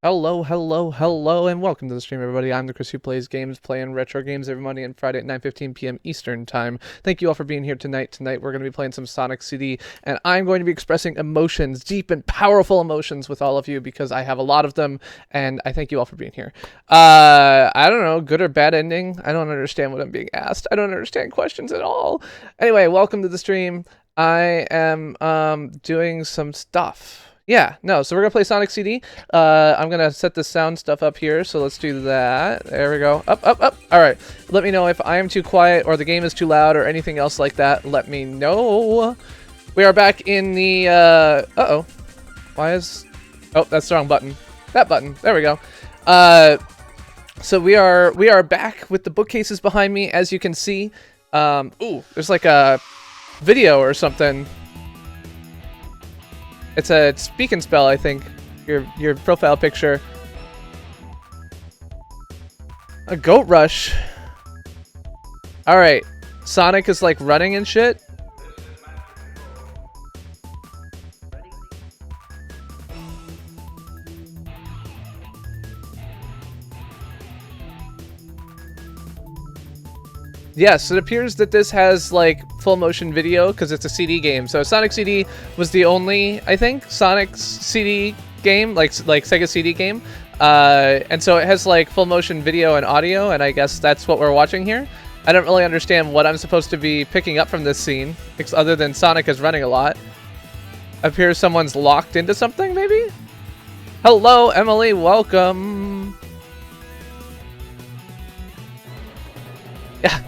Hello, hello, hello, and welcome to the stream, everybody. I'm the Chris who plays games, playing retro games every Monday and Friday at 9:15 p.m. Eastern Time. Thank you all for being here tonight. Tonight we're going to be playing some Sonic CD, and I'm going to be expressing emotions, deep and powerful emotions with all of you because I have a lot of them, and I thank you all for being here. I don't know, good or bad ending? I don't understand what I'm being asked. I don't understand questions at all. Anyway, welcome to the stream. I am doing some stuff. Yeah, no, so we're gonna play Sonic CD. I'm gonna set the sound stuff up here, so let's do that. There we go. Up, up, up. All right. Let me know if I am too quiet or the game is too loud or anything else like that. Let me know. We are back in the, uh-oh. Why is... Oh, that's the wrong button. That button. There we go. So we are back with the bookcases behind me, as you can see. Ooh, there's like a video or something. It's a speak and spell, I think. Your profile picture. A goat rush. Alright. Sonic is like running and shit. Yes, it appears that this has like full motion video because it's a CD game. So Sonic CD was the only, I think, Sonic CD game, like Sega CD game. And so it has like full motion video and audio, and I guess that's what we're watching here. I don't really understand what I'm supposed to be picking up from this scene, other than Sonic is running a lot. Appears someone's locked into something, maybe? Hello, Emily, welcome. Yeah.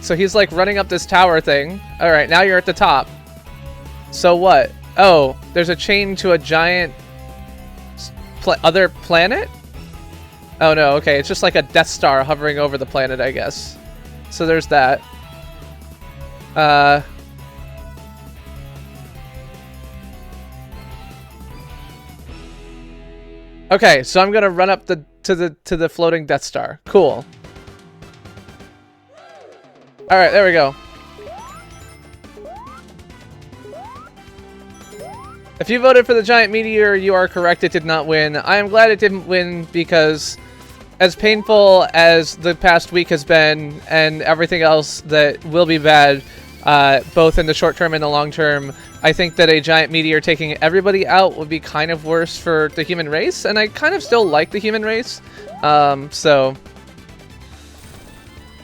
So he's like running up this tower thing. Alright, now you're at the top. So what? Oh, there's a chain to a giant other planet? Oh no, okay, it's just like a Death Star hovering over the planet, I guess. So there's that. Okay, so I'm gonna run up to the floating Death Star. Cool. Alright, there we go. If you voted for the giant meteor, you are correct, it did not win. I am glad it didn't win because as painful as the past week has been and everything else that will be bad, both in the short term and the long term, I think that a giant meteor taking everybody out would be kind of worse for the human race, and I kind of still like the human race, so...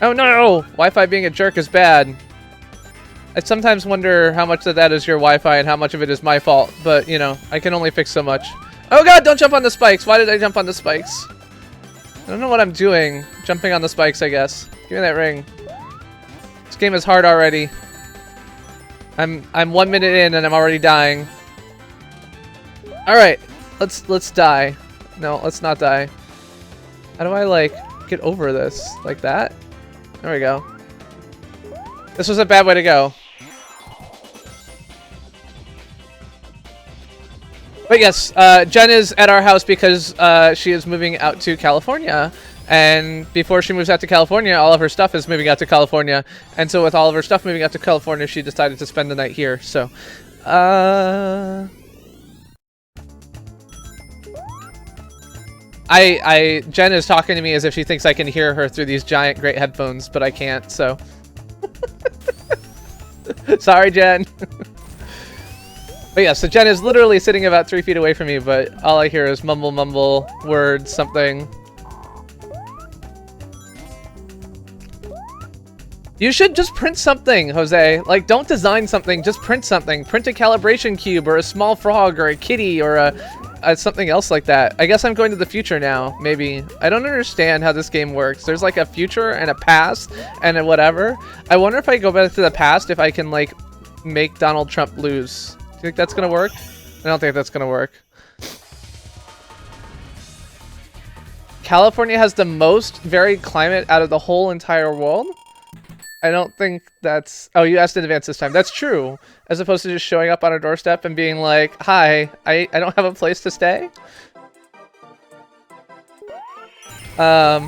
Oh no! Wi-Fi being a jerk is bad. I sometimes wonder how much of that is your Wi-Fi and how much of it is my fault, but, you know, I can only fix so much. Oh god, don't jump on the spikes! Why did I jump on the spikes? I don't know what I'm doing. Jumping on the spikes, I guess. Give me that ring. This game is hard already. I'm 1 minute in and I'm already dying. Alright, let's die. No, let's not die. How do I, like, get over this? Like that? There we go. This was a bad way to go. But yes, Jen is at our house because she is moving out to California. And before she moves out to California, all of her stuff is moving out to California. And so with all of her stuff moving out to California, she decided to spend the night here. So, Jen is talking to me as if she thinks I can hear her through these giant great headphones, but I can't, so. Sorry, Jen. But yeah, so Jen is literally sitting about 3 feet away from me, but all I hear is mumble mumble words, something. You should just print something, Jose. Like, don't design something, just print something. Print a calibration cube, or a small frog, or a kitty, or something else like that. I guess I'm going to the future now, maybe. I don't understand how this game works. There's like a future and a past and a whatever. I wonder if I go back to the past if I can like make Donald Trump lose. Do you think that's gonna work? I don't think that's gonna work. California has the most varied climate out of the whole entire world? I don't think that's... Oh, you asked in advance this time. That's true. As opposed to just showing up on a doorstep and being like, hi, I don't have a place to stay. But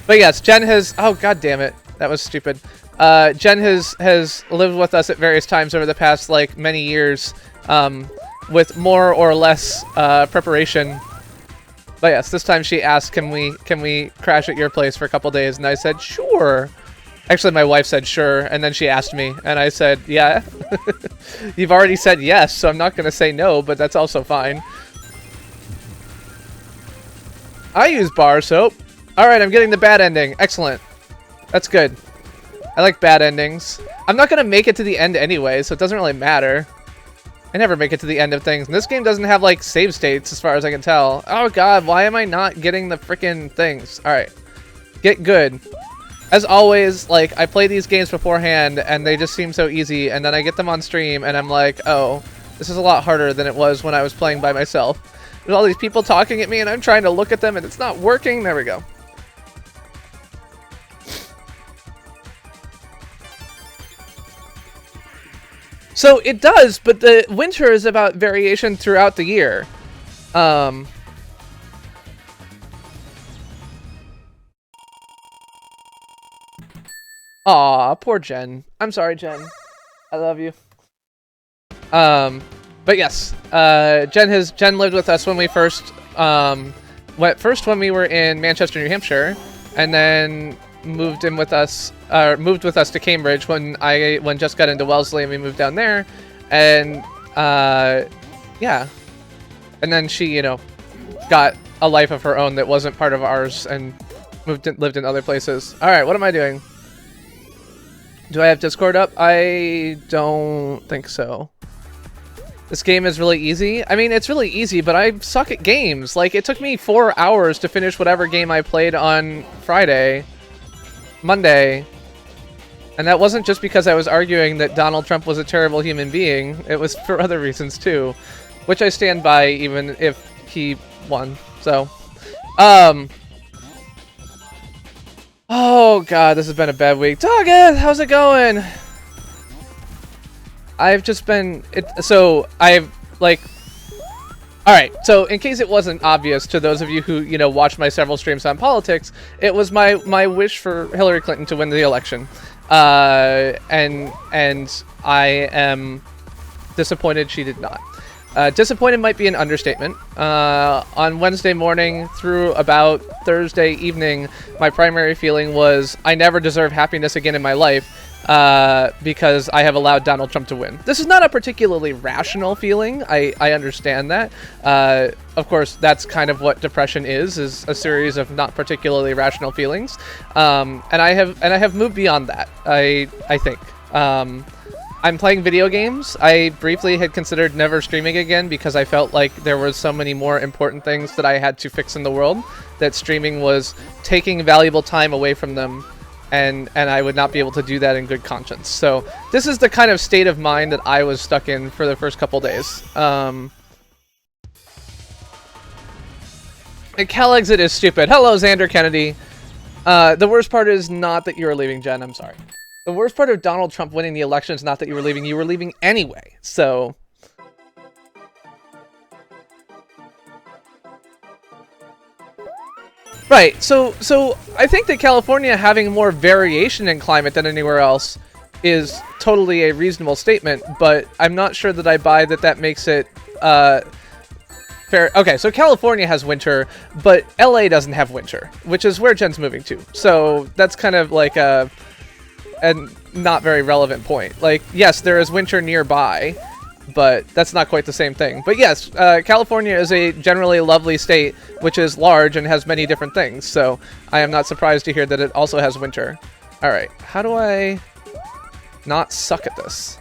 yes, Jen has... Oh, god damn it. That was stupid. Jen has lived with us at various times over the past, like, many years. with more or less preparation. But yes, this time she asked, can we crash at your place for a couple days? And I said, sure. Actually, my wife said sure, and then she asked me, and I said, yeah. You've already said yes, so I'm not going to say no, but that's also fine. I use bar soap. Alright, I'm getting the bad ending. Excellent. That's good. I like bad endings. I'm not going to make it to the end anyway, so it doesn't really matter. I never make it to the end of things. And this game doesn't have, like, save states, as far as I can tell. Oh, God, why am I not getting the freaking things? Alright. Get good. As always, like, I play these games beforehand, and they just seem so easy, and then I get them on stream, and I'm like, oh, this is a lot harder than it was when I was playing by myself. There's all these people talking at me, and I'm trying to look at them, and it's not working. There we go. So, it does, but the winter is about variation throughout the year. Aw, poor Jen. I'm sorry, Jen. I love you. But yes, Jen lived with us when we first when we were in Manchester, New Hampshire, and then moved with us to Cambridge when Jess got into Wellesley and we moved down there, and yeah, and then she, you know, got a life of her own that wasn't part of ours and lived in other places. All right, what am I doing? Do I have Discord up? I don't think so. This game is really easy. I mean, it's really easy, but I suck at games. Like, it took me 4 hours to finish whatever game I played on Monday. And that wasn't just because I was arguing that Donald Trump was a terrible human being. It was for other reasons, too. Which I stand by, even if he won. So, oh god, this has been a bad week. Doggett, how's it going? I've just been... Alright, so in case it wasn't obvious to those of you who, you know, watch my several streams on politics, it was my wish for Hillary Clinton to win the election. And I am disappointed she did not. Disappointed might be an understatement. On Wednesday morning through about Thursday evening, my primary feeling was I never deserve happiness again in my life because I have allowed Donald Trump to win. This is not a particularly rational feeling. I understand that. Of course, that's kind of what depression is a series of not particularly rational feelings. And I have moved beyond that, I think. I'm playing video games. I briefly had considered never streaming again because I felt like there were so many more important things that I had to fix in the world that streaming was taking valuable time away from them, and I would not be able to do that in good conscience. So this is the kind of state of mind that I was stuck in for the first couple days. And Cal Exit is stupid. Hello, Xander Kennedy. The worst part is not that you are leaving, Jen. I'm sorry. The worst part of Donald Trump winning the election is not that you were leaving anyway, so... Right, so I think that California having more variation in climate than anywhere else is totally a reasonable statement, but I'm not sure that I buy that makes it, fair. Okay, so California has winter, but LA doesn't have winter, which is where Jen's moving to, so that's kind of like a not very relevant point. Like, yes, there is winter nearby, but that's not quite the same thing. But yes, California is a generally lovely state, which is large and has many different things, so I am not surprised to hear that it also has winter. Alright, how do I not suck at this?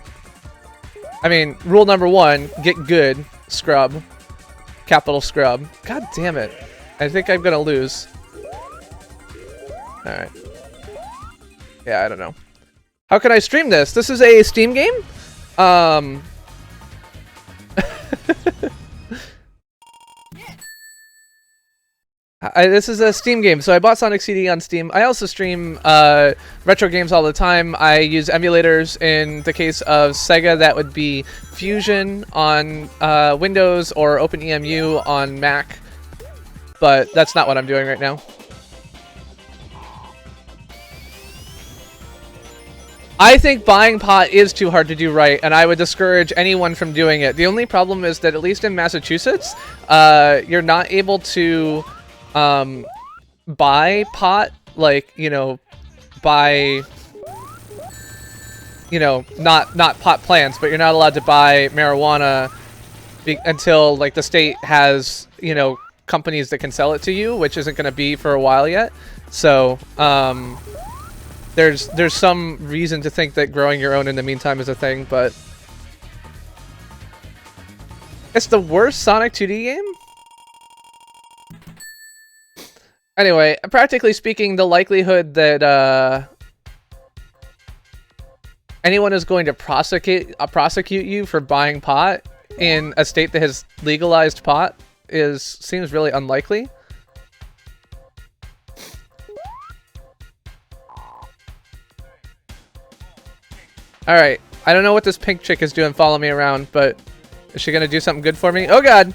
I mean, rule number 1, get good, scrub. Capital scrub. God damn it. I think I'm gonna lose. Alright. Yeah, I don't know. How can I stream this? This is a Steam game? This is a Steam game, so I bought Sonic CD on Steam. I also stream retro games all the time. I use emulators. In the case of Sega, that would be Fusion on Windows or OpenEMU on Mac. But that's not what I'm doing right now. I think buying pot is too hard to do right, and I would discourage anyone from doing it. The only problem is that, at least in Massachusetts, you're not able to buy pot, like, you know, buy, you know, not pot plants, but you're not allowed to buy marijuana until, like, the state has, you know, companies that can sell it to you, which isn't going to be for a while yet. So, there's some reason to think that growing your own in the meantime is a thing, but it's the worst Sonic 2D game? Anyway, practically speaking, the likelihood that anyone is going to prosecute you for buying pot in a state that has legalized pot seems really unlikely. Alright, I don't know what this pink chick is doing following me around, but is she gonna do something good for me? Oh god!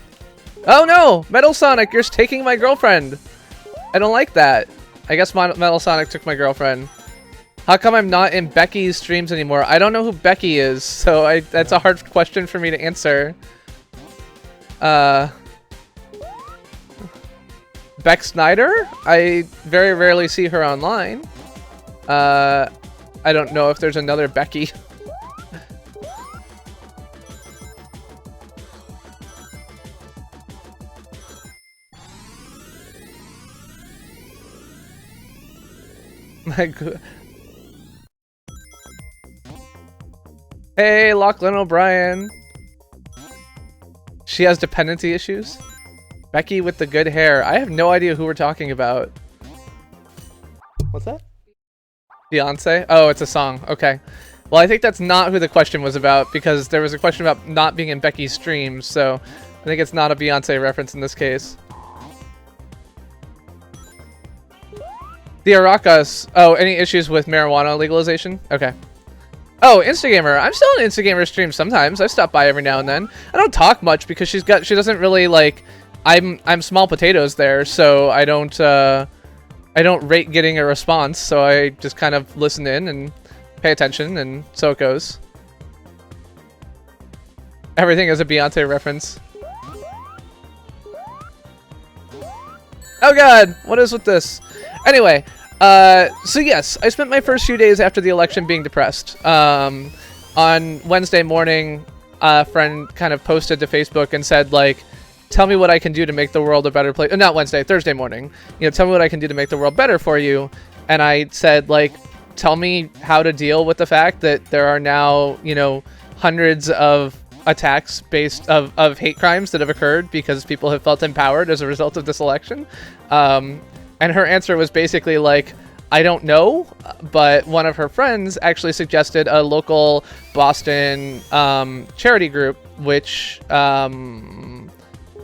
Oh no! Metal Sonic, you're taking my girlfriend! I don't like that. I guess Metal Sonic took my girlfriend. How come I'm not in Becky's streams anymore? I don't know who Becky is, so that's a hard question for me to answer. Beck Snyder? I very rarely see her online. I don't know if there's another Becky. My god. Hey, Lachlan O'Brien. She has dependency issues? Becky with the good hair. I have no idea who we're talking about. What's that? Beyonce? Oh, it's a song. Okay. Well, I think that's not who the question was about, because there was a question about not being in Becky's streams, so I think it's not a Beyonce reference in this case. The Aracas. Oh, any issues with marijuana legalization? Okay. Oh, Instagamer. I'm still on Instagamer streams sometimes. I stop by every now and then. I don't talk much because she doesn't really like. I'm small potatoes there, so I don't rate getting a response. So I just kind of listen in and pay attention, and so it goes. Everything is a Beyonce reference. Oh god, what is with this? Anyway, so yes, I spent my first few days after the election being depressed. On Wednesday morning, a friend kind of posted to Facebook and said, like, tell me what I can do to make the world a better place. Not Wednesday, Thursday morning. You know, tell me what I can do to make the world better for you. And I said, like, tell me how to deal with the fact that there are now, you know, hundreds of attacks based of hate crimes that have occurred because people have felt empowered as a result of this election. And her answer was basically like, I don't know, but one of her friends actually suggested a local Boston charity group which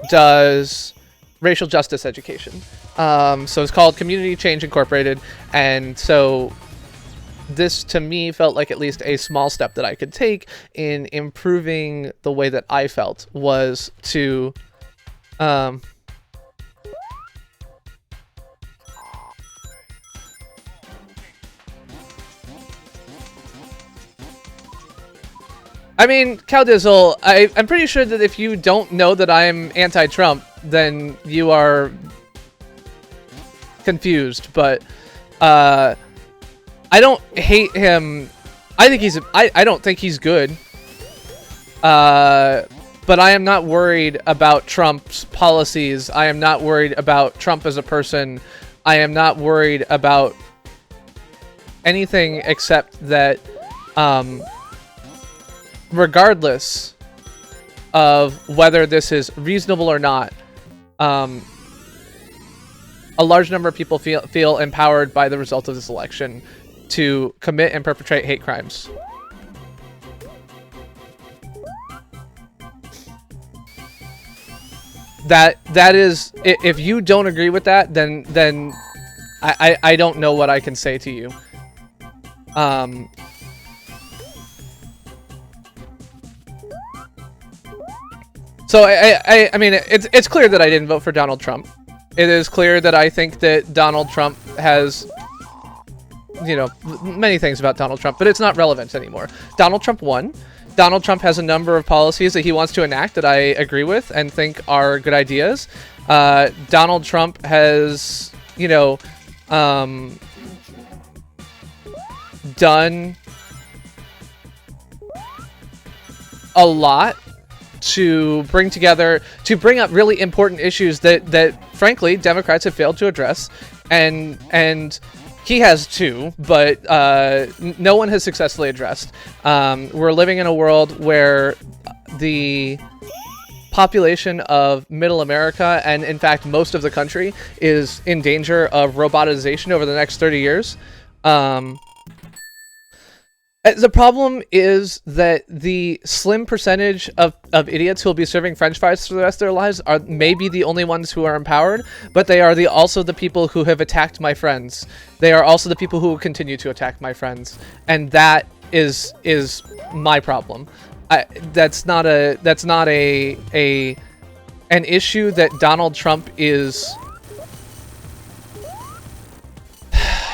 does racial justice education. So it's called Community Change Incorporated, and so this to me felt like at least a small step that I could take in improving the way that I felt was to I mean, Cowdizzle, I'm pretty sure that if you don't know that I'm anti-Trump, then you are confused, but I don't hate him. I think I don't think he's good. But I am not worried about Trump's policies. I am not worried about Trump as a person. I am not worried about anything except that regardless of whether this is reasonable or not, a large number of people feel empowered by the result of this election to commit and perpetrate hate crimes. That is, if you don't agree with that, then I don't know what I can say to you. So I mean, it's clear that I didn't vote for Donald Trump. It is clear that I think that Donald Trump has you know, many things about Donald Trump, but it's not relevant anymore. Donald Trump won. Donald Trump has a number of policies that he wants to enact that I agree with and think are good ideas. Donald Trump has, you know, done a lot to bring up really important issues that frankly Democrats have failed to address, and he has too, but no one has successfully addressed. We're living in a world where the population of middle America, and in fact most of the country, is in danger of robotization over the next 30 years. The problem is that the slim percentage of idiots who will be serving French fries for the rest of their lives are maybe the only ones who are empowered, but they are also the people who have attacked my friends. They are also the people who will continue to attack my friends, and that is my problem. That's not an issue that Donald Trump is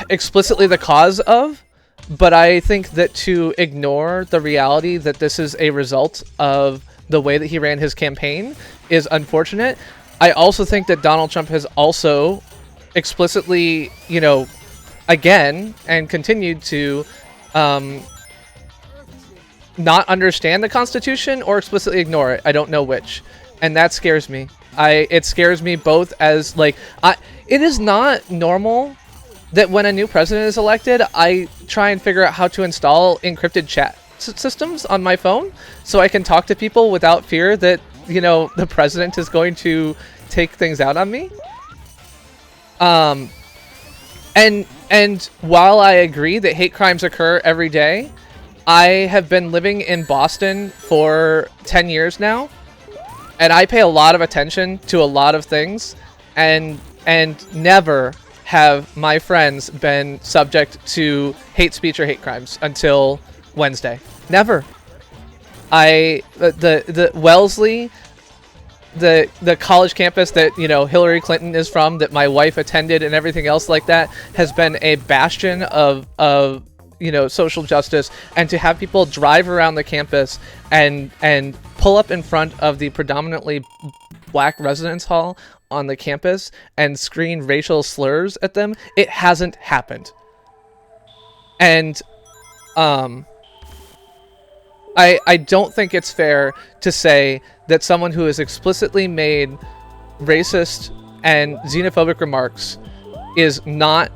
explicitly the cause of. But I think that to ignore the reality that this is a result of the way that he ran his campaign is unfortunate. I also think that Donald Trump has also explicitly, you know, again, and continued to not understand the Constitution or explicitly ignore it. I don't know which. And that scares me. It scares me both as, like, it is not normal that when a new president is elected, I try and figure out how to install encrypted chat systems on my phone so I can talk to people without fear that, you know, the president is going to take things out on me. And while I agree that hate crimes occur every day, I have been living in Boston for 10 years now, and I pay a lot of attention to a lot of things, and never have my friends been subject to hate speech or hate crimes until Wednesday. Never. The Wellesley, the college campus that, you know, Hillary Clinton is from, that my wife attended, and everything else like that, has been a bastion of you know, social justice. And to have people drive around the campus and pull up in front of the predominantly black residence hall on the campus and screen racial slurs at them, it hasn't happened. And I don't think it's fair to say that someone who has explicitly made racist and xenophobic remarks is not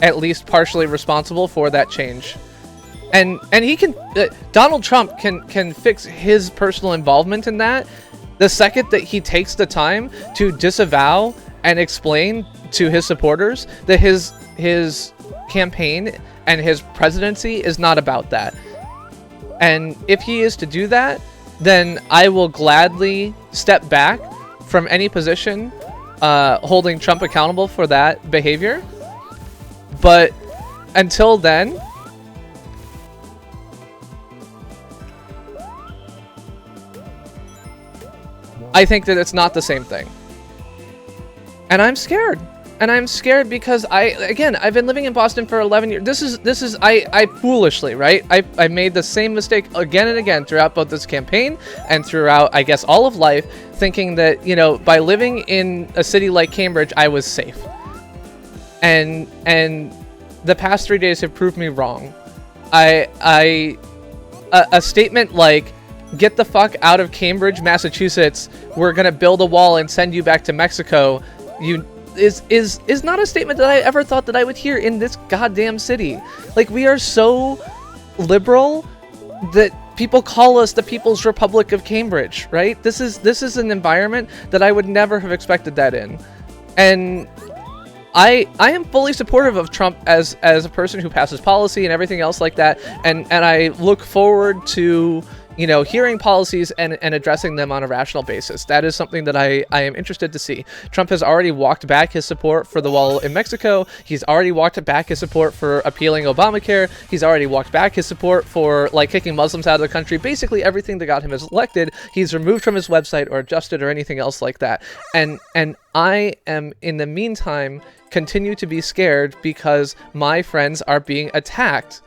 at least partially responsible for that change. And he can, Donald Trump can fix his personal involvement in that the second that he takes the time to disavow and explain to his supporters that his campaign and his presidency is not about that. And if he is to do that, then I will gladly step back from any position holding Trump accountable for that behavior. But until then, I think that it's not the same thing. And I'm scared. And I'm scared because I've been living in Boston for 11 years. This is I foolishly, right? I made the same mistake again and again throughout both this campaign and throughout, I guess, all of life, thinking that, you know, by living in a city like Cambridge, I was safe. And the past 3 days have proved me wrong. A statement like, "Get the fuck out of Cambridge, Massachusetts. We're gonna build a wall and send you back to Mexico," is not a statement that I ever thought that I would hear in this goddamn city. Like, we are so liberal that people call us the People's Republic of Cambridge, right? This is an environment that I would never have expected that in. And I am fully supportive of Trump as a person who passes policy and everything else like that, and I look forward to, you know, hearing policies and addressing them on a rational basis. That is something that I am interested to see. Trump has already walked back his support for the wall in Mexico. He's already walked back his support for appealing Obamacare. He's already walked back his support for like kicking Muslims out of the country. Basically everything that got him elected, he's removed from his website or adjusted or anything else like that. And I am, in the meantime, continue to be scared because my friends are being attacked.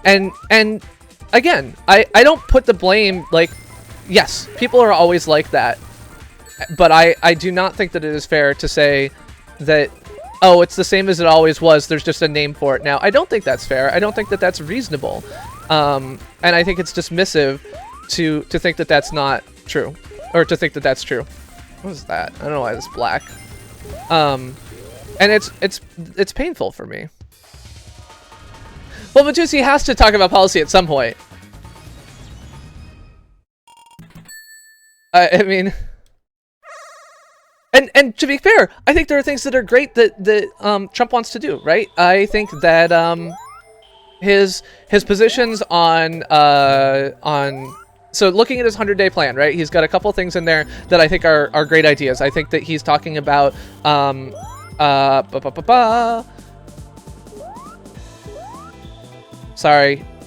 And again, I don't put the blame, like, yes, people are always like that, but I do not think that it is fair to say that, oh, it's the same as it always was, there's just a name for it now. I don't think that's fair. I don't think that that's reasonable. And I think it's dismissive to think that that's not true, or to think that that's true. What is that? I don't know why it's black. And it's painful for me. Well, Matusi has to talk about policy at some point. I mean, and to be fair, I think there are things that are great that Trump wants to do, right? I think that his positions on so looking at his 100-day plan, right? He's got a couple things in there that I think are great ideas. I think that he's talking about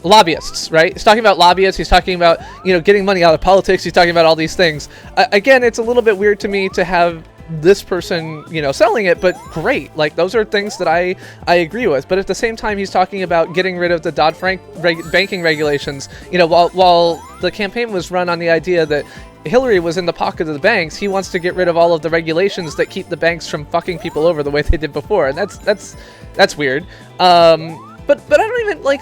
lobbyists, right? He's talking about lobbyists. He's talking about, you know, getting money out of politics. He's talking about all these things. Again, it's a little bit weird to me to have this person, you know, selling it, but great. Like, those are things that I agree with. But at the same time, he's talking about getting rid of the Dodd-Frank banking regulations. You know, while the campaign was run on the idea that Hillary was in the pocket of the banks, he wants to get rid of all of the regulations that keep the banks from fucking people over the way they did before, and that's weird. But I don't even, like,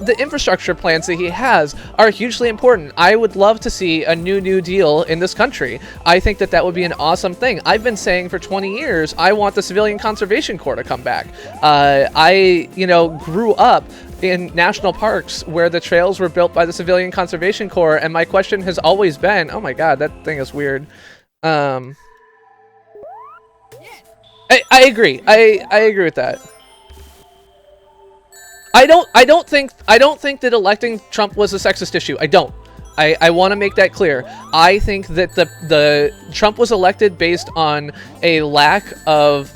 the infrastructure plans that he has are hugely important. I would love to see a New Deal in this country. I think that would be an awesome thing. I've been saying for 20 years, I want the Civilian Conservation Corps to come back. I, you know, grew up in national parks where the trails were built by the Civilian Conservation Corps, and my question has always been, oh my god, that thing is weird. I agree. I agree with that. I don't think that electing Trump was a sexist issue. I don't. I want to make that clear. I think that the Trump was elected based on a lack of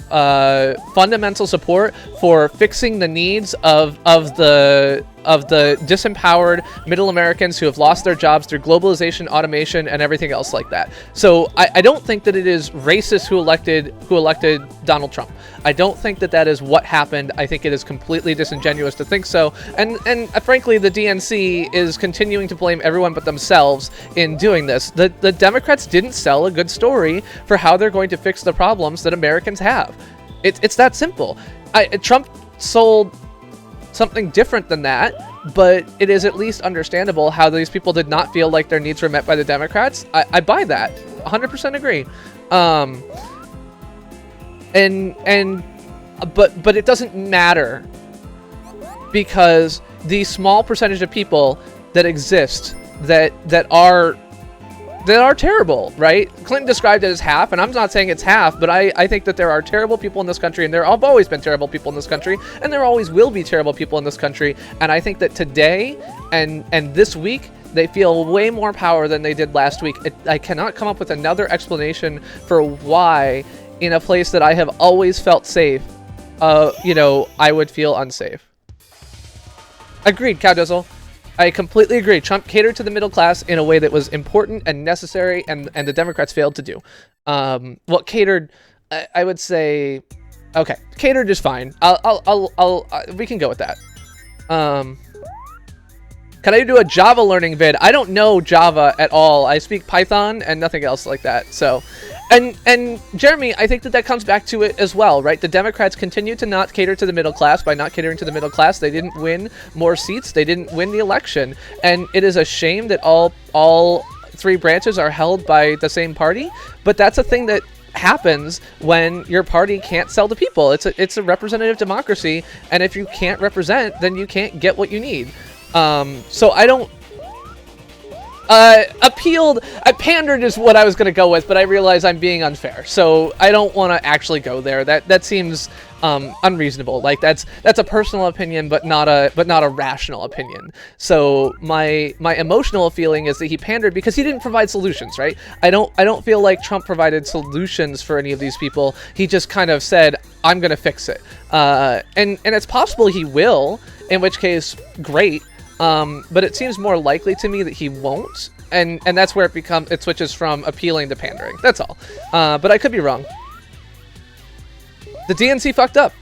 fundamental support for fixing the needs of the disempowered middle Americans who have lost their jobs through globalization, automation, and everything else like that. So I don't think that it is racist who elected Donald Trump. I don't think that is what happened. I think it is completely disingenuous to think so. And frankly, the DNC is continuing to blame everyone but themselves in doing this. The Democrats didn't sell a good story for how they're going to fix the problems that Americans have. It's that simple. Trump sold something different than that, but it is at least understandable how these people did not feel like their needs were met by the Democrats. I buy that. 100% agree. But it doesn't matter, because the small percentage of people that exist that are terrible, right? Clinton described it as half, and I'm not saying it's half, but I think that there are terrible people in this country, and there have always been terrible people in this country, and there always will be terrible people in this country. And I think that today and this week, they feel way more power than they did last week. I cannot come up with another explanation for why, in a place that I have always felt safe, you know, I would feel unsafe. Agreed, Cowdizzle. I completely agree. Trump catered to the middle class in a way that was important and necessary, and the Democrats failed to do. Well, catered, I would say, okay, catered is fine. We can go with that. Can I do a Java learning vid? I don't know Java at all. I speak Python and nothing else like that. So, and Jeremy, I think that comes back to it as well, right? The Democrats continue to not cater to the middle class. By not catering to the middle class, they didn't win more seats. They didn't win the election. And it is a shame that all three branches are held by the same party. But that's a thing that happens when your party can't sell to people. It's a representative democracy. And if you can't represent, then you can't get what you need. So I don't Appealed. I pandered is what I was gonna go with, but I realize I'm being unfair, so I don't want to actually go there. That seems unreasonable. Like that's a personal opinion, but not a rational opinion. So my emotional feeling is that he pandered because he didn't provide solutions, right? I don't feel like Trump provided solutions for any of these people. He just kind of said, I'm gonna fix it, and it's possible he will, in which case, great. But it seems more likely to me that he won't, and that's where it switches from appealing to pandering. That's all. But I could be wrong. The DNC fucked up,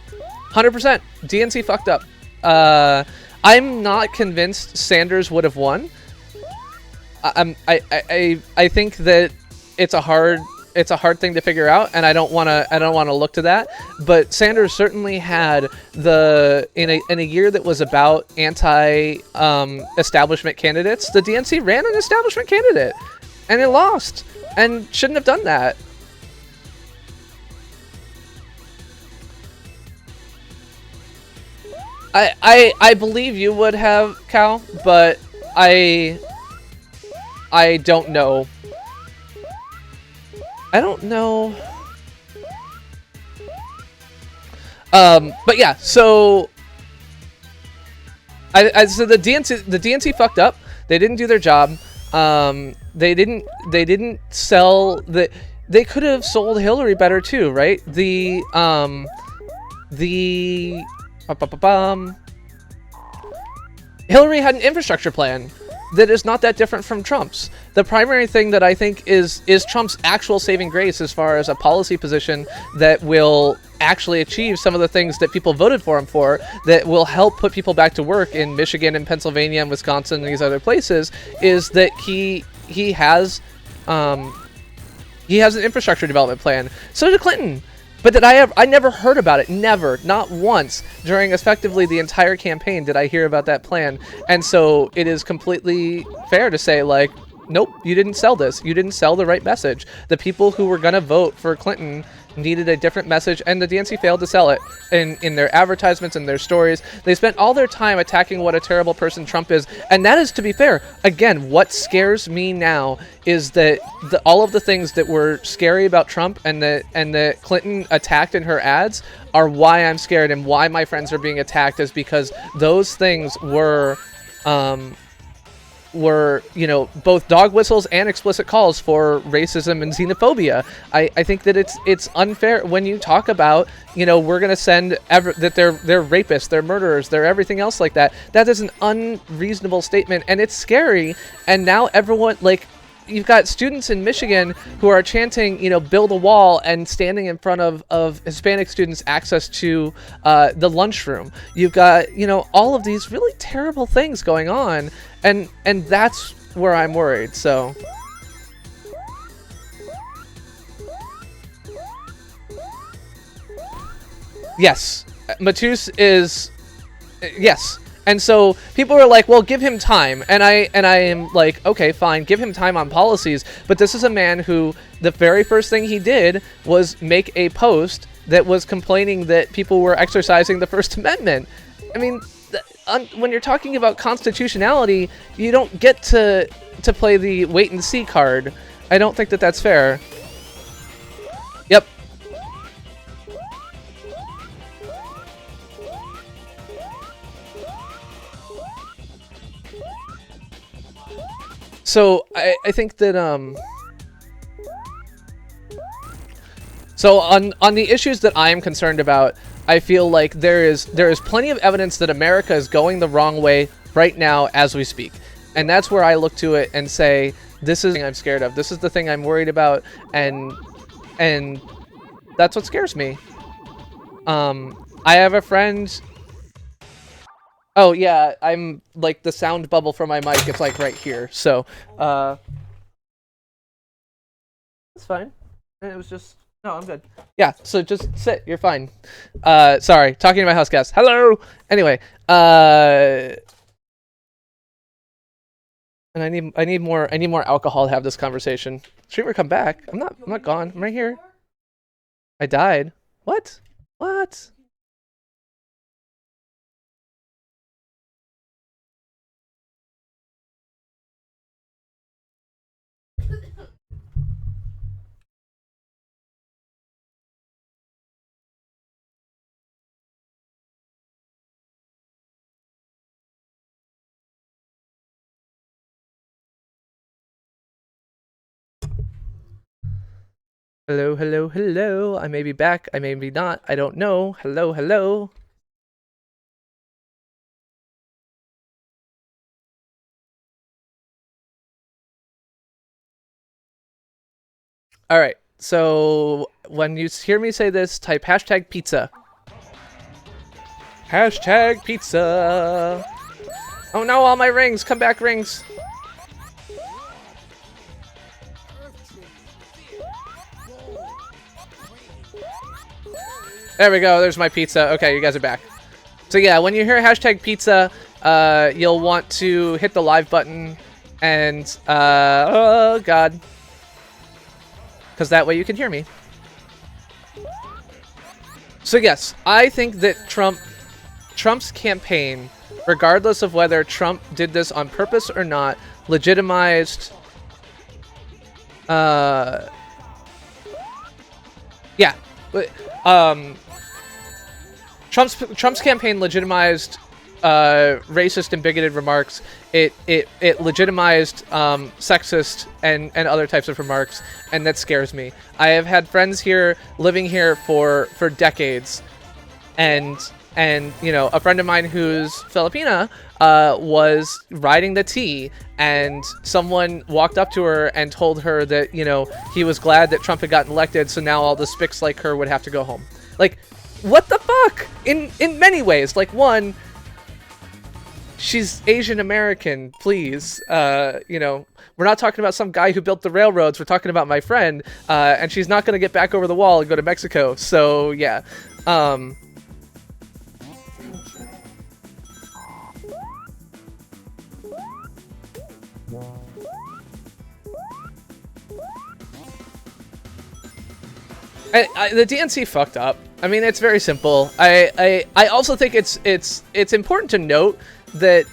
100%. DNC fucked up. I'm not convinced Sanders would have won. I think that it's a hard thing to figure out, and I don't want to look to that. But Sanders certainly had in a year that was about establishment candidates, the DNC ran an establishment candidate, and it lost, and shouldn't have done that. I believe you would have, Cal, but I don't know. I don't know. But yeah, so so the DNC fucked up. They didn't do their job. They didn't sell they could have sold Hillary better too, right? Hillary had an infrastructure plan that is not that different from Trump's. The primary thing that I think is Trump's actual saving grace as far as a policy position that will actually achieve some of the things that people voted for him for, that will help put people back to work in Michigan and Pennsylvania and Wisconsin and these other places, is that he has an infrastructure development plan. So did Clinton. But I never heard about it. Never. Not once during effectively the entire campaign did I hear about that plan. And so it is completely fair to say, like, nope, you didn't sell this. You didn't sell the right message. The people who were going to vote for Clinton needed a different message, and the DNC failed to sell it in their advertisements and their stories. They spent all their time attacking what a terrible person Trump is, and that is, to be fair. Again, what scares me now is that all of the things that were scary about Trump and that Clinton attacked in her ads are why I'm scared, and why my friends are being attacked is because those things were you know, both dog whistles and explicit calls for racism and xenophobia. I think that it's unfair when you talk about, you know, we're gonna send that they're rapists, they're murderers, they're everything else like that. That is an unreasonable statement, and it's scary. And now everyone, like, you've got students in Michigan who are chanting, you know, build a wall, and standing in front of Hispanic students' access to the lunchroom. You've got, you know, all of these really terrible things going on, and that's where I'm worried. So yes, Matus is yes. And so people are like, well, give him time. And I am like, okay, fine, give him time on policies. But this is a man who the very first thing he did was make a post that was complaining that people were exercising the First Amendment. I mean, when you're talking about constitutionality, you don't get to play the wait and see card. I don't think that that's fair. Yep. So I think that so on the issues that I am concerned about, I feel like there is plenty of evidence that America is going the wrong way right now as we speak, and that's where I look to it and say, this is the thing I'm scared of. This is the thing I'm worried about, and that's what scares me. I have a friend. Oh yeah, I'm like the sound bubble from my mic. It's like right here, so it's fine. It was just no, I'm good. Yeah, so just sit. You're fine. Sorry, talking to my house guest. Hello. Anyway, and I need more alcohol to have this conversation. Streamer, come back. I'm not gone. I'm right here. I died. What? What? Hello, hello, hello. I may be back. I may be not. I don't know. Hello, hello. All right. So when you hear me say this, type hashtag pizza. Hashtag pizza. Oh no, all my rings. Come back, rings. There we go. There's my pizza. Okay, you guys are back. So yeah, when you hear hashtag pizza, you'll want to hit the live button and, oh god. Because that way you can hear me. So yes, I think that Trump's campaign, regardless of whether Trump did this on purpose or not, legitimized... yeah. Trump's campaign legitimized racist and bigoted remarks. It legitimized sexist and other types of remarks, and that scares me. I have had friends here living here for decades, and you know, a friend of mine who's Filipina was riding the T, and someone walked up to her and told her that, you know, he was glad that Trump had gotten elected, so now all the spics like her would have to go home. Like, what the fuck? In many ways. Like, one, she's Asian American, please. You know, we're not talking about some guy who built the railroads. We're talking about my friend, and she's not going to get back over the wall and go to Mexico. So, yeah. The DNC fucked up. I mean, it's very simple. I also think it's important to note that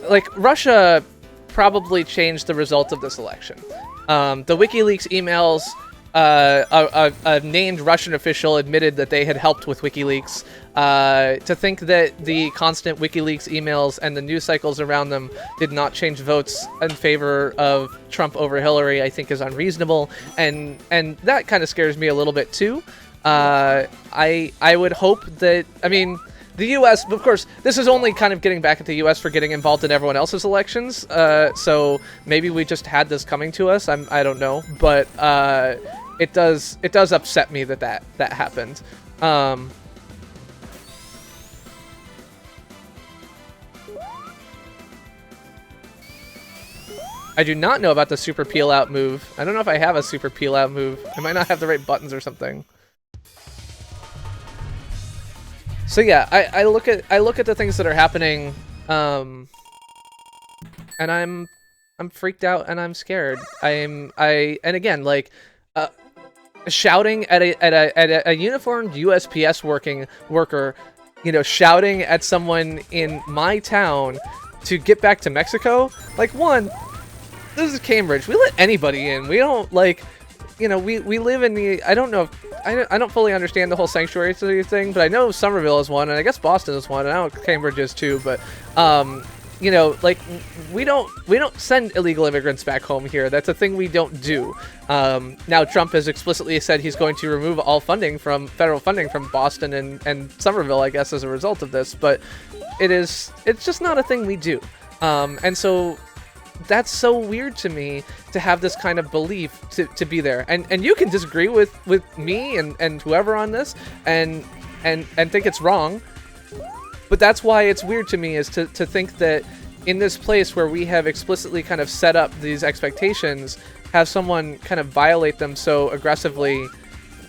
like, Russia probably changed the result of this election. The WikiLeaks emails, a named Russian official admitted that they had helped with WikiLeaks. To think that the constant WikiLeaks emails and the news cycles around them did not change votes in favor of Trump over Hillary, I think is unreasonable, and that kind of scares me a little bit too. I would hope that, I mean, the U.S., of course, this is only kind of getting back at the U.S. for getting involved in everyone else's elections, so maybe we just had this coming to us. I don't know, but it does upset me that happened. I do not know about the super peel out move. I don't know if I have a super peel out move. I might not have the right buttons or something. So yeah, I look at the things that are happening, and I'm freaked out and I'm scared. And again, like, shouting at a uniformed USPS worker, you know, shouting at someone in my town to get back to Mexico. Like, one, this is Cambridge. We let anybody in. We don't, like, you know, we live in the, I don't know if, I don't fully understand the whole sanctuary thing, but I know Somerville is one, and I guess Boston is one, and I know Cambridge is too, but, you know, like, we don't send illegal immigrants back home here. That's a thing we don't do. Now Trump has explicitly said he's going to remove all funding from, federal funding from Boston and Somerville, I guess, as a result of this, but it's just not a thing we do. And so that's so weird to me, to have this kind of belief to be there. And you can disagree with me and whoever on this and think it's wrong. But that's why it's weird to me, is to think that in this place where we have explicitly kind of set up these expectations, have someone kind of violate them so aggressively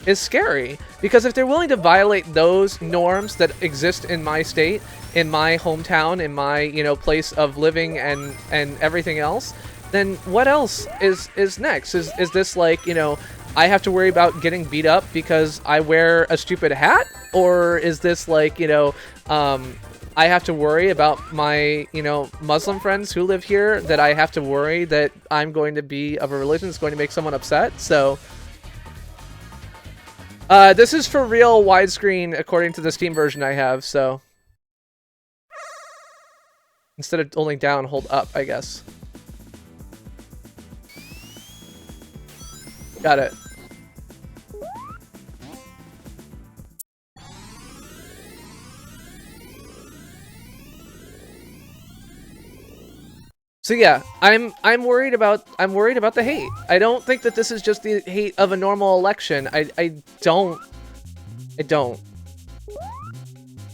is scary. Because if they're willing to violate those norms that exist in my state, in my hometown, in my, you know, place of living and everything else, then what else is next? Is this like, you know, I have to worry about getting beat up because I wear a stupid hat? Or is this like, you know, I have to worry about my, you know, Muslim friends who live here, that I have to worry that I'm going to be of a religion that's going to make someone upset? So this is for real widescreen according to the Steam version I have, so instead of holding down, hold up, I guess. Got it. So yeah, I'm worried about the hate. I don't think that this is just the hate of a normal election. I don't.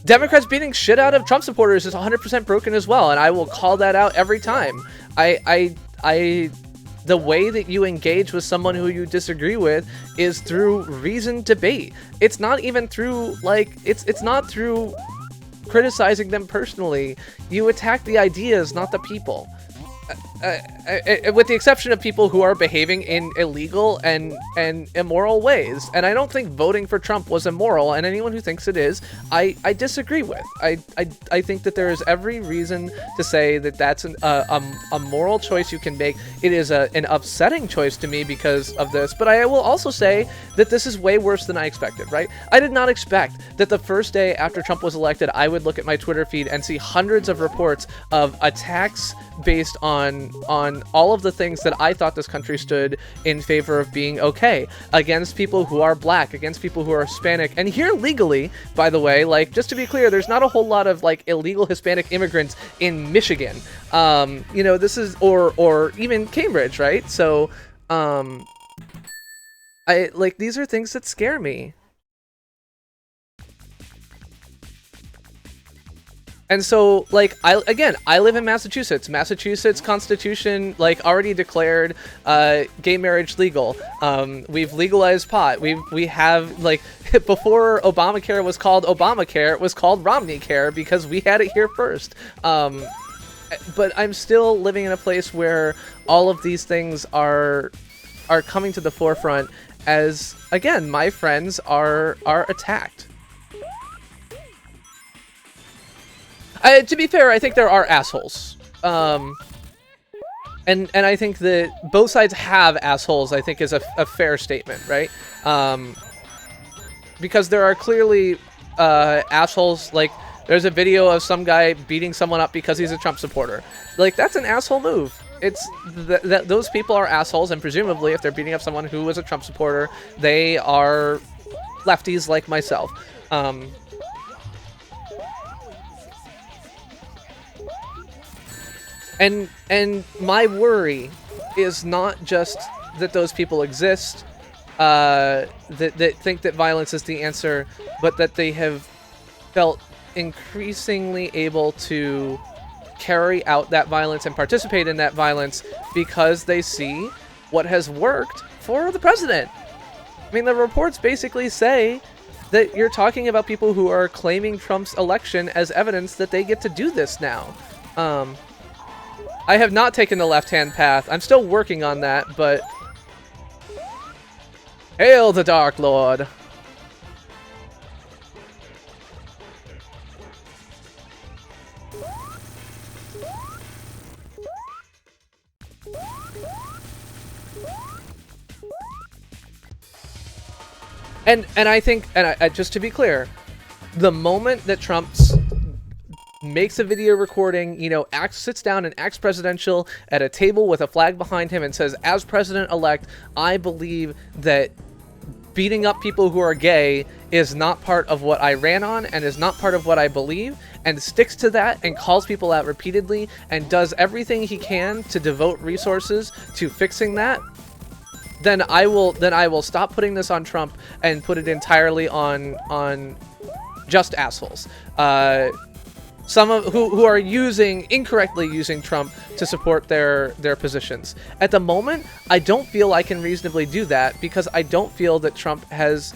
Democrats beating shit out of Trump supporters is 100% broken as well, and I will call that out every time. The way that you engage with someone who you disagree with is through reasoned debate. It's not even through, like, it's not through criticizing them personally. You attack the ideas, not the people. With the exception of people who are behaving in illegal and immoral ways. And I don't think voting for Trump was immoral, and anyone who thinks it is, I disagree with. I think that there is every reason to say that that's a moral choice you can make. It is an upsetting choice to me because of this, but I will also say that this is way worse than I expected, right? I did not expect that the first day after Trump was elected, I would look at my Twitter feed and see hundreds of reports of attacks based on all of the things that I thought this country stood in favor of being okay, against people who are black, against people who are Hispanic. And here legally, by the way, like, just to be clear, there's not a whole lot of like illegal Hispanic immigrants in Michigan. You know, this is, or even Cambridge, right? So these are things that scare me. And so, like, I live in Massachusetts. Massachusetts Constitution, like, already declared gay marriage legal. We've legalized pot. We have, like, before Obamacare was called Obamacare, it was called Romney Care because we had it here first. But I'm still living in a place where all of these things are coming to the forefront as, again, my friends are attacked. To be fair, I think there are assholes. And I think that both sides have assholes, I think is a fair statement, right? Because there are clearly assholes, like, there's a video of some guy beating someone up because he's a Trump supporter. Like, that's an asshole move. It's that those people are assholes, and presumably if they're beating up someone who was a Trump supporter, they are lefties like myself. And my worry is not just that those people exist, that think that violence is the answer, but that they have felt increasingly able to carry out that violence and participate in that violence because they see what has worked for the president. I mean, the reports basically say that you're talking about people who are claiming Trump's election as evidence that they get to do this now. I have not taken the left-hand path. I'm still working on that, but... Hail the Dark Lord! And I think, and just to be clear, the moment that Trump's makes a video recording, you know, sits down and acts presidential at a table with a flag behind him and says, as president-elect, I believe that beating up people who are gay is not part of what I ran on and is not part of what I believe, and sticks to that and calls people out repeatedly and does everything he can to devote resources to fixing that, then I will stop putting this on Trump and put it entirely on just assholes. Some of who are incorrectly using Trump to support their positions. At the moment, I don't feel I can reasonably do that because I don't feel that Trump has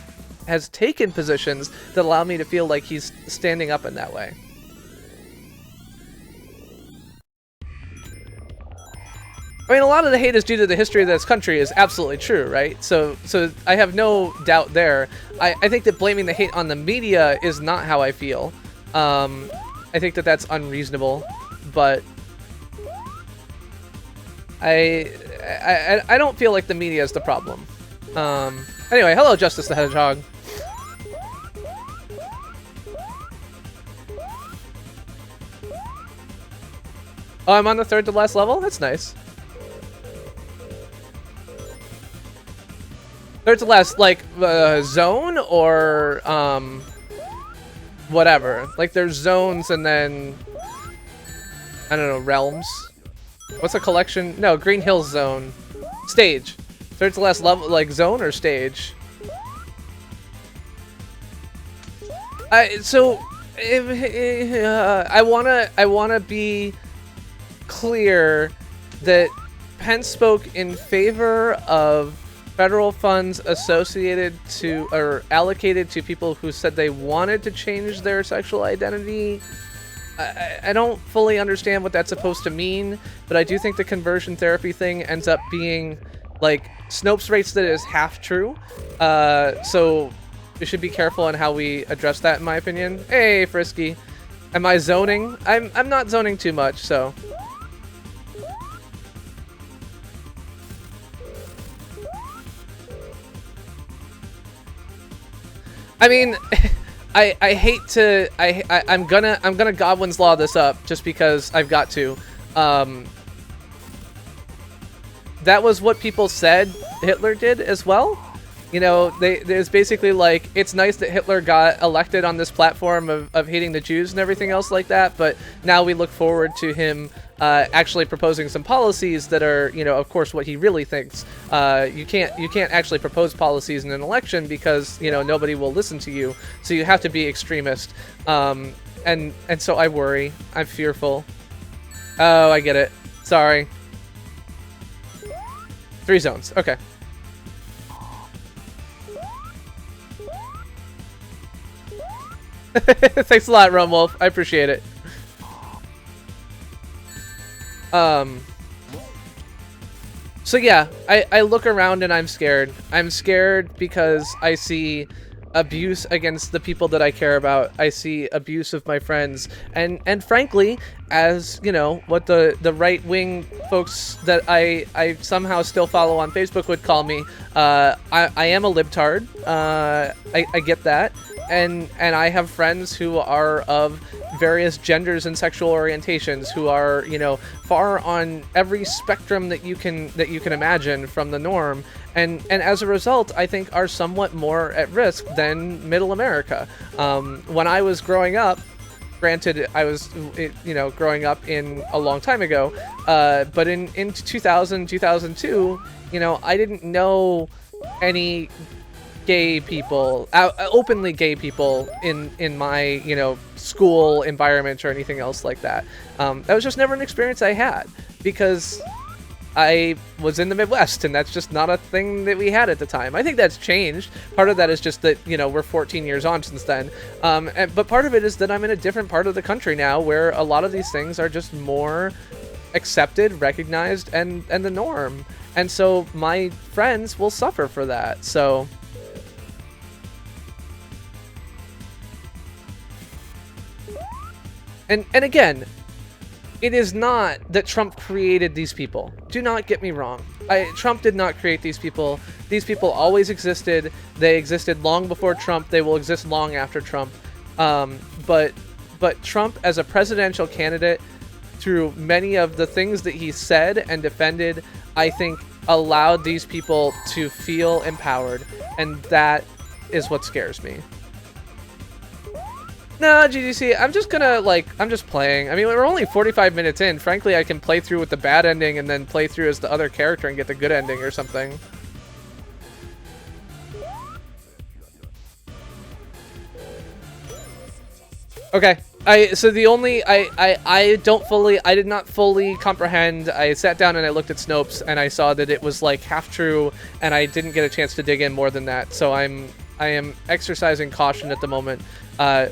taken positions that allow me to feel like he's standing up in that way. I mean, a lot of the hate is due to the history of this country is absolutely true, right? So I have no doubt there. I think that blaming the hate on the media is not how I feel. I think that that's unreasonable, but I don't feel like the media is the problem. Anyway, hello, Justice the Hedgehog. Oh, I'm on the third to last level? That's nice. Third to last, like, zone or, whatever. Like, there's zones and then, I don't know, realms. What's a collection? No, Green Hills zone. Stage. Third to last level, like, zone or stage? So, I wanna be clear that Pence spoke in favor of federal funds associated to or allocated to people who said they wanted to change their sexual identity. I don't fully understand what that's supposed to mean, but I do think the conversion therapy thing ends up being like Snopes rates that is half true. So we should be careful on how we address that, in my opinion. Hey, Frisky. Am I zoning? I'm not zoning too much, so. I mean, I hate to I'm gonna Godwin's Law this up just because I've got to. That was what people said Hitler did as well. You know, there's basically like, it's nice that Hitler got elected on this platform of hating the Jews and everything else like that, but now we look forward to him actually proposing some policies that are, you know, of course, what he really thinks. You can't actually propose policies in an election because, you know, nobody will listen to you, so you have to be extremist. And so I worry. I'm fearful. Oh, I get it. Sorry. 3 zones. Okay. Thanks a lot, Rumwolf. I appreciate it. So yeah, I look around and I'm scared. I'm scared because I see abuse against the people that I care about. I see abuse of my friends, and frankly, as you know, what the right-wing folks that I somehow still follow on Facebook would call me, I am a libtard. I get that. And I have friends who are of various genders and sexual orientations who are, you know, far on every spectrum that you can imagine from the norm, and as a result, I think are somewhat more at risk than Middle America. When I was growing up, granted, I was, you know, growing up in a long time ago, but in 2000, 2002, you know, I didn't know any gay people, openly gay people in my, you know, school environment or anything else like that. That was just never an experience I had because I was in the Midwest, and that's just not a thing that we had at the time. I think that's changed. Part of that is just that, you know, we're 14 years on since then. But part of it is that I'm in a different part of the country now where a lot of these things are just more accepted, recognized, and the norm. And so my friends will suffer for that. So And again, it is not that Trump created these people. Do not get me wrong. Trump did not create these people. These people always existed. They existed long before Trump. They will exist long after Trump. But Trump, as a presidential candidate, through many of the things that he said and defended, I think allowed these people to feel empowered. And that is what scares me. No, GDC, I'm just gonna, like, I'm just playing. I mean, we're only 45 minutes in. Frankly, I can play through with the bad ending and then play through as the other character and get the good ending or something. Okay. So the only, I did not fully comprehend. I sat down and I looked at Snopes and I saw that it was, like, half true, and I didn't get a chance to dig in more than that. So I am exercising caution at the moment.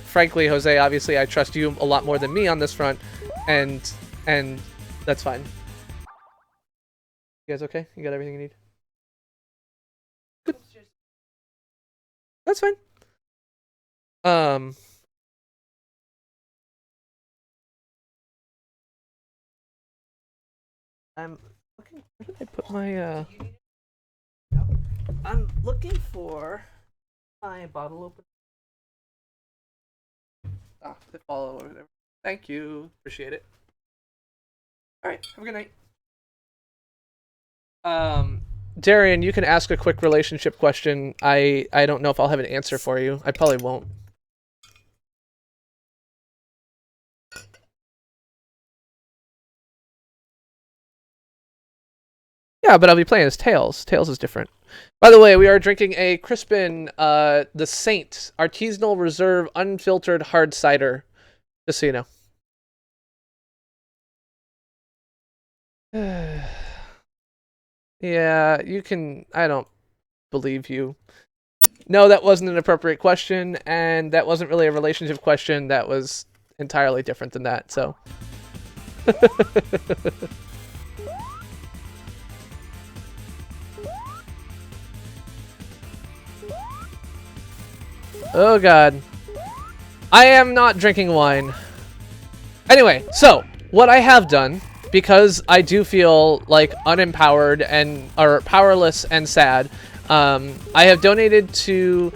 Frankly, Jose, obviously I trust you a lot more than me on this front, and that's fine. You guys okay? You got everything you need? Good. That's fine. I'm looking, where did I put my, I'm looking for my bottle opener. Ah, they fall over there. Thank you. Appreciate it. Alright, have a good night. Darian, you can ask a quick relationship question. I don't know if I'll have an answer for you. I probably won't. Yeah, but I'll be playing as Tails. Tails is different. By the way, we are drinking a Crispin, the Saint Artisanal Reserve Unfiltered Hard Cider. Just so you know. Yeah, you can... I don't believe you. No, that wasn't an appropriate question, and that wasn't really a relationship question. That was entirely different than that, so... Oh god. I am not drinking wine. Anyway, so, what I have done, because I do feel, like, unempowered and, or powerless and sad, I have donated to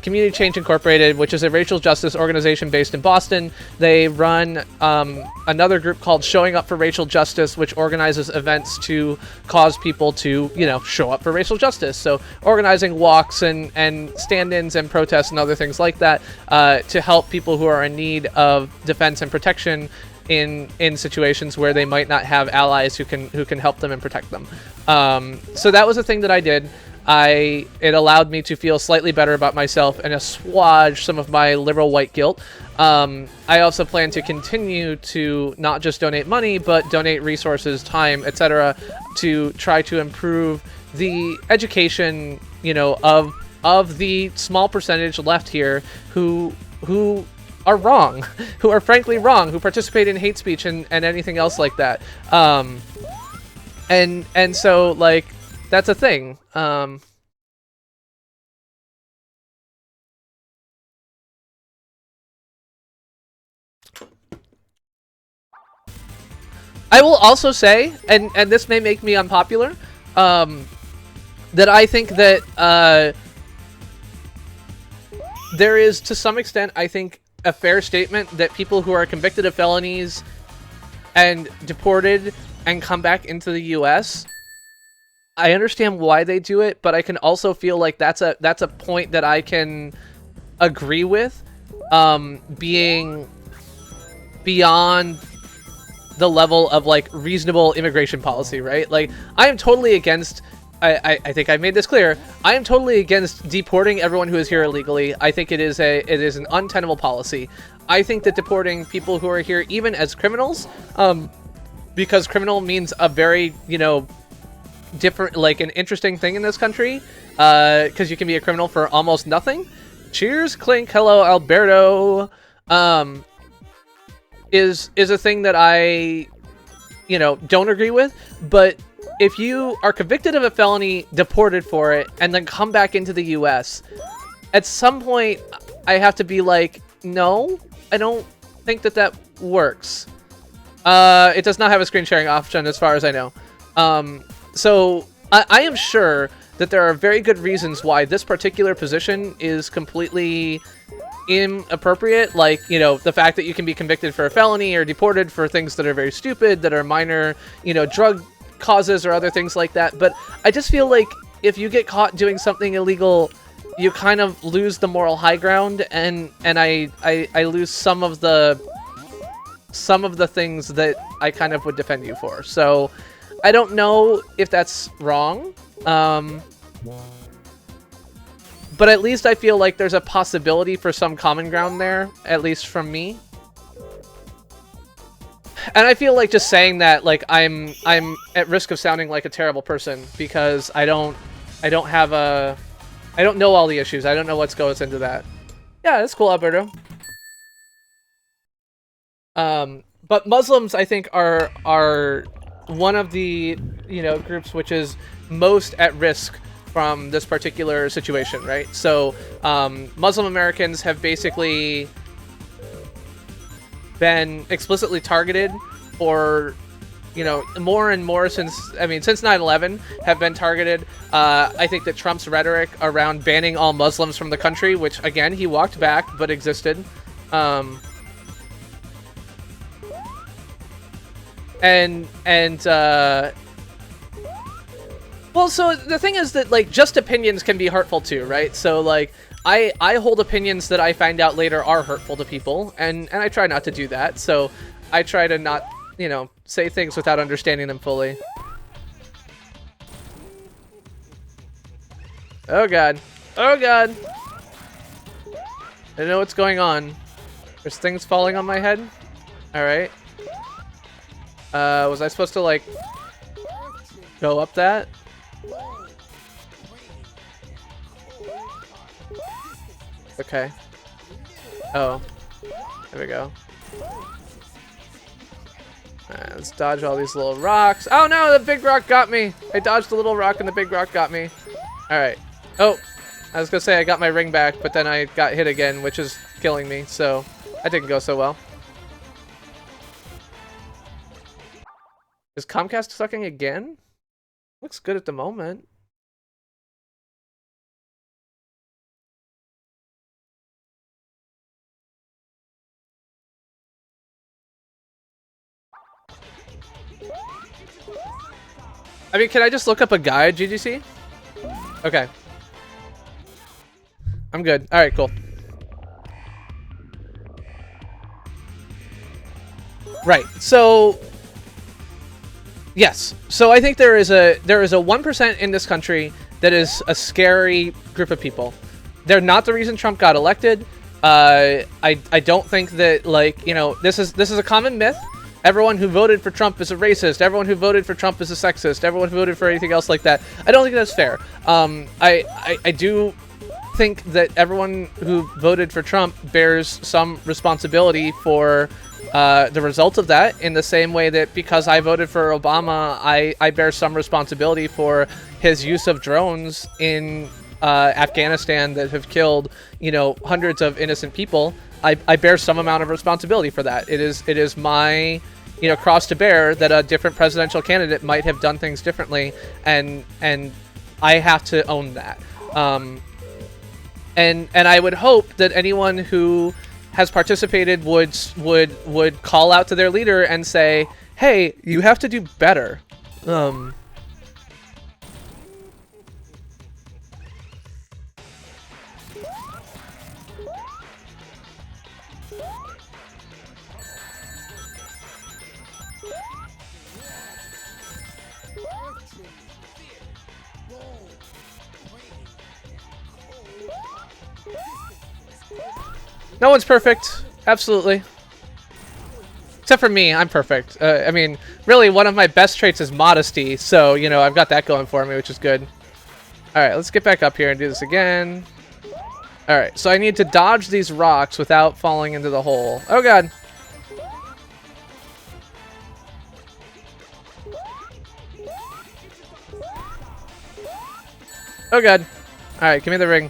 Community Change Incorporated, which is a racial justice organization based in Boston. They run another group called Showing Up for Racial Justice, which organizes events to cause people to, you know, show up for racial justice. So organizing walks and stand-ins and protests and other things like that to help people who are in need of defense and protection in situations where they might not have allies who can help them and protect them. So that was a thing that I did. It allowed me to feel slightly better about myself and assuage some of my liberal white guilt. I also plan to continue to not just donate money, but donate resources, time, etc., to try to improve the education, you know, of the small percentage left here who are wrong, who are frankly wrong, who participate in hate speech and anything else like that. And so, like, that's a thing. I will also say, and this may make me unpopular, that I think that there is, to some extent, I think, a fair statement that people who are convicted of felonies and deported and come back into the U.S., I understand why they do it, but I can also feel like that's a point that I can agree with, being beyond the level of, like, reasonable immigration policy, right? Like, I am totally against... I think I made this clear. I am totally against deporting everyone who is here illegally. I think it is an untenable policy. I think that deporting people who are here even as criminals, because criminal means a very, you know, different, like, an interesting thing in this country, because you can be a criminal for almost nothing. Cheers, Clink. Hello, Alberto. Is a thing that I, you know, don't agree with, but if you are convicted of a felony, deported for it, and then come back into the U.S., at some point, I have to be like, no, I don't think that works. It does not have a screen sharing option as far as I know. So I am sure that there are very good reasons why this particular position is completely inappropriate. Like, you know, the fact that you can be convicted for a felony or deported for things that are very stupid, that are minor, you know, drug causes or other things like that. But I just feel like if you get caught doing something illegal, you kind of lose the moral high ground, and I lose some of the things that I kind of would defend you for. So I don't know if that's wrong, but at least I feel like there's a possibility for some common ground there, at least from me. And I feel like just saying that, like, I'm at risk of sounding like a terrible person, because I don't know all the issues. I don't know what goes into that. Yeah, that's cool, Alberto. But Muslims, I think, are one of the, you know, groups which is most at risk from this particular situation, right? So Muslim Americans have basically been explicitly targeted for, you know, more and more since 9/11 have been targeted. I think that Trump's rhetoric around banning all Muslims from the country, which again he walked back but existed, Well, so the thing is that, like, just opinions can be hurtful too, right? So, like, I hold opinions that I find out later are hurtful to people, and I try not to do that. So I try to not, you know, say things without understanding them fully. Oh god. Oh god. I don't know what's going on. There's things falling on my head. Alright. Was I supposed to, like, go up that? Okay. Oh. There we go. Let's dodge all these little rocks. Oh no, the big rock got me! I dodged the little rock and the big rock got me. Alright. Oh! I was gonna say I got my ring back, but then I got hit again, which is killing me, so that didn't go so well. Is Comcast sucking again? Looks good at the moment. I mean, can I just look up a guide, GGC? Okay. I'm good. Alright, cool. Right, so... Yes. So I think there is a 1% in this country that is a scary group of people. They're not the reason Trump got elected. I don't think that, like, you know, this is a common myth. Everyone who voted for Trump is a racist. Everyone who voted for Trump is a sexist. Everyone who voted for anything else like that. I don't think that's fair. I do think that everyone who voted for Trump bears some responsibility for the result of that, in the same way that because I voted for Obama, I bear some responsibility for his use of drones in Afghanistan that have killed, you know, hundreds of innocent people. I bear some amount of responsibility for that. It is my, you know, cross to bear that a different presidential candidate might have done things differently, and I have to own that. And I would hope that anyone who has participated would call out to their leader and say, "Hey, you have to do better." No one's perfect. Absolutely. Except for me, I'm perfect. I mean, really, one of my best traits is modesty, so, you know, I've got that going for me, which is good. Alright, let's get back up here and do this again. Alright, so I need to dodge these rocks without falling into the hole. Oh god. Oh god. Alright, give me the ring.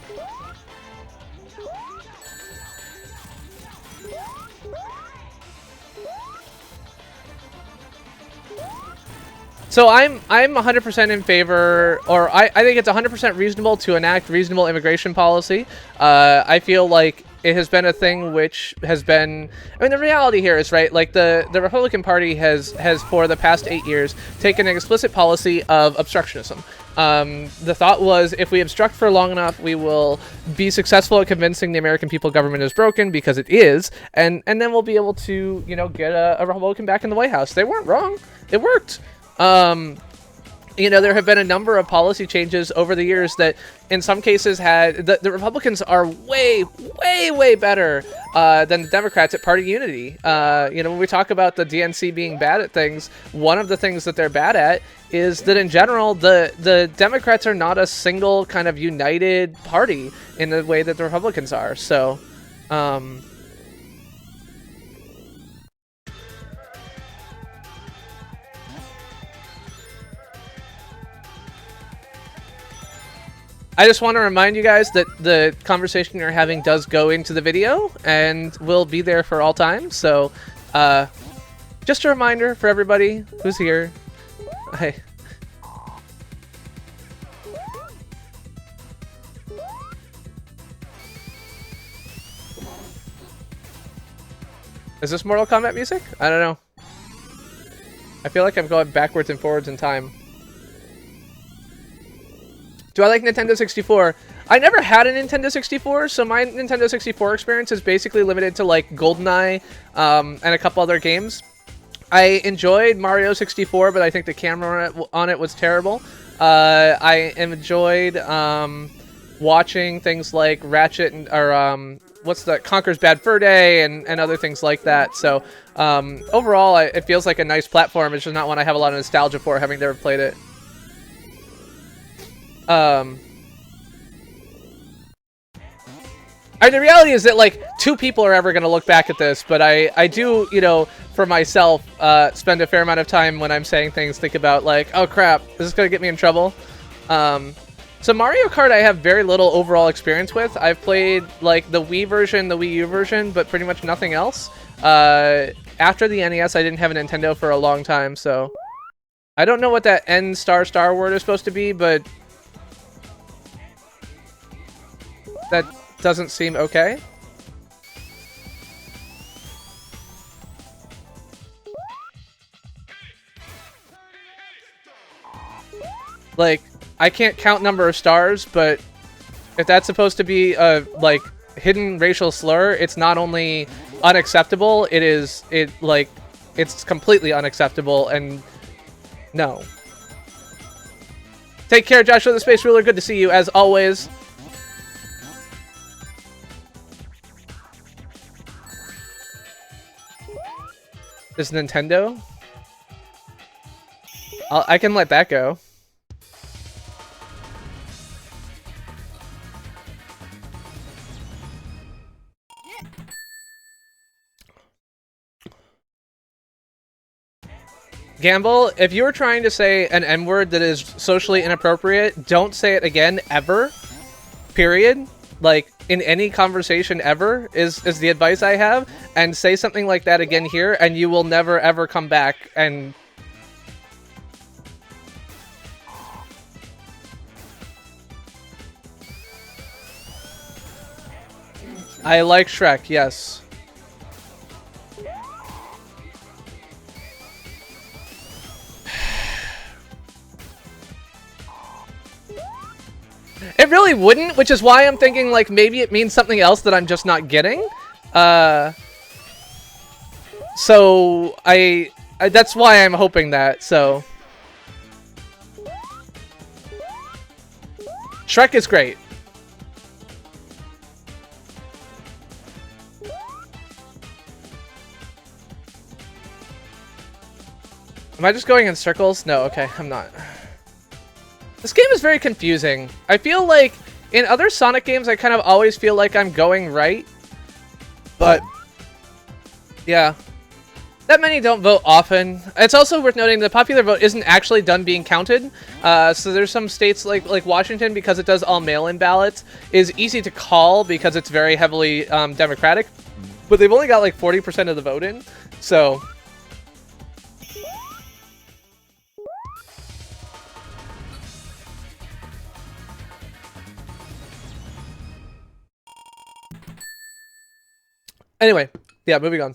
So I'm 100% in favor, or I think it's 100% reasonable to enact reasonable immigration policy. I feel like it has been a thing which has been, I mean, the reality here is, right, like the Republican Party has for the past 8 years taken an explicit policy of obstructionism. The thought was, if we obstruct for long enough, we will be successful at convincing the American people government is broken, because it is, and then we'll be able to, you know, get a Republican back in the White House. They weren't wrong. It worked. You know, there have been a number of policy changes over the years that in some cases had the Republicans are way better than the Democrats at party unity. You know, when we talk about the DNC being bad at things, one of the things that they're bad at is that in general the Democrats are not a single kind of united party in the way that the Republicans are. So I just want to remind you guys that the conversation you're having does go into the video and will be there for all time. So, just a reminder for everybody who's here. Hey. Is this Mortal Kombat music? I don't know. I feel like I'm going backwards and forwards in time. Do I like Nintendo 64? I never had a Nintendo 64, so my Nintendo 64 experience is basically limited to like GoldenEye and a couple other games. I enjoyed Mario 64, but I think the camera on it was terrible. I enjoyed watching things like Ratchet or what's the Conker's Bad Fur Day and other things like that. So overall, it feels like a nice platform. It's just not one I have a lot of nostalgia for, having never played it. I mean, the reality is that, like, 2 people are ever going to look back at this, but I do, you know, for myself, spend a fair amount of time when I'm saying things, think about, like, oh crap, is this going to get me in trouble? So Mario Kart I have very little overall experience with. I've played, like, the Wii version, the Wii U version, but pretty much nothing else. After the NES, I didn't have a Nintendo for a long time, so I don't know what that N star word is supposed to be, but that doesn't seem okay. Like, I can't count number of stars, but if that's supposed to be a, like, hidden racial slur, it's not only unacceptable, it's completely unacceptable, and no. Take care, Joshua the Space Ruler. Good to see you, as always. This Nintendo? I can let that go. Gamble, if you were trying to say an N-word that is socially inappropriate, don't say it again, ever. Period. Like, in any conversation ever, is the advice I have. And say something like that again here, and you will never, ever come back and... I like Shrek, yes. It really wouldn't, which is why I'm thinking, like, maybe it means something else that I'm just not getting. So, that's why I'm hoping that, so. Shrek is great. Am I just going in circles? No, okay, I'm not. This game is very confusing. I feel like in other Sonic games, I kind of always feel like I'm going right. But, yeah. That many don't vote often. It's also worth noting the popular vote isn't actually done being counted. So there's some states like Washington, because it does all mail-in ballots, is easy to call because it's very heavily Democratic. But they've only got like 40% of the vote in. So... Anyway, yeah, moving on.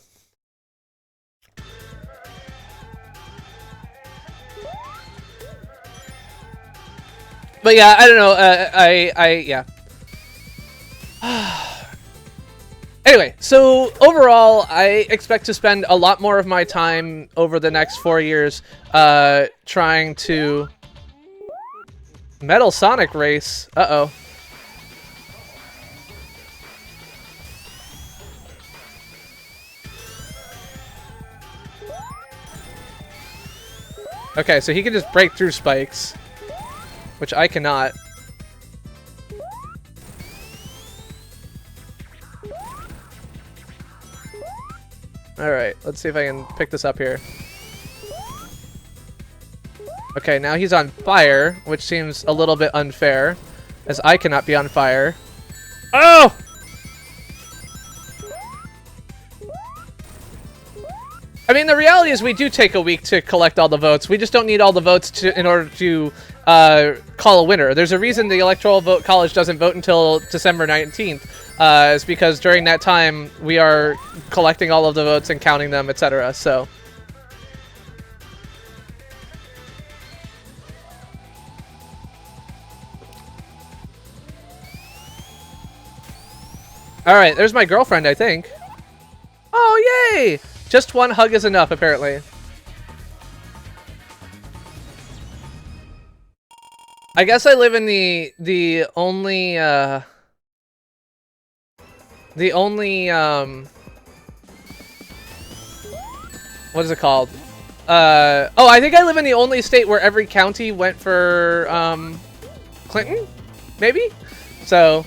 But yeah, I don't know, yeah. Anyway, so overall, I expect to spend a lot more of my time over the next 4 years trying to... Metal Sonic race. Uh-oh. Okay, so he can just break through spikes, which I cannot. Alright, let's see if I can pick this up here. Okay, now he's on fire, which seems a little bit unfair, as I cannot be on fire. Oh! I mean, the reality is we do take a week to collect all the votes. We just don't need all the votes in order to call a winner. There's a reason the Electoral Vote College doesn't vote until December 19th. It's because during that time, we are collecting all of the votes and counting them, etc. So... All right, there's my girlfriend, I think. Oh, yay! Just one hug is enough, apparently. I guess I live in the only what is it called? Oh, I think I live in the only state where every county went for Clinton, maybe? So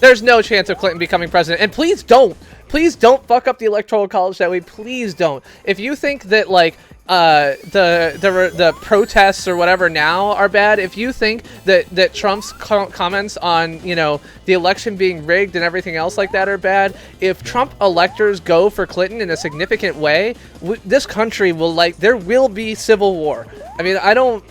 there's no chance of Clinton becoming president. And please don't fuck up the Electoral College that way. Please don't. If you think that like the protests or whatever now are bad, if you think that Trump's comments on, you know, the election being rigged and everything else like that are bad, if Trump electors go for Clinton in a significant way, this country will, like, there will be civil war. I mean, I don't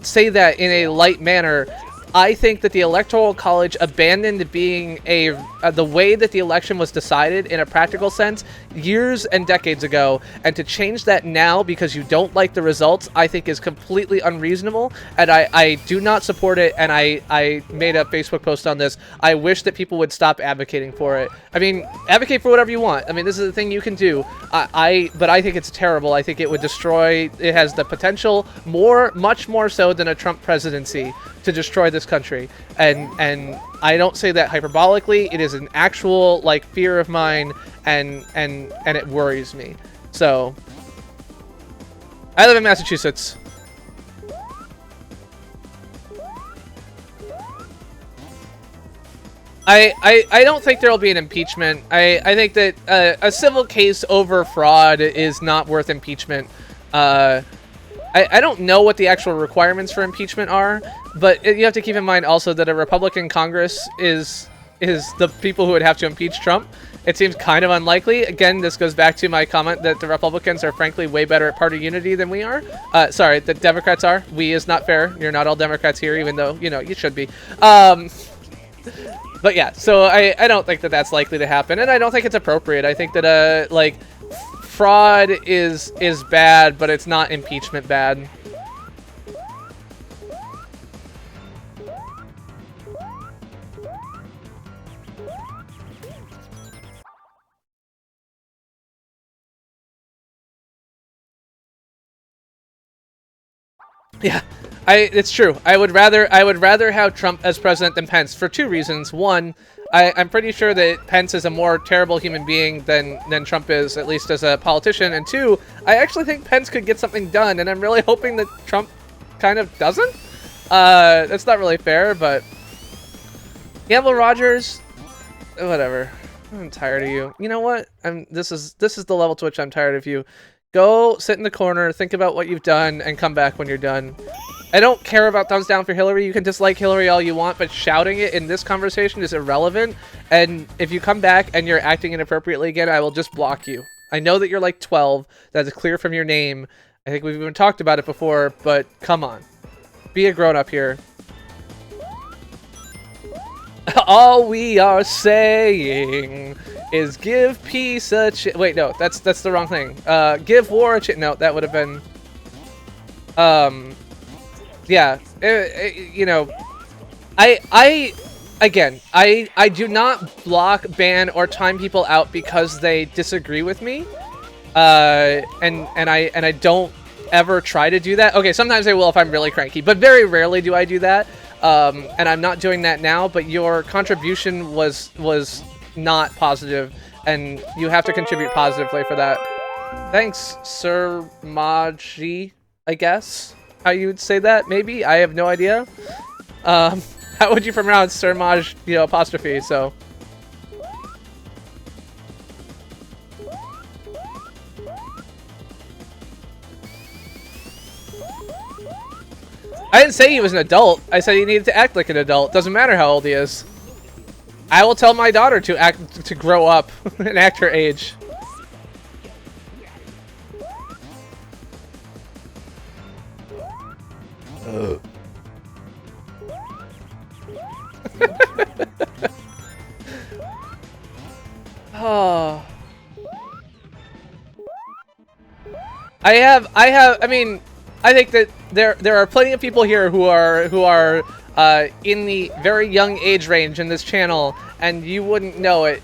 say that in a light manner. I think that the Electoral College abandoned being the way that the election was decided in a practical sense years and decades ago, and to change that now because you don't like the results, I think is completely unreasonable, and I do not support it, and I made a Facebook post on this. I wish that people would stop advocating for it. I mean, advocate for whatever you want. I mean, this is a thing you can do. But I think it's terrible. I think it would destroy, it has the potential, much more so than a Trump presidency, to destroy this country, and I don't say that hyperbolically. It is an actual, like, fear of mine, and it worries me. So I live in Massachusetts. I don't think there will be an impeachment. I think that a civil case over fraud is not worth impeachment. I don't know what the actual requirements for impeachment are, but you have to keep in mind also that a Republican Congress is the people who would have to impeach Trump. It seems kind of unlikely. Again, this goes back to my comment that the Republicans are frankly way better at party unity than we are. Sorry, the Democrats are. We is not fair. You're not all Democrats here, even though, you know, you should be. But yeah, so I don't think that that's likely to happen, and I don't think it's appropriate. I think that, like, fraud is bad, but it's not impeachment bad. Yeah, it's true. I would rather have Trump as president than Pence for two reasons. One, I'm pretty sure that Pence is a more terrible human being than Trump is, at least as a politician. And two, I actually think Pence could get something done, and I'm really hoping that Trump kind of doesn't. That's not really fair, but Gamble Rogers, whatever. I'm tired of you. You know what? This is the level to which I'm tired of you. Go sit in the corner, think about what you've done, and come back when you're done. I don't care about thumbs down for Hillary. You can dislike Hillary all you want, but shouting it in this conversation is irrelevant. And if you come back and you're acting inappropriately again, I will just block you. I know that you're like 12. That's clear from your name. I think we've even talked about it before, but come on. Be a grown-up here. All we are saying is give peace a chance. Wait, no, that's the wrong thing. Give war a chance. No, that would have been... yeah, you know, again, I do not block, ban, or time people out because they disagree with me. And I don't ever try to do that. Okay, sometimes I will if I'm really cranky, but very rarely do I do that. And I'm not doing that now, but your contribution was not positive, and you have to contribute positively for that. Thanks, Sir Maji, I guess how you would say that. Maybe, I have no idea. How would you pronounce Sir Maj, you know, apostrophe? So I didn't say he was an adult. I said he needed to act like an adult. Doesn't matter how old he is. I will tell my daughter to grow up and act her age. Oh. I mean, I think that there are plenty of people here who are in the very young age range in this channel, and you wouldn't know it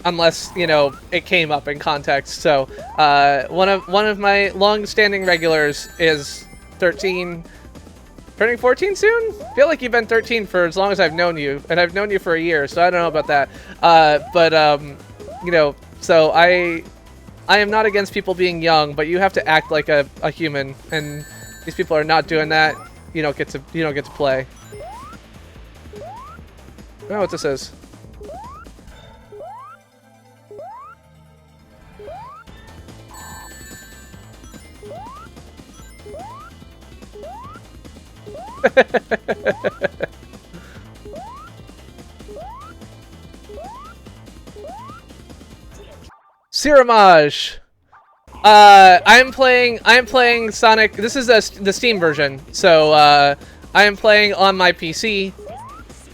unless, you know, it came up in context. So one of my long-standing regulars is 13, turning 14 soon? I feel like you've been 13 for as long as I've known you, and I've known you for a year, so I don't know about that. You know, so I am not against people being young, but you have to act like a human, and these people are not doing that. You don't get to play. I don't know what this is. Siramage. I'm playing Sonic. This is the Steam version, so I am playing on my PC,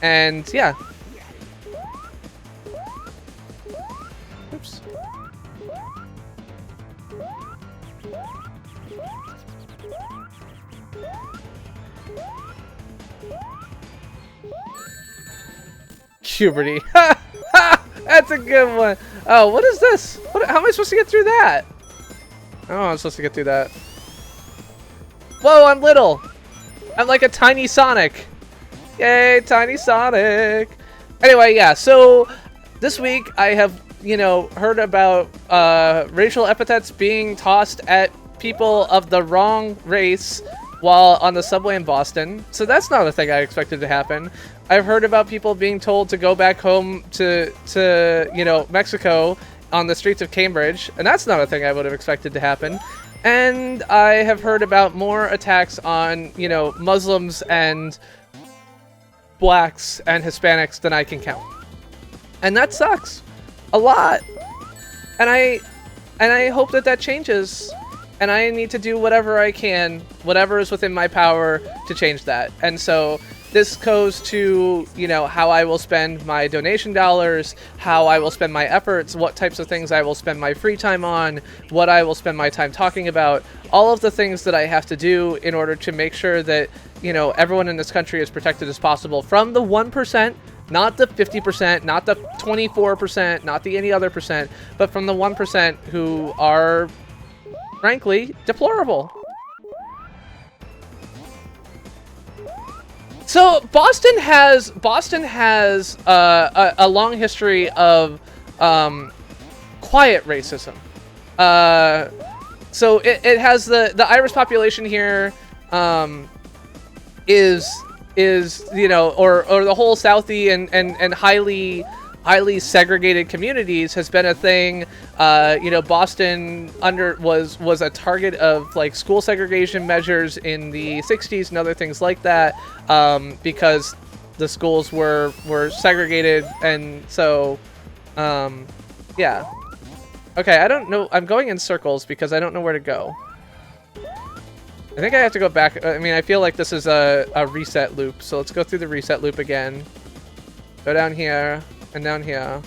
and yeah. Oops. Puberty. That's a good one. Oh, what is this? How am I supposed to get through that? Oh, I'm supposed to get through that. Whoa, I'm little. I'm like a tiny Sonic. Yay, tiny Sonic. Anyway, yeah, so this week I have, you know, heard about racial epithets being tossed at people of the wrong race while on the subway in Boston. So that's not a thing I expected to happen. I've heard about people being told to go back home to you know, Mexico on the streets of Cambridge, and that's not a thing I would have expected to happen. And I have heard about more attacks on, you know, Muslims and blacks and Hispanics than I can count. And that sucks a lot. And I hope that that changes. And I need to do whatever I can, whatever is within my power to change that. And so this goes to, you know, how I will spend my donation dollars, how I will spend my efforts, what types of things I will spend my free time on, what I will spend my time talking about, all of the things that I have to do in order to make sure that, you know, everyone in this country is protected as possible from the 1%, not the 50%, not the 24%, not the any other percent, but from the 1% who are, frankly, deplorable. So Boston has a long history of quiet racism. So it has the Irish population here is you know, or the whole Southie and highly segregated communities has been a thing. You know, Boston was a target of like school segregation measures in the 60s and other things like that, because the schools were segregated, and so yeah. Okay, I don't know. I'm going in circles because I don't know where to go. I think I have to go back. I mean, I feel like this is a reset loop, so let's go through the reset loop again. Go down here. And down here.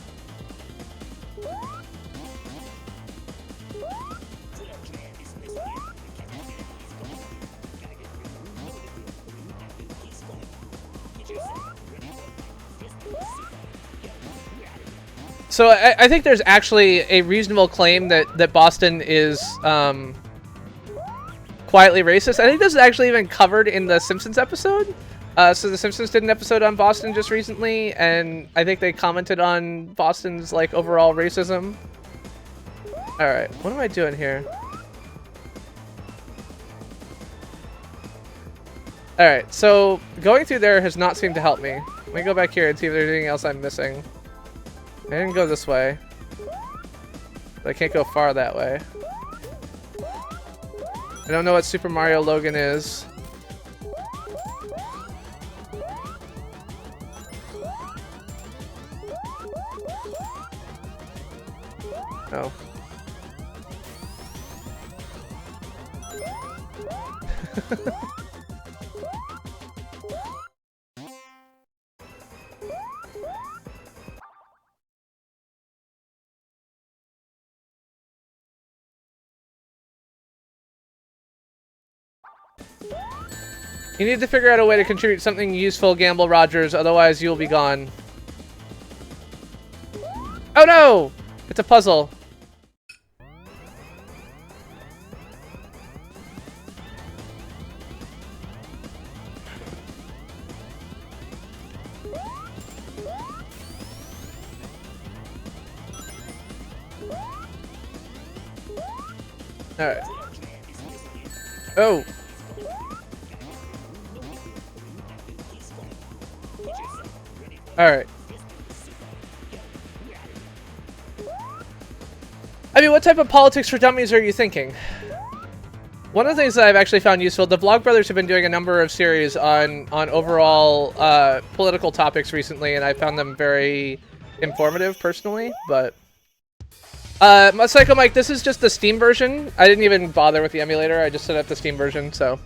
So I think there's actually a reasonable claim that Boston is quietly racist. I think this is actually even covered in the Simpsons episode. So the Simpsons did an episode on Boston just recently, and I think they commented on Boston's like overall racism. All right, what am I doing here? All right, so going through there has not seemed to help me. Let me go back here and see if there's anything else I'm missing. I didn't go this way. But I can't go far that way. I don't know what Super Mario Logan is. Oh. You need to figure out a way to contribute something useful, Gamble Rogers, otherwise you'll be gone. Oh no! It's a puzzle. Alright. Oh! Alright. I mean, what type of politics for dummies are you thinking? One of the things that I've actually found useful, the Vlogbrothers have been doing a number of series on overall political topics recently, and I found them very informative personally, but... Psycho Mike, this is just the Steam version. I didn't even bother with the emulator, I just set up the Steam version, so...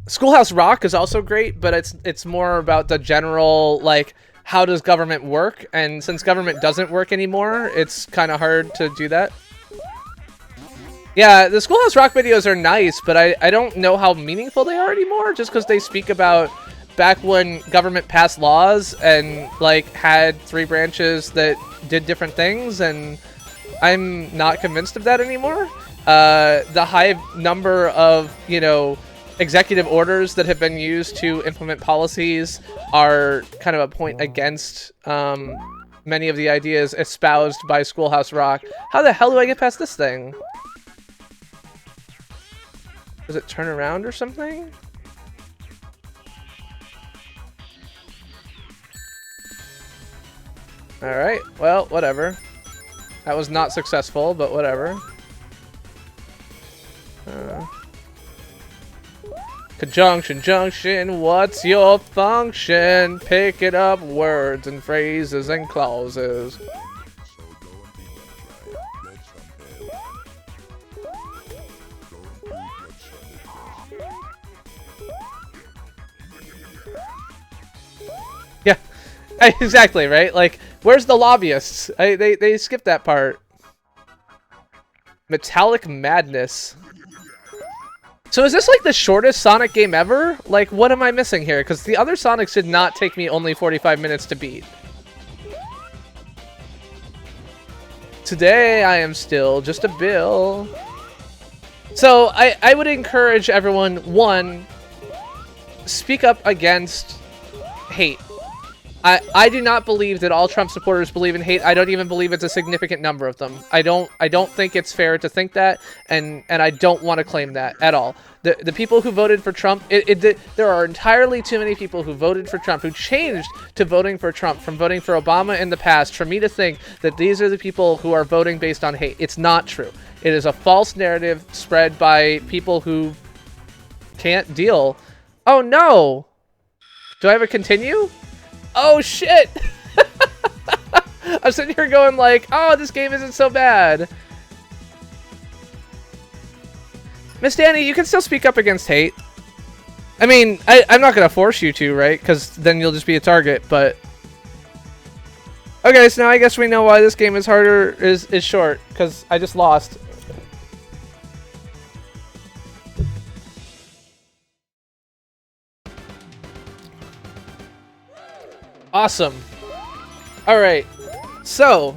Schoolhouse Rock is also great, but it's more about the general, like, how does government work? And since government doesn't work anymore, it's kind of hard to do that. Yeah, the Schoolhouse Rock videos are nice, but I don't know how meaningful they are anymore, just because they speak about back when government passed laws and, like, had 3 branches that did different things, and I'm not convinced of that anymore. The high number of, you know, executive orders that have been used to implement policies are kind of a point against many of the ideas espoused by Schoolhouse Rock. How the hell do I get past this thing? Does it turn around or something? Alright, well, whatever. That was not successful, but whatever. Conjunction, junction, what's your function? Picking up words and phrases and clauses. Yeah, exactly, right? Like, where's the lobbyists? They skipped that part. Metallic Madness. So is this like the shortest Sonic game ever? Like, what am I missing here? Because the other Sonics did not take me only 45 minutes to beat. Today, I am still just a Bill. So, I would encourage everyone, one, speak up against hate. I do not believe that all Trump supporters believe in hate. I don't even believe it's a significant number of them. I don't think it's fair to think that, and I don't want to claim that at all. The people who voted for Trump, there are entirely too many people who voted for Trump, who changed to voting for Trump from voting for Obama in the past, for me to think that these are the people who are voting based on hate. It's not true. It is a false narrative spread by people who can't deal. Oh no! Do I have a continue? Oh shit! I'm sitting here going like, oh, this game isn't so bad. Miss Danny, you can still speak up against hate. I mean, I'm not gonna force you to, right? Because then you'll just be a target, but... Okay, so now I guess we know why this game is harder, is short, because I just lost. Awesome. Alright. So,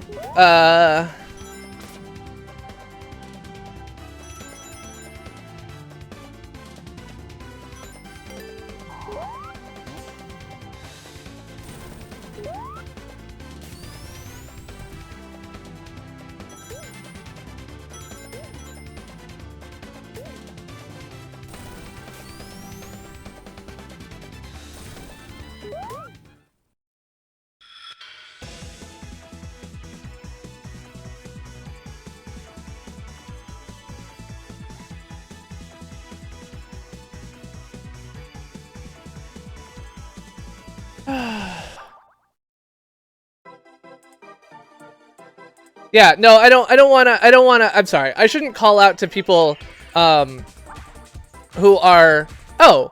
yeah, no, I don't wanna, I'm sorry. I shouldn't call out to people, who are, oh.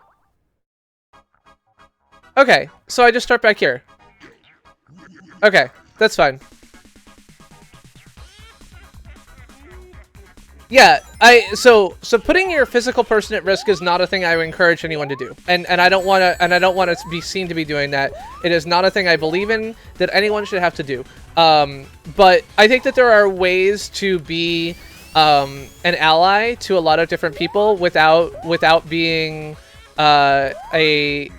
Okay, so I just start back here. Okay, that's fine. Yeah, so putting your physical person at risk is not a thing I would encourage anyone to do, and I don't want to be seen to be doing that. It is not a thing I believe in that anyone should have to do. But I think that there are ways to be an ally to a lot of different people without being putting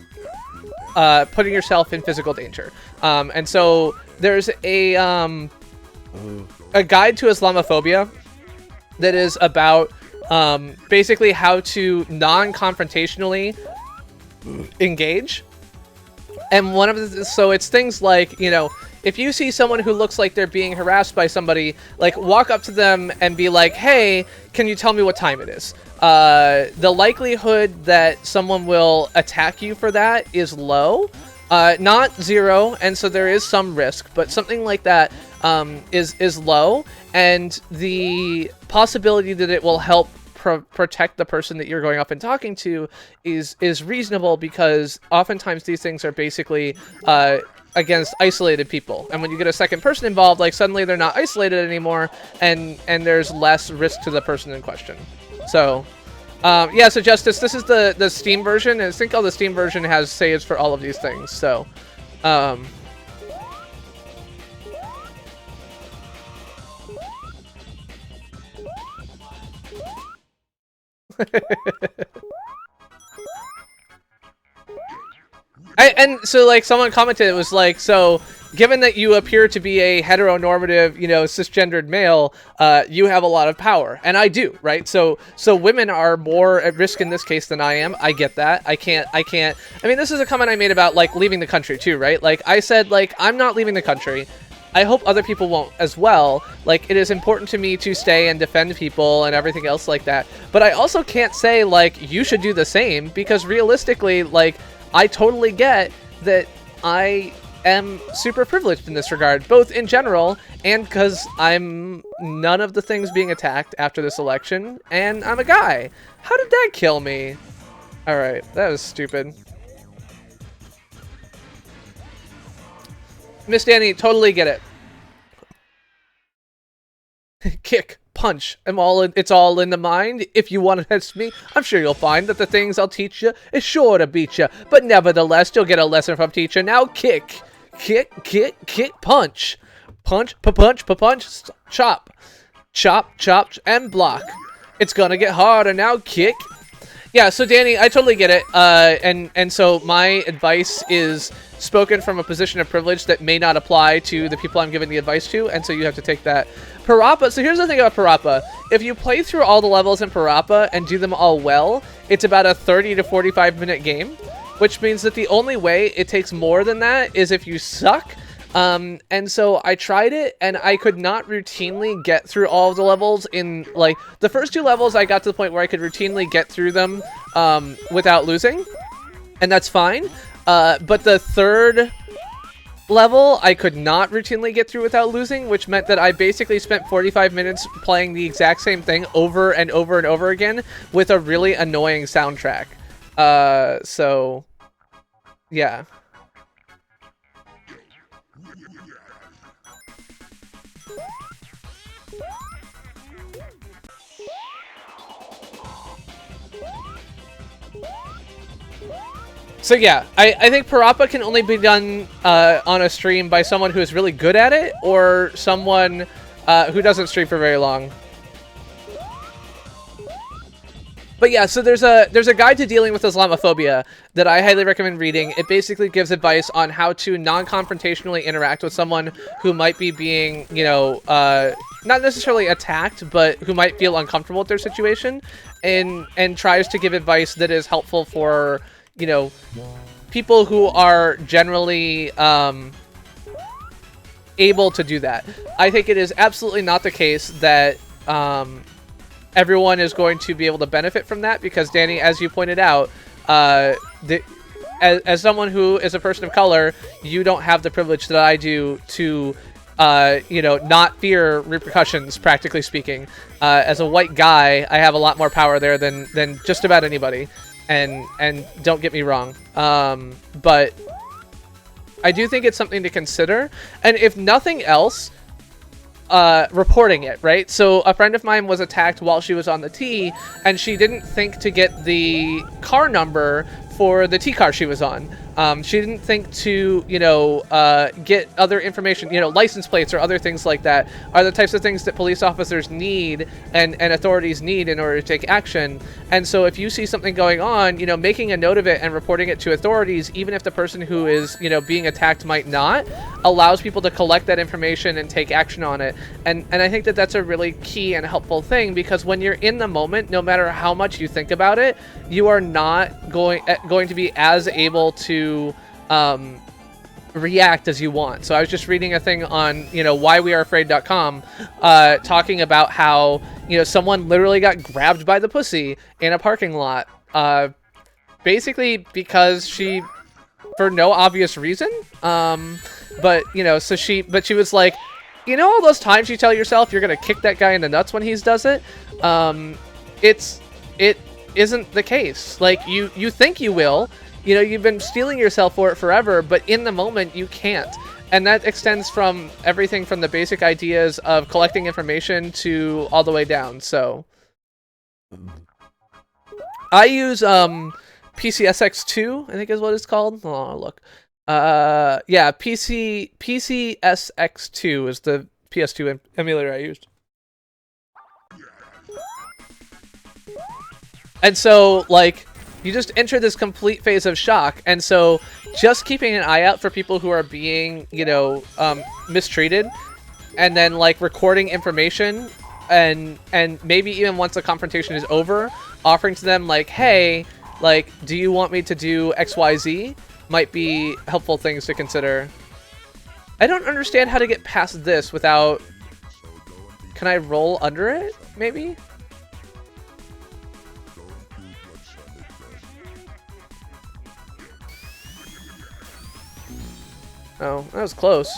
yourself in physical danger. And so there's a guide to Islamophobia that is about basically how to non-confrontationally engage. And one of the, so it's things like, you know, if you see someone who looks like they're being harassed by somebody, like walk up to them and be like, hey, can you tell me what time it is? The likelihood that someone will attack you for that is low, not zero, and so there is some risk, but something like that is low, and the possibility that it will help protect the person that you're going up and talking to is reasonable, because oftentimes these things are basically against isolated people, and when you get a second person involved, like suddenly they're not isolated anymore, and there's less risk to the person in question. So yeah, so Justice, this is the Steam version, and I think the Steam version has saves for all of these things, so and so, like, someone commented, it was like, so, given that you appear to be a heteronormative, you know, cisgendered male, you have a lot of power. And I do, right? So women are more at risk in this case than I am. I get that. I mean, this is a comment I made about, like, leaving the country, too, right? Like, I said, like, I'm not leaving the country. I hope other people won't as well. Like, it is important to me to stay and defend people and everything else like that. But I also can't say, like, you should do the same, because realistically, like, I totally get that I am super privileged in this regard, both in general and because I'm none of the things being attacked after this election, and I'm a guy. How did that kill me? Alright, that was stupid. Miss Danny, totally get it. Kick. Punch. It's all in the mind. If you want to test me, I'm sure you'll find that the things I'll teach you is sure to beat you. But nevertheless, you'll get a lesson from teacher. Now kick. Kick, kick, kick, punch. Punch, pa-punch, pa-punch, chop. Chop, chop, and block. It's gonna get harder now. Kick. Yeah, so Danny, I totally get it. And so my advice is spoken from a position of privilege that may not apply to the people I'm giving the advice to, and so you have to take that. Parappa, so here's the thing about Parappa. If you play through all the levels in Parappa and do them all well, it's about a 30 to 45 minute game, which means that the only way it takes more than that is if you suck. And so I tried it, and I could not routinely get through all of the levels in, like, the first two levels I got to the point where I could routinely get through them without losing, and that's fine. But the third level I could not routinely get through without losing, which meant that I basically spent 45 minutes playing the exact same thing over and over and over again with a really annoying soundtrack. So yeah. So yeah, I think Parappa can only be done on a stream by someone who is really good at it, or someone who doesn't stream for very long. But yeah, so there's a guide to dealing with Islamophobia that I highly recommend reading. It basically gives advice on how to non-confrontationally interact with someone who might be being, you know, not necessarily attacked, but who might feel uncomfortable with their situation, and tries to give advice that is helpful for, you know, people who are generally able to do that. I think it is absolutely not the case that everyone is going to be able to benefit from that, because Danny, as you pointed out, as someone who is a person of color, you don't have the privilege that I do to you know, not fear repercussions, practically speaking. As a white guy, I have a lot more power there than just about anybody. And don't get me wrong, but I do think it's something to consider. And if nothing else, reporting it, right? So a friend of mine was attacked while she was on the T, and she didn't think to get the car number for the T car she was on. She didn't think to, get other information, license plates or other things like that are the types of things that police officers need and authorities need in order to take action. And so if you see something going on, making a note of it and reporting it to authorities, even if the person who is, being attacked might not, allows people to collect that information and take action on it. And I think that that's a really key and helpful thing, because when you're in the moment, no matter how much you think about it, you are not going to be as able to react as you want. So I was just reading a thing on whyweareafraid.com talking about how someone literally got grabbed by the pussy in a parking lot, basically because she, for no obvious reason, but she was like, all those times you tell yourself you're gonna kick that guy in the nuts when he does it, it isn't the case. Like, you think you will, you've been steeling yourself for it forever, but in the moment you can't. And that extends from everything from the basic ideas of collecting information to all the way down. So I use PCSX2, I think is what it's called. Oh, look. Yeah, PCSX2 is the PS2 emulator I used. And so, like, you just enter this complete phase of shock. And so just keeping an eye out for people who are being, mistreated, and then, like, recording information, and maybe even once the confrontation is over, offering to them, like, hey, like, do you want me to do XYZ? Might be helpful things to consider. I don't understand how to get past this without... Can I roll under it, maybe? Oh, that was close.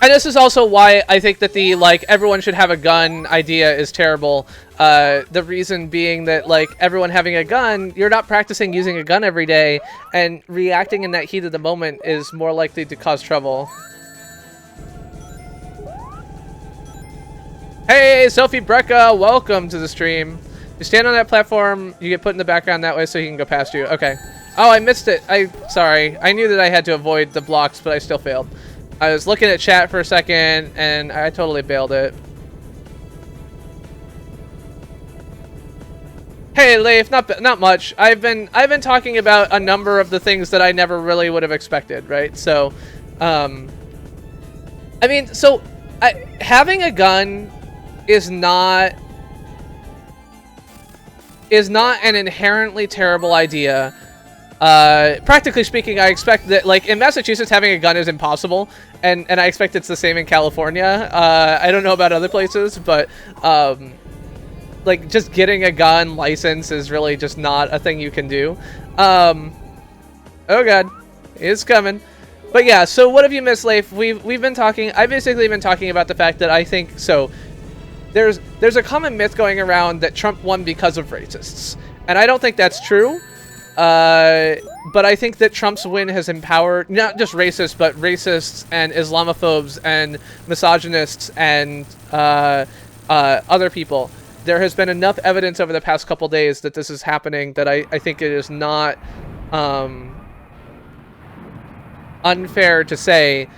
And this is also why I think that the, like, everyone should have a gun idea is terrible. The reason being that, like, everyone having a gun, you're not practicing using a gun every day, and reacting in that heat of the moment is more likely to cause trouble. Hey, Sophie Brecca, welcome to the stream. You stand on that platform, you get put in the background that way so he can go past you. Okay. Oh, I missed it. Sorry. I knew that I had to avoid the blocks, but I still failed. I was looking at chat for a second, and I totally bailed it. Hey, Leif, not much. I've been talking about a number of the things that I never really would have expected, right? So, I mean, so having a gun is not an inherently terrible idea. Practically speaking, I expect that, like, in Massachusetts, having a gun is impossible, and I expect it's the same in California. I don't know about other places, but, like, just getting a gun license is really just not a thing you can do. Oh god, it's coming. But yeah, so what have you missed, Leif? We've been talking, I've basically been talking about the fact that I think, so, there's a common myth going around that Trump won because of racists, and I don't think that's true. But I think that Trump's win has empowered not just racists, but racists and Islamophobes and misogynists and other people. There has been enough evidence over the past couple days that this is happening that I think it is not unfair to say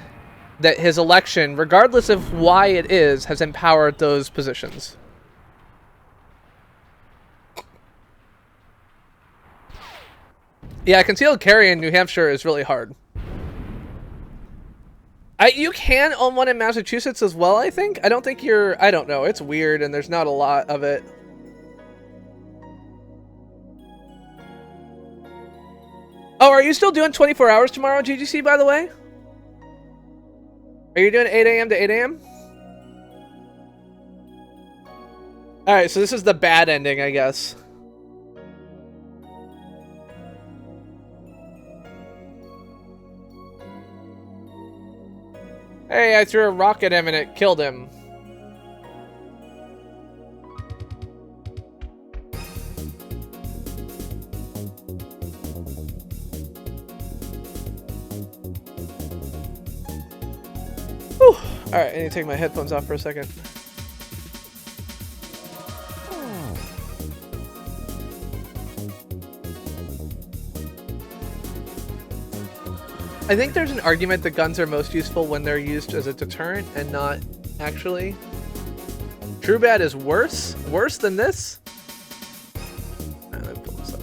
that his election, regardless of why it is, has empowered those positions. Yeah, concealed carry in New Hampshire is really hard. You can own one in Massachusetts as well, I think. I don't think you're... I don't know. It's weird, and there's not a lot of it. Oh, are you still doing 24 hours tomorrow, GGC, by the way? Are you doing 8 a.m. to 8 a.m.? Alright, so this is the bad ending, I guess. Hey, I threw a rock at him and it killed him. Whew. Alright, I need to take my headphones off for a second. I think there's an argument that guns are most useful when they're used as a deterrent and not actually. True Bad is worse? Worse than this? Let me pull this up.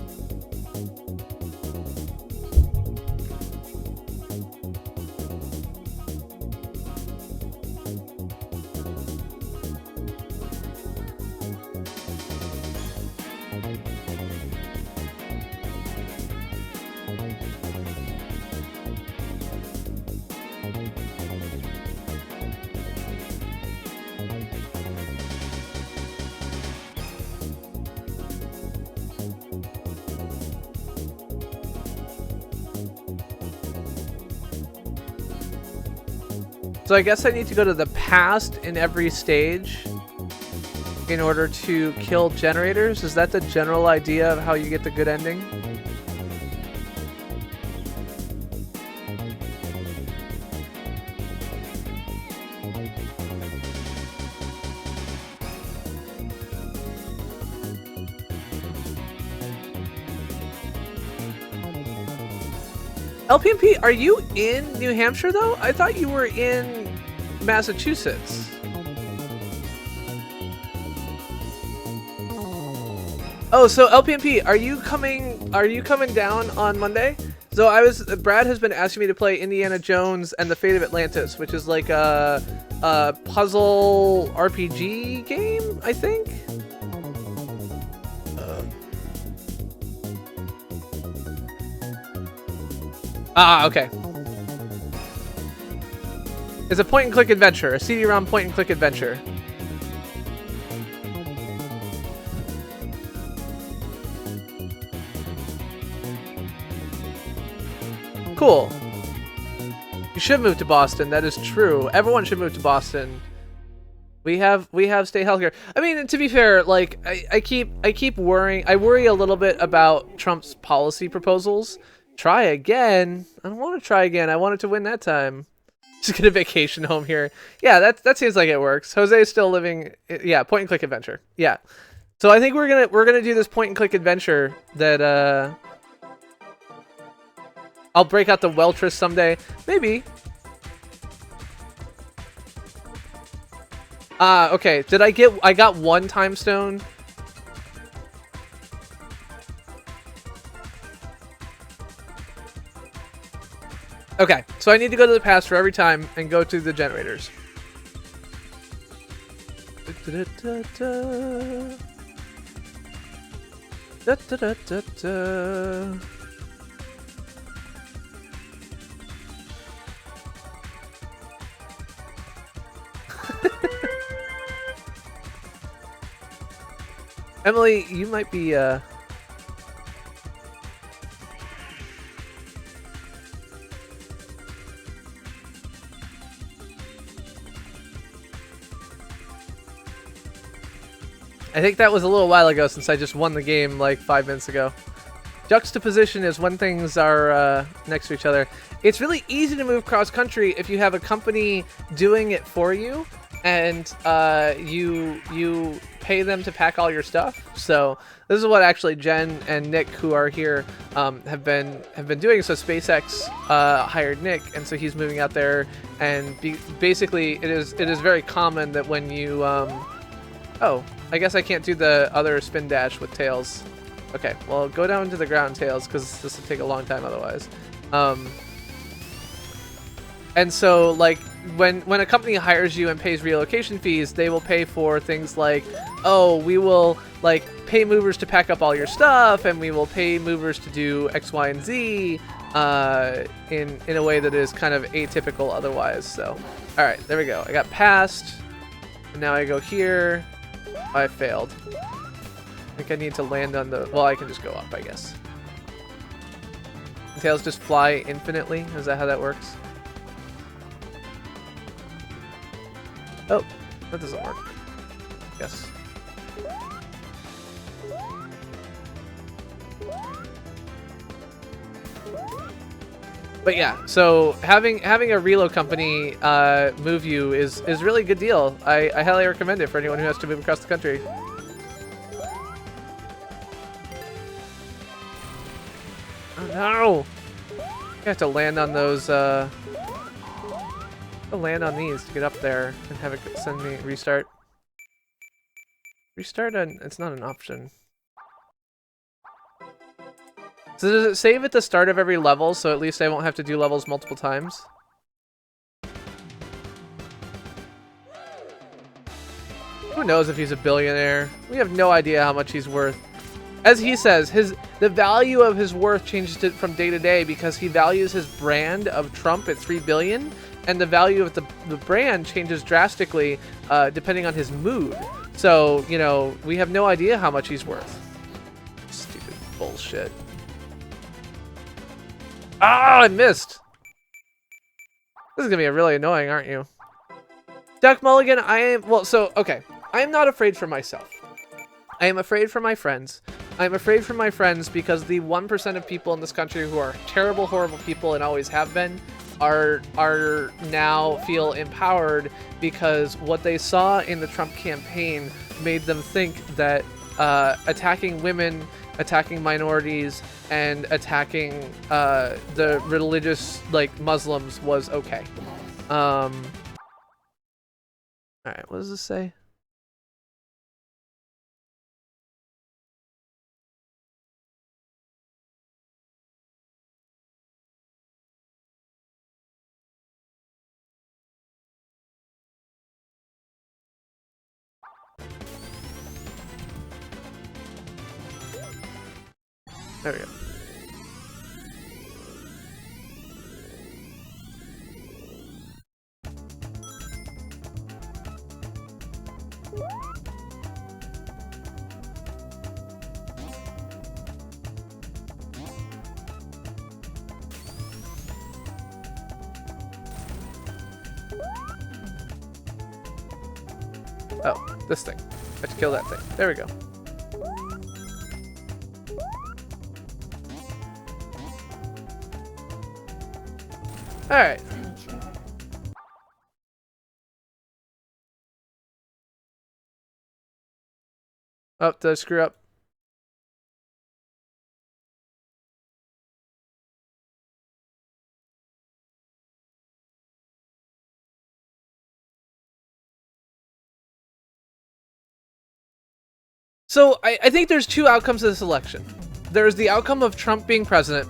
So I guess I need to go to the past in every stage in order to kill generators. Is that the general idea of how you get the good ending? LPMP, are you in New Hampshire though? I thought you were in Massachusetts. Oh, so LPMP, are you coming down on Monday? So Brad has been asking me to play Indiana Jones and the Fate of Atlantis, which is like a puzzle RPG game, I think. Okay. It's a point-and-click adventure, a CD-ROM point-and-click adventure. Cool. You should move to Boston. That is true. Everyone should move to Boston. We have state healthcare. I mean, to be fair, like I keep worrying. I worry a little bit about Trump's policy proposals. Try again. I don't want to try again. I wanted to win that time. Just get a vacation home here. Yeah, that seems like it works. Jose is still living. Yeah, point and click adventure. Yeah. So I think we're gonna do this point and click adventure that I'll break out the Weltris someday. Maybe. Okay. I got one time stone. Okay, so I need to go to the past for every time and go to the generators. Emily, you might be I think that was a little while ago since I just won the game like 5 minutes ago. Juxtaposition is when things are next to each other. It's really easy to move cross-country if you have a company doing it for you and you pay them to pack all your stuff. So this is what actually Jen and Nick, who are here, have been doing. So SpaceX hired Nick, and so he's moving out there. And basically, it is very common that when you oh, I guess I can't do the other spin dash with Tails. Okay, well, go down to the ground, Tails, because this will take a long time otherwise. And so, like, when a company hires you and pays relocation fees, they will pay for things like, oh, we will, like, pay movers to pack up all your stuff, and we will pay movers to do X, Y, and Z in a way that is kind of atypical otherwise. So, all right, there we go. I got past, and now I go here. I failed. I think I need to land on the... Well, I can just go up, I guess. Tails just fly infinitely? Is that how that works? Oh, that doesn't work. Yes. But yeah, so having a reload company move you is really a good deal. I highly recommend it for anyone who has to move across the country. Oh no! You have to land on those. Land on these to get up there and have it send me restart. Restart it's not an option. So does it save at the start of every level, so at least I won't have to do levels multiple times? Who knows if he's a billionaire? We have no idea how much he's worth. As he says, the value of his worth changes from day to day because he values his brand of Trump at 3 billion, and the value of the brand changes drastically depending on his mood. So, you know, we have no idea how much he's worth. Stupid bullshit. Ah, I missed. This is gonna be really annoying, aren't you? Duck Mulligan, okay. I am not afraid for myself. I am afraid for my friends. I am afraid for my friends because the 1% of people in this country who are terrible, horrible people and always have been are now feel empowered because what they saw in the Trump campaign made them think that attacking women, attacking minorities, and attacking the religious, like, Muslims was okay. Alright, what does this say? There we go. Oh, this thing. I have to kill that thing. There we go. Alright. Oh, did I screw up? So, I think there's two outcomes of this election. There's the outcome of Trump being president,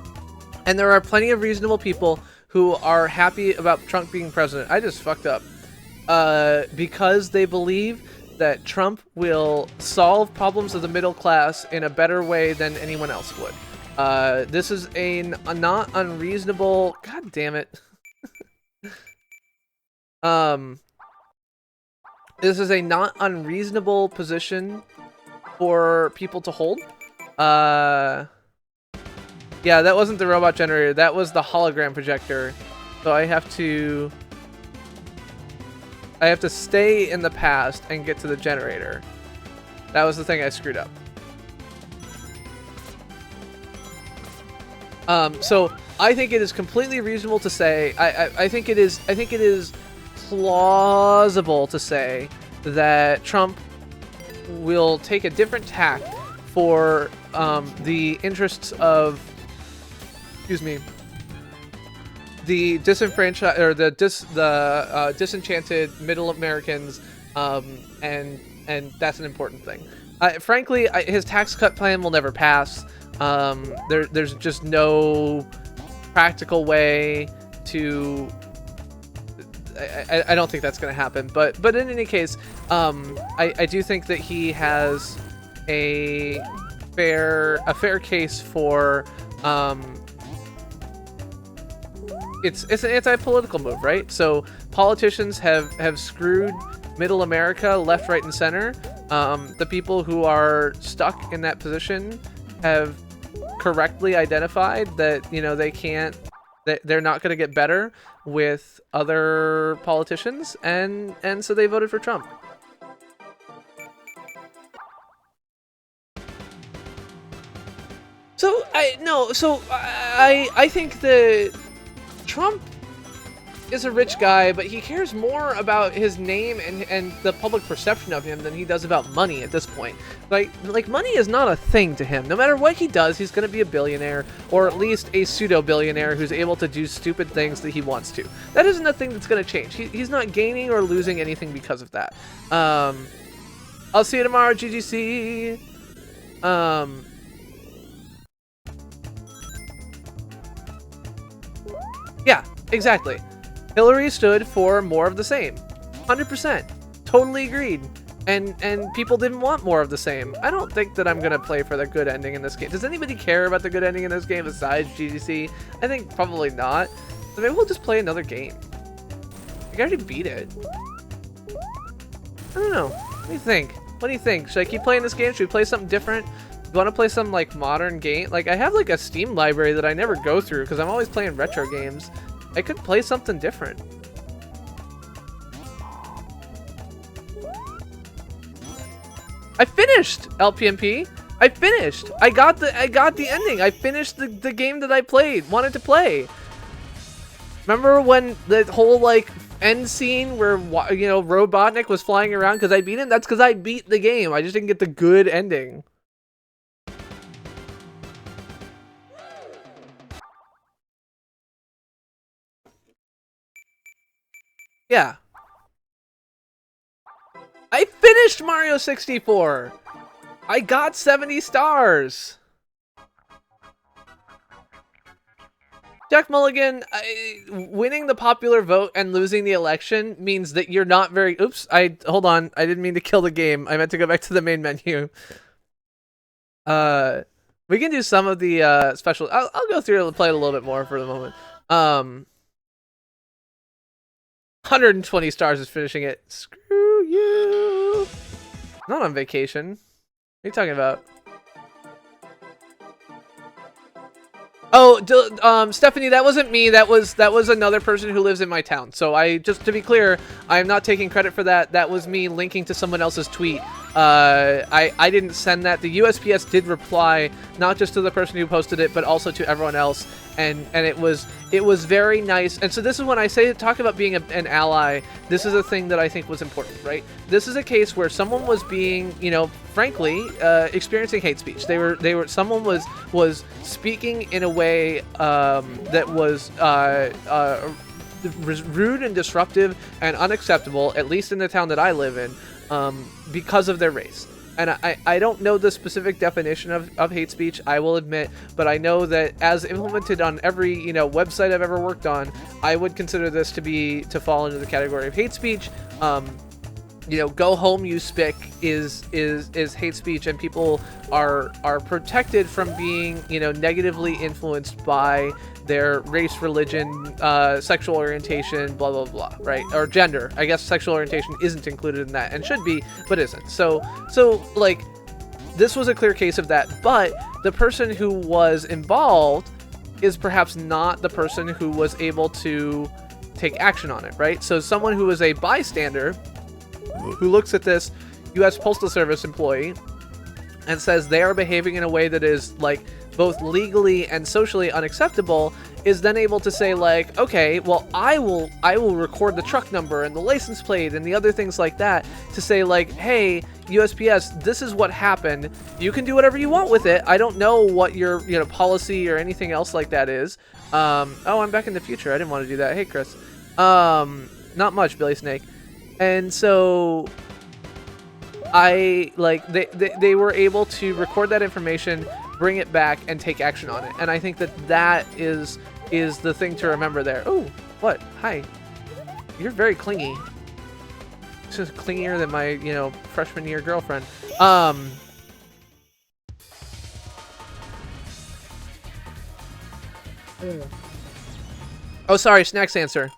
and there are plenty of reasonable people who are happy about Trump being president. I just fucked up. Because they believe that Trump will solve problems of the middle class in a better way than anyone else would. This is a not unreasonable... God damn it. This is a not unreasonable position for people to hold. Yeah, that wasn't the robot generator. That was the hologram projector. So I have to stay in the past and get to the generator. That was the thing I screwed up. So I think it is completely reasonable to say, I think it is plausible to say that Trump will take a different tack for the interests of, the disenfranchised or the disenchanted middle Americans, and that's an important thing. Frankly, his tax cut plan will never pass. There's just no practical way to. I don't think that's going to happen. But in any case, I do think that he has a fair case for. It's an anti-political move, right? So politicians have screwed middle America left, right, and center. The people who are stuck in that position have correctly identified that, you know, they can't They're not going to get better with other politicians, and so they voted for Trump. So I think that Trump is a rich guy, but he cares more about his name and the public perception of him than he does about money at this point. Like money is not a thing to him. No matter what he does, he's going to be a billionaire, or at least a pseudo-billionaire who's able to do stupid things that he wants to. That isn't a thing that's going to change. He's not gaining or losing anything because of that. I'll see you tomorrow, GGC. Yeah, exactly. Hillary stood for more of the same. 100%. Totally agreed. And people didn't want more of the same. I don't think that I'm going to play for the good ending in this game. Does anybody care about the good ending in this game besides GGC? I think probably not. So maybe we'll just play another game. I already beat it. I don't know. What do you think? What do you think? Should I keep playing this game? Should we play something different? You want to play some like modern game? Like I have like a Steam library that I never go through because I'm always playing retro games. I could play something different. I finished LPMP. I finished. I got the ending. I finished the game that I wanted to play. Remember when the whole like end scene where Robotnik was flying around because I beat him? That's because I beat the game. I just didn't get the good ending. Yeah. I finished Mario 64. I got 70 stars. Jack Mulligan, winning the popular vote and losing the election means that you're not very... Oops, hold on. I didn't mean to kill the game. I meant to go back to the main menu. We can do some of the special... I'll go through and play it a little bit more for the moment. 120 stars is finishing it. Screw you. Not on vacation. What are you talking about? Oh, Stephanie, that wasn't me. That was another person who lives in my town. So just to be clear, I am not taking credit for that. That was me linking to someone else's tweet. I didn't send that. The USPS did reply, not just to the person who posted it, but also to everyone else. And it was very nice. And so this is when I talk about being an ally. This is a thing that I think was important, right? This is a case where someone was being, frankly, experiencing hate speech. Someone was speaking in a way that was rude and disruptive and unacceptable, at least in the town that I live in, because of their race. And I don't know the specific definition of hate speech, I will admit, but I know that as implemented on every website I've ever worked on, I would consider this to fall into the category of hate speech. Go home, you spick is hate speech, and people are protected from being negatively influenced by their race, religion, sexual orientation, blah blah blah, right? Or gender. I guess sexual orientation isn't included in that and should be, but isn't. So like this was a clear case of that, but the person who was involved is perhaps not the person who was able to take action on it, right? So someone who was a bystander who looks at this U.S. Postal Service employee and says they are behaving in a way that is like both legally and socially unacceptable is then able to say like, okay, well, I will record the truck number and the license plate and the other things like that to say like, hey, USPS, this is what happened. You can do whatever you want with it. I don't know what your policy or anything else like that is. Oh, I'm back in the future. I didn't want to do that. Hey, Chris. Not much, Billy Snake. And so they were able to record that information, bring it back, and take action on it. And I think that is the thing to remember there. Oh, what? Hi. You're very clingy. This is clingier than my, freshman year girlfriend. Oh, sorry, Snacks answer.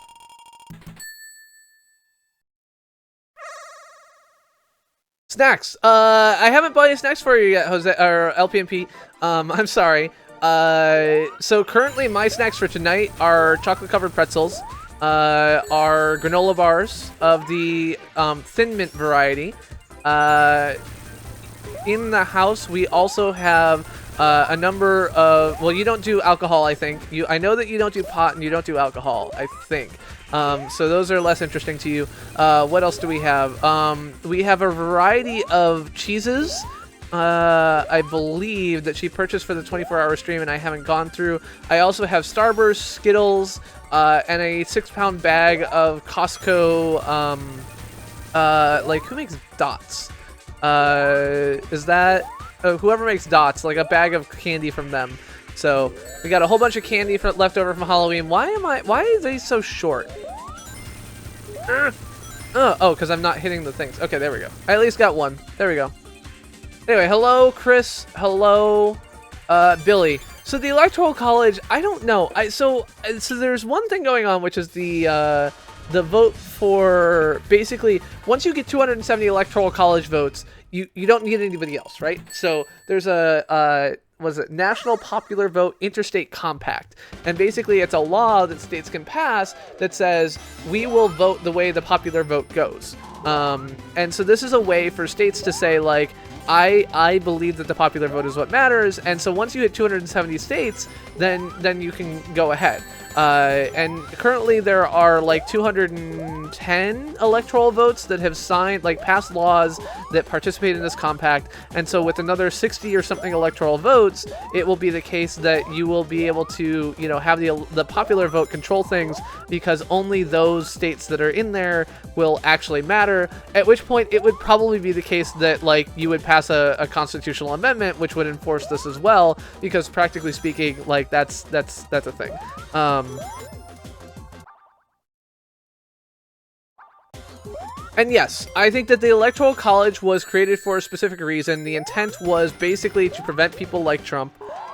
Snacks. I haven't bought any snacks for you yet, Jose or LPMP. I'm sorry, So currently my snacks for tonight are chocolate-covered pretzels, are granola bars of the Thin Mint variety. In the house, we also have a number of... Well, you don't do alcohol, I think. I know that you don't do pot and you don't do alcohol, I think. So those are less interesting to you. What else do we have? We have a variety of cheeses. I believe that she purchased for the 24-hour stream and I haven't gone through. I also have Starburst, Skittles, and a 6-pound bag of Costco, like, who makes Dots? Is that whoever makes Dots, like a bag of candy from them. So we got a whole bunch of candy left over from Halloween. Why are they so short? Oh, because I'm not hitting the things. Okay, there we go. I at least got one. There we go. Anyway, hello, Chris. Hello, Billy. So the Electoral College, I don't know. So there's one thing going on, which is the vote for basically once you get 270 Electoral College votes, you don't need anybody else, right? So there's a was it National Popular Vote Interstate Compact, and basically it's a law that states can pass that says we will vote the way the popular vote goes. And so this is a way for states to say, like, I believe that the popular vote is what matters, and so once you hit 270 states, then you can go ahead. And currently there are like 210 electoral votes that have signed, like passed laws that participate in this compact. And so with another 60 or something electoral votes, it will be the case that you will be able to, you know, have the popular vote control things, because only those states that are in there will actually matter. At which point it would probably be the case that, like, you would pass a constitutional amendment which would enforce this as well, because practically speaking, like, that's a thing. And yes, I think that the Electoral College was created for a specific reason. The intent was basically to prevent people like Trump.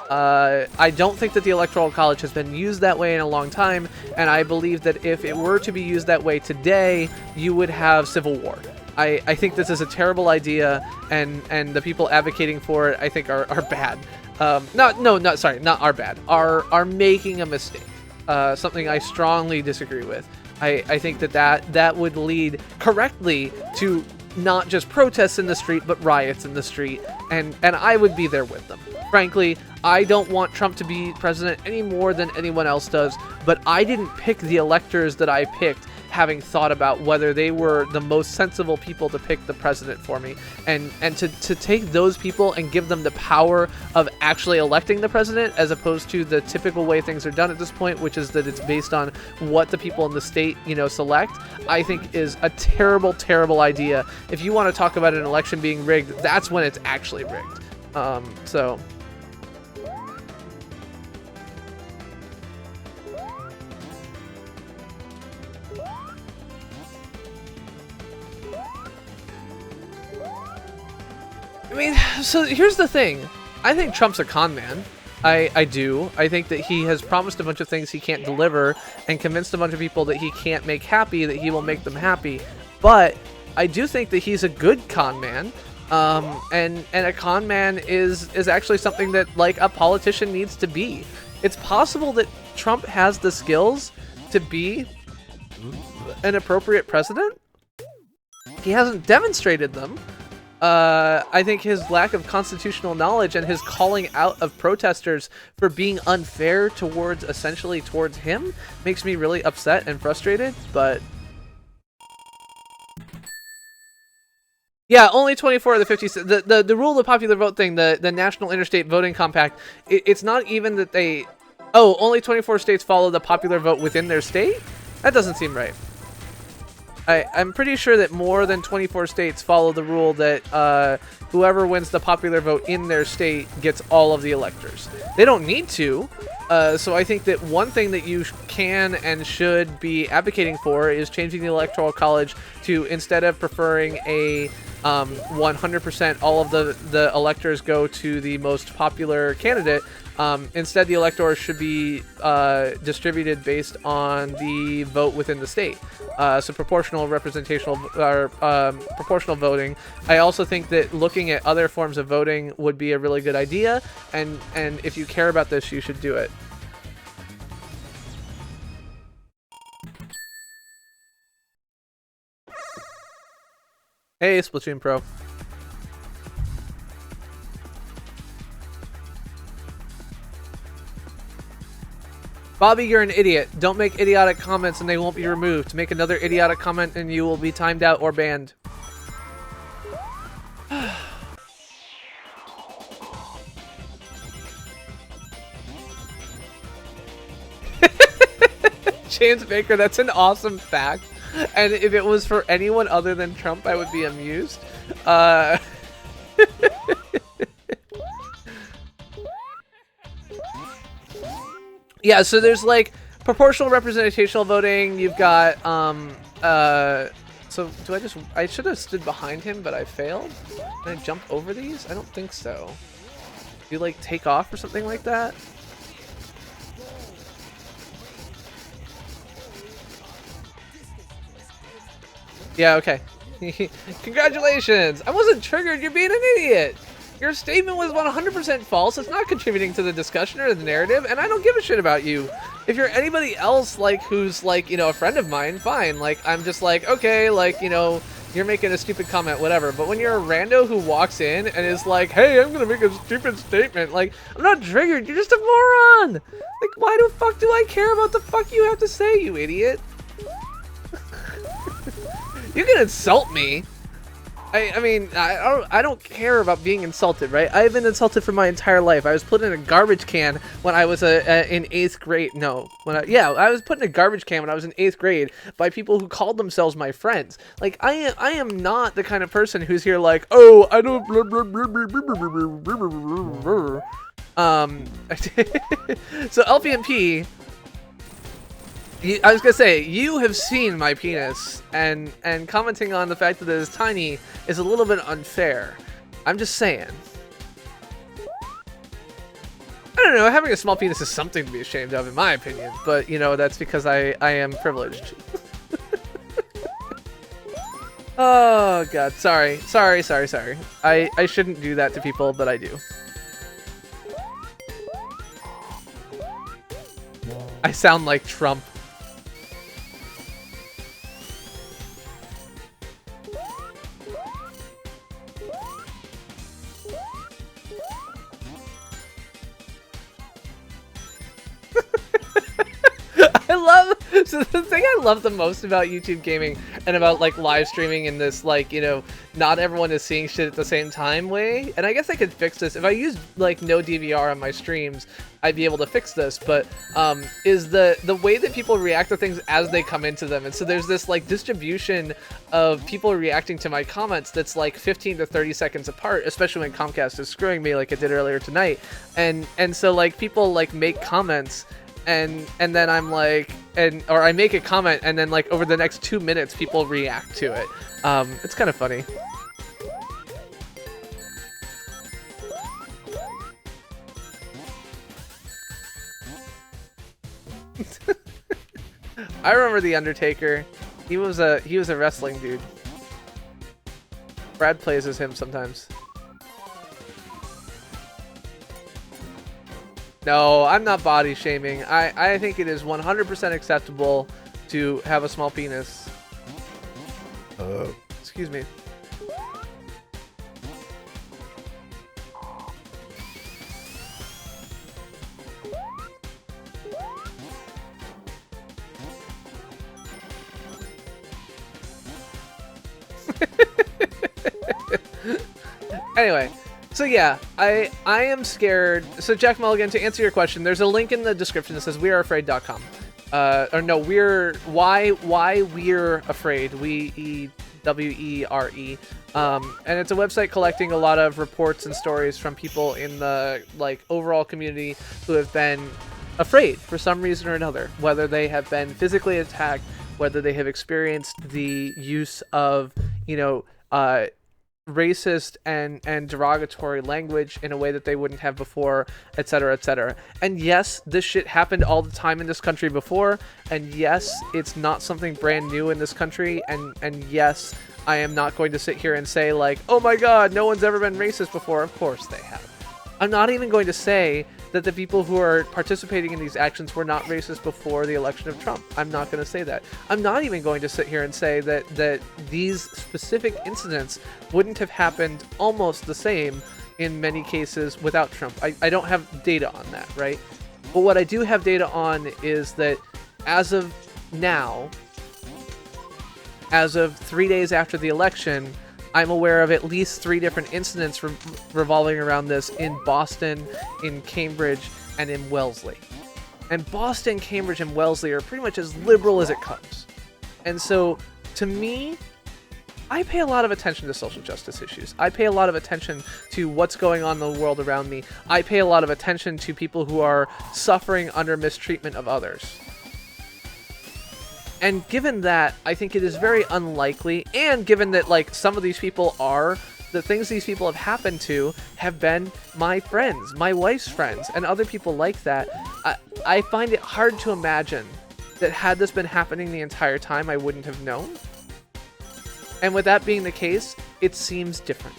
I don't think that the Electoral College has been used that way in a long time, and I believe that if it were to be used that way today, you would have civil war. I think this is a terrible idea, and the people advocating for it, I think, are bad. Not are bad. Are making a mistake. Something I strongly disagree with. I think that would lead correctly to not just protests in the street, but riots in the street, and I would be there with them. Frankly, I don't want Trump to be president any more than anyone else does, but I didn't pick the electors that I picked having thought about whether they were the most sensible people to pick the president for me. And to take those people and give them the power of actually electing the president, as opposed to the typical way things are done at this point, which is that it's based on what the people in the state, you know, select, I think is a terrible, terrible idea. If you want to talk about an election being rigged, that's when it's actually rigged. So... I mean, so here's the thing. I think Trump's a con man. I do. I think that he has promised a bunch of things he can't deliver and convinced a bunch of people that he can't make happy, that he will make them happy. But I do think that he's a good con man. And a con man is actually something that, like, a politician needs to be. It's possible that Trump has the skills to be an appropriate president. He hasn't demonstrated them. I think his lack of constitutional knowledge and his calling out of protesters for being unfair towards him makes me really upset and frustrated, but... Yeah, only 24 of the 50... The rule of the popular vote thing, the National Interstate Voting Compact, it's not even that they... Oh, only 24 states follow the popular vote within their state? That doesn't seem right. I'm pretty sure that more than 24 states follow the rule that whoever wins the popular vote in their state gets all of the electors. They don't need to, so I think that one thing that you can and should be advocating for is changing the Electoral College to, instead of preferring a 100% all of the electors go to the most popular candidate, Instead, the electors should be distributed based on the vote within the state. So proportional representational or proportional voting. I also think that looking at other forms of voting would be a really good idea, and if you care about this, you should do it. Hey, Splatoon Pro. Bobby, you're an idiot. Don't make idiotic comments and they won't be removed. Make another idiotic comment and you will be timed out or banned. James Baker, that's an awesome fact. And if it was for anyone other than Trump, I would be amused. Yeah, so there's like proportional representational voting. You've got so do I should have stood behind him, but I failed. Can I jump over these? I don't think so. Do you like take off or something like that? Yeah, okay. Congratulations! I wasn't triggered, you're being an idiot! Your statement was 100% false, it's not contributing to the discussion or the narrative, and I don't give a shit about you. If you're anybody else, like, who's, like, you know, a friend of mine, fine. Like, I'm just like, okay, like, you know, you're making a stupid comment, whatever. But when you're a rando who walks in and is like, hey, I'm gonna make a stupid statement, like, I'm not triggered, you're just a moron! Like, why the fuck do I care about the fuck you have to say, you idiot? You can insult me. I mean, I don't care about being insulted, right? I've been insulted for my entire life. I was put in a garbage can when I was in 8th grade. No, I was put in a garbage can when I was in 8th grade by people who called themselves my friends. Like, I am not the kind of person who's here like, oh, I don't. So LPMP. I was gonna say, you have seen my penis, and commenting on the fact that it is tiny is a little bit unfair. I'm just saying. I don't know, having a small penis is something to be ashamed of, in my opinion, but, you know, that's because I am privileged. Oh, God, sorry. I shouldn't do that to people, but I do. I sound like Trump. So the thing I love the most about YouTube gaming and about like live streaming in this, like, you know, not everyone is seeing shit at the same time way, and I guess I could fix this if I use like no DVR on my streams, I'd be able to fix this, but is the way that people react to things as they come into them. And so there's this like distribution of people reacting to my comments that's like 15 to 30 seconds apart, especially when Comcast is screwing me like it did earlier tonight. And so like people like make comments and then I'm like, or I make a comment and then like over the next 2 minutes people react to it. It's kind of funny. I remember The Undertaker. He was a wrestling dude. Brad plays as him sometimes. No, I'm not body shaming. I think it is 100% acceptable to have a small penis. Excuse me. Anyway, so yeah, I am scared. So Jack Mulligan, to answer your question, there's a link in the description that says weareafraid.com. Or no, why we're afraid. WERE. And it's a website collecting a lot of reports and stories from people in the like overall community who have been afraid for some reason or another, whether they have been physically attacked, whether they have experienced the use of, you know, racist and derogatory language in a way that they wouldn't have before, etc., etc. And yes, this shit happened all the time in this country before, and yes, it's not something brand new in this country, and yes, I am not going to sit here and say like, oh my god, no one's ever been racist before. Of course they have. I'm not even going to say that the people who are participating in these actions were not racist before the election of Trump. I'm not going to say that. I'm not even going to sit here and say that these specific incidents wouldn't have happened almost the same in many cases without Trump. I don't have data on that, right? But what I do have data on is that as of now, as of 3 days after the election, I'm aware of at least 3 different incidents revolving around this in Boston, in Cambridge, and in Wellesley. And Boston, Cambridge, and Wellesley are pretty much as liberal as it comes. And so, to me, I pay a lot of attention to social justice issues. I pay a lot of attention to what's going on in the world around me. I pay a lot of attention to people who are suffering under mistreatment of others. And given that, I think it is very unlikely, and given that, like, some of these people are, the things these people have happened to have been my friends, my wife's friends, and other people like that, I find it hard to imagine that had this been happening the entire time, I wouldn't have known. And with that being the case, it seems different.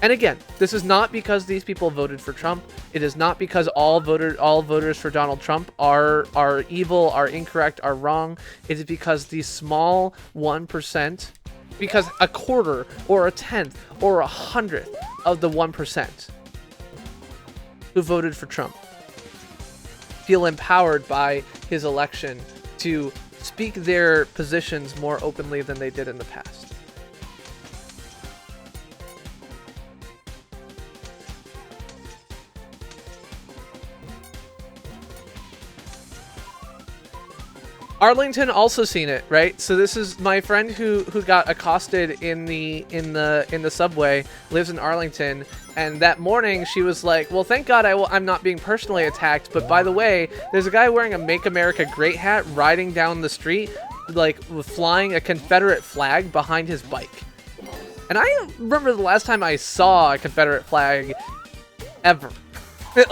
And again, this is not because these people voted for Trump. It is not because all voters for Donald Trump are evil, are incorrect, are wrong. It is because the small 1%, because a quarter or a tenth or 100th of the 1% who voted for Trump feel empowered by his election to speak their positions more openly than they did in the past. Arlington also seen it, right? So this is my friend who got accosted in the subway, lives in Arlington, and that morning she was like, well, thank God I'm not being personally attacked, but by the way, there's a guy wearing a Make America Great hat riding down the street, like flying a Confederate flag behind his bike. And I remember the last time I saw a Confederate flag ever.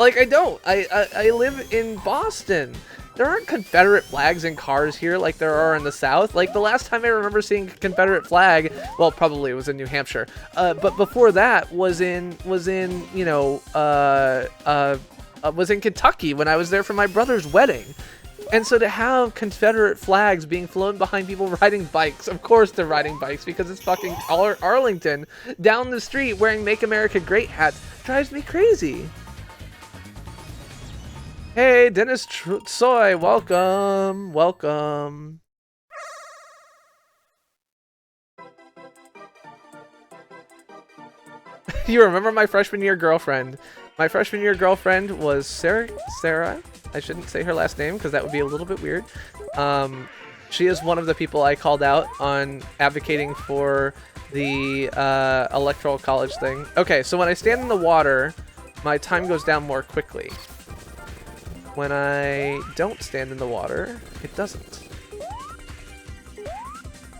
Like, I don't. I live in Boston. There aren't Confederate flags in cars here like there are in the South. Like, the last time I remember seeing a Confederate flag, well, probably it was in New Hampshire. But before that was in Kentucky when I was there for my brother's wedding. And so to have Confederate flags being flown behind people riding bikes, of course they're riding bikes because it's fucking Arlington, down the street wearing Make America Great hats, drives me crazy. Hey, Dennis Soy, welcome, welcome. You remember my freshman year girlfriend? My freshman year girlfriend was Sarah. I shouldn't say her last name because that would be a little bit weird. She is one of the people I called out on advocating for the electoral college thing. Okay, so when I stand in the water, my time goes down more quickly. When I don't stand in the water, it doesn't.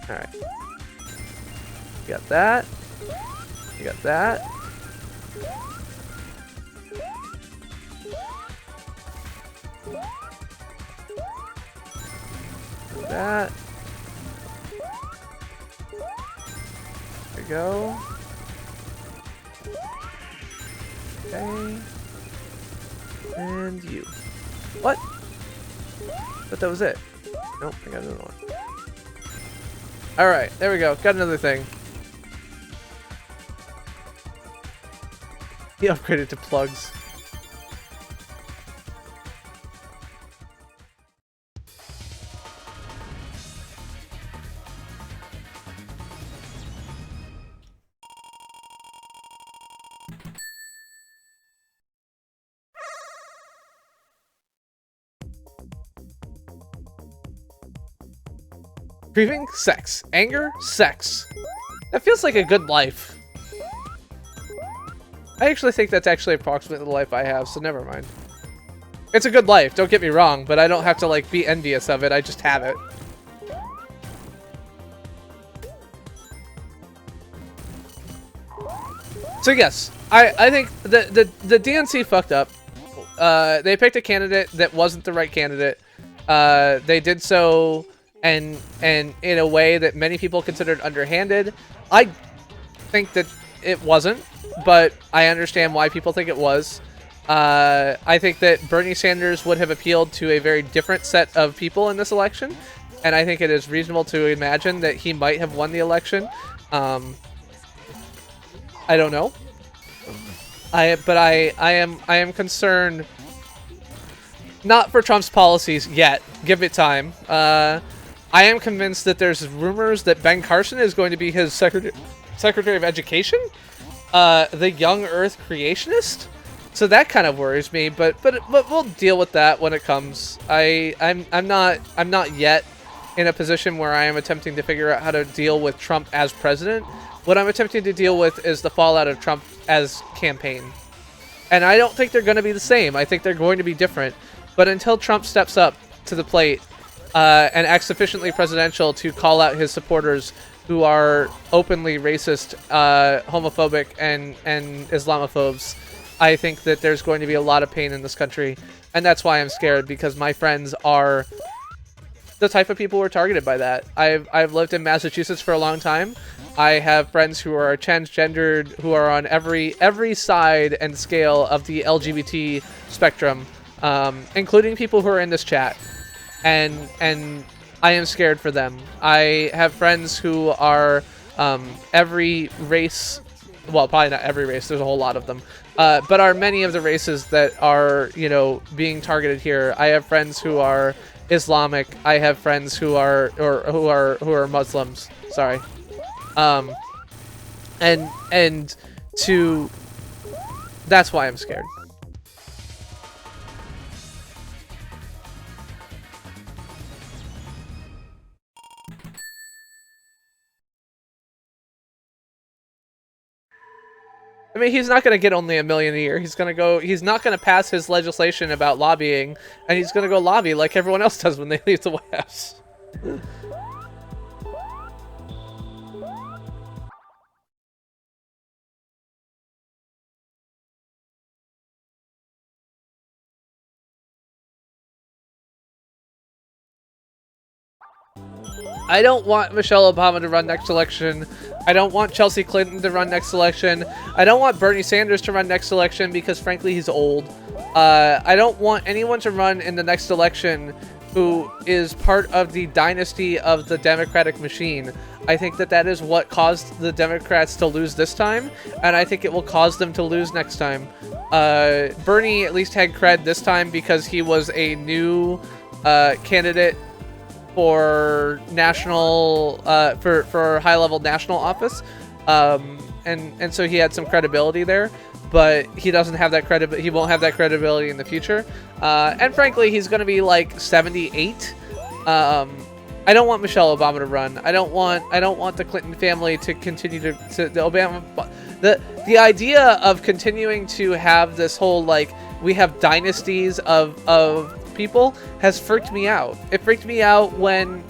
Alright. You got that. You got that. That. There we go. Okay. And you. What? But that was it. Nope, I got another one. Alright, there we go. Got another thing. He upgraded to plugs. Grieving? Sex. Anger? Sex. That feels like a good life. I actually think that's actually approximately the life I have, so never mind. It's a good life, don't get me wrong, but I don't have to, like, be envious of it, I just have it. So yes, I think the DNC fucked up. They picked a candidate that wasn't the right candidate. They did so and in a way that many people considered underhanded. I think that it wasn't, but I understand why people think it was. I think that Bernie Sanders would have appealed to a very different set of people in this election, and I think it is reasonable to imagine that he might have won the election. I don't know. But I am concerned, not for Trump's policies yet. Give it time. I am convinced that there's rumors that Ben Carson is going to be his Secretary of Education, the young Earth creationist. So that kind of worries me. But we'll deal with that when it comes. I'm not yet in a position where I am attempting to figure out how to deal with Trump as president. What I'm attempting to deal with is the fallout of Trump as campaign. And I don't think they're going to be the same. I think they're going to be different. But until Trump steps up to the plate and acts sufficiently presidential to call out his supporters who are openly racist, homophobic, and Islamophobes, I think that there's going to be a lot of pain in this country. And that's why I'm scared, because my friends are the type of people who are targeted by that. I've lived in Massachusetts for a long time. I have friends who are transgendered, who are on every side and scale of the LGBT spectrum, including people who are in this chat, and I am scared for them. I have friends who are every race, well, probably not every race. There's a whole lot of them, but are many of the races that are, you know, being targeted here. I have friends who are Islamic. I have friends who are Muslims. Sorry. And that's why I'm scared. I mean, he's not going to get only $1 million a year. He's not going to pass his legislation about lobbying, and he's going to go lobby like everyone else does when they leave the White House. I don't want Michelle Obama to run next election. I don't want Chelsea Clinton to run next election. I don't want Bernie Sanders to run next election because, frankly, he's old. I don't want anyone to run in the next election who is part of the dynasty of the Democratic machine. I think that that is what caused the Democrats to lose this time, and I think it will cause them to lose next time. Bernie at least had cred this time because he was a new candidate for national for high-level national office, and so he had some credibility there, but he doesn't have that credibility. He won't have that credibility in the future, and frankly, he's going to be like 78. I don't want Michelle Obama to run. I don't want the Clinton family to continue to the Obama. The idea of continuing to have this whole, like, we have dynasties of people has freaked me out. It freaked me out when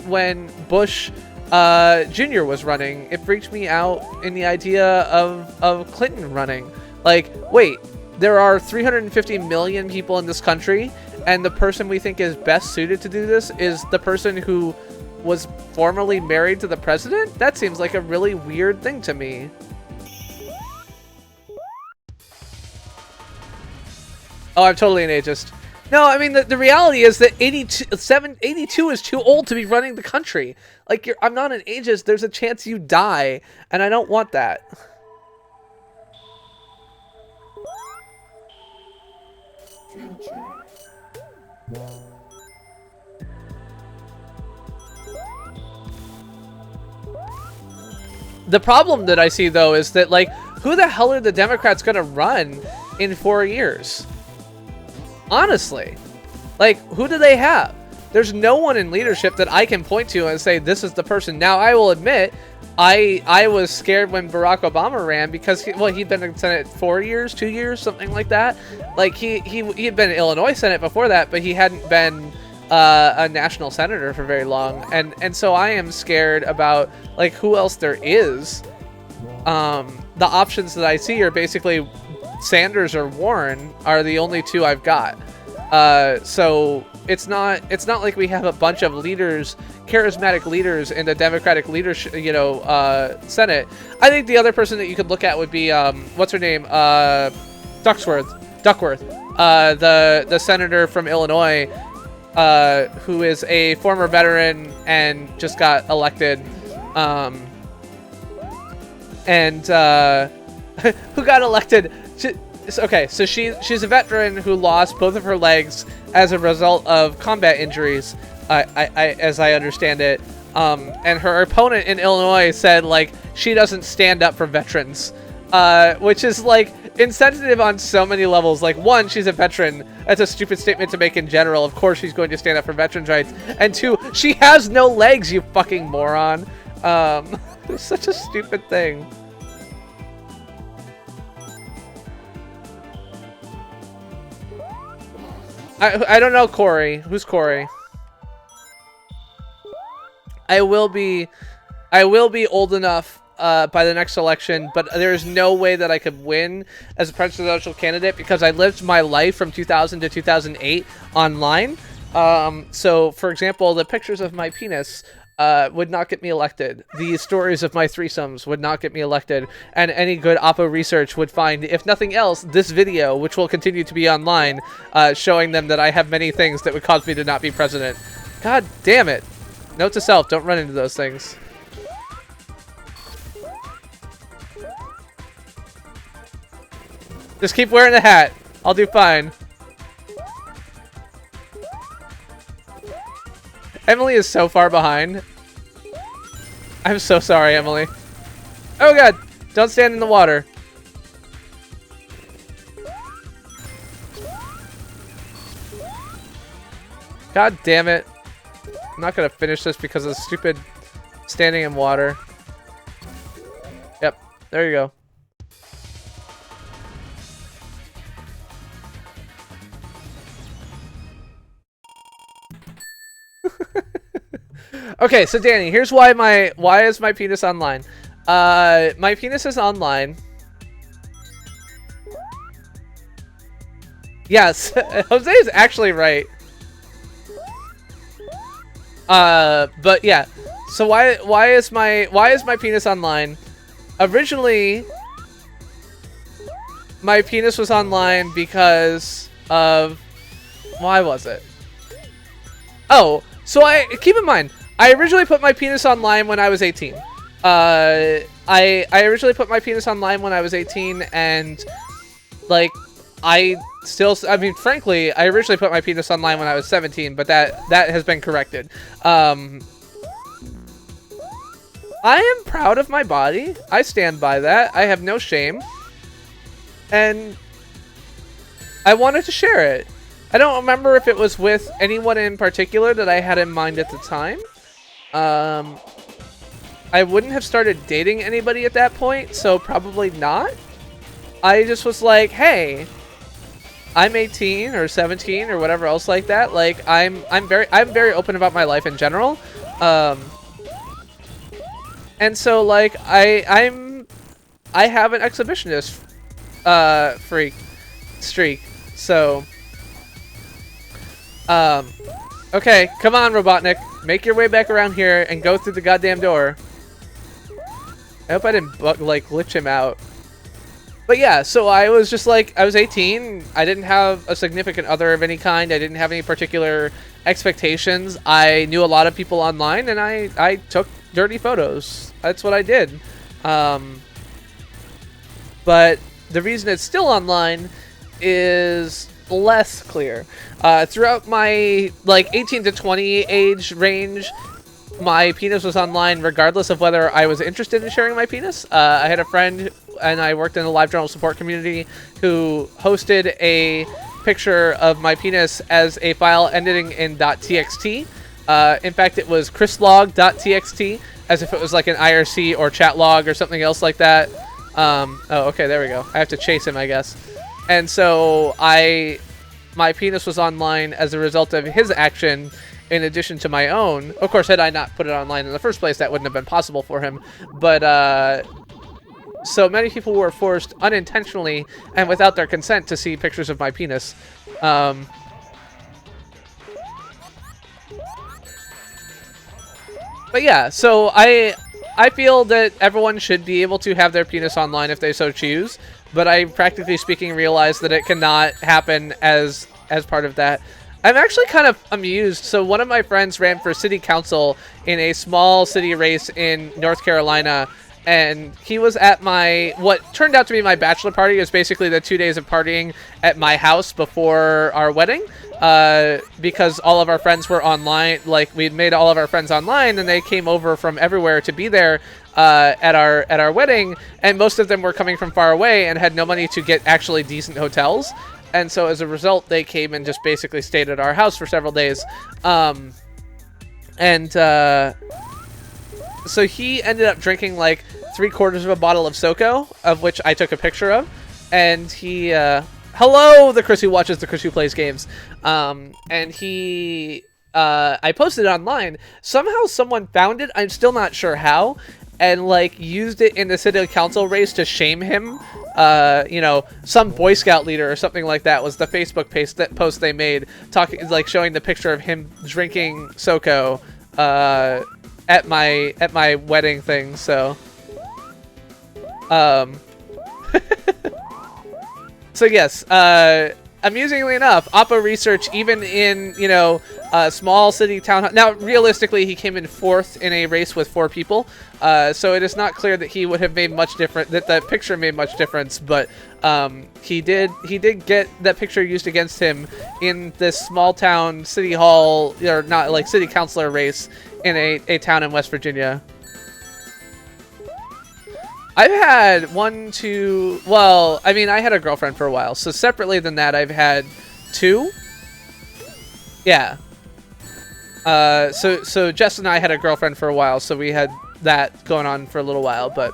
Bush Jr. was running. It freaked me out in the idea of Clinton running. Like, wait, there are 350 million people in this country, and the person we think is best suited to do this is the person who was formerly married to the president? That seems like a really weird thing to me. Oh, I'm totally an ageist. No, I mean, the reality is that 82 is too old to be running the country. Like, I'm not an ageist. There's a chance you die, and I don't want that. The problem that I see, though, is that, like, who the hell are the Democrats going to run in 4 years? Honestly, like, who do they have? There's no one in leadership that I can point to and say, this is the person. Now, I will admit, I was scared when Barack Obama ran because, he'd been in Senate 4 years, 2 years, something like that. Like, he had been in Illinois Senate before that, but he hadn't been a national senator for very long. And so I am scared about, like, who else there is. the options that I see are basically Sanders or Warren are the only two I've got. So it's not like we have a bunch of leaders, charismatic leaders in the Democratic leadership, you know, Senate. I think the other person that you could look at would be what's her name, Duckworth, the senator from Illinois, who is a former veteran and just got elected, who got elected. Okay, so she's a veteran who lost both of her legs as a result of combat injuries, as I understand it. And her opponent in Illinois said, like, she doesn't stand up for veterans, which is, like, insensitive on so many levels. Like, one, she's a veteran. That's a stupid statement to make in general. Of course she's going to stand up for veterans' rights. And two, she has no legs, you fucking moron. It's such a stupid thing. I don't know Corey. Who's Corey? I will be old enough by the next election, but there's no way that I could win as a presidential candidate because I lived my life from 2000 to 2008 online. So, for example, the pictures of my penis would not get me elected. The stories of my threesomes would not get me elected. And any good Oppo research would find, if nothing else, this video, which will continue to be online, showing them that I have many things that would cause me to not be president. God damn it. Note to self, don't run into those things. Just keep wearing the hat. I'll do fine. Emily is so far behind. I'm so sorry, Emily. Oh god, don't stand in the water. God damn it. I'm not gonna finish this because of stupid standing in water. Yep, there you go. Okay, so Danny, here's why is my penis online? My penis is online. Yes, Jose is actually right. But yeah. So why is my penis online? Originally, my penis was online because of, why was it? Oh, so keep in mind, I originally put my penis online when I was 18. I originally put my penis online when I was 18, and like I mean, frankly, I originally put my penis online when I was 17, but that has been corrected. I am proud of my body. I stand by that. I have no shame, and I wanted to share it. I don't remember if it was with anyone in particular that I had in mind at the time. I wouldn't have started dating anybody at that point, so probably not. I just was like, hey, I'm 18 or 17 or whatever else like that. Like, I'm very open about my life in general. And so like I have an exhibitionist streak. So okay, come on, Robotnik. Make your way back around here and go through the goddamn door. I hope I didn't, like, glitch him out. But yeah, so I was just like, I was 18. I didn't have a significant other of any kind. I didn't have any particular expectations. I knew a lot of people online, and I took dirty photos. That's what I did. But the reason it's still online is less clear. Throughout my like 18 to 20 age range, my penis was online regardless of whether I was interested in sharing my penis. I had a friend, and I worked in the live journal support community, who hosted a picture of my penis as a file ending in .txt. In fact, it was chrislog.txt, as if it was like an IRC or chat log or something else like that. Oh, okay, there we go. I have to chase him, I guess. And so my penis was online as a result of his action, in addition to my own. Of course, had I not put it online in the first place, that wouldn't have been possible for him. But so many people were forced unintentionally and without their consent to see pictures of my penis. But yeah, so I feel that everyone should be able to have their penis online if they so choose, but I, practically speaking, realize that it cannot happen as part of that. I'm actually kind of amused. So one of my friends ran for city council in a small city race in North Carolina, and he was at what turned out to be my bachelor party. It was basically the 2 days of partying at my house before our wedding, because all of our friends were online. Like, we'd made all of our friends online, and they came over from everywhere to be there at our wedding, and most of them were coming from far away and had no money to get actually decent hotels. And so as a result, they came and just basically stayed at our house for several days. So he ended up drinking like 3/4 of a bottle of SoCo, of which I took a picture of. And he, hello, the Chris who watches, the Chris who plays games. And he, I posted it online. Somehow someone found it. I'm still not sure how. And like used it in the city council race to shame him. You know, some Boy Scout leader or something like that was the Facebook post they made, talking, like, showing the picture of him drinking SoCo at my wedding thing. So so yes, amusingly enough, Oppo research, even in, you know, small city town. Now, realistically, he came in 4th in a race with 4 people. So it is not clear that he would have made much difference, that the picture made much difference, but he did get that picture used against him in this small town city hall, or not, like, city councilor race in a town in West Virginia. I've had well, I mean, I had a girlfriend for a while, so separately than that, I've had 2. Yeah. So Jess and I had a girlfriend for a while, so we had that going on for a little while, but,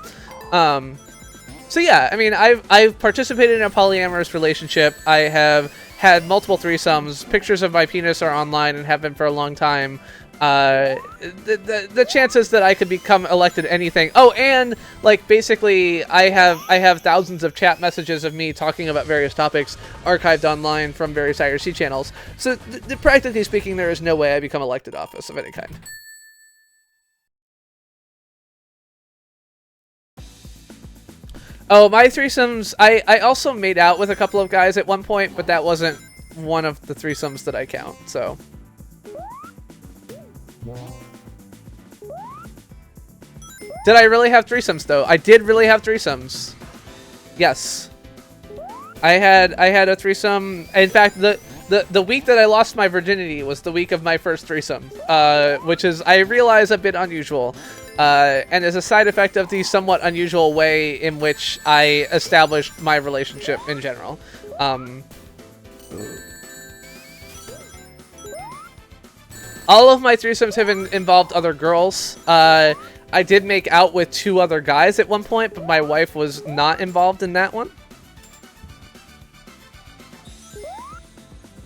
so yeah, I mean, I've participated in a polyamorous relationship. I have had multiple threesomes. Pictures of my penis are online and have been for a long time. The chances that I could become elected anything. Oh, and like, basically, I have thousands of chat messages of me talking about various topics archived online from various IRC channels. So practically speaking, there is no way I become elected office of any kind. Oh, my threesomes, I also made out with a couple of guys at one point, but that wasn't one of the threesomes that I count, so. Did I really have threesomes, though? I did really have threesomes. Yes. I had a threesome. In fact, the week that I lost my virginity was the week of my first threesome, which is, I realize, a bit unusual, and is a side effect of the somewhat unusual way in which I established my relationship in general. All of my threesomes have involved other girls. I did make out with 2 other guys at one point, but my wife was not involved in that one.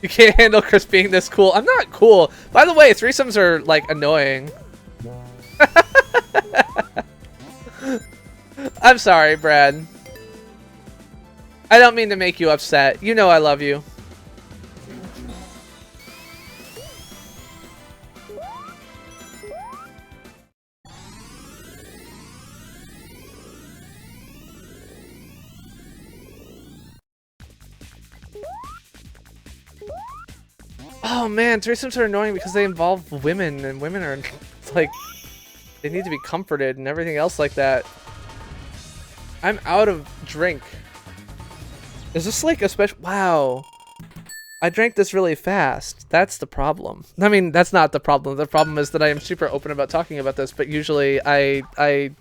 You can't handle Chris being this cool. I'm not cool. By the way, threesomes are, like, annoying. I'm sorry, Brad. I don't mean to make you upset. You know I love you. Oh man, threesomes are annoying because they involve women, and women are, like, they need to be comforted and everything else like that. I'm out of drink. Is this like a special? Wow. I drank this really fast. That's the problem. I mean, that's not the problem. The problem is that I am super open about talking about this, but usually I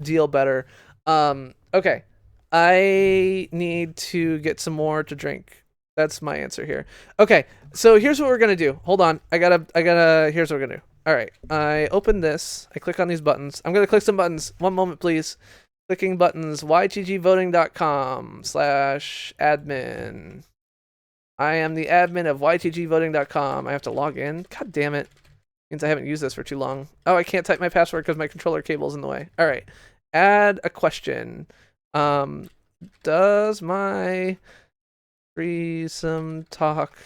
deal better. Okay. I need to get some more to drink. That's my answer here. Okay, so here's what we're gonna do. Hold on. I gotta, here's what we're gonna do. Alright, I open this. I click on these buttons. I'm gonna click some buttons. One moment, please. Clicking buttons. ytgvoting.com/admin. I am the admin of ytgvoting.com. I have to log in. God damn it. Means I haven't used this for too long. Oh, I can't type my password because my controller cable's in the way. Alright. add a question. Does my threesome talk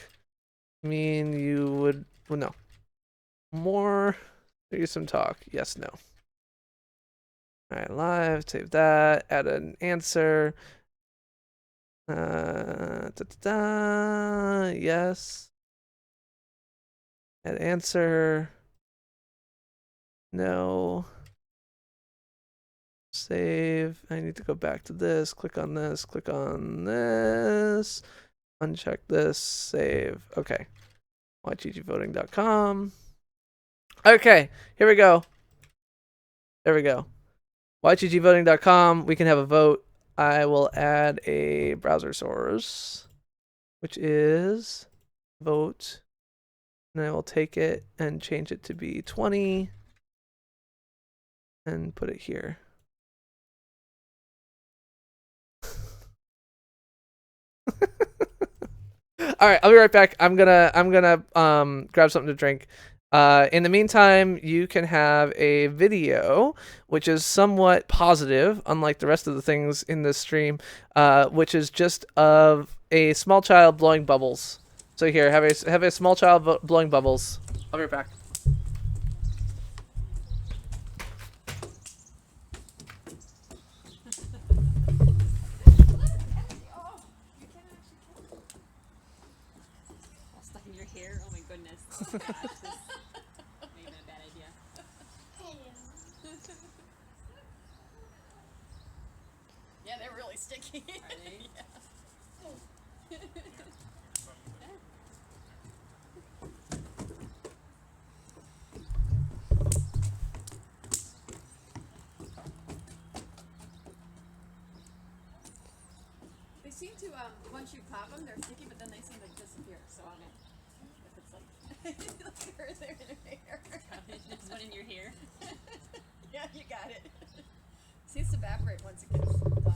mean you would? Well, no. More threesome talk. Yes, no. All right, live. Save that. Add an answer. Yes. Add answer. No. Save. I need to go back to this. Click on this. Click on this. Uncheck this. Save. Okay. YGGvoting.com. Okay, here we go. There we go. YGGvoting.com. We can have a vote. I will add a browser source, which is vote. And I will take it and change it to be 20 and put it here. All right, I'll be right back. I'm gonna grab something to drink. In the meantime, you can have a video, which is somewhat positive, unlike the rest of the things in this stream, which is just of a small child blowing bubbles. So here, have a small child blowing bubbles. I'll be right back. Stuck in your hair? Oh my goodness. Oh gosh, this may have been a bad idea. Yeah, they're really sticky. Are they? Yeah. They seem to, once you pop them, they're sticky, but then they seem to disappear. So I don't know if it's like, like they're in your hair. There's one in your hair. Yeah, you got it. Seems to evaporate once it gets done.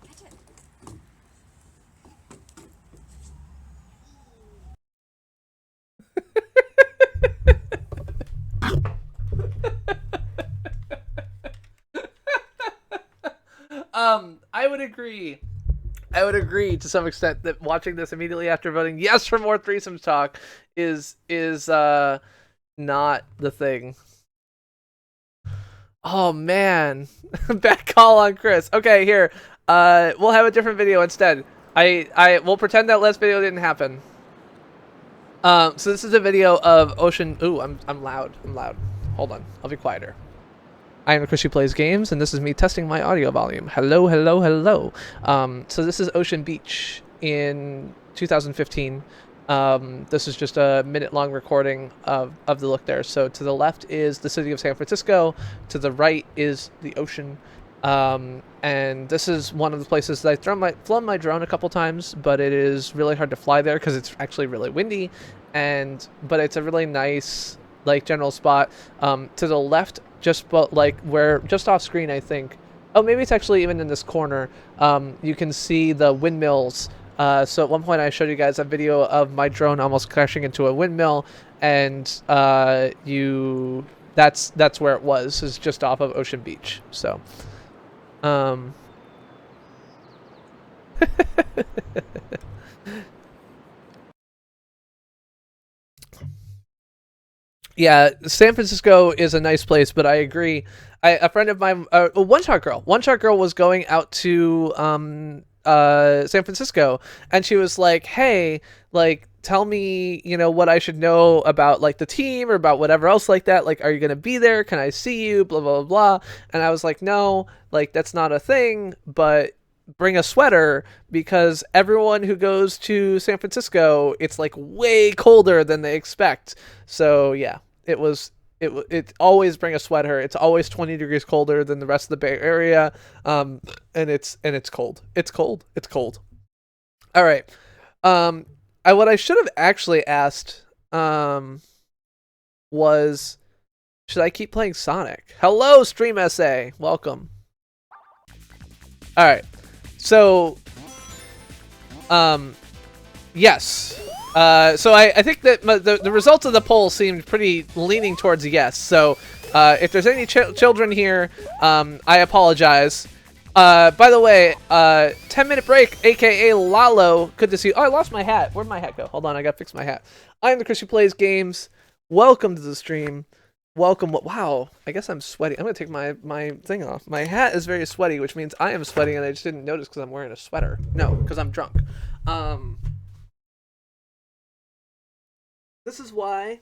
Catch it. I would agree. I would agree to some extent that watching this immediately after voting yes for more threesomes talk is not the thing. Oh man, bad call on Chris. Okay, here, we'll have a different video instead. We'll pretend that last video didn't happen. So this is a video of Ocean. Ooh, I'm loud. I'm loud. Hold on, I'll be quieter. I am Chris who plays games, and this is me testing my audio volume. Hello, hello, hello. So this is Ocean Beach in 2015. This is just a minute-long recording of the look there. So to the left is the city of San Francisco. To the right is the ocean. And this is one of the places that I've flown my drone a couple times, but it is really hard to fly there because it's actually really windy. But it's a really nice, like, general spot. To the left, just off screen, I think. Oh, maybe it's actually even in this corner. You can see the windmills. So at one point I showed you guys a video of my drone almost crashing into a windmill, and that's where it was. It's just off of Ocean Beach. So, yeah, San Francisco is a nice place, but I agree. A friend of mine, One Shot Girl was going out to San Francisco, and she was like, hey, like, tell me, what I should know about, like, the team or about whatever else like that. Like, are you going to be there? Can I see you? Blah, blah, blah, blah. And I was like, no, like, that's not a thing, but bring a sweater, because everyone who goes to San Francisco, it's like way colder than they expect. So yeah, it always bring a sweater. It's always 20 degrees colder than the rest of the Bay Area. And it's cold. It's cold. It's cold. All right. What I should have actually asked was Should I keep playing Sonic? Hello, Stream SA. Welcome. All right. So, yes. So I think that the results of the poll seemed pretty leaning towards yes. So, if there's any children here, I apologize. By the way, 10-minute break, aka Lalo. Good to see you. Oh, I lost my hat. Where'd my hat go? Hold on, I gotta fix my hat. I am the Chris who plays games. Welcome to the stream. Welcome. Wow, I guess I'm sweaty. I'm gonna take my thing off. My hat is very sweaty, which means I am sweating, and I just didn't notice because I'm wearing a sweater. No, because I'm drunk. This is why,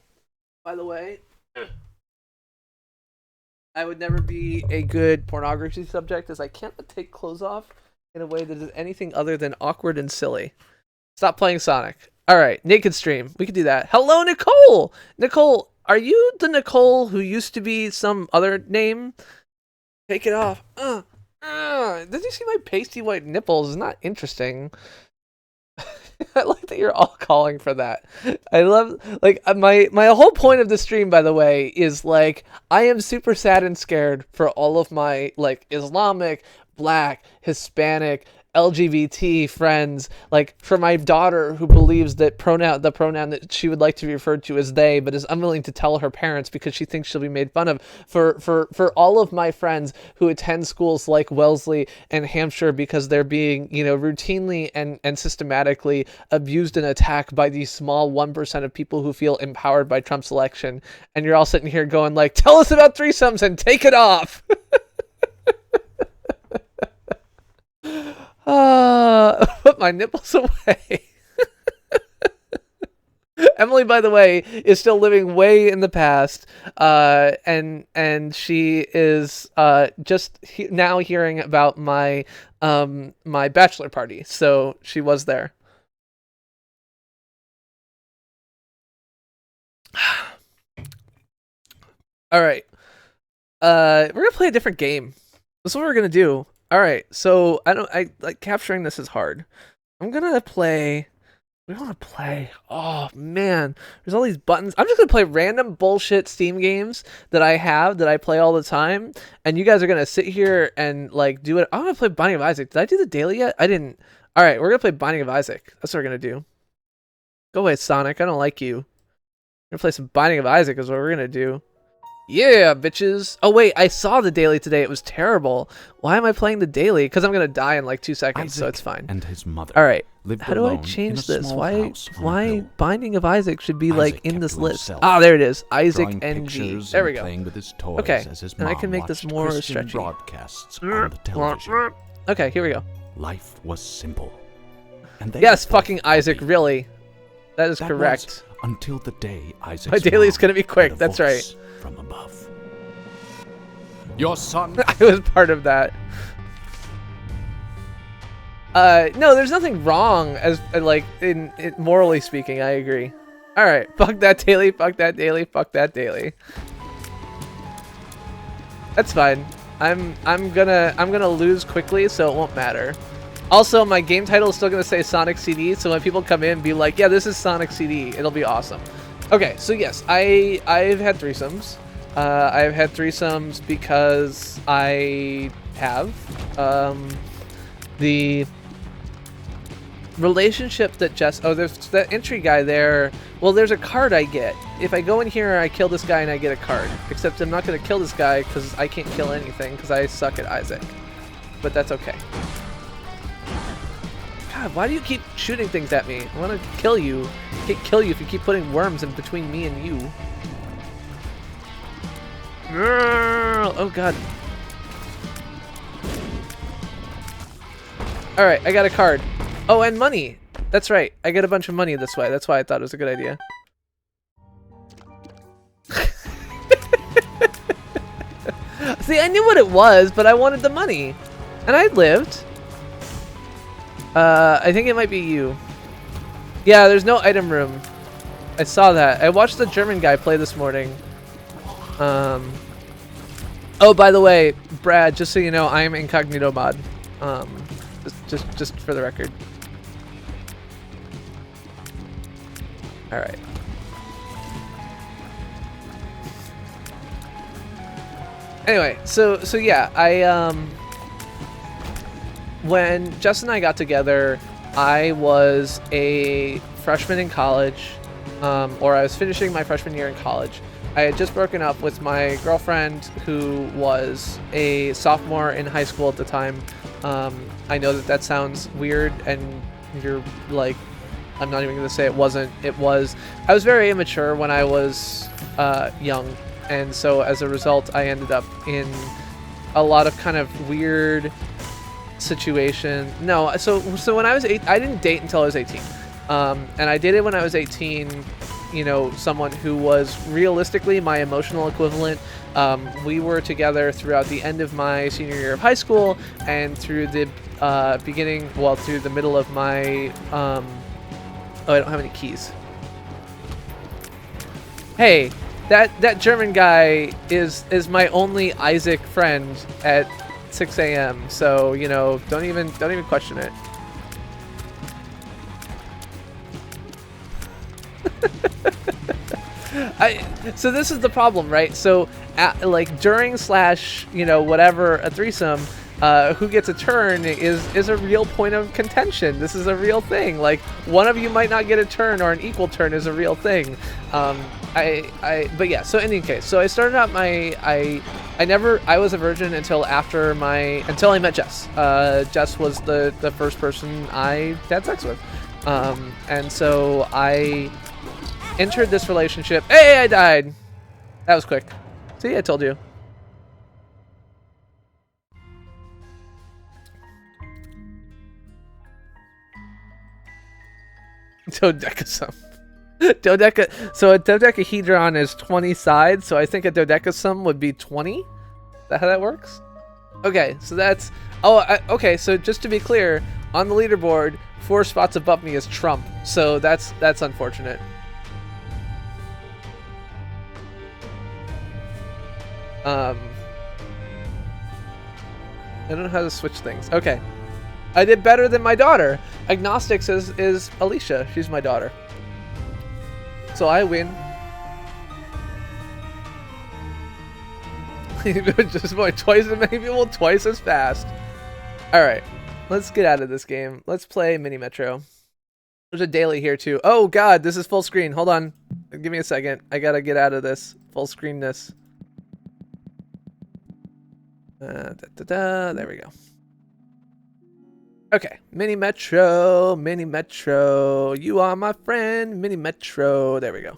by the way, I would never be a good pornography subject, as I can't take clothes off in a way that is anything other than awkward and silly. Stop playing Sonic. All right, naked stream. We could do that. Hello, Nicole. Nicole, are you the Nicole who used to be some other name? Take it off. Did you see my pasty white nipples? It's not interesting. I like that you're all calling for that. I love, like, my whole point of the stream, by the way, is like I am super sad and scared for all of my like Islamic, Black, Hispanic, LGBT friends, like for my daughter who believes that the pronoun that she would like to be referred to is they, but is unwilling to tell her parents because she thinks she'll be made fun of. For all of my friends who attend schools like Wellesley and Hampshire because they're being, routinely and systematically abused and attacked by these small 1% of people who feel empowered by Trump's election, and you're all sitting here going like, tell us about threesomes and take it off. Put my nipples away. Emily, by the way, is still living way in the past, and she is just now hearing about my my bachelor party. So she was there. All right, we're gonna play a different game. This is what we're gonna do. All right, so I like capturing this is hard. I'm gonna play. We want to play. Oh man, there's all these buttons. I'm just gonna play random bullshit Steam games that I play all the time, and you guys are gonna sit here and like do it. I'm gonna play Binding of Isaac. Did I do the daily yet? I didn't. All right, we're gonna play Binding of Isaac. That's what we're gonna do. Go away, Sonic. I don't like you. We're gonna play some Binding of Isaac. Is what we're gonna do. Yeah, bitches. Oh, wait, I saw the daily today. It was terrible. Why am I playing the daily? Because I'm going to die in like 2 seconds, Isaac so it's fine. And his mother. All right. Lived How do I alone change in a this? small Why house on a hill. Binding of Isaac should be Isaac like in kept this to list? himself, Ah, there it is. Isaac drawing NG. pictures There we and go. playing with his toys Okay, as his and I mom can make this watched more Christian stretchy. broadcasts on the television. Okay, here we go. Life was simple. And they Yes, were both fucking Isaac, happy. really. That is That correct. was until the day Isaac's My daily's mom gonna be quick, heard a that's right. voice from above. Your son. I was part of that. No, there's nothing wrong as like in morally speaking. I agree. All right, fuck that daily. Fuck that daily. Fuck that daily. That's fine. I'm gonna lose quickly, so it won't matter. Also, my game title is still gonna say Sonic CD, so when people come in, be like, yeah, this is Sonic CD. It'll be awesome. Okay, so yes, I've had threesomes. I've had threesomes because I have. The relationship that there's that entry guy there. Well, there's a card I get. If I go in here, I kill this guy and I get a card. Except I'm not going to kill this guy because I can't kill anything because I suck at Isaac. But that's okay. God, why do you keep shooting things at me? I want to kill you. I can't kill you if you keep putting worms in between me and you. Oh god. Alright, I got a card. Oh, and money. That's right. I get a bunch of money this way. That's why I thought it was a good idea. See, I knew what it was, but I wanted the money. And I lived. I think it might be you. Yeah, there's no item room. I saw that. I watched the German guy play this morning. Oh, by the way, Brad, just so you know, I am incognito mod. Just for the record. All right. Anyway, so yeah, when Jess and I got together, I was a freshman in college, or I was finishing my freshman year in college. I had just broken up with my girlfriend, who was a sophomore in high school at the time. I know that sounds weird, and you're like, I'm not even going to say it wasn't. It was. I was very immature when I was young, and so as a result, I ended up in a lot of kind of weird situation. No, so when I was 8, I didn't date until I was 18, and I dated when I was 18. You know, someone who was realistically my emotional equivalent. We were together throughout the end of my senior year of high school and through the through the middle of my. Oh, I don't have any keys. Hey, that German guy is my only Isaac friend at 6 a.m. So you know, don't even question it. So this is the problem, right? So like during / you know, whatever, a threesome, who gets a turn is a real point of contention. This is a real thing. Like, one of you might not get a turn, or an equal turn is a real thing. But yeah, so in any case, so I started out I was a virgin until I met Jess. Jess was the first person I had sex with. And so I entered this relationship. Hey, I died. That was quick. See, I told you. Dodecasum. So a dodecahedron is 20 sides, so I think a dodecasum would be 20? Is that how that works? Okay, so that's... okay, so just to be clear, on the leaderboard, 4 spots above me is Trump, so that's unfortunate. I don't know how to switch things. Okay. I did better than my daughter. Agnostics is Alicia. She's my daughter. So I win. Just by twice as many people, twice as fast. Alright. Let's get out of this game. Let's play Mini Metro. There's a daily here too. Oh god, this is full screen. Hold on. Give me a second. I gotta get out of this. Full screenness. There we go. Okay, Mini Metro, Mini Metro. You are my friend, Mini Metro. There we go.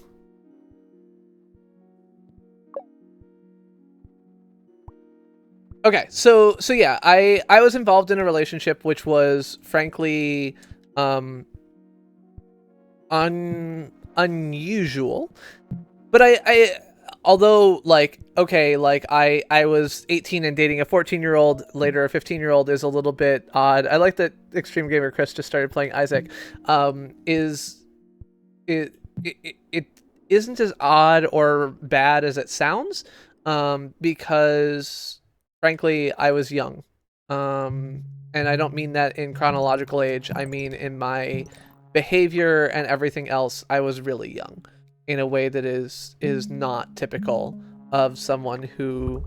Okay, so yeah, I was involved in a relationship which was frankly unusual. But I although, like, okay, like, I was 18 and dating a 14-year-old, later a 15-year-old is a little bit odd. I like that Extreme Gamer Chris just started playing Isaac. It isn't as odd or bad as it sounds, because, frankly, I was young. And I don't mean that in chronological age. I mean in my behavior and everything else. I was really young, in a way that is not typical of someone who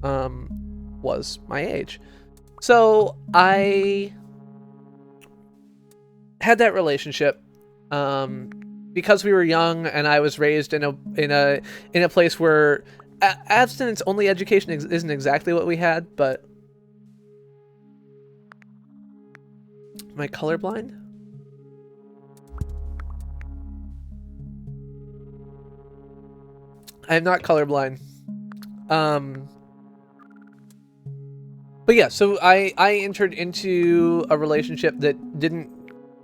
was my age. So I had that relationship because we were young, and I was raised in a place where abstinence only education isn't exactly what we had. But am I colorblind? I'm not colorblind. But yeah, so I entered into a relationship that didn't...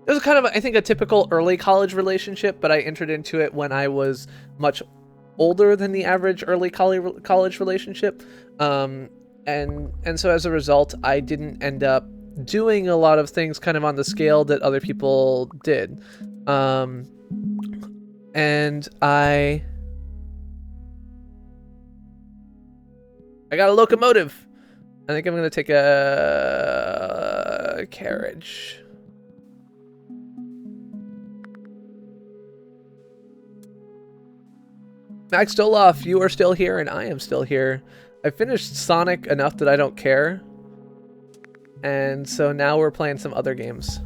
It was kind of, I think, a typical early college relationship, but I entered into it when I was much older than the average early college relationship. And so as a result, I didn't end up doing a lot of things kind of on the scale that other people did. And I got a locomotive. I think I'm going to take a carriage. Max Doloff, you are still here, and I am still here. I finished Sonic enough that I don't care. And so now we're playing some other games.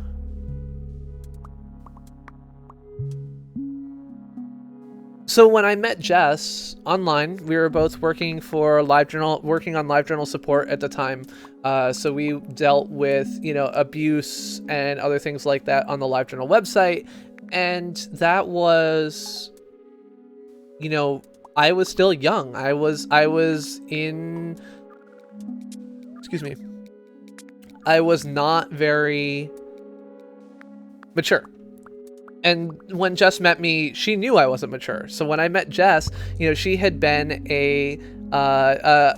So when I met Jess online, we were both working for LiveJournal, working on LiveJournal support at the time. So we dealt with, you know, abuse and other things like that on the LiveJournal website. And that was, you know, I was still young. I was in, excuse me. I was not very mature. And when Jess met me, she knew I wasn't mature. So when I met Jess, you know, she had been a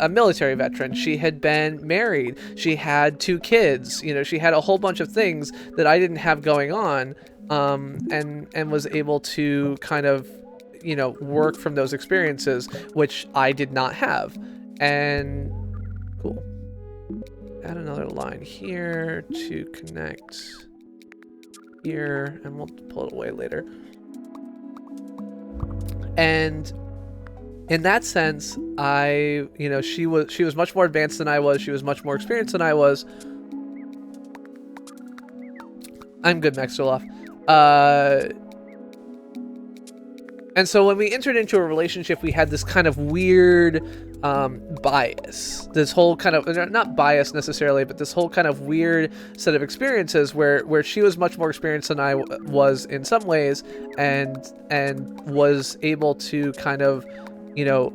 military veteran. She had been married. She had 2 kids. You know, she had a whole bunch of things that I didn't have going on, and was able to kind of, you know, work from those experiences, which I did not have. And cool. Add another line here to connect here, and we'll pull it away later. And in that sense, you know, she was much more advanced than I was. She was much more experienced than I was. I'm good, Maxwell. And so when we entered into a relationship, we had this kind of weird bias. This whole kind of, not bias necessarily, but this whole kind of weird set of experiences where she was much more experienced than I was in some ways, and was able to kind of, you know,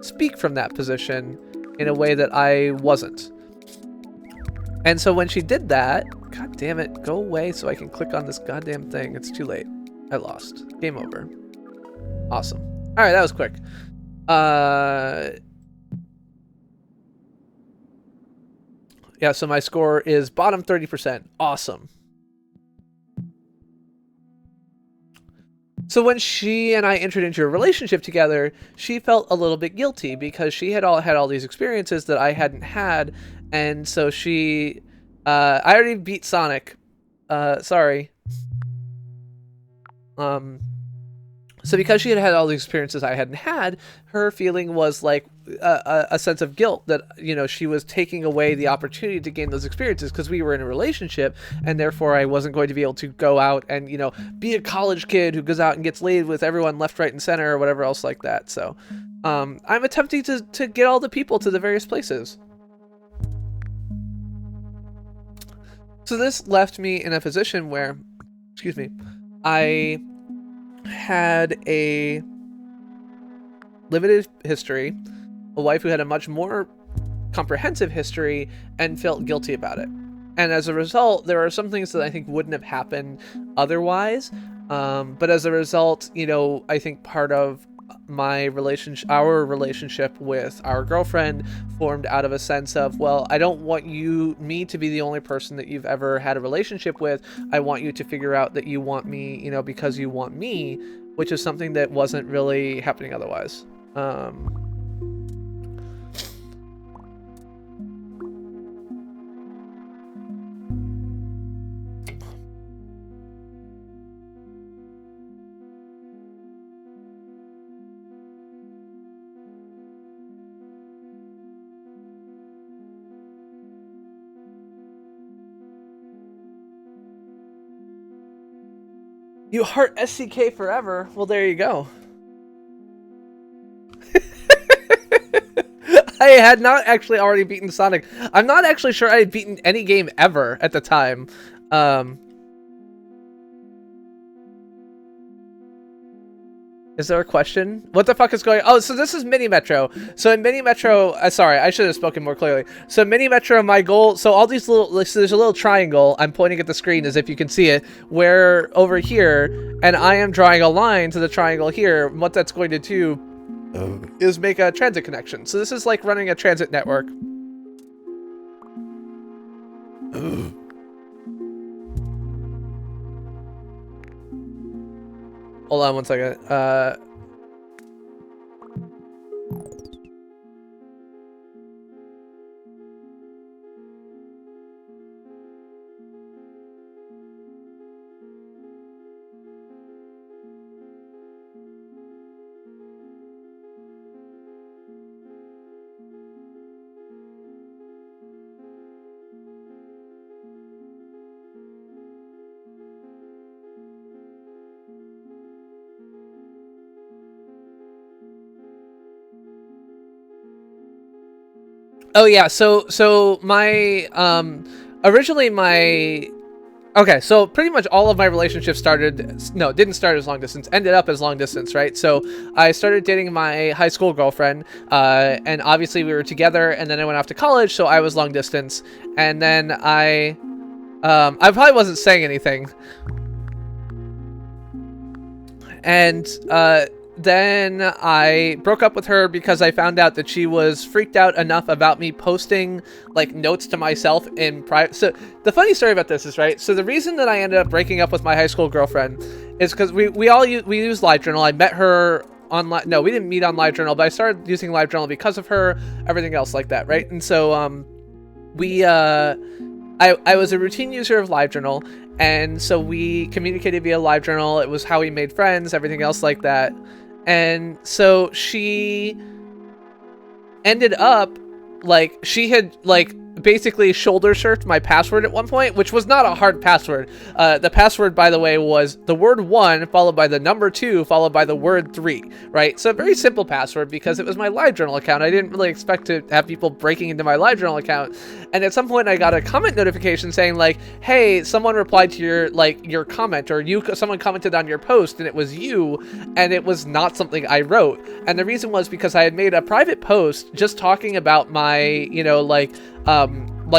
speak from that position in a way that I wasn't. And so when she did that, god damn it, go away so I can click on this goddamn thing. It's too late. I lost. Game over. Awesome. All right, that was quick. Yeah, so my score is bottom 30%. Awesome. So when she and I entered into a relationship together, she felt a little bit guilty because she had all these experiences that I hadn't had, and so she, I already beat Sonic. Sorry. So because she had had all the experiences I hadn't had, her feeling was like a sense of guilt that, you know, she was taking away the opportunity to gain those experiences because we were in a relationship, and therefore I wasn't going to be able to go out and, you know, be a college kid who goes out and gets laid with everyone left, right, and center or whatever else like that. So I'm attempting to get all the people to the various places. So this left me in a position where, excuse me, I had a limited history, a wife who had a much more comprehensive history, and felt guilty about it. And as a result, there are some things that I think wouldn't have happened otherwise. But as a result, you know, I think part of our relationship with our girlfriend formed out of a sense of, well, I don't want me to be the only person that you've ever had a relationship with. I want you to figure out that you want me, you know, because you want me, which is something that wasn't really happening otherwise. You heart SCK forever. Well, there you go. I had not actually already beaten Sonic. I'm not actually sure I had beaten any game ever at the time. Is there a question? What the fuck is going on? Oh, so this is Mini Metro. So in Mini Metro, sorry, I should have spoken more clearly. So Mini Metro, my goal, so all these little, so there's a little triangle. I'm pointing at the screen as if you can see it, where over here, and I am drawing a line to the triangle here. What that's going to do is make a transit connection. So this is like running a transit network. Hold on one second. Oh yeah, so my originally my okay, so pretty much all of my relationships didn't start as long distance, ended up as long distance, right? So I started dating my high school girlfriend, and obviously we were together, and then I went off to college, so I was long distance, and then I probably wasn't saying anything, and then I broke up with her because I found out that she was freaked out enough about me posting like notes to myself in private. So the funny story about this is, right, so the reason that I ended up breaking up with my high school girlfriend is because we used LiveJournal. I met her online. No, we didn't meet on LiveJournal, but I started using LiveJournal because of her, everything else like that, right? And so I was a routine user of LiveJournal, and so we communicated via LiveJournal. It was how we made friends, everything else like that. And so she ended up, like, she had, like, basically shoulder surfed my password at one point, which was not a hard password. The password, by the way, was the word 1 followed by the number 2 followed by the word 3, right? So a very simple password because it was my LiveJournal account. I didn't really expect to have people breaking into my LiveJournal account. And at some point I got a comment notification saying like, hey, someone replied to your comment, or someone commented on your post and it was you, and it was not something I wrote. And the reason was because I had made a private post just talking about my, you know, like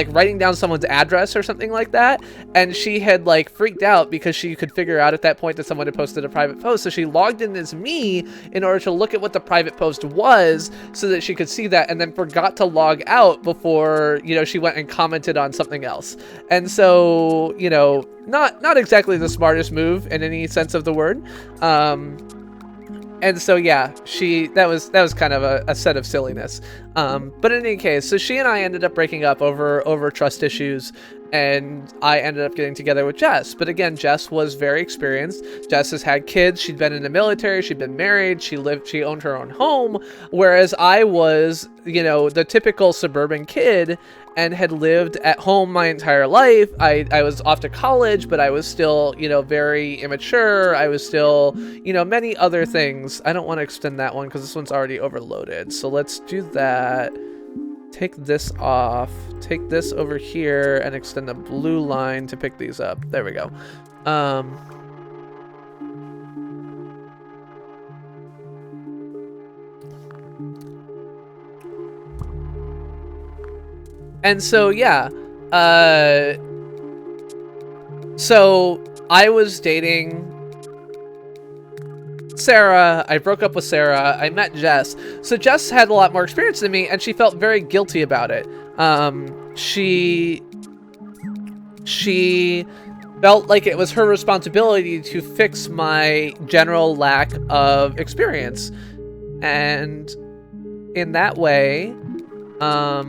writing down someone's address or something like that, and she had like freaked out because she could figure out at that point that someone had posted a private post, so she logged in as me in order to look at what the private post was so that she could see that, and then forgot to log out before, you know, she went and commented on something else. And so, you know, not exactly the smartest move in any sense of the word. And so yeah, that was kind of a set of silliness. But in any case, so she and I ended up breaking up over trust issues, and I ended up getting together with Jess. But again, Jess was very experienced. Jess has had kids. She'd been in the military. She'd been married. She owned her own home. Whereas I was, you know, the typical suburban kid and had lived at home my entire life. I was off to college, but I was still, you know, very immature. I was still, you know, many other things. I don't want to extend that one because this one's already overloaded. So let's do that. Take this off. Take this over here and extend the blue line to pick these up. There we go. And so, yeah, so I was dating Sarah. I broke up with Sarah. I met Jess. So Jess had a lot more experience than me, and she felt very guilty about it. She felt like it was her responsibility to fix my general lack of experience. And in that way, oh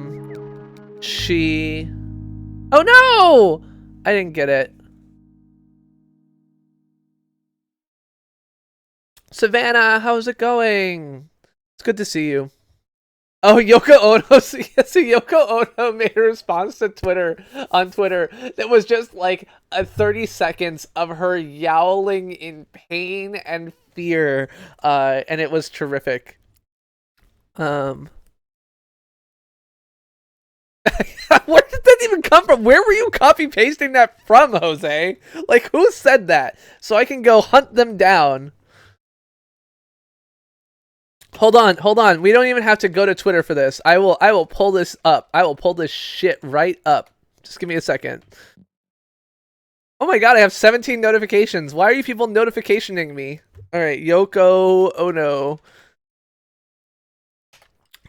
no! I didn't get it. Savannah, how's it going? It's good to see you. Oh, Yoko Ono. So Yoko Ono made a response to on Twitter that was just like 30 seconds of her yowling in pain and fear, and it was terrific. Where did that even come from? Where were you copy pasting that from, Jose? Like, who said that? So I can go hunt them down. Hold on. We don't even have to go to Twitter for this. I will pull this up. I will pull this shit right up. Just give me a second. Oh my god, I have 17 notifications. Why are you people notificationing me? Alright, Yoko Ono.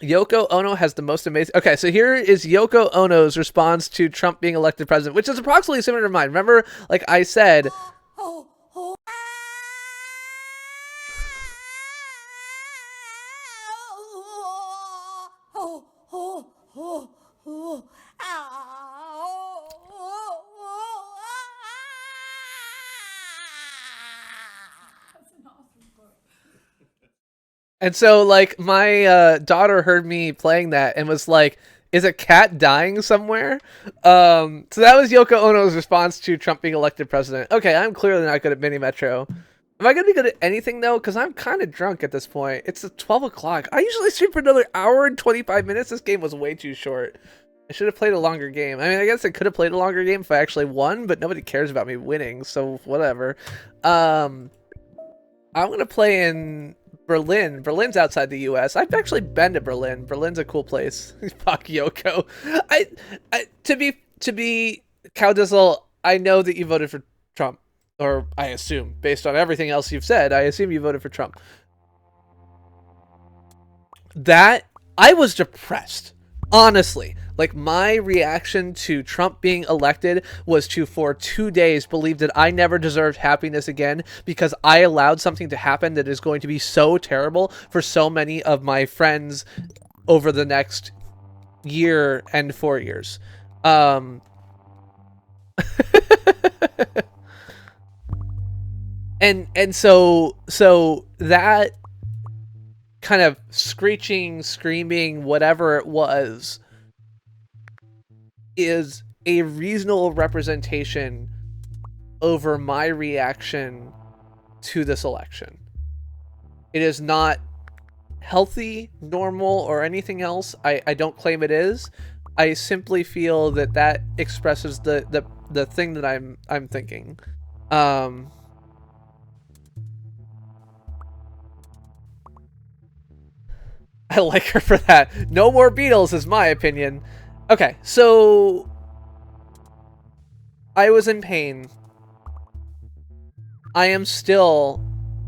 Yoko Ono has the most amazing... Okay, so here is Yoko Ono's response to Trump being elected president, which is approximately similar to mine. Remember, like I said... And so, like, my daughter heard me playing that and was like, is a cat dying somewhere? So that was Yoko Ono's response to Trump being elected president. Okay, I'm clearly not good at Mini Metro. Am I gonna be good at anything though? Because I'm kind of drunk at this point. It's 12 o'clock. I usually stream for another hour and 25 minutes. This game was way too short. I should have played a longer game. I mean, I guess I could have played a longer game if I actually won, but nobody cares about me winning, so whatever. I'm gonna play in Berlin. Berlin's outside the U.S. I've actually been to Berlin. Berlin's a cool place. Fuck Yoko. To be Cowdizzle, I know that you voted for Trump. Or I assume, based on everything else you've said, I assume you voted for Trump. That, I was depressed. Honestly. Like, my reaction to Trump being elected was to, for 2 days, believe that I never deserved happiness again because I allowed something to happen that is going to be so terrible for so many of my friends over the next year and 4 years. And so that kind of screeching, screaming, whatever it was, is a reasonable representation over my reaction to this election. It is not healthy, normal, or anything else. I don't claim it is. I simply feel that expresses the thing that I'm thinking. I like her for that. No more Beatles is my opinion. Okay, so I was in pain. I am still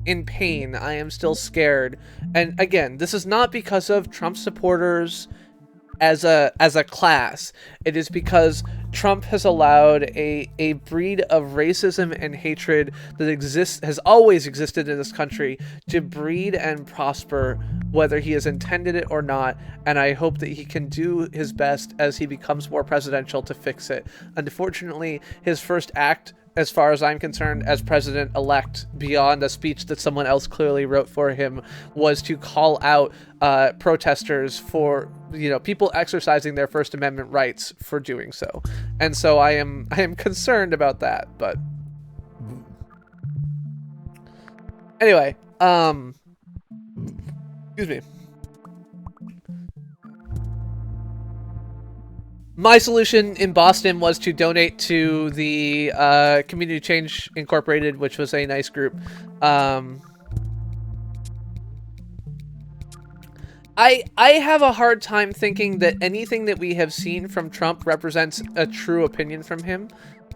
in pain. I am still scared. And again, this is not because of Trump supporters as a class. It is because Trump has allowed a breed of racism and hatred that has always existed in this country to breed and prosper, whether he has intended it or not, and I hope that he can do his best as he becomes more presidential to fix it. Unfortunately, his first act, as far as I'm concerned, as president-elect, beyond a speech that someone else clearly wrote for him, was to call out protesters for, people exercising their First Amendment rights for doing so. And so I am concerned about that, but anyway, excuse me. My solution in Boston was to donate to the Community Change Incorporated, which was a nice group. I have a hard time thinking that anything that we have seen from Trump represents a true opinion from him.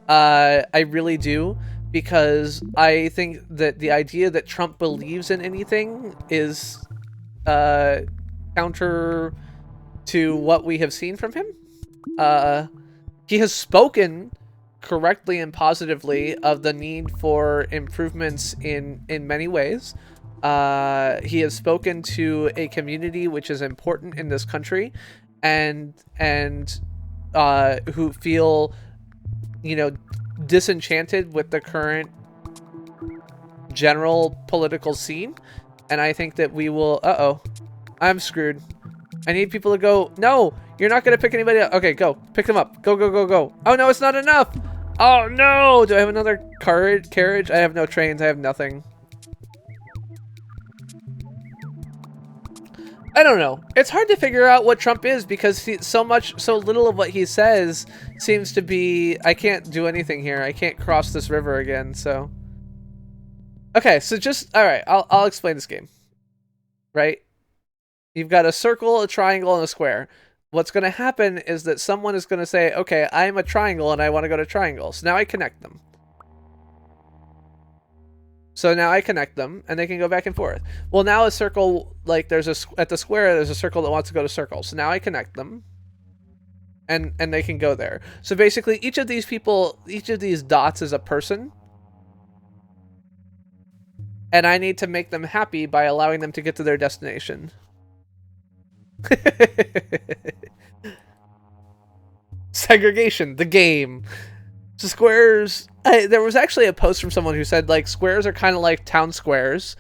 I really do, because I think that the idea that Trump believes in anything is counter to what we have seen from him. He has spoken correctly and positively of the need for improvements in many ways. He has spoken to a community which is important in this country, and who feel, disenchanted with the current general political scene. And I think that we will... I'm screwed. I need people to go, no, you're not going to pick anybody up. Okay, go. Pick them up. Go, go, go, go. Oh, no, it's not enough. Oh, no. Do I have another carriage? I have no trains. I have nothing. I don't know. It's hard to figure out what Trump is, because so little of what he says seems to be, I can't do anything here. I can't cross this river again, so. Okay, so all right, I'll explain this game. Right? You've got a circle, a triangle, and a square. What's going to happen is that someone is going to say, okay, I'm a triangle and I want to go to triangle. So now I connect them. So now I connect them and they can go back and forth. Well, now a circle, like at the square, there's a circle that wants to go to circle. So now I connect them and they can go there. So basically each of these dots is a person. And I need to make them happy by allowing them to get to their destination. Segregation, the game. So squares, there was actually a post from someone who said, like, squares are kind of like town squares,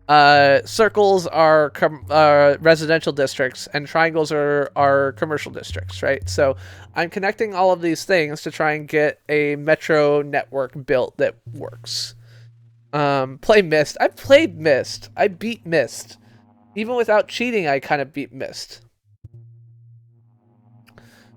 circles are residential districts, and triangles are commercial districts, right? So I'm connecting all of these things to try and get a metro network built that works. Play Myst. I played Myst. I beat Myst. Even without cheating, I kind of beat Myst.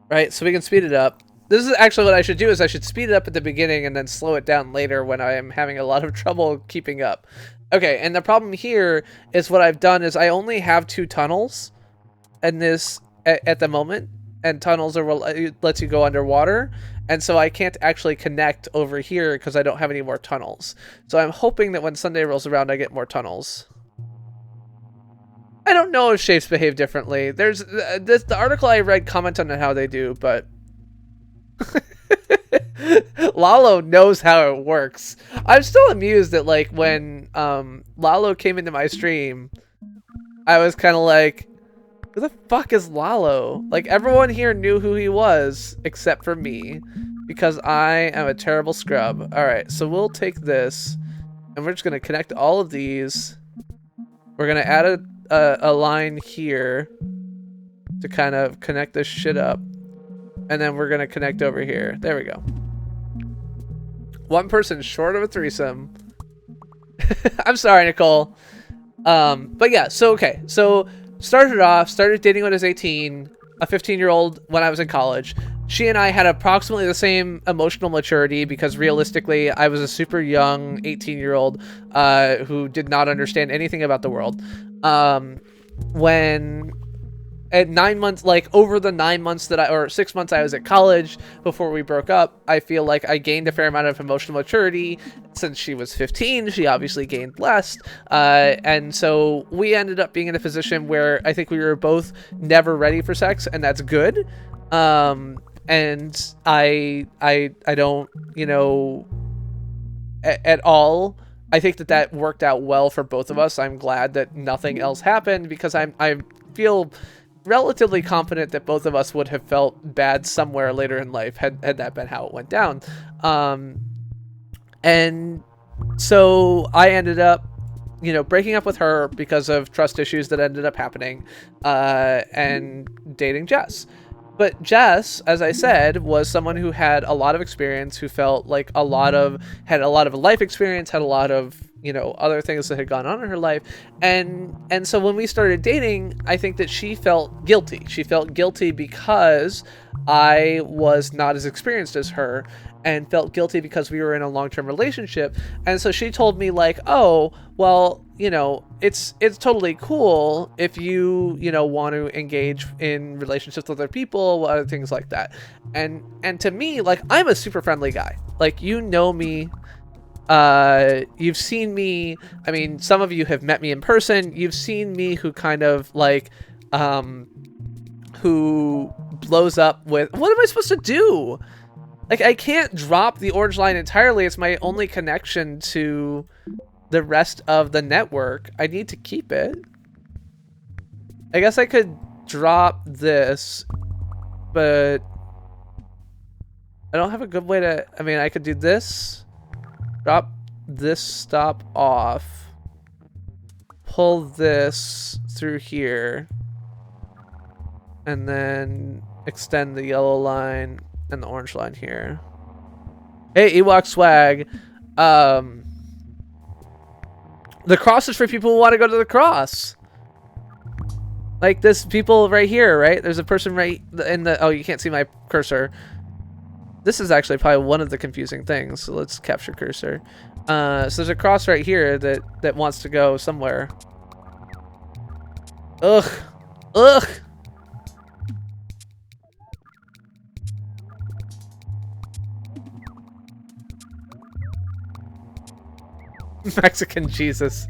Right, so we can speed it up. This is actually what I should do, is I should speed it up at the beginning and then slow it down later when I am having a lot of trouble keeping up. Okay, and the problem here is what I've done is I only have 2 tunnels in this at the moment, and tunnels are lets you go underwater, and so I can't actually connect over here because I don't have any more tunnels. So I'm hoping that when Sunday rolls around, I get more tunnels. I don't know if shapes behave differently. There's the article I read commented on how they do, but Lalo knows how it works. I'm still amused that like when Lalo came into my stream, I was kind of like, who the fuck is Lalo? Like everyone here knew who he was except for me because I am a terrible scrub. All right, so we'll take this and we're just going to connect all of these. We're going to add a line here to kind of connect this shit up. And then we're going to connect over here. There we go. One person short of a threesome. I'm sorry, Nicole. But yeah, so okay. So started dating when I was 18, a 15-year-old when I was in college. She and I had approximately the same emotional maturity because realistically, I was a super young 18-year-old who did not understand anything about the world. When at 9 months, like over the 9 months or 6 months I was at college before we broke up, I feel like I gained a fair amount of emotional maturity. Since she was 15, she obviously gained less. And so we ended up being in a position where I think we were both never ready for sex, and that's good. And I don't, you know, at all. I think that worked out well for both of us. I'm glad that nothing else happened because I feel relatively confident that both of us would have felt bad somewhere later in life had that been how it went down. And so I ended up, you know, breaking up with her because of trust issues that ended up happening, and dating Jess. But Jess, as I said, was someone who had a lot of experience, who felt like had a lot of life experience, had a lot of, you know, other things that had gone on in her life. And so when we started dating, I think that she felt guilty. She felt guilty because I was not as experienced as her, and felt guilty because we were in a long-term relationship. And so she told me like, oh, well, you know, it's totally cool if you know, want to engage in relationships with other people, other things like that. And to me, like, I'm a super friendly guy. Like, you know me. You've seen me. I mean, some of you have met me in person. You've seen me who kind of like, who blows up with, what am I supposed to do? Like, I can't drop the orange line entirely. It's my only connection to the rest of the network. I need to keep it. I guess I could drop this, but I don't have a good way to, I mean, I could do this, drop this stop off, pull this through here, and then extend the yellow line and the orange line here. Hey, Ewok Swag. The cross is for people who want to go to the cross. Like this people right here, right? There's a person right in the... Oh, you can't see my cursor. This is actually probably one of the confusing things. So let's capture cursor. So there's a cross right here that wants to go somewhere. Ugh. Ugh. Mexican Jesus.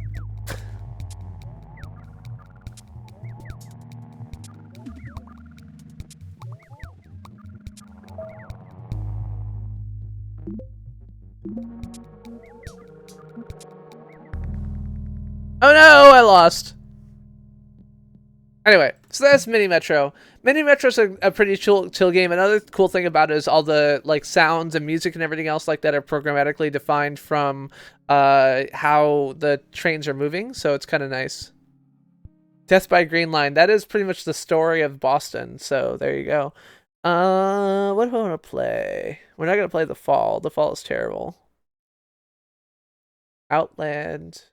Oh no, I lost. Anyway, so that's Mini Metro. Mini Metro's a pretty chill game. Another cool thing about it is all the like sounds and music and everything else like that are programmatically defined from how the trains are moving, so it's kind of nice. Death by Green Line. That is pretty much the story of Boston, so there you go. What do I want to play? We're not going to play The Fall. The Fall is terrible. Outland.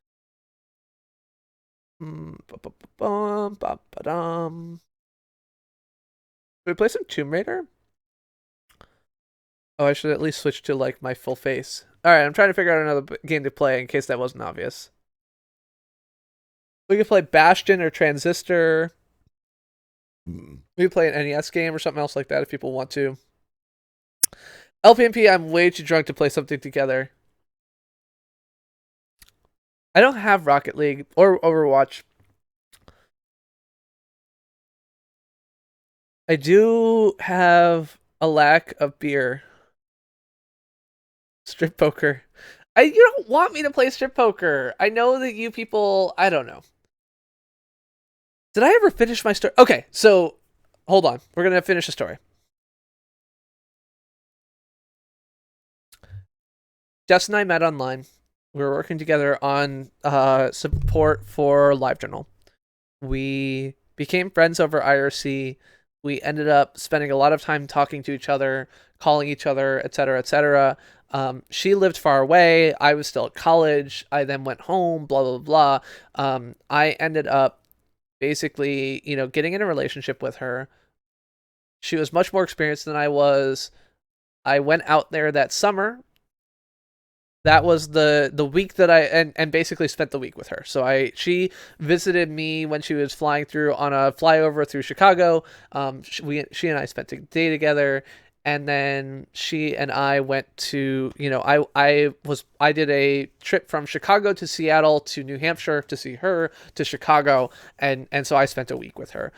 Should we play some Tomb Raider? Oh, I should at least switch to like my full face. All right, I'm trying to figure out another game to play in case that wasn't obvious. We could play Bastion or Transistor. We could play an NES game or something else like that if people want to. LPMP, I'm way too drunk to play something together. I don't have Rocket League or Overwatch. I do have a lack of beer. Strip poker. You don't want me to play strip poker. I know that you people, I don't know. Did I ever finish my story? Okay, so hold on. We're going to finish the story. Jess and I met online. We were working together on support for LiveJournal. We became friends over IRC. We ended up spending a lot of time talking to each other, calling each other, etc., etc. She lived far away. I was still at college. I then went home, blah, blah, blah. I ended up basically, getting in a relationship with her. She was much more experienced than I was. I went out there that summer. That was the week that I and basically spent the week with her. So she visited me when she was flying through on a flyover through Chicago. She and I spent a day together, and then she and I went to I did a trip from Chicago to Seattle to New Hampshire to see her to Chicago, and so I spent a week with her.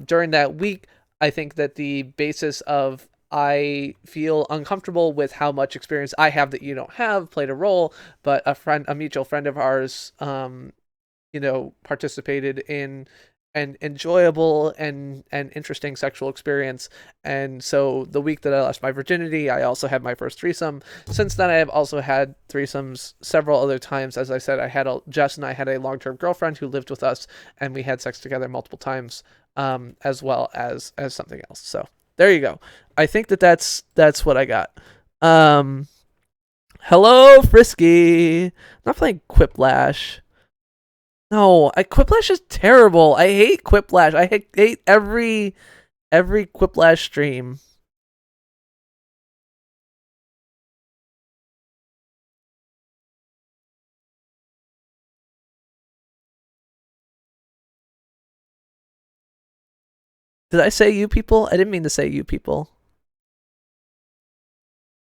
During that week, I think that the basis of I feel uncomfortable with how much experience I have that you don't have played a role, but a mutual friend of ours, participated in an enjoyable and interesting sexual experience. And so the week that I lost my virginity, I also had my first threesome. Since then, I have also had threesomes several other times. As I said, Jess and I had a long-term girlfriend who lived with us, and we had sex together multiple times, as well as something else. So there you go. I think that's what I got. Hello, Frisky. I'm not playing Quiplash. No, Quiplash is terrible. I hate Quiplash. I hate every Quiplash stream. Did I say you people? I didn't mean to say you people.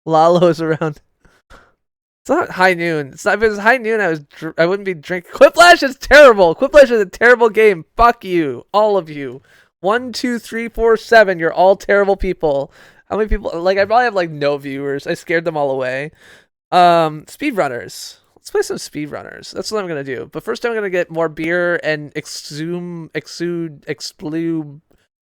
Lalo's around. It's not high noon. It's not. If it was high noon, I wouldn't be drinking. Quiplash is terrible. Quiplash is a terrible game. Fuck you, all of you. 1, 2, 3, 4, 7. You're all terrible people. How many people? Like, I probably have like no viewers. I scared them all away. Speedrunners. Let's play some speedrunners. That's what I'm gonna do. But first, I'm gonna get more beer and explode.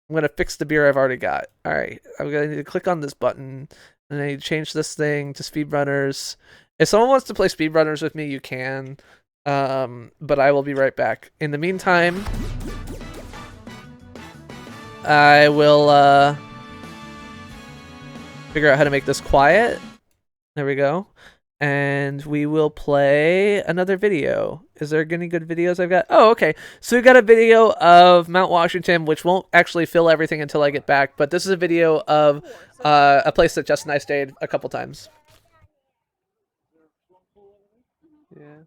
I'm gonna fix the beer I've already got. All right. I'm gonna need to click on this button, and I need to change this thing to speedrunners. If someone wants to play speedrunners with me, you can. But I will be right back. In the meantime, I will figure out how to make this quiet. There we go. And we will play another video. Is there any good videos I've got? Oh, okay. So we got a video of Mount Washington, which won't actually fill everything until I get back. But this is a video of a place that Justin and I stayed a couple times. Yeah.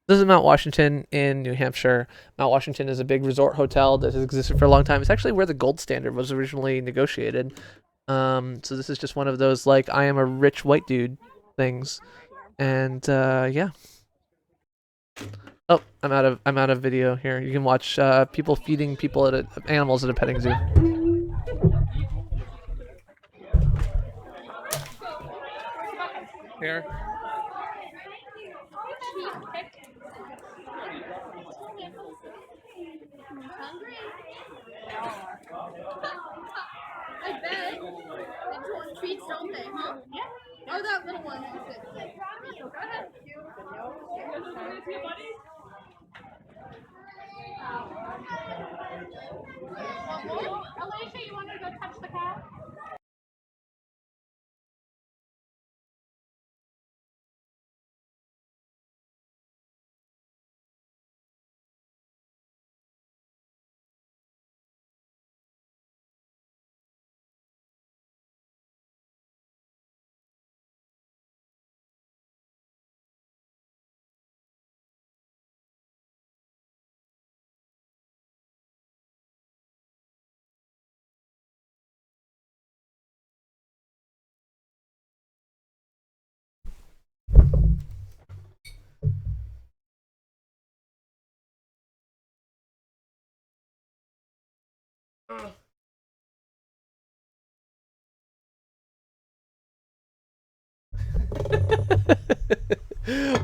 This is Mount Washington in New Hampshire. Mount Washington is a big resort hotel that has existed for a long time. It's actually where the gold standard was originally negotiated. So this is just one of those like I am a rich white dude things. And yeah. Oh, I'm out of video here. You can watch people feeding people at animals at a petting zoo. Here. I bet. They just want treats, don't they? Huh? Yeah. Oh, that little one. Go ahead. Alicia, you want to go touch the cat?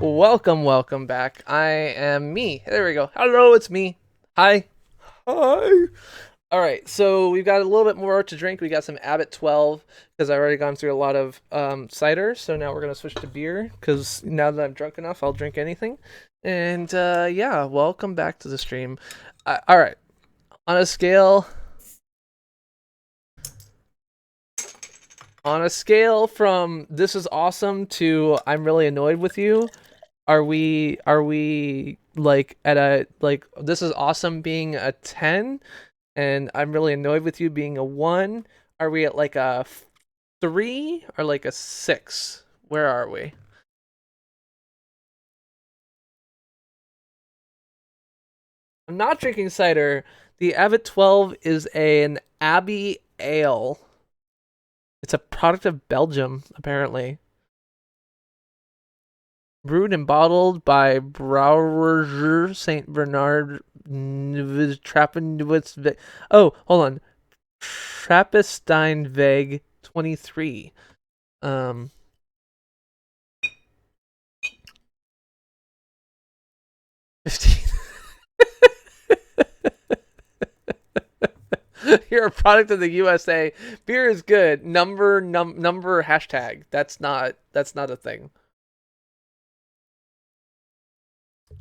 Welcome back. I am me. There we go. Hello, it's me. Hi. Hi. All right, so we've got a little bit more to drink. We got some Abbott 12 because I've already gone through a lot of cider. So now we're gonna switch to beer because now that I'm drunk enough, I'll drink anything. And yeah, welcome back to the stream. All right, on a scale from this is awesome to I'm really annoyed with you, are we like at a like this is awesome being a 10 and I'm really annoyed with you being a 1? Are we at like a 3 or like a 6? Where are we? I'm not drinking cider. The Abbott 12 is an Abbey Ale. It's a product of Belgium, apparently. Brewed and bottled by Brouwer Saint Bernard Trappist. Oh, hold on. Trappisteinweg 23. 15. You're a product of the USA. Beer is good. Number hashtag. That's not a thing.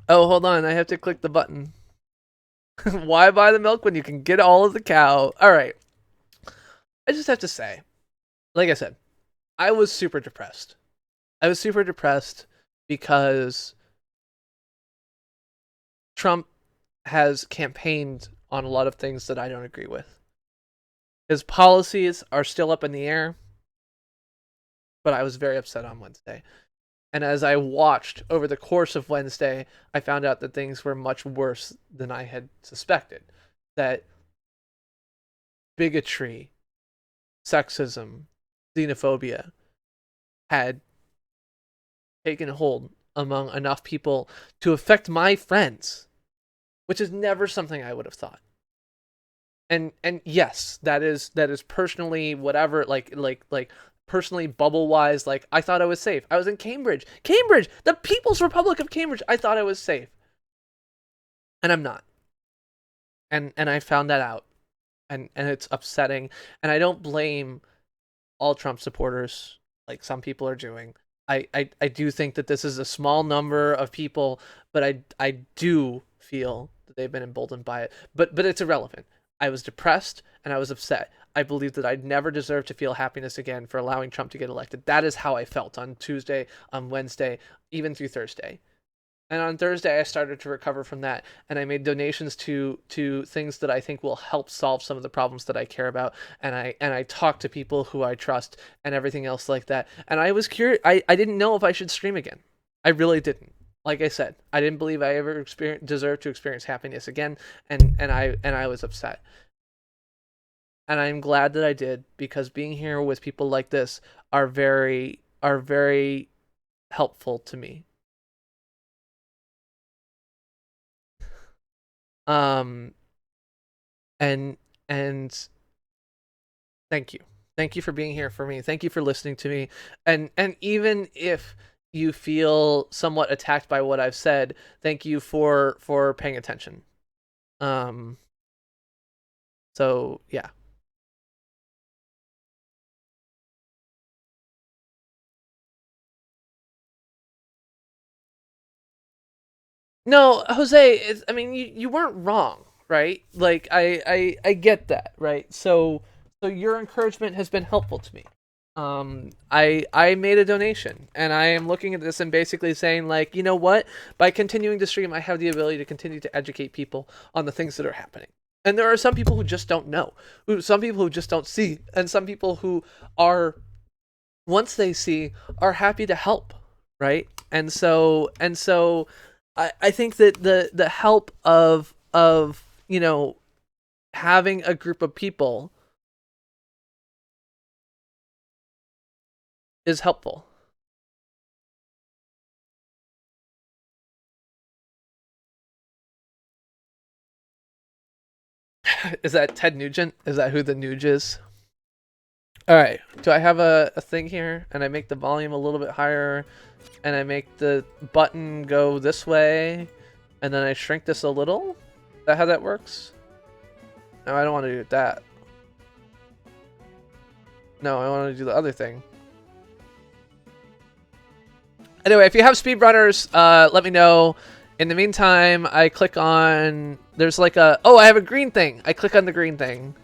Oh, hold on. I have to click the button. Why buy the milk when you can get all of the cow? All right. I just have to say, like I said, I was super depressed. I was super depressed because Trump has campaigned on a lot of things that I don't agree with. His policies are still up in the air, but I was very upset on Wednesday. And as I watched over the course of Wednesday, I found out that things were much worse than I had suspected. That bigotry, sexism, xenophobia had taken hold among enough people to affect my friends, which is never something I would have thought. And yes, that is personally whatever, like personally bubble wise, like I thought I was safe. I was in Cambridge, the People's Republic of Cambridge. I thought I was safe, and I'm not. And I found that out, and it's upsetting. And I don't blame all Trump supporters like some people are doing. I do think that this is a small number of people, but I do feel that they've been emboldened by it. But it's irrelevant. I was depressed and I was upset. I believe that I'd never deserve to feel happiness again for allowing Trump to get elected. That is how I felt on Tuesday, on Wednesday, even through Thursday. And on Thursday, I started to recover from that, and I made donations to things that I think will help solve some of the problems that I care about. And I talked to people who I trust and everything else like that. And I was curious. I didn't know if I should stream again. I really didn't. Like I said, I didn't believe I ever deserved to experience happiness again, and I was upset. And I'm glad that I did, because being here with people like this are very helpful to me. Um and and thank you. Thank you for being here for me. Thank you for listening to me. And even if you feel somewhat attacked by what I've said, thank you for paying attention. Um so yeah. No, Jose, I mean, you weren't wrong, right? Like I get that, right? So your encouragement has been helpful to me. I made a donation, and I am looking at this and basically saying, like, you know what? By continuing to stream, I have the ability to continue to educate people on the things that are happening. And there are some people who just don't know, some people who just don't see, and some people who are, once they see, are happy to help, right? And so I think that the help of having a group of people is helpful. Is that Ted Nugent? Is that who the Nuge is? All right. Do I have a thing here? And I make the volume a little bit higher, and I make the button go this way, and then I shrink this a little? Is that how that works? No, I don't want to do that. No, I want to do the other thing. Anyway, if you have speedrunners, let me know. In the meantime, I click on... There's like a... Oh, I have a green thing. I click on the green thing.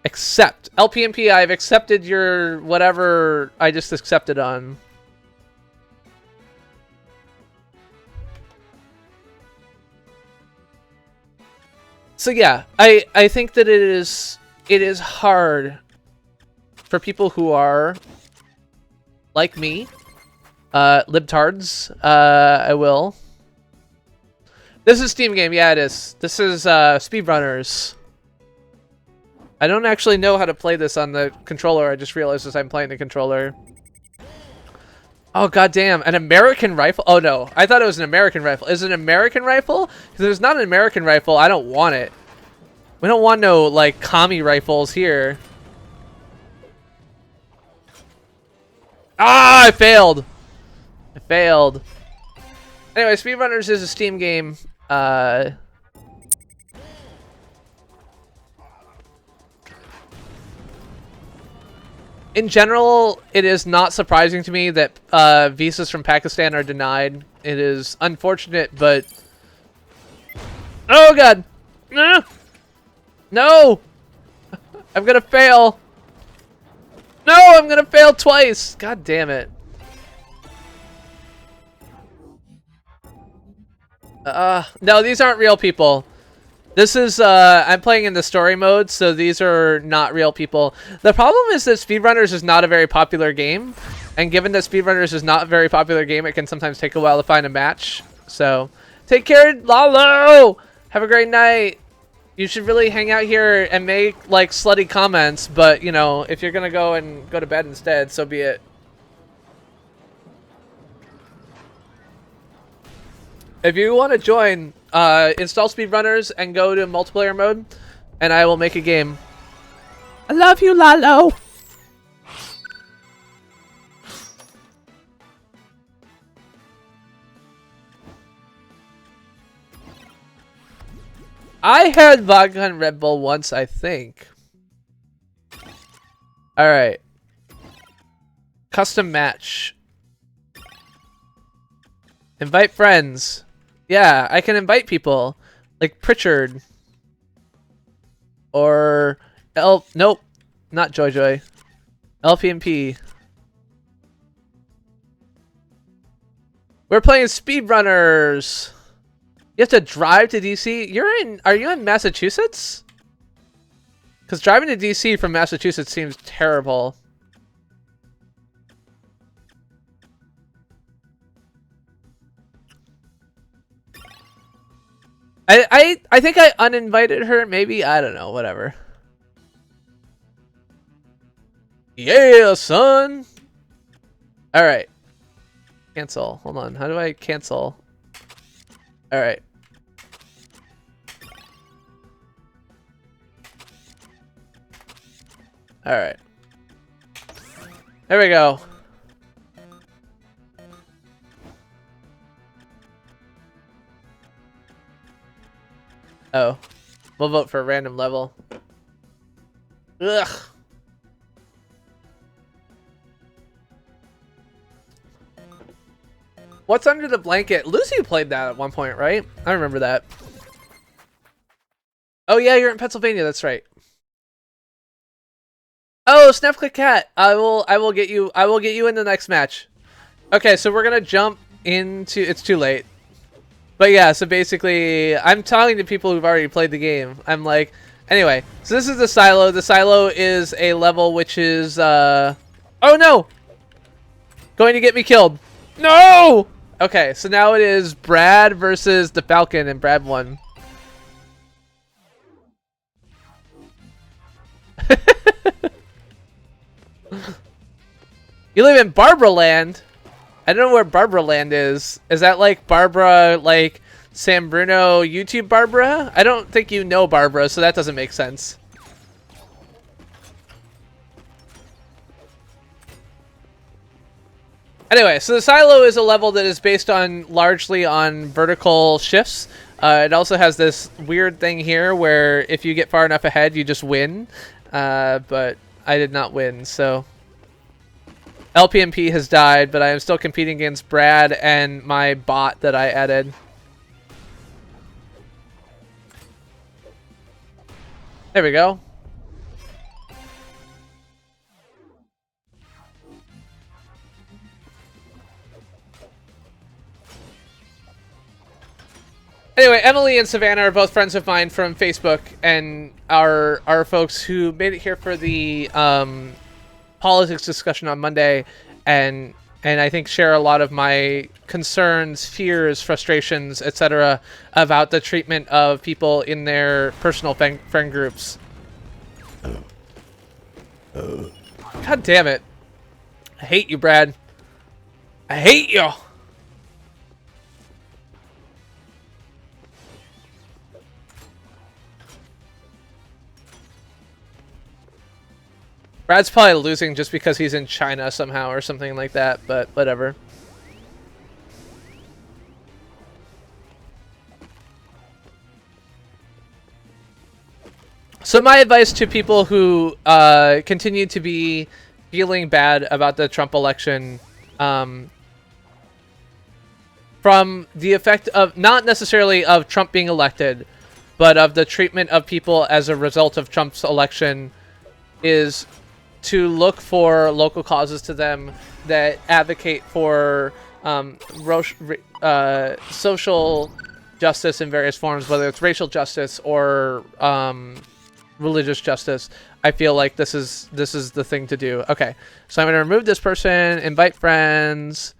Accept. LPMP, I've accepted your whatever I just accepted on. So yeah, I think that it is hard for people who are like me, libtards. I will. This is Steam game, yeah it is. This is speedrunners. I don't actually know how to play this on the controller. I just realized as I'm playing the controller. Oh goddamn! An American rifle? Oh no, I thought it was an American rifle. Is it an American rifle? If there's not an American rifle, I don't want it. We don't want no like commie rifles here. Ah, I failed. I failed. Anyway, Speedrunners is a Steam game. In general, it is not surprising to me that visas from Pakistan are denied. It is unfortunate, but... Oh god! No! No! I'm gonna fail! No! I'm gonna fail twice! God damn it. No, these aren't real people. This is, I'm playing in the story mode, so these are not real people. The problem is that Speedrunners is not a very popular game, and given that Speedrunners is not a very popular game, it can sometimes take a while to find a match. So, take care, Lalo! Have a great night! You should really hang out here and make, like, slutty comments, but, you know, if you're gonna go to bed instead, so be it. If you want to join, install Speedrunners and go to multiplayer mode, and I will make a game. I love you, Lalo! I had vodka and Red Bull once, I think. Alright. Custom match. Invite friends. Yeah, I can invite people. Like Pritchard. Or... Nope. Not Joy Joy. LPMP. We're playing Speedrunners. You have to drive to DC? Are you in Massachusetts? Because driving to DC from Massachusetts seems terrible. I think I uninvited her, maybe? I don't know, whatever. Yeah, son! Alright. Cancel. Hold on. How do I cancel? Alright. Alright. There we go. Oh. We'll vote for a random level. Ugh. What's under the blanket? Lucy played that at one point, right? I remember that. Oh yeah, you're in Pennsylvania, that's right. Oh, Snapclick Cat. I will get you in the next match. Okay, so we're gonna jump into it's too late. But yeah, so basically I'm talking to people who've already played the game. I'm like, anyway, so this is the silo. The silo is a level which is oh no! Going to get me killed. No! Okay, so now it is Brad versus the Falcon, and Brad won. You live in Barbara Land? I don't know where Barbara Land is. Is that like Barbara, like San Bruno YouTube Barbara? I don't think you know Barbara, so that doesn't make sense. Anyway, so the silo is a level that is based on largely on vertical shifts. It also has this weird thing here where if you get far enough ahead, you just win. But I did not win, so... LPMP has died, but I am still competing against Brad and my bot that I added. There we go. Anyway, Emily and Savannah are both friends of mine from Facebook and are folks who made it here for the politics discussion on Monday, and I think share a lot of my concerns, fears, frustrations, etc. about the treatment of people in their personal friend groups. God damn it. I hate you, Brad. I hate you! Brad's probably losing just because he's in China somehow or something like that, but whatever. So my advice to people who continue to be feeling bad about the Trump election, from the effect of, not necessarily of Trump being elected, but of the treatment of people as a result of Trump's election, is to look for local causes to them that advocate for social justice in various forms, whether it's racial justice or religious justice. I feel like this is the thing to do. Okay, so I'm going to remove this person, invite friends,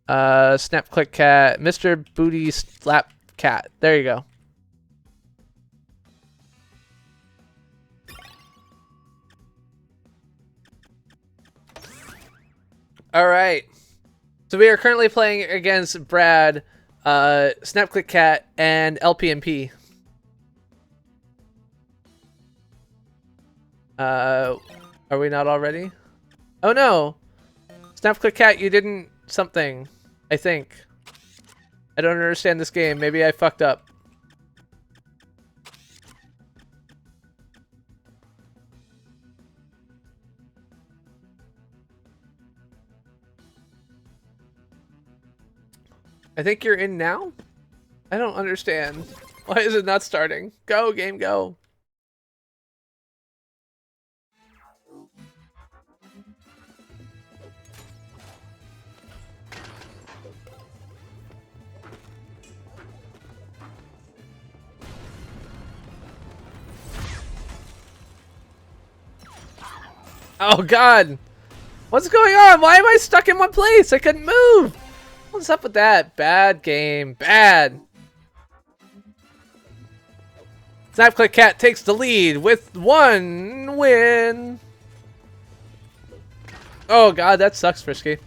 snap click cat, Mr. Booty Slap Cat. There you go. All right, so we are currently playing against Brad, Snap Click Cat, and LPMP. Are we not already? Oh no, Snap Click Cat, you didn't something. I think. I don't understand this game. Maybe I fucked up. I think you're in now? I don't understand. Why is it not starting? Go, game, go. Oh god! What's going on? Why am I stuck in one place? I couldn't move! What's up with that? Bad game. Bad. Snap Click Cat takes the lead with 1 win. Oh god, that sucks, Frisky.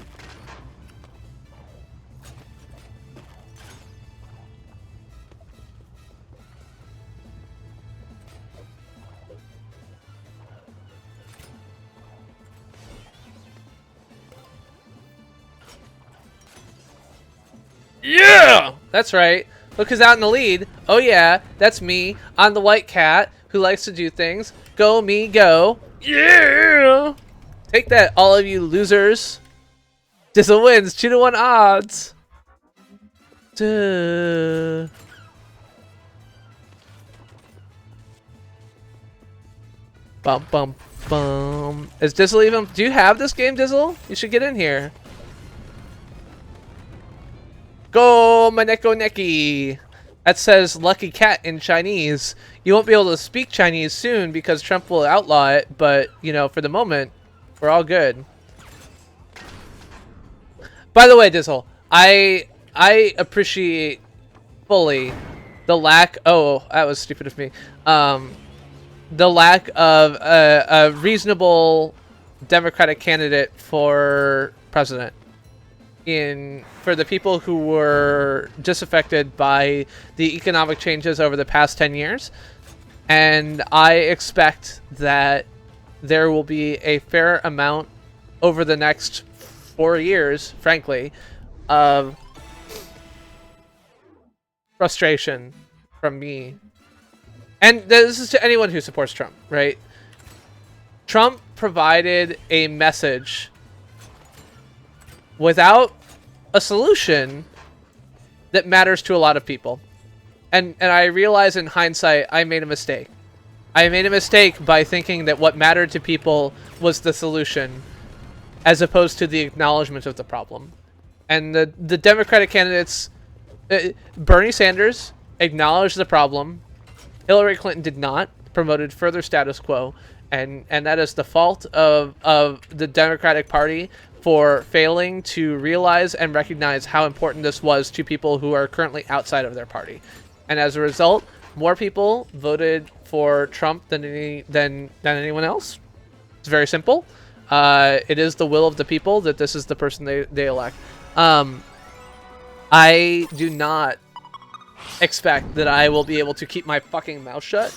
Yeah! That's right. Look who's out in the lead. Oh yeah, that's me. I'm the white cat who likes to do things. Go me, go. Yeah! Take that, all of you losers. Dizzle wins, 2-to-1 odds. Duh. Bum bum bum. Is Dizzle even? Do you have this game, Dizzle? You should get in here. Go Maneko Neki! That says lucky cat in Chinese. You won't be able to speak Chinese soon because Trump will outlaw it, but, you know, for the moment, we're all good. By the way, Dizzle, I appreciate fully the lack... Oh, that was stupid of me. The lack of a reasonable Democratic candidate for president. for the people who were disaffected by the economic changes over the past 10 years. And I expect that there will be a fair amount over the next 4 years, frankly, of frustration from me. And this is to anyone who supports Trump, right? Trump provided a message without a solution that matters to a lot of people. And I realize in hindsight, I made a mistake. I made a mistake by thinking that what mattered to people was the solution, as opposed to the acknowledgement of the problem. And the Democratic candidates, Bernie Sanders acknowledged the problem. Hillary Clinton did not, promoted further status quo. And that is the fault of the Democratic Party for failing to realize and recognize how important this was to people who are currently outside of their party. And as a result, more people voted for Trump than anyone else. It's very simple. It is the will of the people that this is the person they elect. I do not expect that I will be able to keep my fucking mouth shut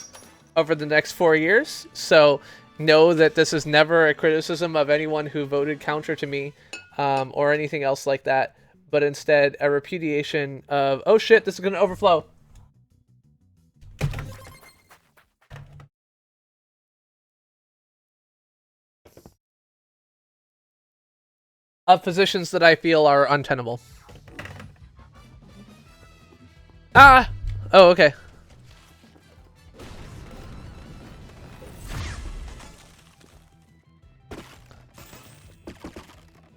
over the next 4 years. So know that this is never a criticism of anyone who voted counter to me or anything else like that, but instead a repudiation of, oh shit, this is going to overflow. Of positions that I feel are untenable. Ah! Oh, okay.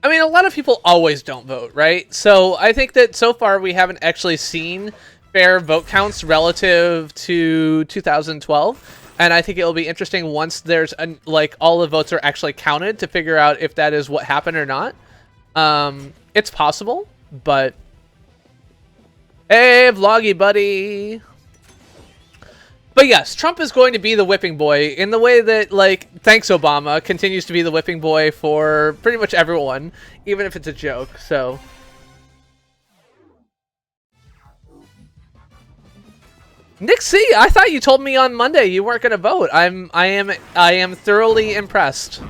I mean, a lot of people always don't vote, right? So I think that so far we haven't actually seen fair vote counts relative to 2012. And I think it'll be interesting once there's like all the votes are actually counted to figure out if that is what happened or not. It's possible, but hey, Vloggy buddy. But yes, Trump is going to be the whipping boy in the way that, like, thanks Obama continues to be the whipping boy for pretty much everyone, even if it's a joke. So Nick C, I thought you told me on Monday you weren't going to vote. I am thoroughly impressed.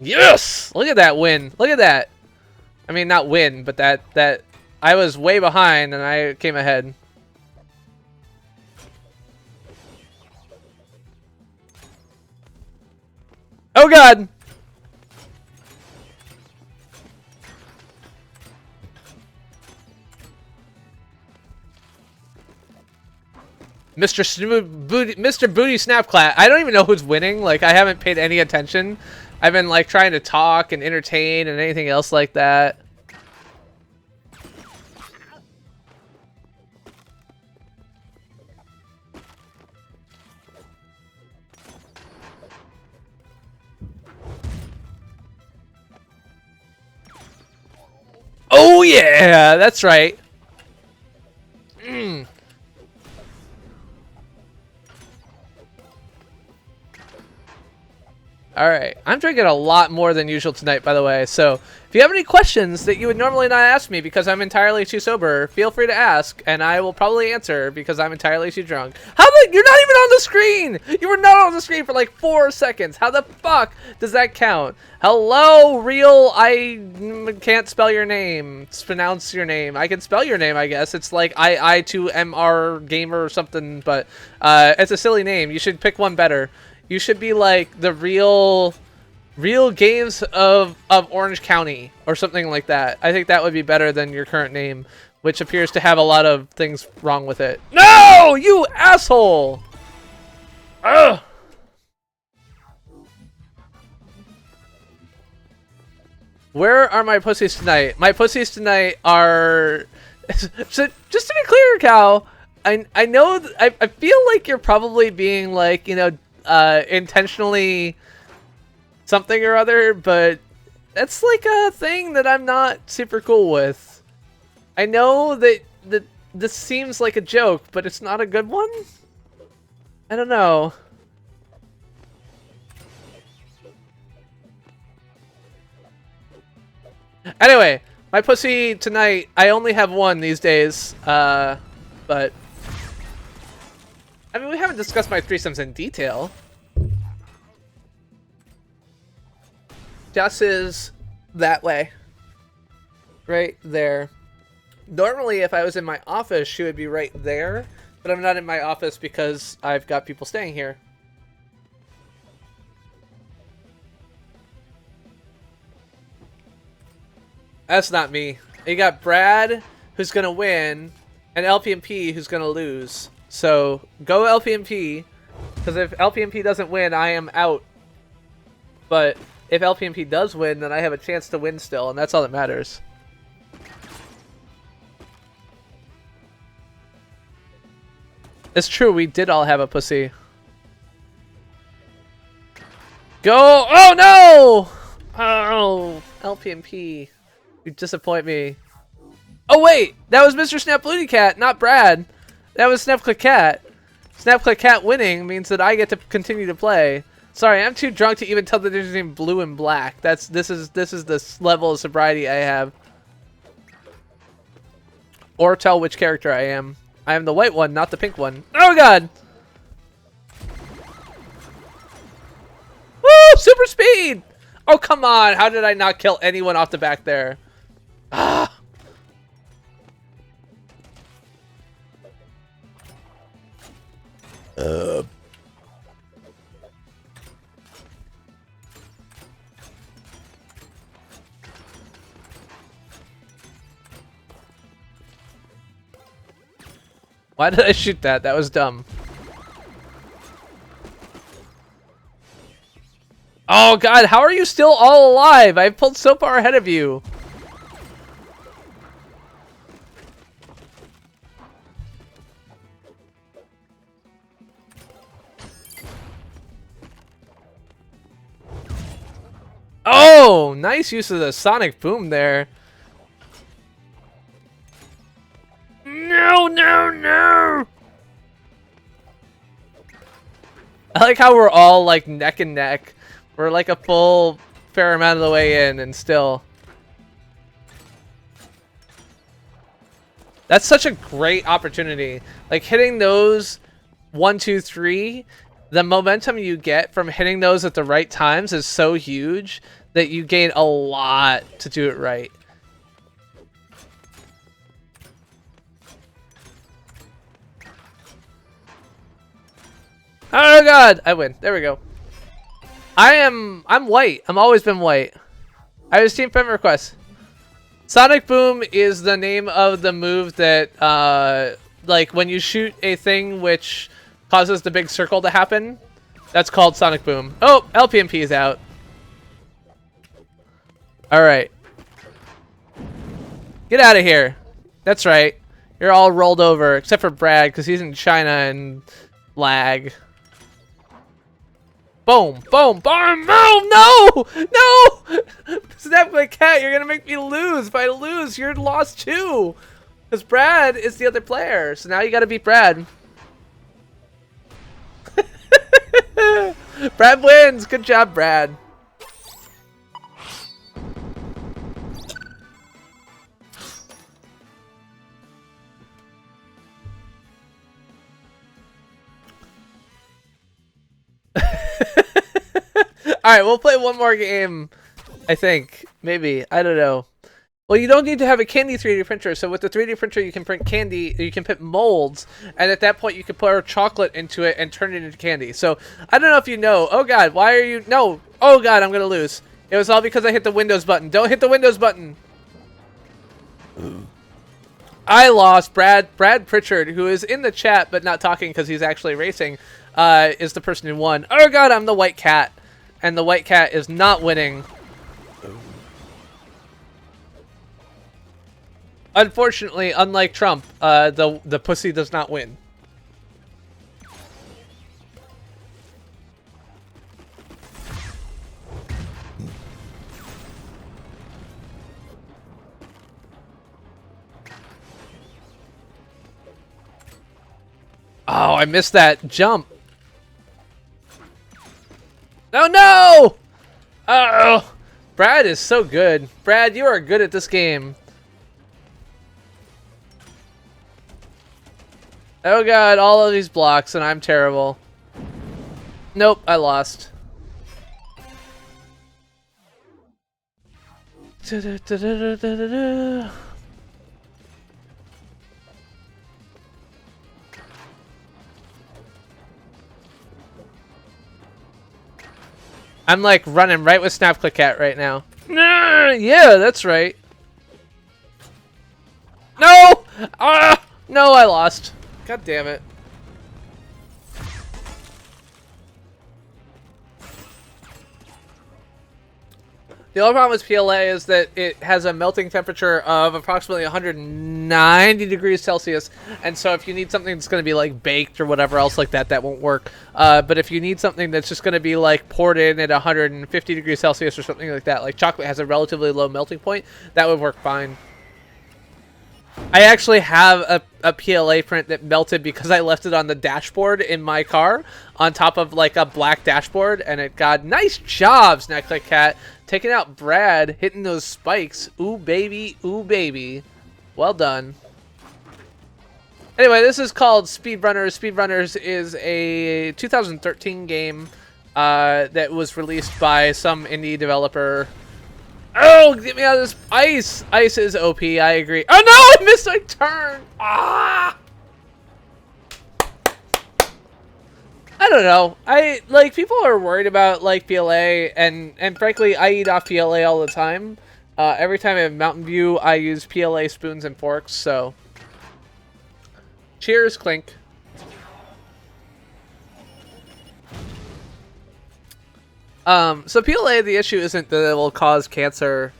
Yes! Look at that win. Look at that. I mean, not win, but that I was way behind and I came ahead. Oh god. Mr. Booty Snapclat. I don't even know who's winning. Like, I haven't paid any attention. I've been, like, trying to talk and entertain and anything else like that. Oh, yeah! That's right. Alright, I'm drinking a lot more than usual tonight, by the way, so if you have any questions that you would normally not ask me because I'm entirely too sober, feel free to ask, and I will probably answer because I'm entirely too drunk. How the— you're not even on the screen! You were not on the screen for like 4 seconds! How the fuck does that count? Hello, real— I can't spell your name. Pronounce your name. I can spell your name, I guess. It's like I2MR Gamer or something, but it's a silly name. You should pick one better. You should be like the real games of Orange County or something like that. I think that would be better than your current name, which appears to have a lot of things wrong with it. No, you asshole! Ugh! Where are my pussies tonight? My pussies tonight are... So, just to be clear, Cal, I know... I feel like you're probably being like, you know, intentionally something or other, but that's like a thing that I'm not super cool with. I know that this seems like a joke, but it's not a good one. I don't know. Anyway, my pussy tonight, I only have one these days. But I mean, we haven't discussed my threesomes in detail. Jess is that way. Right there. Normally, if I was in my office, she would be right there. But I'm not in my office because I've got people staying here. That's not me. You got Brad, who's going to win, and LPMP, who's going to lose. So, go LPMP, because if LPMP doesn't win, I am out. But if LPMP does win, then I have a chance to win still, and that's all that matters. It's true, we did all have a pussy. Go! Oh no! Oh, LPMP. You disappoint me. Oh wait! That was Mr. Snap Bluey Cat, not Brad. That was Snap Click Cat. Snap Click Cat winning means that I get to continue to play. Sorry, I'm too drunk to even tell the difference between blue and black. This is the level of sobriety I have. Or tell which character I am. I am the white one, not the pink one. Oh god! Woo! Super speed! Oh come on! How did I not kill anyone off the back there? Ah! Why did I shoot that? That was dumb. Oh god, how are you still all alive? I pulled so far ahead of you. Oh, nice use of the sonic boom there. No, no, no! I like how we're all like neck and neck. We're like a full fair amount of the way in and still. That's such a great opportunity. Like hitting those 1, 2, 3, the momentum you get from hitting those at the right times is so huge that you gain a lot to do it right. Oh god, I win. There we go. I'm white. I'm always been white. I was team friend request. Sonic Boom is the name of the move that like when you shoot a thing which causes the big circle to happen. That's called Sonic Boom. Oh, LPMP is out. All right. Get out of here. That's right. You're all rolled over except for Brad because he's in China and lag. Boom, boom, boom, boom, no! No! Snap like cat, you're gonna make me lose. If I lose, you're lost too. Because Brad is the other player. So now you gotta beat Brad. Brad wins. Good job, Brad. Alright, we'll play one more game, I think. Maybe. I don't know. Well, you don't need to have a candy 3D printer, so with the 3D printer you can print candy, you can print molds, and at that point you can pour chocolate into it and turn it into candy. So, I don't know if you know. Oh god, why are you... No! Oh god, I'm gonna lose. It was all because I hit the Windows button. Don't hit the Windows button! I lost. Brad Pritchard, who is in the chat but not talking because he's actually racing, is the person who won. Oh god, I'm the white cat. And the white cat is not winning. Unfortunately, unlike Trump, the pussy does not win. Oh, I missed that jump. Oh no! Oh, Brad is so good. Brad, you are good at this game. Oh god, all of these blocks, and I'm terrible. Nope, I lost. I'm like running right with Snap Click Cat right now. Yeah, that's right. No! Ah! No, I lost. God damn it. The only problem with PLA is that it has a melting temperature of approximately 190 degrees Celsius, and so if you need something that's going to be like baked or whatever else like that, that won't work. But if you need something that's just going to be like poured in at 150 degrees Celsius or something like that, like chocolate has a relatively low melting point, that would work fine. I actually have a PLA print that melted because I left it on the dashboard in my car on top of like a black dashboard, and it got nice job, Snack Like Cat. Taking out Brad, hitting those spikes. Ooh, baby. Ooh, baby. Well done. Anyway, this is called Speedrunners. Speedrunners is a 2013 game that was released by some indie developer. Oh, get me out of this ice. Ice is OP, I agree. Oh, no, I missed my turn. Ah! I don't know. People are worried about, like, PLA, and frankly, I eat off PLA all the time. Every time I have Mountain View, I use PLA spoons and forks, so. Cheers, Clink. So PLA, the issue isn't that it will cause cancer.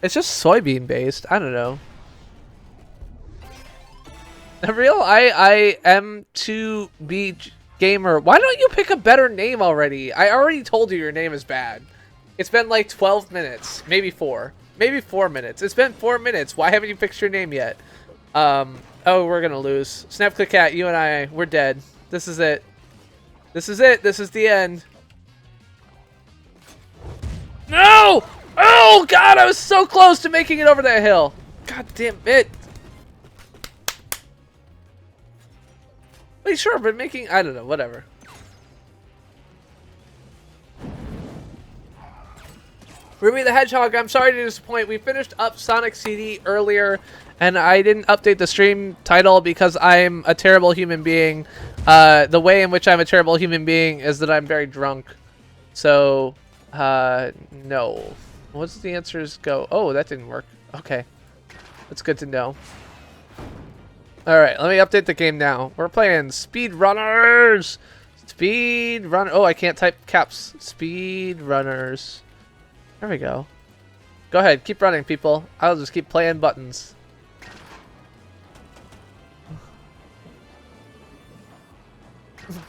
It's just soybean based. I don't know. Real I am to be gamer. Why don't you pick a better name already? I already told you your name is bad. It's been like 12 minutes, maybe 4. Maybe 4 minutes. It's been 4 minutes. Why haven't you fixed your name yet? Oh, we're gonna lose. Snap Click Cat, you and I, we're dead. This is it. This is it. This is the end. No! Oh, God, I was so close to making it over that hill. God damn it. Wait, sure, but making... I don't know, whatever. Ruby the Hedgehog, I'm sorry to disappoint. We finished up Sonic CD earlier, and I didn't update the stream title because I'm a terrible human being. The way in which I'm a terrible human being is that I'm very drunk. So... no. What's the answers go? Oh, that didn't work. Okay. That's good to know. Alright, let me update the game now. We're playing Speedrunners! Speedrun... Oh, I can't type caps. Speedrunners. There we go. Go ahead, keep running, people. I'll just keep playing buttons.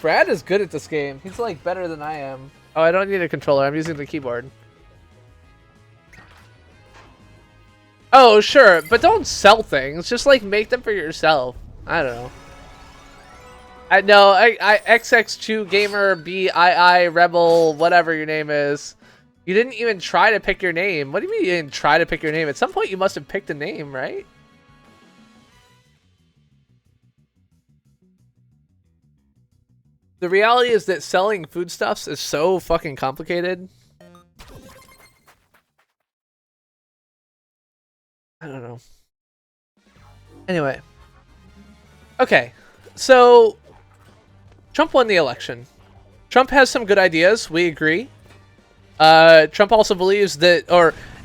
Brad is good at this game. He's like better than I am. Oh, I don't need a controller. I'm using the keyboard. Oh, sure, but don't sell things. Just like make them for yourself. I don't know. I know. I XX2 Gamer BII Rebel whatever your name is. You didn't even try to pick your name. What do you mean you didn't try to pick your name? At some point you must have picked a name, right? The reality is that selling foodstuffs is so fucking complicated. I don't know. Anyway. Okay. So, Trump won the election. Trump has some good ideas. We agree. Trump also believes that,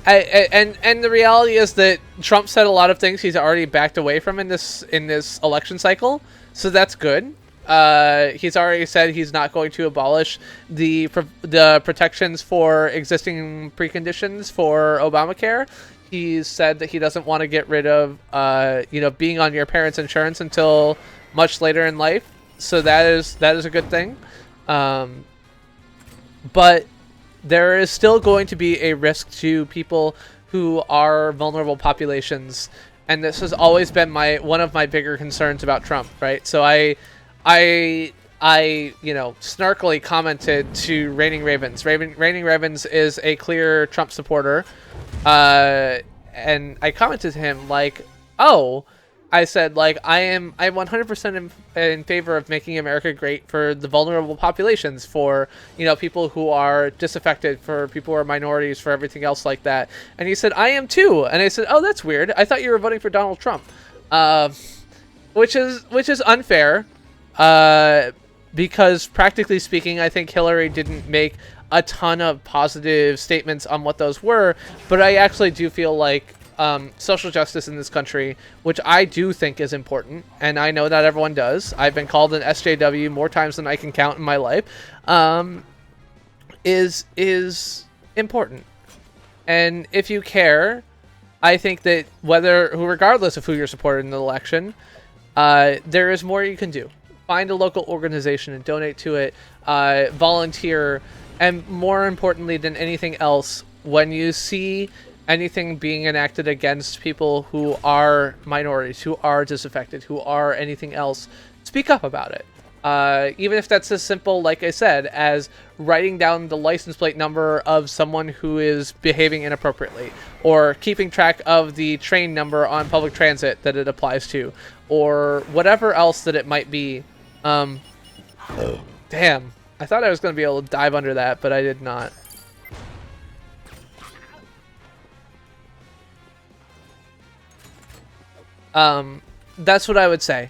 and the reality is that Trump said a lot of things he's already backed away from in this election cycle. So that's good. He's already said he's not going to abolish the protections for existing preconditions for Obamacare. He's said that he doesn't want to get rid of, being on your parents' insurance until much later in life. So that is a good thing. But there is still going to be a risk to people who are vulnerable populations, and this has always been one of my bigger concerns about Trump. Right. So I I, snarkily commented to Raining Ravens. Raining Ravens is a clear Trump supporter. And I commented to him like, oh, I said, like, I'm 100% in favor of making America great for the vulnerable populations, for, people who are disaffected, for people who are minorities, for everything else like that. And he said, I am too. And I said, oh, that's weird. I thought you were voting for Donald Trump. Which is unfair. Because practically speaking, I think Hillary didn't make a ton of positive statements on what those were. But I actually do feel like social justice in this country, which I do think is important, and I know that everyone does. I've been called an SJW more times than I can count in my life. Is important, and if you care, I think that regardless of who you're supporting in the election, there is more you can do. Find a local organization and donate to it. Volunteer, and more importantly than anything else, when you see anything being enacted against people who are minorities, who are disaffected, who are anything else, speak up about it. Even if that's as simple, like I said, as writing down the license plate number of someone who is behaving inappropriately, or keeping track of the train number on public transit that it applies to, or whatever else that it might be. Damn, I thought I was going to be able to dive under that, but I did not. That's what I would say.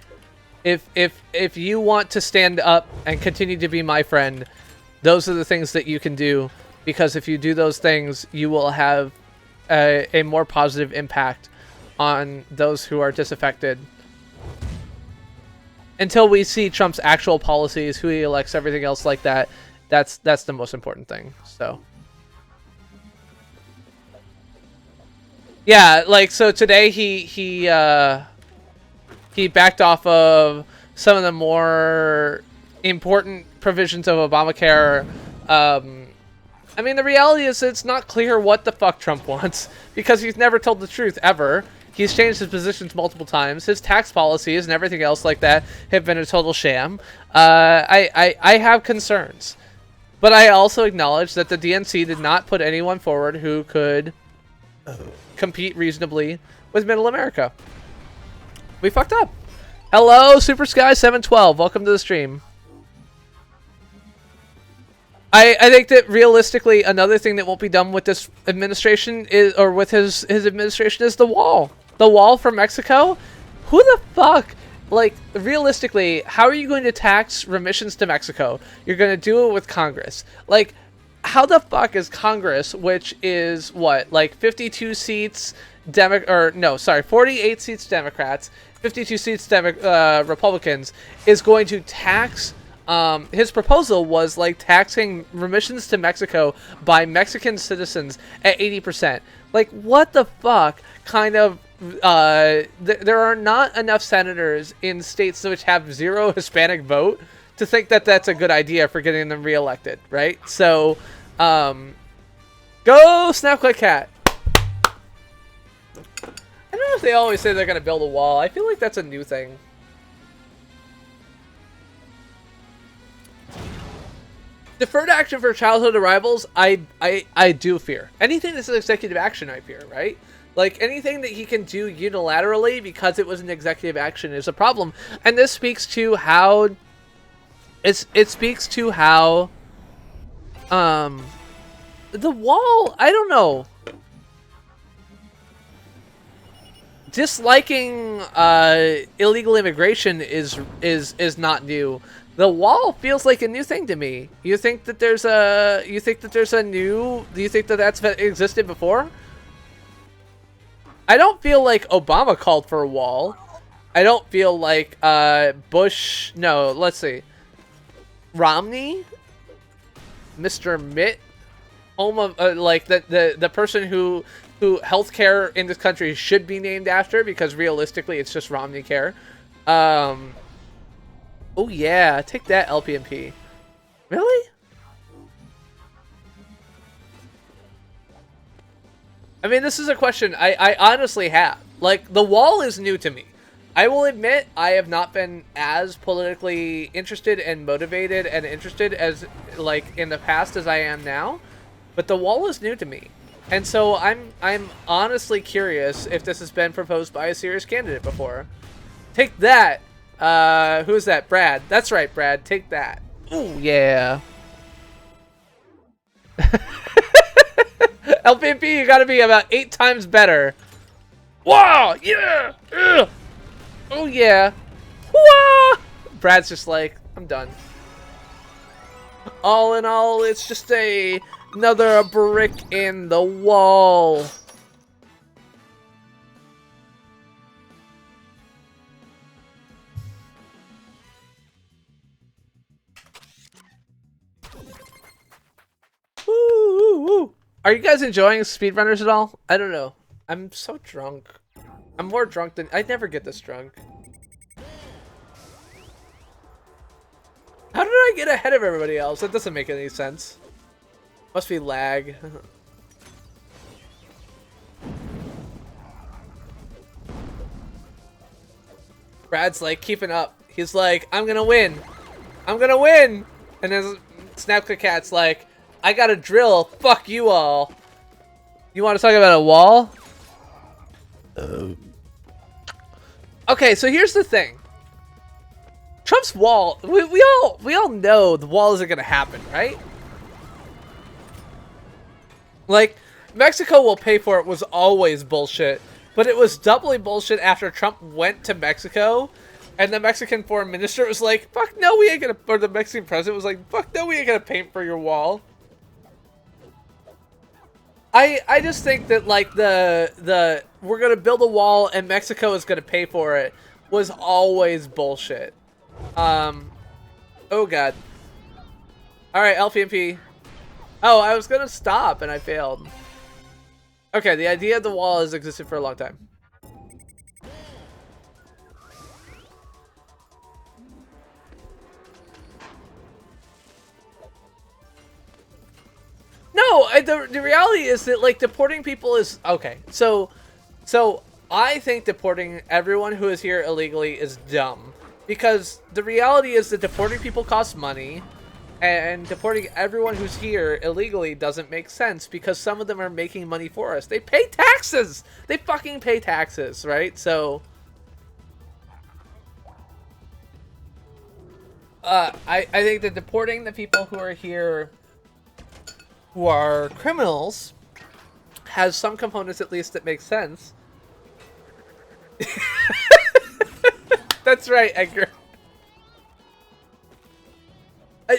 If you want to stand up and continue to be my friend, those are the things that you can do, because if you do those things, you will have a more positive impact on those who are disaffected. Until we see Trump's actual policies, who he elects, everything else like that, that's the most important thing. So yeah, like, so today he backed off of some of the more important provisions of Obamacare. I mean, the reality is it's not clear what the fuck Trump wants, because he's never told the truth ever. He's changed his positions multiple times. His tax policies and everything else like that have been a total sham. I have concerns. But I also acknowledge that the DNC did not put anyone forward who could compete reasonably with Middle America. We fucked up. Hello, Super Sky 712. Welcome to the stream. I think that realistically, another thing that won't be done with this administration is, or with his administration, is the wall. The wall for Mexico? Who the fuck? Like, realistically, how are you going to tax remissions to Mexico? You're going to do it with Congress. Like, how the fuck is Congress, which is what, like 52 seats 48 seats Democrats, 52 seats Republicans, is going to tax? His proposal was like taxing remissions to Mexico by Mexican citizens at 80%. Like, what the fuck kind of there are not enough senators in states which have zero Hispanic vote to think that that's a good idea for getting them reelected, right? So, go Snapclick Cat. I don't know if they always say they're going to build a wall. I feel like that's a new thing. Deferred action for childhood arrivals, I do fear. Anything that's an executive action, I fear, right? Like, anything that he can do unilaterally because it was an executive action is a problem. And this speaks to how... It speaks to how... the wall, I don't know. Disliking illegal immigration is not new. The wall feels like a new thing to me. You think that there's a new... Do you think that that's existed before? I don't feel like Obama called for a wall. I don't feel like Bush... No, let's see. Romney? Mr. Mitt? Home of... like, the person who healthcare in this country should be named after, because realistically it's just Romney Care. Oh yeah, take that, LPMP. Really? I mean, this is a question I honestly have. Like, the wall is new to me. I will admit I have not been as politically interested and motivated and interested as like in the past as I am now, but the wall is new to me. And so I'm honestly curious if this has been proposed by a serious candidate before. Take that. Who's that? Brad. That's right, Brad. Take that. Ooh, yeah. LPP, you gotta be about 8 times better. Wow, yeah! Ugh. Oh, yeah. Wah! Brad's just like, I'm done. All in all, it's just another brick in the wall. Woo! Are you guys enjoying speedrunners at all? I don't know. I'm so drunk. I'm more drunk than... I never get this drunk. How did I get ahead of everybody else? That doesn't make any sense. Must be lag. Brad's like keeping up. He's like, I'm gonna win. I'm gonna win. And then Snap the Cat's like, I got a drill. Fuck you all. You want to talk about a wall? Okay, so here's the thing. Trump's wall. We all know the wall isn't gonna happen, right? Like, Mexico will pay for it was always bullshit, but it was doubly bullshit after Trump went to Mexico, and the Mexican foreign minister was like, "Fuck no, we ain't gonna." Or the Mexican president was like, "Fuck no, we ain't gonna paint for your wall." I just think that like the we're gonna build a wall and Mexico is gonna pay for it was always bullshit. Oh god. All right, LPMP. Oh, I was gonna stop and I failed. Okay, the idea of the wall has existed for a long time. No, the reality is that like deporting people is okay. So I think deporting everyone who is here illegally is dumb because the reality is that deporting people costs money, and deporting everyone who's here illegally doesn't make sense because some of them are making money for us. They pay taxes. They fucking pay taxes, right? So I think that deporting the people who are here who are criminals has some components at least that make sense. That's right, Edgar.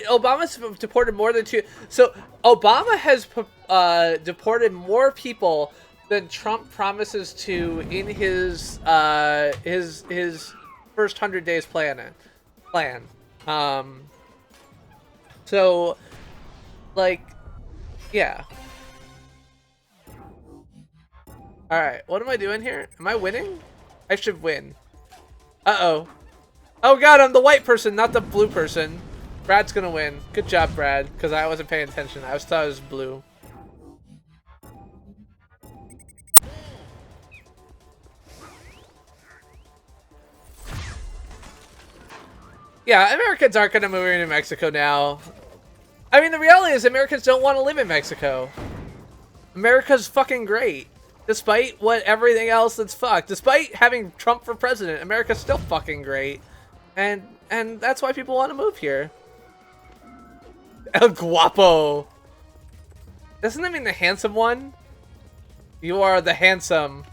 Obama's deported more than 2. So Obama has deported more people than Trump promises to in his first 100 days plan. So like, yeah. All right, what am I doing here? Am I winning? I should win. Uh-oh. Oh god, I'm the white person, not the blue person. Brad's gonna win. Good job, Brad, because I wasn't paying attention. I thought it was blue. Yeah, Americans aren't gonna move into Mexico now. I mean, the reality is Americans don't want to live in Mexico. America's fucking great. Despite what everything else that's fucked. Despite having Trump for president, America's still fucking great. And that's why people want to move here. El Guapo. Doesn't that mean the handsome one? You are the handsome.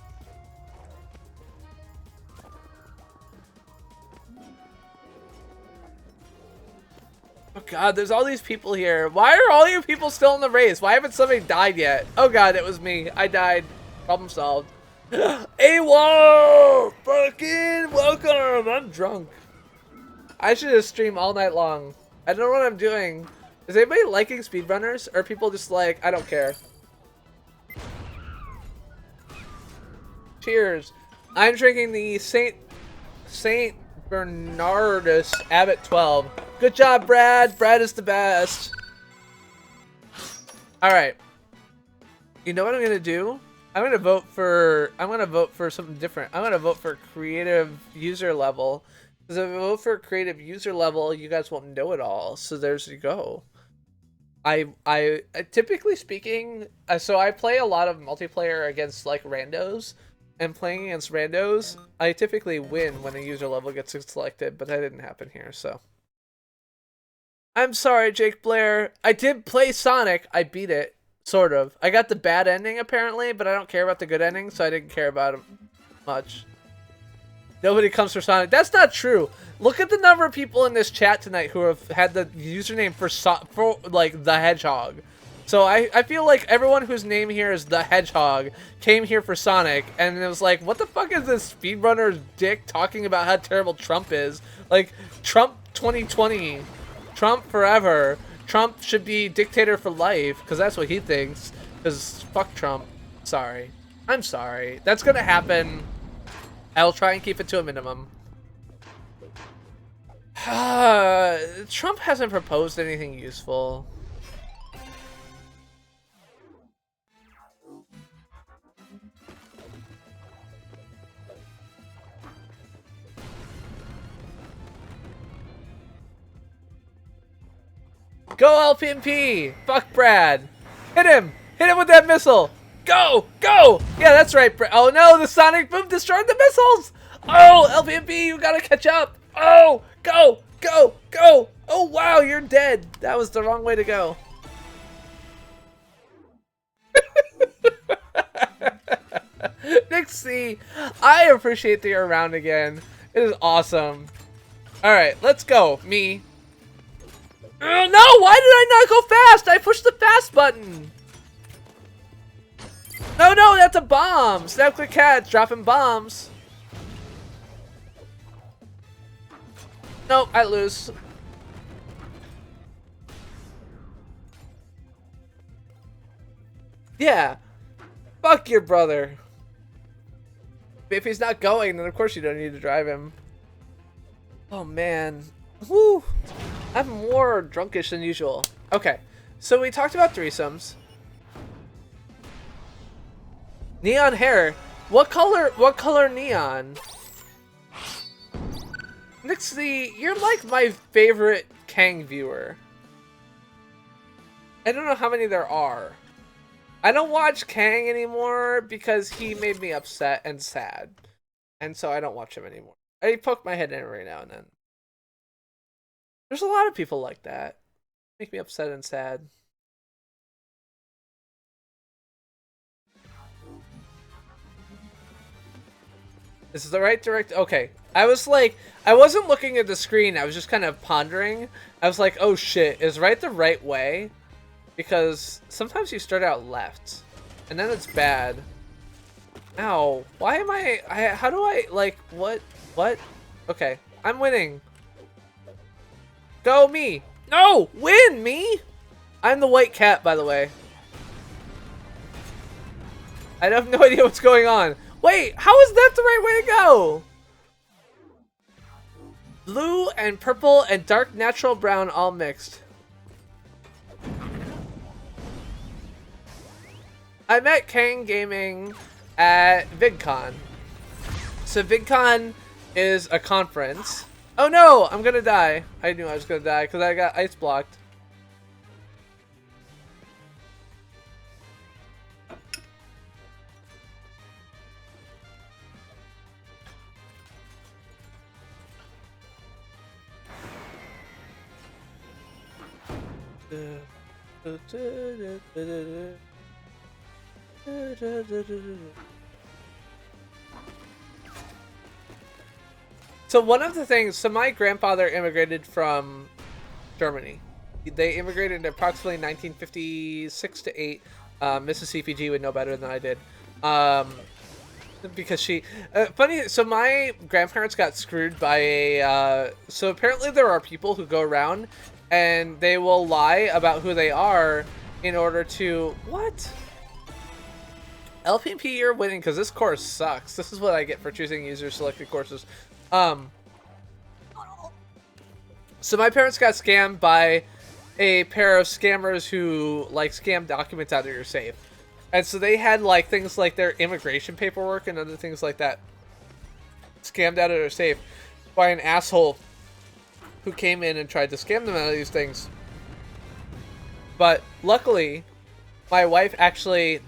Oh god, there's all these people here. Why are all you people still in the race? Why haven't somebody died yet? Oh god, it was me. I died. Problem solved. AWOL! Fucking welcome! I'm drunk. I should have streamed all night long. I don't know what I'm doing. Is anybody liking speedrunners? Or are people just like, I don't care? Cheers. I'm drinking the Saint Bernardus Abbott 12. Good job, Brad. Brad is the best. Alright. You know what I'm going to do? I'm gonna vote for something different. I'm gonna vote for creative user level. Because if I vote for creative user level, you guys won't know it all. So there's you go. I typically speaking, so I play a lot of multiplayer against like randos, and playing against randos, I typically win when a user level gets selected, but that didn't happen here, so. I'm sorry, Jake Blair. I did play Sonic. I beat it, sort of. I got the bad ending apparently, but I don't care about the good ending, so I didn't care about it much. Nobody comes for Sonic. That's not true. Look at the number of people in this chat tonight who have had the username for like the Hedgehog. So I feel like everyone whose name here is the Hedgehog came here for Sonic, and it was like, what the fuck is this speedrunner's dick talking about how terrible Trump is? Like, Trump 2020, Trump forever. Trump should be dictator for life, because that's what he thinks. Because fuck Trump. Sorry. I'm sorry. That's gonna happen. I'll try and keep it to a minimum. Trump hasn't proposed anything useful. Go LPMP! Fuck Brad! Hit him! Hit him with that missile! Go! Go! Yeah, that's right, Brad. Oh no, the sonic boom destroyed the missiles! Oh, LPMP, you gotta catch up! Oh! Go! Go! Go! Oh wow, you're dead! That was the wrong way to go. Nick C, I appreciate that you're around again. It is awesome. Alright, let's go. Me. No, why did I not go fast? I pushed the fast button. No, no, that's a bomb. Snap Quick Cats dropping bombs. Nope, I lose. Yeah. Fuck your brother. If he's not going, then of course you don't need to drive him. Oh man. Woo. I'm more drunkish than usual. Okay. So we talked about threesomes. Neon hair. What color neon? Nixie, you're like my favorite Kang viewer. I don't know how many there are. I don't watch Kang anymore because he made me upset and sad. And so I don't watch him anymore. I poke my head in every now and then. There's a lot of people like that. Make me upset and sad. This is the right direct. Okay. I was like, I wasn't looking at the screen. I was just kind of pondering. I was like, oh shit, is right the right way? Because sometimes you start out left, and then it's bad. Ow. Why am how do I, like, what? Okay. I'm winning. Go me. No! Win me! I'm the white cat, by the way. I have no idea what's going on. Wait, how is that the right way to go? Blue and purple and dark natural brown all mixed. I met Kang Gaming at VidCon. So VidCon is a conference. Oh no, I'm gonna die. I knew I was gonna die because I got ice blocked. So one of the things, so my grandfather immigrated from Germany. They immigrated in approximately 1956 to 8. Mrs. CPG would know better than I did. Because she, funny, so my grandparents got screwed by a, so apparently there are people who go around and they will lie about who they are in order to, what? LPP, you're winning because this course sucks. This is what I get for choosing user selected courses. So my parents got scammed by a pair of scammers who like scam documents out of your safe. And so they had like things like their immigration paperwork and other things like that scammed out of their safe by an asshole who came in and tried to scam them out of these things. But luckily, my wife actually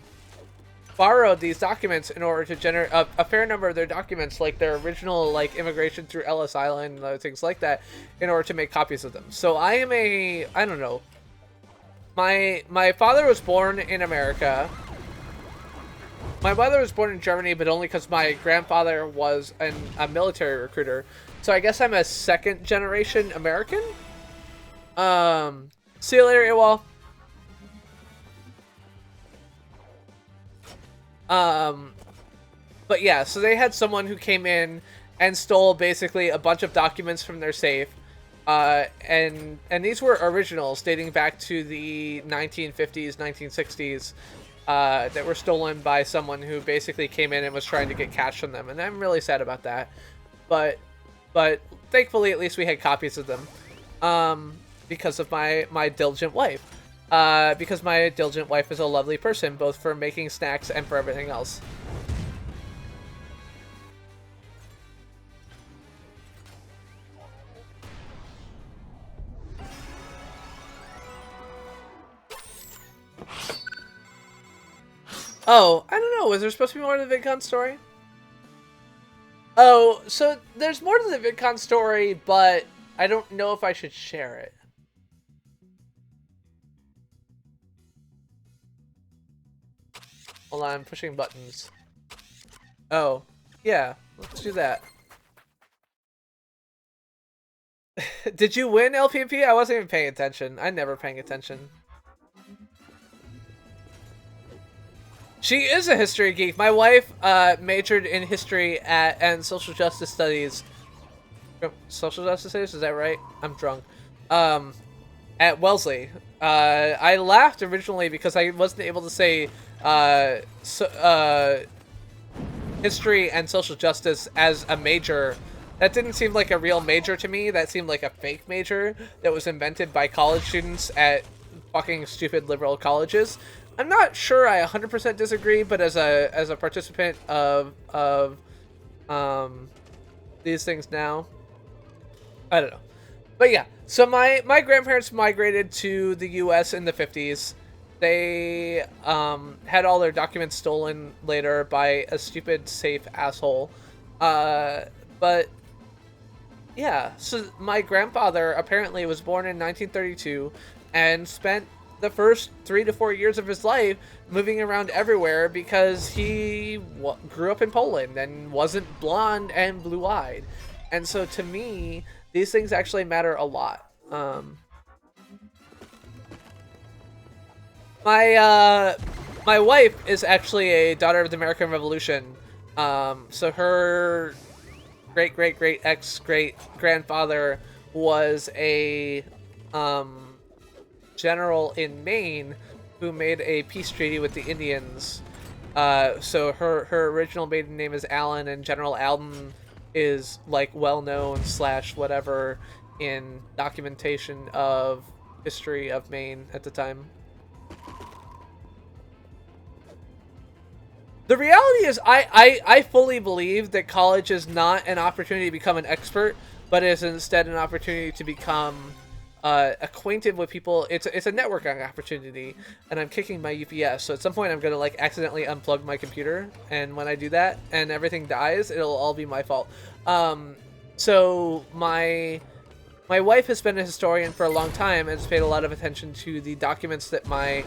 borrowed these documents in order to generate a fair number of their documents, like their original like immigration through Ellis Island and other things like that, in order to make copies of them. So I am I don't know. My father was born in America. My mother was born in Germany, but only because my grandfather was a military recruiter. So I guess I'm a second generation American. See you later, AWOL. But yeah, so they had someone who came in and stole basically a bunch of documents from their safe. And these were originals dating back to the 1950s, 1960s, that were stolen by someone who basically came in and was trying to get cash from them. And I'm really sad about that. But thankfully, at least we had copies of them, because of my diligent wife. Because my diligent wife is a lovely person, both for making snacks and for everything else. Oh, I don't know. Was there supposed to be more to the VidCon story? Oh, so there's more to the VidCon story, but I don't know if I should share it. Hold on, I'm pushing buttons. Oh, yeah, let's do that. Did you win, LPP? I wasn't even paying attention. I'm never paying attention. She is a history geek. My wife majored in history and social justice studies. Social justice studies, is that right? I'm drunk. At Wellesley. I laughed originally because I wasn't able to say history and social justice as a major. That didn't seem like a real major to me. That seemed like a fake major that was invented by college students at fucking stupid liberal colleges. I'm not sure I 100% disagree, but as a participant of these things now, I don't know. But yeah, so my grandparents migrated to the U.S. in the 50s. They had all their documents stolen later by a stupid safe asshole. But yeah, so my grandfather apparently was born in 1932 and spent the first 3 to 4 years of his life moving around everywhere because he grew up in Poland and wasn't blonde and blue-eyed. And so to me, these things actually matter a lot. My wife is actually a daughter of the American Revolution. So her great ex-great-grandfather was a general in Maine who made a peace treaty with the Indians. So her original maiden name is Allen, and General Allen is like well known / whatever in documentation of history of Maine at the time. The reality is I fully believe that college is not an opportunity to become an expert, but is instead an opportunity to become acquainted with people. It's a networking opportunity, and I'm kicking my UPS, so at some point I'm gonna like accidentally unplug my computer, and when I do that and everything dies, it'll all be my fault. So my wife has been a historian for a long time and has paid a lot of attention to the documents that my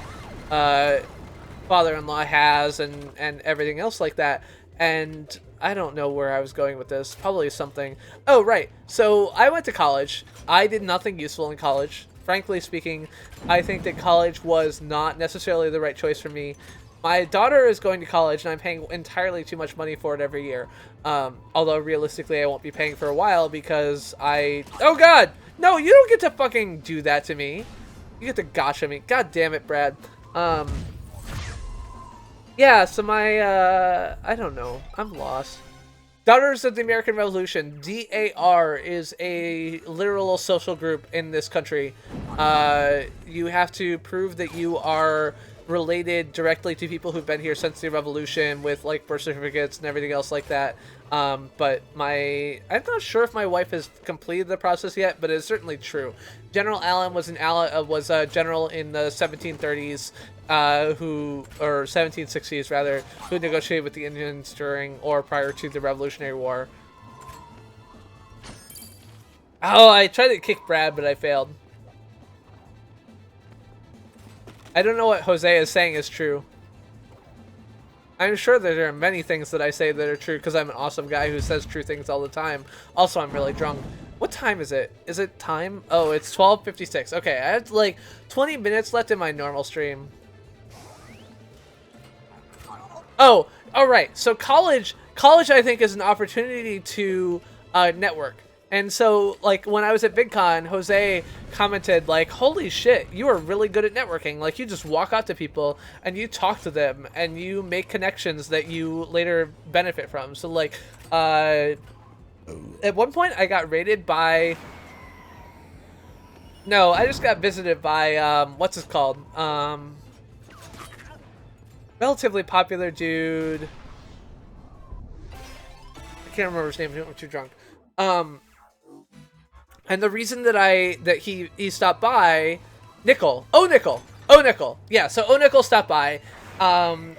father-in-law has and everything else like that. And I don't know where I was going with this. Probably something. Oh, right. So I went to college. I did nothing useful in college. Frankly speaking, I think that college was not necessarily the right choice for me. My daughter is going to college, and I'm paying entirely too much money for it every year. Although, realistically, I won't be paying for a while because Oh, God! No, you don't get to fucking do that to me. You get to gotcha me. God damn it, Brad. Yeah, so my, I don't know. I'm lost. Daughters of the American Revolution. DAR is a literal social group in this country. You have to prove that you are related directly to people who've been here since the revolution with like birth certificates and everything else like that. But I'm not sure if my wife has completed the process yet, but it's certainly true. General Allen was a general in the 1730s, or 1760s rather, who negotiated with the Indians during or prior to the Revolutionary War. Oh, I tried to kick Brad, but I failed. I don't know what Jose is saying is true. I'm sure that there are many things that I say that are true because I'm an awesome guy who says true things all the time. Also, I'm really drunk. What time is it? Is it time? Oh, it's 12:56. Okay, I have like 20 minutes left in my normal stream. Oh, all right. So college I think is an opportunity to network. And so, like, when I was at VidCon, Jose commented, like, holy shit, you are really good at networking. Like, you just walk up to people, and you talk to them, and you make connections that you later benefit from. So, like, at one point, I got rated by... No, I just got visited by, what's it called? Relatively popular dude. I can't remember his name, I'm too drunk. And the reason that he stopped by, Nickel. Yeah, so Nickel stopped by. And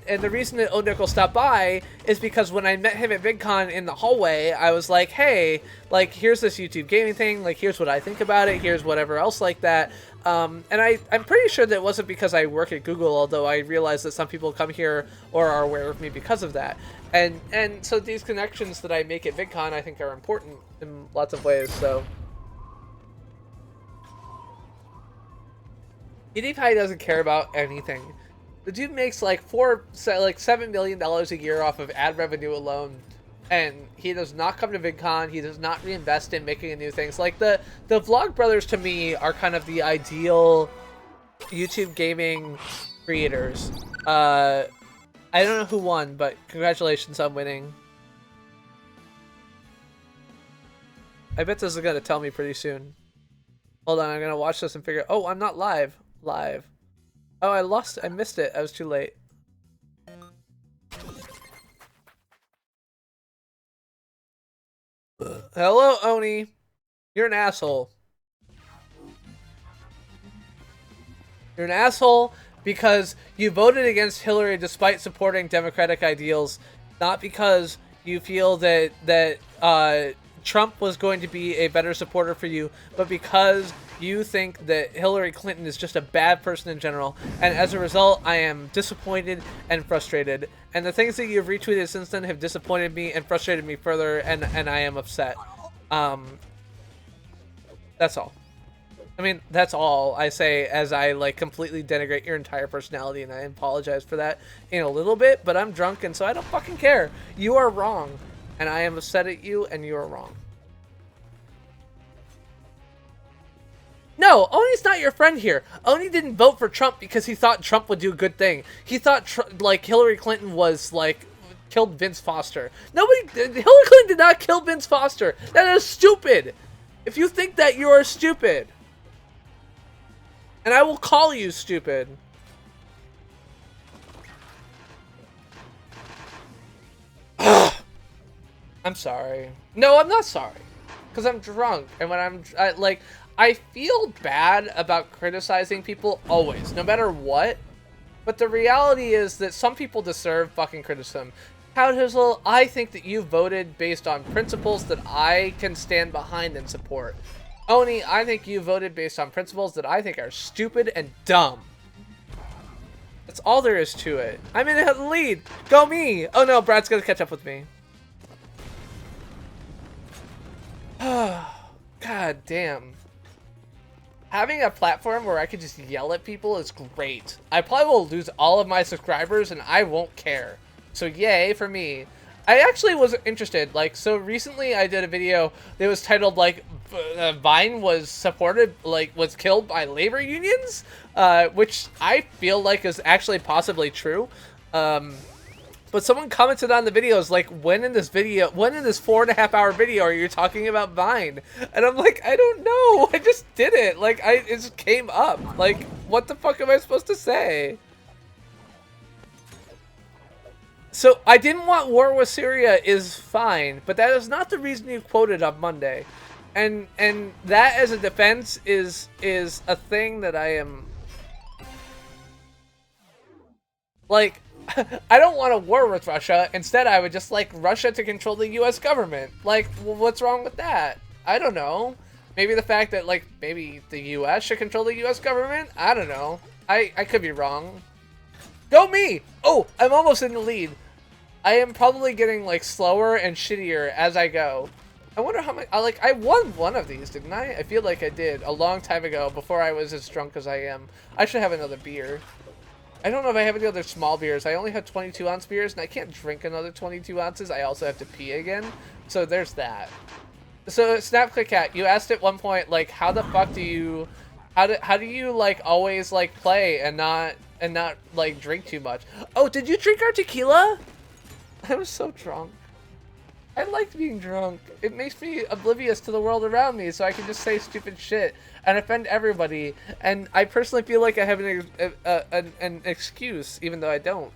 the reason that Nickel stopped by is because when I met him at VidCon in the hallway, I was like, hey, like, here's this YouTube gaming thing, like, here's what I think about it, here's whatever else like that. And I'm pretty sure that it wasn't because I work at Google, although I realize that some people come here or are aware of me because of that. And so these connections that I make at VidCon, I think, are important in lots of ways, so. PewDiePie doesn't care about anything. The dude makes like $7 million a year off of ad revenue alone, and he does not come to VidCon. He does not reinvest in making new things. Like the Vlog Brothers to me are kind of the ideal YouTube gaming creators. I don't know who won, but congratulations on winning. I bet this is gonna tell me pretty soon. Hold on, I'm gonna watch this and figure. Oh, I'm not live. Oh, I missed it. I was too late. Hello, Oni. You're an asshole. You're an asshole because you voted against Hillary despite supporting democratic ideals, not because you feel that Trump was going to be a better supporter for you, but because you think that Hillary Clinton is just a bad person in general. And as a result, I am disappointed and frustrated. And the things that you've retweeted since then have disappointed me and frustrated me further, and I am upset. That's all. I mean, that's all I say as I, like, completely denigrate your entire personality, and I apologize for that in a little bit, but I'm drunk, and so I don't fucking care. You are wrong, and I am upset at you, and you are wrong. No, Oni's not your friend here. Oni didn't vote for Trump because he thought Trump would do a good thing. He thought, like, Hillary Clinton was, like, killed Vince Foster. Hillary Clinton did not kill Vince Foster. That is stupid. If you think that, you are stupid. And I will call you stupid. I'm sorry. No, I'm not sorry. Because I'm drunk. And when I feel bad about criticizing people always, no matter what. But the reality is that some people deserve fucking criticism. Howdizzle, I think that you voted based on principles that I can stand behind and support. Oni, I think you voted based on principles that I think are stupid and dumb. That's all there is to it. I'm in the lead. Go me. Oh no, Brad's gonna catch up with me. God damn. Having a platform where I could just yell at people is great. I probably will lose all of my subscribers and I won't care. So yay for me. I actually was interested, like, so recently I did a video that was titled, like, Vine was supported, like, was killed by labor unions, which I feel like is actually possibly true. But someone commented on the videos, like, when in this 4.5 hour video are you talking about Vine? And I'm like, I don't know, I just did it, like, it just came up, like, what the fuck am I supposed to say? So I didn't want war with Syria is fine, but that is not the reason you quoted on Monday. And that as a defense is a thing that I am like I don't want a war with Russia. Instead, I would just like Russia to control the US government. Like, well, what's wrong with that? I don't know. Maybe the fact that like maybe the US should control the US government? I don't know. I could be wrong. Go me! Oh, I'm almost in the lead. I am probably getting like slower and shittier as I go. I wonder how many. I won one of these, didn't I? I feel like I did a long time ago before I was as drunk as I am. I should have another beer. I don't know if I have any other small beers. I only have 22-ounce beers, and I can't drink another 22 ounces. I also have to pee again. So there's that. So Snap Click Cat, you asked at one point like, how the fuck do you, how do you like always like play and not like drink too much? Oh, did you drink our tequila? I was so drunk. I liked being drunk. It makes me oblivious to the world around me, so I can just say stupid shit and offend everybody. And I personally feel like I have an excuse, even though I don't.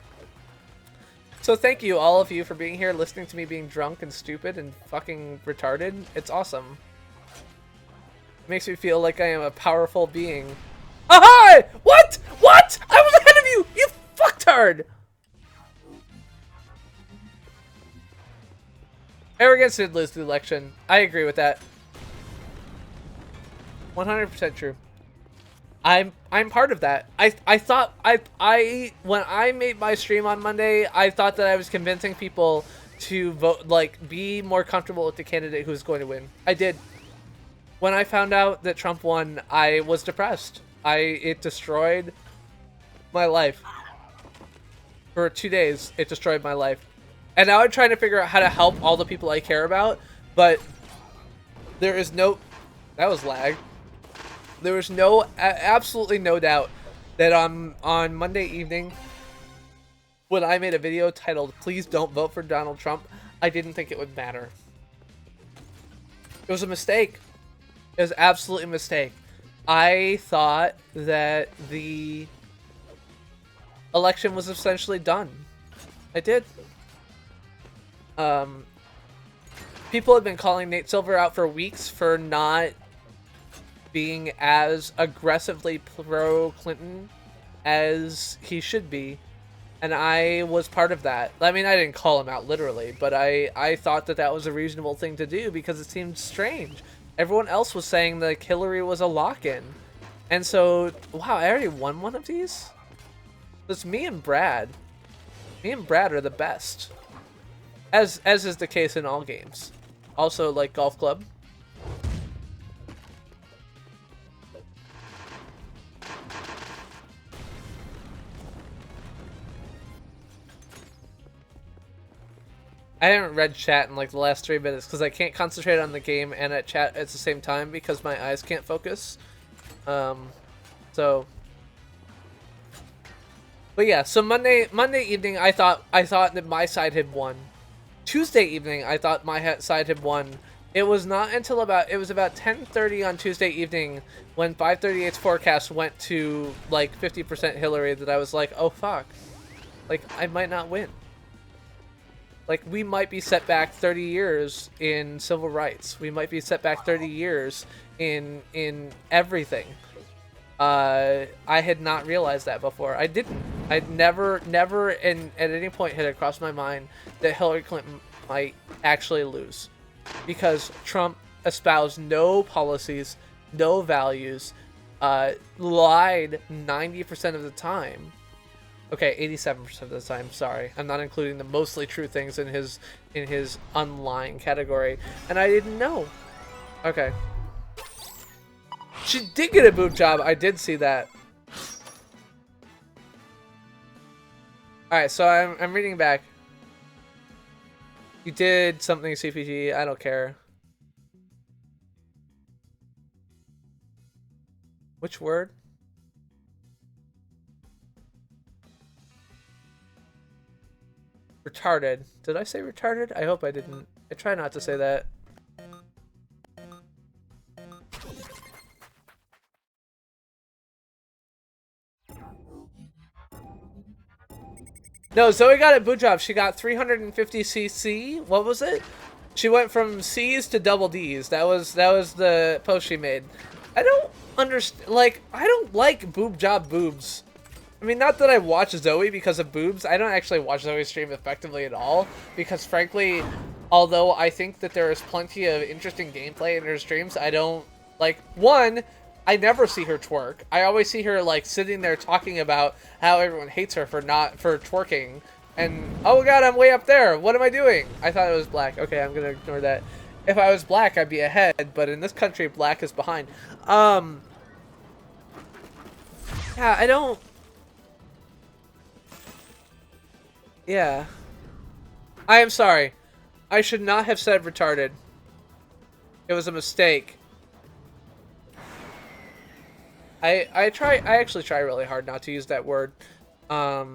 So thank you, all of you, for being here, listening to me being drunk and stupid and fucking retarded. It's awesome. It makes me feel like I am a powerful being. Aha! What? What? I was ahead of you! You fucktard! Arrogance did lose the election. I agree with that. 100% true. I'm part of that. I thought when I made my stream on Monday, I thought that I was convincing people to vote, like, be more comfortable with the candidate who's going to win. I did. When I found out that Trump won, I was depressed. It destroyed my life. For 2 days, it destroyed my life. And now I'm trying to figure out how to help all the people I care about, but there is no... That was lag. There was absolutely no doubt that on Monday evening, when I made a video titled, "Please don't vote for Donald Trump," I didn't think it would matter. It was a mistake. It was absolutely a mistake. I thought that the election was essentially done. I did. People have been calling Nate Silver out for weeks for not being as aggressively pro-Clinton as he should be, and I was part of that. I mean, I didn't call him out literally, but I thought that that was a reasonable thing to do because it seemed strange. Everyone else was saying that Hillary was a lock-in, and so, wow, I already won one of these? It's me and Brad. Me and Brad are the best. As is the case in all games. Also, like Golf Club. I haven't read chat in like the last 3 minutes because I can't concentrate on the game and at chat at the same time because my eyes can't focus. So... But yeah, so Monday evening I thought that my side had won. Tuesday evening, I thought my side had won. It was not until about 10:30 on Tuesday evening when 538's forecast went to like 50% Hillary that I was like, oh fuck, like I might not win. Like we might be set back 30 years in civil rights. We might be set back 30 years in everything. I had not realized that before. I didn't. I'd never at any point had it crossed my mind that Hillary Clinton might actually lose. Because Trump espoused no policies, no values, lied 90% of the time. Okay, 87% of the time, sorry. I'm not including the mostly true things in his unlying category. And I didn't know. Okay. She did get a boob job. I did see that. Alright, so I'm reading back. You did something CPG. I don't care. Which word? Retarded. Did I say retarded? I hope I didn't. I try not to say that. No, Zoe got a boot job. She got 350 CC. What was it? She went from C's to double D's. That was the post she made. I don't understand. Like, I don't like boob job boobs. I mean, not that I watch Zoe because of boobs. I don't actually watch Zoe stream effectively at all. Because frankly, although I think that there is plenty of interesting gameplay in her streams, I don't, like, one, I never see her twerk. I always see her, like, sitting there talking about how everyone hates her for twerking. And, oh god, I'm way up there. What am I doing? I thought it was black. Okay, I'm gonna ignore that. If I was black, I'd be ahead. But in this country, black is behind. Yeah, I don't... Yeah. I am sorry. I should not have said retarded. It was a mistake. I actually try really hard not to use that word. I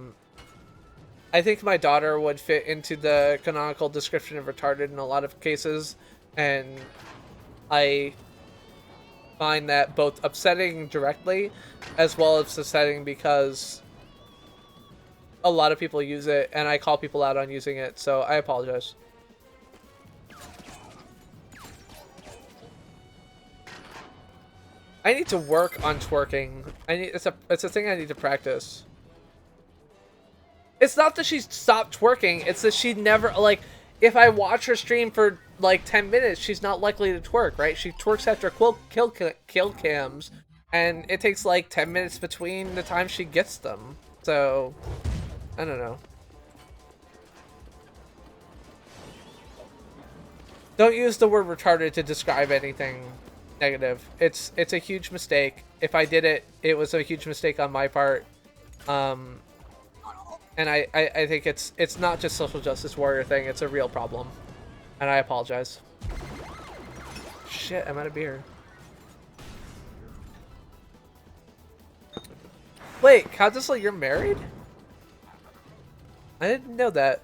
think my daughter would fit into the canonical description of retarded in a lot of cases, and I find that both upsetting directly as well as upsetting because a lot of people use it and I call people out on using it, so I apologize. I need to work on twerking. It's a thing I need to practice. It's not that she's stopped twerking, it's that she never, like, if I watch her stream for like 10 minutes, she's not likely to twerk, right? She twerks after kill cams, and it takes like 10 minutes between the time she gets them. So, I don't know. Don't use the word retarded to describe anything negative. It's a huge mistake. If I did it, it was a huge mistake on my part. And I think it's not just social justice warrior thing, it's a real problem. And I apologize. Shit, I'm out of beer. Wait, Cowdistle, you're married? I didn't know that.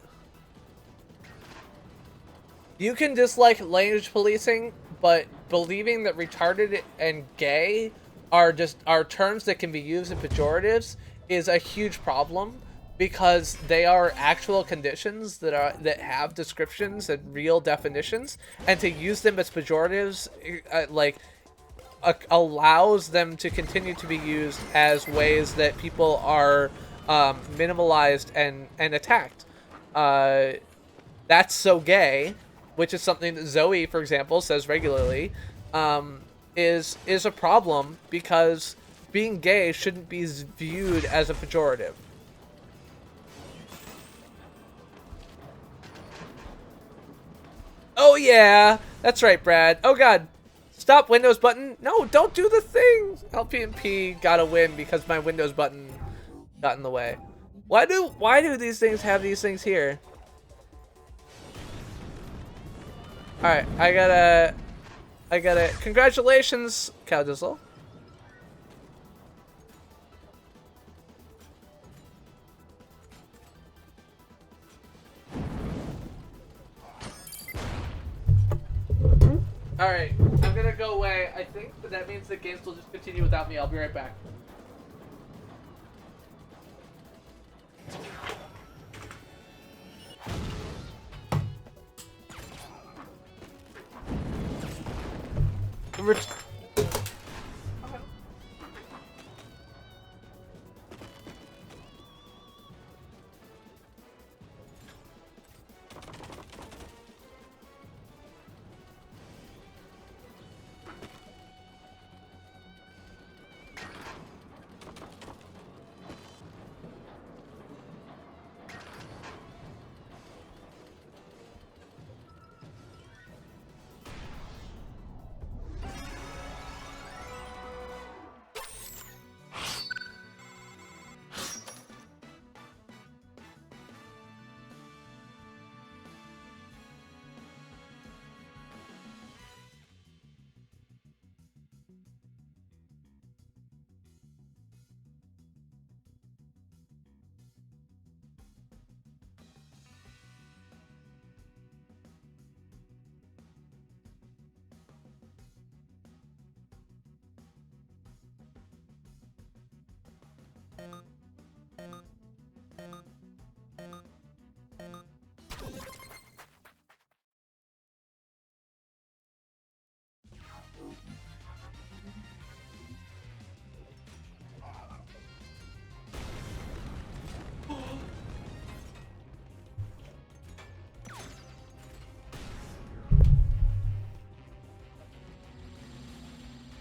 You can dislike language policing, but believing that retarded and gay are terms that can be used in pejoratives is a huge problem, because they are actual conditions that have descriptions and real definitions, and to use them as pejoratives allows them to continue to be used as ways that people are minimalized and attacked. That's so gay, which is something that Zoe, for example, says regularly, is a problem, because being gay shouldn't be viewed as a pejorative. Oh yeah, that's right, Brad. Oh god, stop Windows button. No, don't do the thing. LP&P got a win because my Windows button got in the way. Why do these things have these things here? All right, I gotta. Congratulations, Cowdizzle. Alright, I'm gonna go away. I think that means the games will just continue without me. I'll be right back.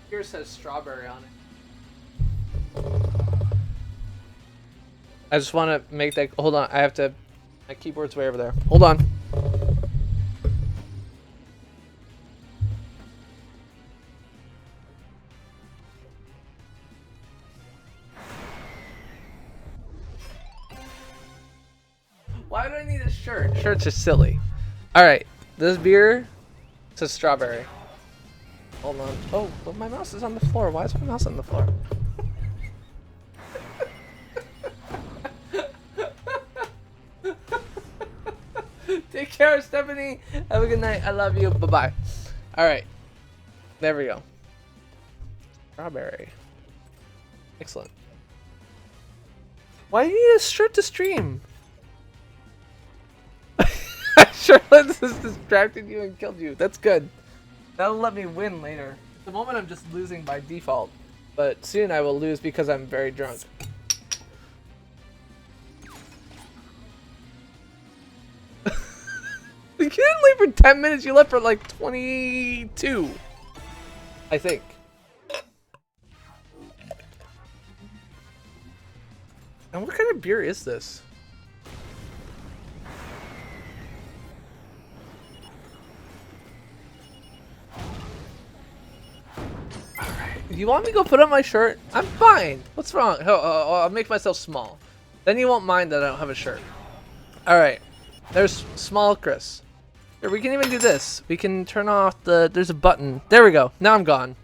Here says strawberry on it. I just want to make that. Hold on, I have to. My keyboard's way over there. Hold on. Why do I need a shirt? Shirt's just silly. Alright, this beer says strawberry. Hold on. Oh, but my mouse is on the floor. Why is my mouse on the floor? Take care, Stephanie. Have a good night. I love you. Bye-bye. Alright. There we go. Strawberry. Excellent. Why do you need a shirt to stream? Charlotte has distracted you and killed you. That's good. That'll let me win later. At the moment I'm just losing by default. But soon I will lose because I'm very drunk. You didn't leave for 10 minutes, you left for like 22. I think. And what kind of beer is this? You want me to go put on my shirt? I'm fine. What's wrong? Oh, I'll make myself small. Then you won't mind that I don't have a shirt. Alright. There's small Chris. Here, we can even do this. We can turn off the... There's a button. There we go. Now I'm gone.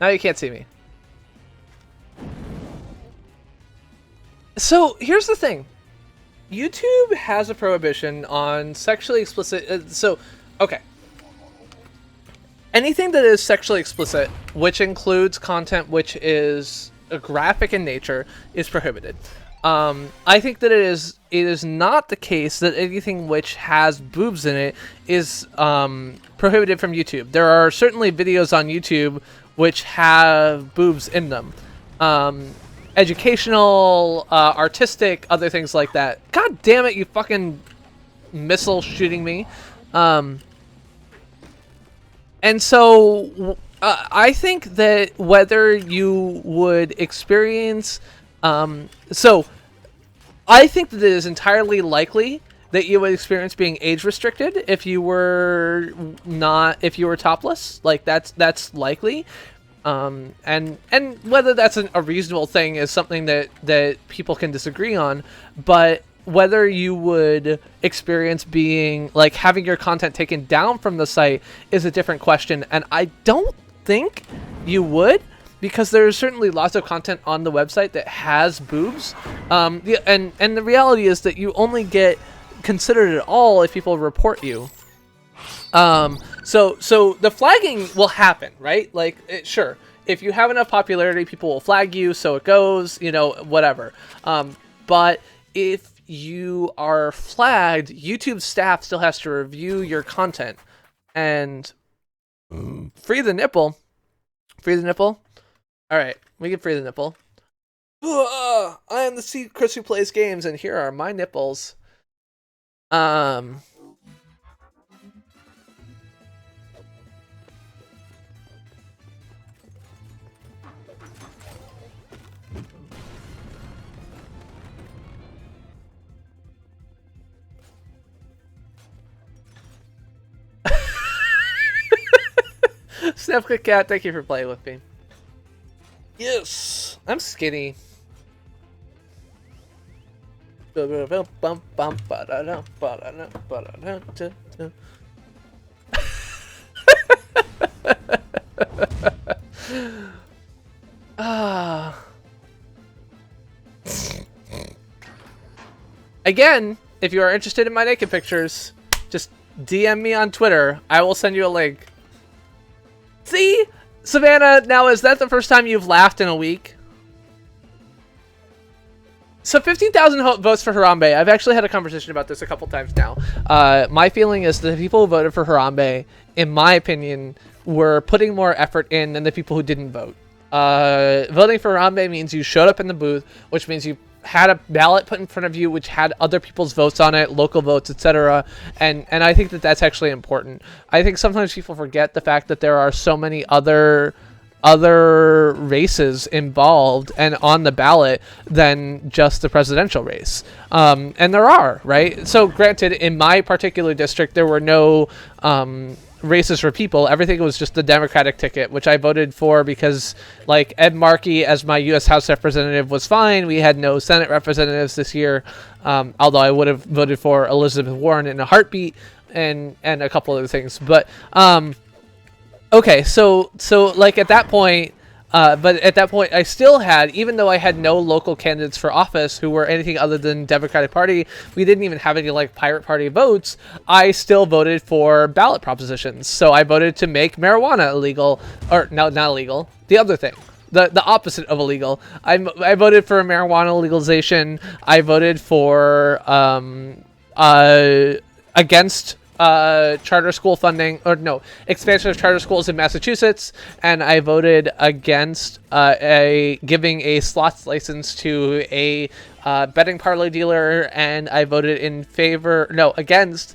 Now you can't see me. So, here's the thing. YouTube has a prohibition on sexually explicit... okay. Anything that is sexually explicit, which includes content which is graphic in nature, is prohibited. I think that it is not the case that anything which has boobs in it is prohibited from YouTube. There are certainly videos on YouTube which have boobs in them. Educational, artistic, other things like that. God damn it, you fucking missile shooting me. And so I think that whether you would experience... I think that it is entirely likely that you would experience being age restricted if you were topless. Like that's likely. And whether that's a reasonable thing is something that people can disagree on, but whether you would experience being like having your content taken down from the site is a different question, and I don't think you would, because there's certainly lots of content on the website that has boobs. And the reality is that you only get considered at all if people report you. So the flagging will happen, right? Like, sure, if you have enough popularity, people will flag you, so it goes, you know, whatever. But if you are flagged, YouTube staff still has to review your content. And free the nipple. Free the nipple? Alright, we can free the nipple. I am the Chris who plays games, and here are my nipples. Snapclick Cat, thank you for playing with me. Yes, I'm skinny. Again, if you are interested in my naked pictures, just DM me on Twitter. I will send you a link. See? Savannah, now is that the first time you've laughed in a week? So 15,000 votes for Harambe. I've actually had a conversation about this a couple times now. My feeling is that the people who voted for Harambe, in my opinion, were putting more effort in than the people who didn't vote. Voting for Harambe means you showed up in the booth, which means you had a ballot put in front of you which had other people's votes on it, local votes, etc. And I think that that's actually important. I think sometimes people forget the fact that there are so many other other races involved and on the ballot than just the presidential race. And there are, right? So granted, in my particular district, there were no races for people. Everything was just the Democratic ticket, which I voted for because, like, Ed Markey as my U.S. House representative was fine. We had no Senate representatives this year, although I would have voted for Elizabeth Warren in a heartbeat and a couple other things. But okay, so like at that point, but at that point I still had, even though I had no local candidates for office who were anything other than Democratic Party, we didn't even have any like Pirate Party votes. I still voted for ballot propositions. So I voted to make marijuana illegal, or no, not illegal, the other thing. The opposite of illegal. I voted for marijuana legalization. I voted for against charter school funding, or no, expansion of charter schools in Massachusetts, and I voted against giving a slots license to a betting parlor dealer, and I voted against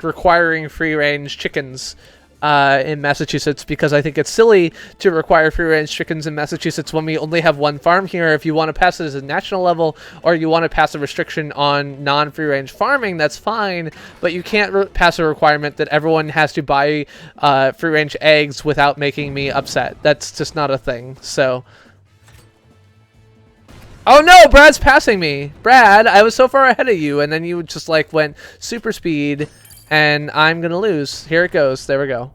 requiring free range chickens in Massachusetts, because I think it's silly to require free-range chickens in Massachusetts when we only have one farm here. If you want to pass it as a national level, or you want to pass a restriction on non-free-range farming, that's fine, but you can't pass a requirement that everyone has to buy free-range eggs without making me upset. That's just not a thing. So, oh no, Brad's passing me. Brad, I was so far ahead of you, and then you just like went super speed. And I'm gonna lose. Here it goes. There we go.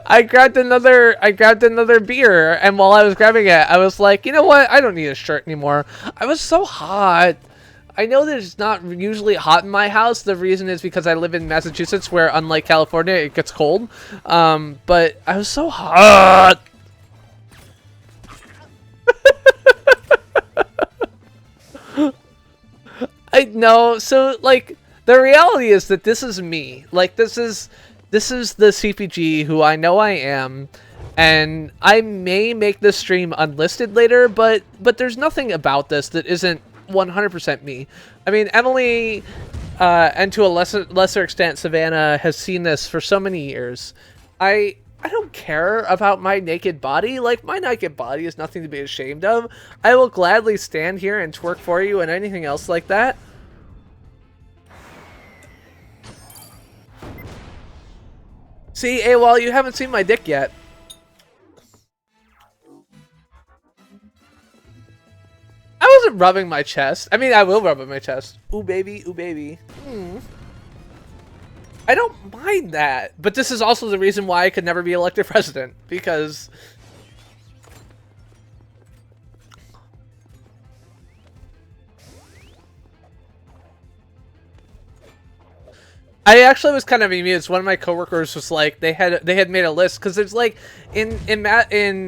I grabbed another beer, and while I was grabbing it, I was like, you know what? I don't need a shirt anymore. I was so hot. I know that it's not usually hot in my house. The reason is because I live in Massachusetts, where unlike California, it gets cold. But I was so hot. I know. So like the reality is that this is me. Like this is the CPG who I know I am, and I may make this stream unlisted later, but there's nothing about this that isn't 100% me. I mean, Emily and to a lesser extent Savannah has seen this for so many years. I don't care about my naked body. Like, my naked body is nothing to be ashamed of. I will gladly stand here and twerk for you and anything else like that. See, AWOL, you haven't seen my dick yet. I wasn't rubbing my chest. I mean, I will rub on my chest. Ooh, baby. Ooh, baby. I don't mind that, but this is also the reason why I could never be elected president, because I actually was kind of amused. One of my coworkers was like, they had made a list, because there's like in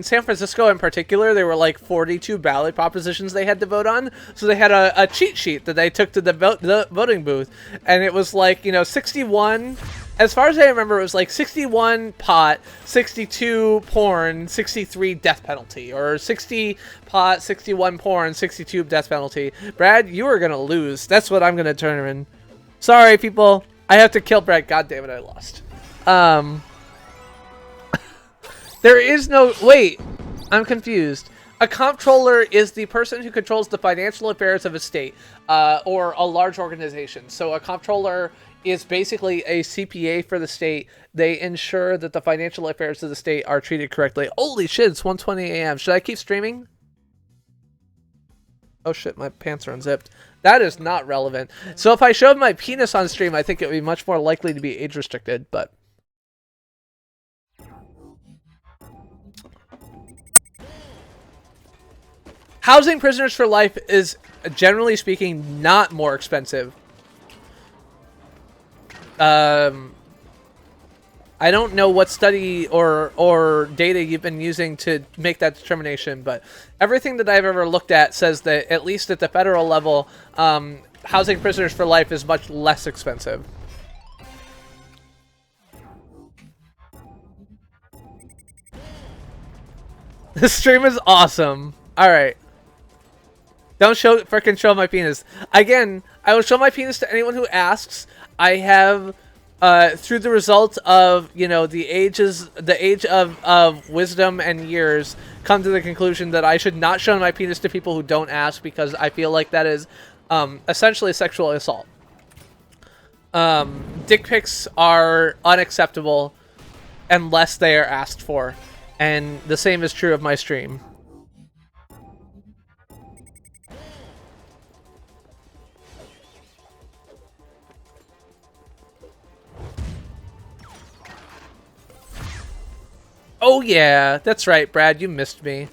San Francisco in particular, there were like 42 ballot propositions they had to vote on. So they had a cheat sheet that they took to the voting booth, and it was like, you know, 61. As far as I remember, it was like 61 pot, 62 porn, 63 death penalty, or 60 pot, 61 porn, 62 death penalty. Brad, you are gonna lose. That's what I'm gonna determine. Sorry, people. I have to kill Brad. God damn it, I lost. There is no... Wait, I'm confused. A comptroller is the person who controls the financial affairs of a state or a large organization. So a comptroller is basically a CPA for the state. They ensure that the financial affairs of the state are treated correctly. Holy shit, it's 1:20 a.m. Should I keep streaming? Oh shit, my pants are unzipped. That is not relevant. So if I showed my penis on stream, I think it would be much more likely to be age restricted, but... Housing prisoners for life is, generally speaking, not more expensive. I don't know what study or data you've been using to make that determination, but everything that I've ever looked at says that, at least at the federal level, housing prisoners for life is much less expensive. This stream is awesome. All right. Don't frickin' show my penis. Again, I will show my penis to anyone who asks. I have, through the result of, you know, the age of wisdom and years, come to the conclusion that I should not show my penis to people who don't ask, because I feel like that is essentially sexual assault. Dick pics are unacceptable unless they are asked for, and the same is true of my stream. Oh yeah, that's right, Brad, you missed me.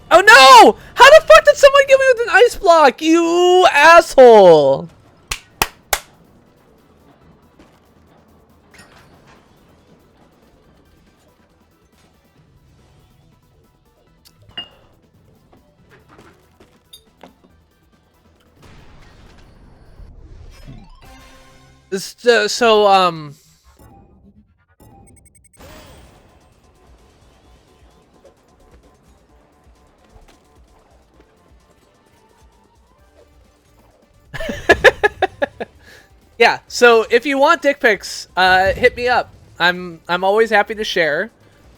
Oh no! How the fuck did someone get me with an ice block? You asshole! Yeah, so if you want dick pics, hit me up. I'm always happy to share.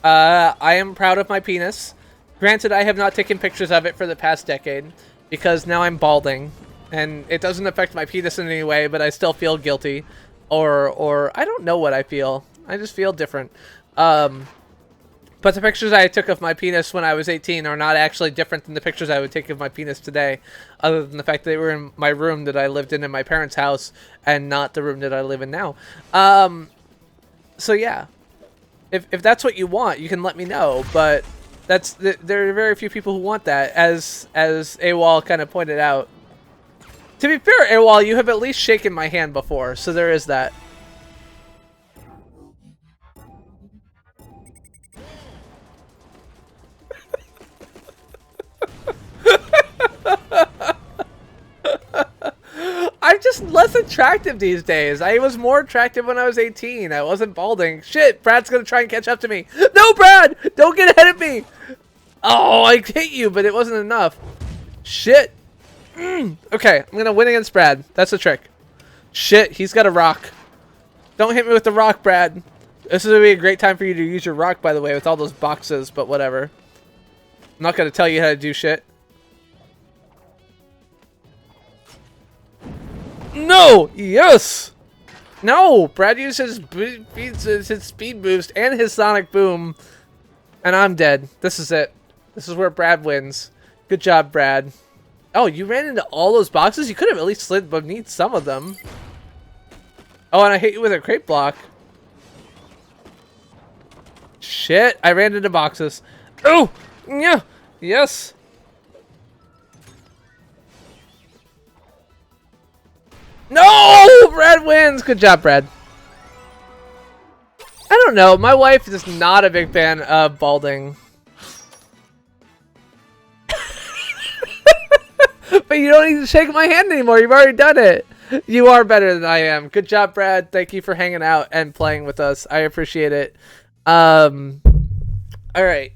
I am proud of my penis. Granted, I have not taken pictures of it for the past decade, because now I'm balding, and it doesn't affect my penis in any way, but I still feel guilty. Or I don't know what I feel. I just feel different. But the pictures I took of my penis when I was 18 are not actually different than the pictures I would take of my penis today, other than the fact that they were in my room that I lived in my parents' house, and not the room that I live in now. So yeah, if that's what you want, you can let me know. But there are very few people who want that, as AWOL kind of pointed out. To be fair, AWOL, you have at least shaken my hand before, so there is that. I'm just less attractive these days. I was more attractive when I was 18. I wasn't balding. Shit, Brad's gonna try and catch up to me. No, Brad! Don't get ahead of me! Oh, I hit you, but it wasn't enough. Shit. Okay, I'm gonna win against Brad. That's the trick. Shit, he's got a rock. Don't hit me with the rock, Brad. This is gonna be a great time for you to use your rock, by the way, with all those boxes, but whatever. I'm not gonna tell you how to do shit. No! Yes! No! Brad used his speed boost and his sonic boom. And I'm dead. This is it. This is where Brad wins. Good job, Brad. Oh, you ran into all those boxes? You could have at least slid beneath some of them. Oh, and I hit you with a crate block. Shit, I ran into boxes. Oh! Yeah! Yes! No! Brad wins! Good job, Brad. I don't know. My wife is not a big fan of balding. But you don't need to shake my hand anymore. You've already done it. You are better than I am. Good job, Brad. Thank you for hanging out and playing with us. I appreciate it. All right.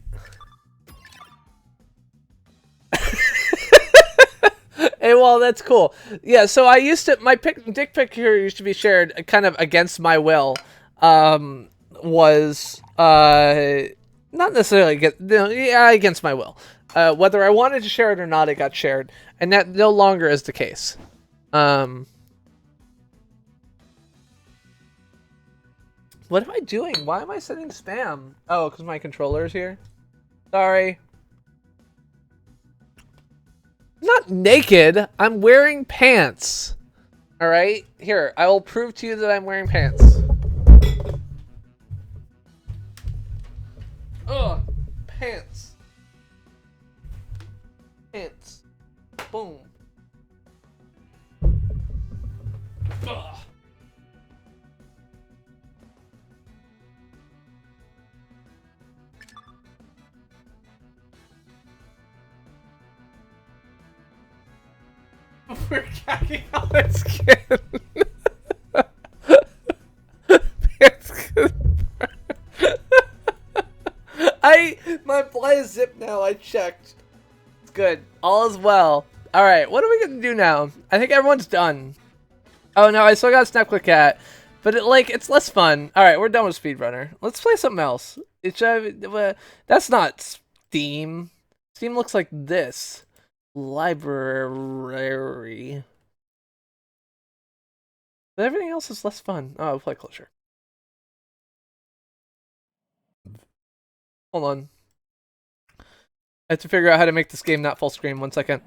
Hey, well, that's cool. Yeah, so I used to, my dick pic here used to be shared kind of against my will. Was not necessarily against my will. Whether I wanted to share it or not, it got shared, and that no longer is the case. What am I doing? Why am I sending spam? Oh, because my controller is here. Sorry. I'm not naked. I'm wearing pants. All right, here, I will prove to you that I'm wearing pants. Ugh, pants. Pants. Boom. Ugh. We're cacking on its skin. zip now. I checked. It's good. All is well. All right, what are we gonna do now? I think everyone's done. Oh no, I still got Snap Click Cat, but it's less fun. All right, we're done with Speedrunner. Let's play something else. That's not Steam. Steam looks like this. Library. But everything else is less fun. Oh, I'll play Closure. Hold on. I have to figure out how to make this game not full screen. 1 second.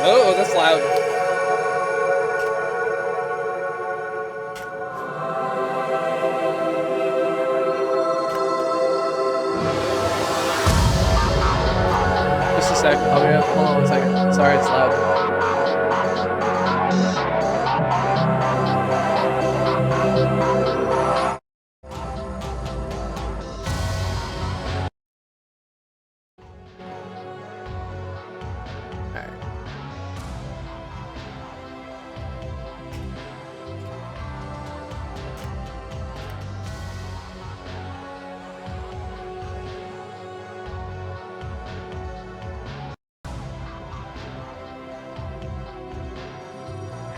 Oh, that's loud. Just a sec. Oh yeah, hold on 1 second. Sorry, it's loud.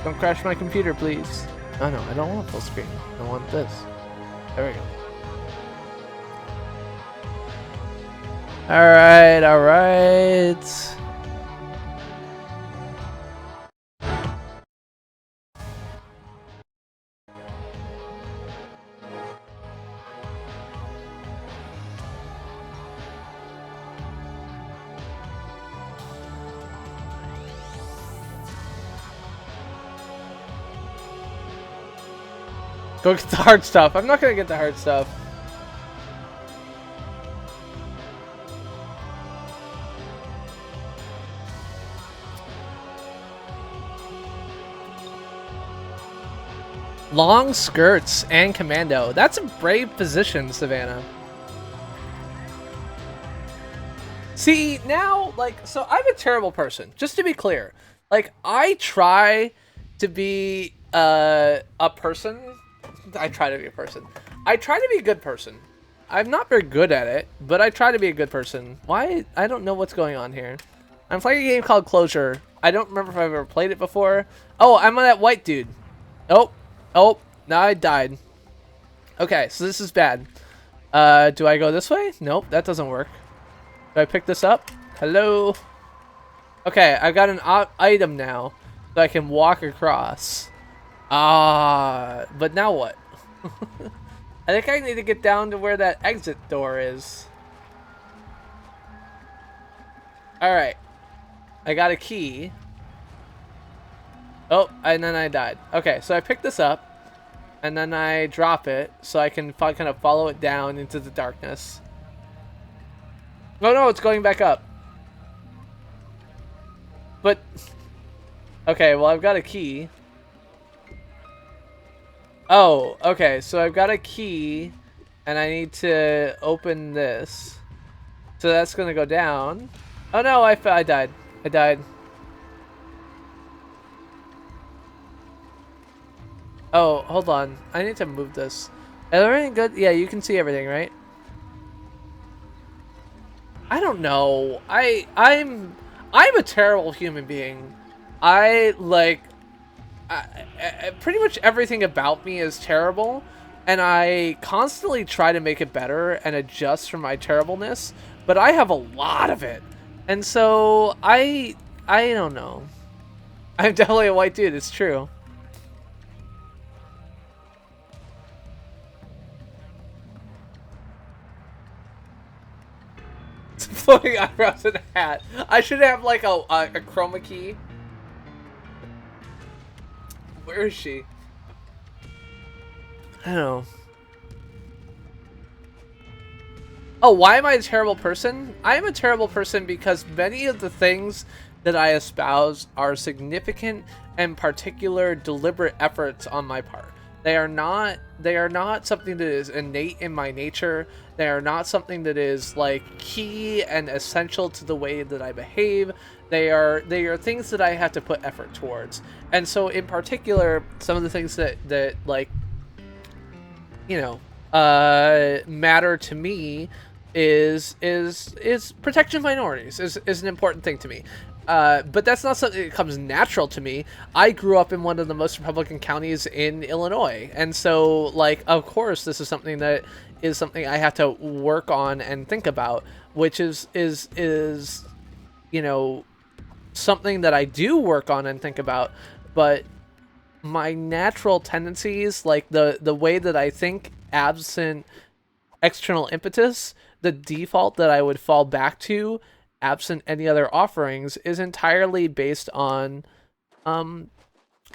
Don't crash my computer, please. Oh no, I don't want full screen. I want this. There we go. Alright, alright. Go get the hard stuff. I'm not gonna get the hard stuff. Long skirts and commando. That's a brave position, Savannah. See, now, so I'm a terrible person. Just to be clear. I try to be a person. I try to be a person. I try to be a good person. I'm not very good at it, but I try to be a good person. Why? I don't know what's going on here. I'm playing a game called Closure. I don't remember if I've ever played it before. Oh, I'm on that white dude. Oh, now I died. Okay, so this is bad. Do I go this way? Nope, that doesn't work. Do I pick this up? Hello? Okay, I've got an item now, so I can walk across. But now what? I think I need to get down to where that exit door is. Alright. I got a key. Oh, and then I died. Okay, so I pick this up, and then I drop it, so I can kind of follow it down into the darkness. Oh no, it's going back up. But... Okay, well I've got a key. Oh, okay, so I've got a key, and I need to open this. So that's gonna go down. Oh no, I died. I died. Oh, hold on. I need to move this. Is everything good? Yeah, you can see everything, right? I don't know. I'm a terrible human being. Pretty much everything about me is terrible, and I constantly try to make it better and adjust from my terribleness, but I have a lot of it, and so I don't know. I'm definitely a white dude, it's true. Floating eyebrows and a hat. I should have like a chroma key. Where is she? I don't know. Oh, why am I a terrible person? I am a terrible person because many of the things that I espouse are significant and particular deliberate efforts on my part. They are not something that is innate in my nature. They are not something that is key and essential to the way that I behave. They are things that I have to put effort towards. And so in particular, some of the things that matter to me is protection of minorities is an important thing to me. But that's not something that comes natural to me. I grew up in one of the most Republican counties in Illinois, and so like of course this is something that is something I have to work on and think about, which is you know something that I do work on and think about, but my natural tendencies, like the way that I think, absent external impetus, the default that I would fall back to, absent any other offerings, is entirely based on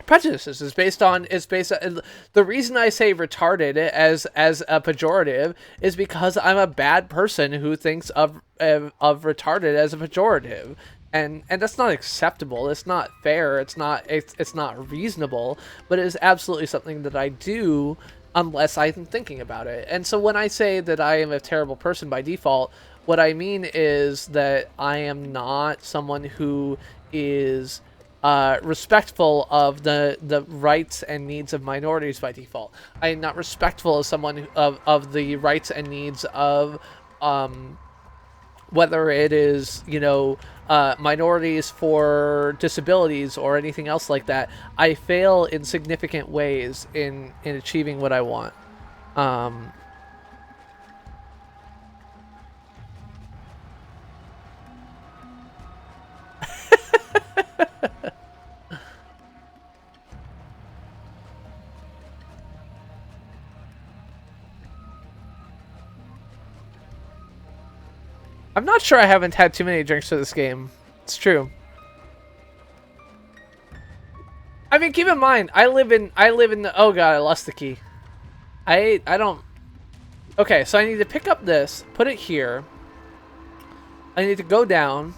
prejudices. The reason I say retarded as a pejorative is because I'm a bad person who thinks of retarded as a pejorative. And that's not acceptable. It's not fair. It's not reasonable. But it is absolutely something that I do unless I'm thinking about it. And so when I say that I am a terrible person by default, what I mean is that I am not someone who is respectful of the rights and needs of minorities by default. I am not respectful of someone of the rights and needs of whether it is, minorities for disabilities or anything else like that. I fail in significant ways in achieving what I want. I'm not sure I haven't had too many drinks for this game. It's true. I mean, keep in mind, I live in the, oh god, I lost the key. I don't, okay, so I need to pick up this, put it here. I need to go down.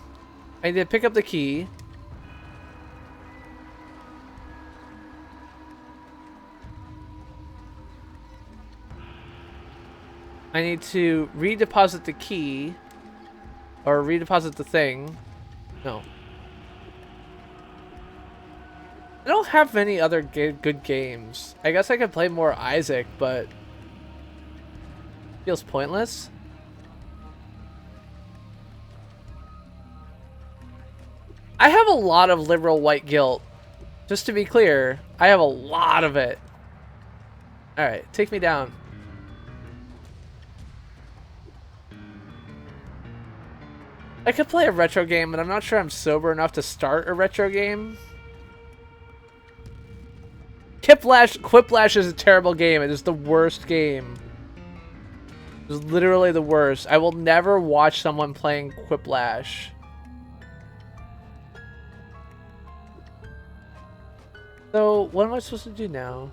I need to pick up the key. I need to redeposit the key. Or redeposit the thing. No. I don't have many other good games. I guess I could play more Isaac, but feels pointless. I have a lot of liberal white guilt. Just to be clear, I have a lot of it. Alright, take me down. I could play a retro game, but I'm not sure I'm sober enough to start a retro game. Quiplash is a terrible game. It is the worst game. It is literally the worst. I will never watch someone playing Quiplash. So, what am I supposed to do now?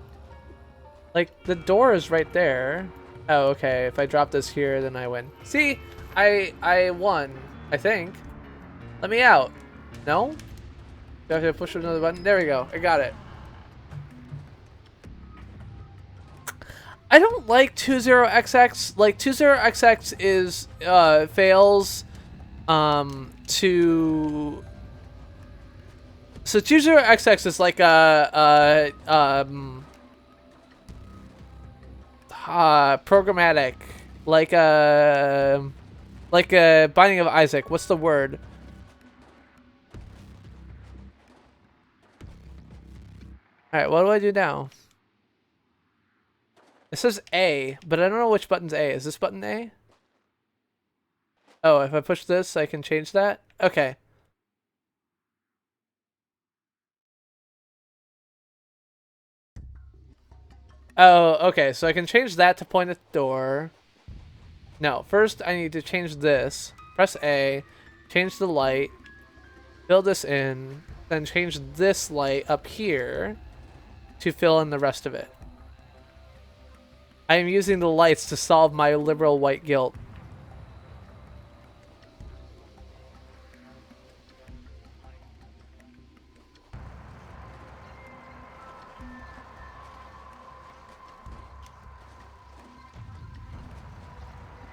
Like, the door is right there. Oh, okay. If I drop this here, then I win. See? I won. I think. Let me out. No? Do I have to push another button? There we go. I got it. I don't like 20XX. Like 20XX is fails to. So 20XX is like a programmatic, like a Binding of Isaac. What's the word? Alright, what do I do now? It says A, but I don't know which button's A. Is this button A? Oh, if I push this, I can change that? Okay. Oh, okay, so I can change that to point at the door. No, first I need to change this. Press A, change the light, fill this in, then change this light up here to fill in the rest of it. I am using the lights to solve my liberal white guilt.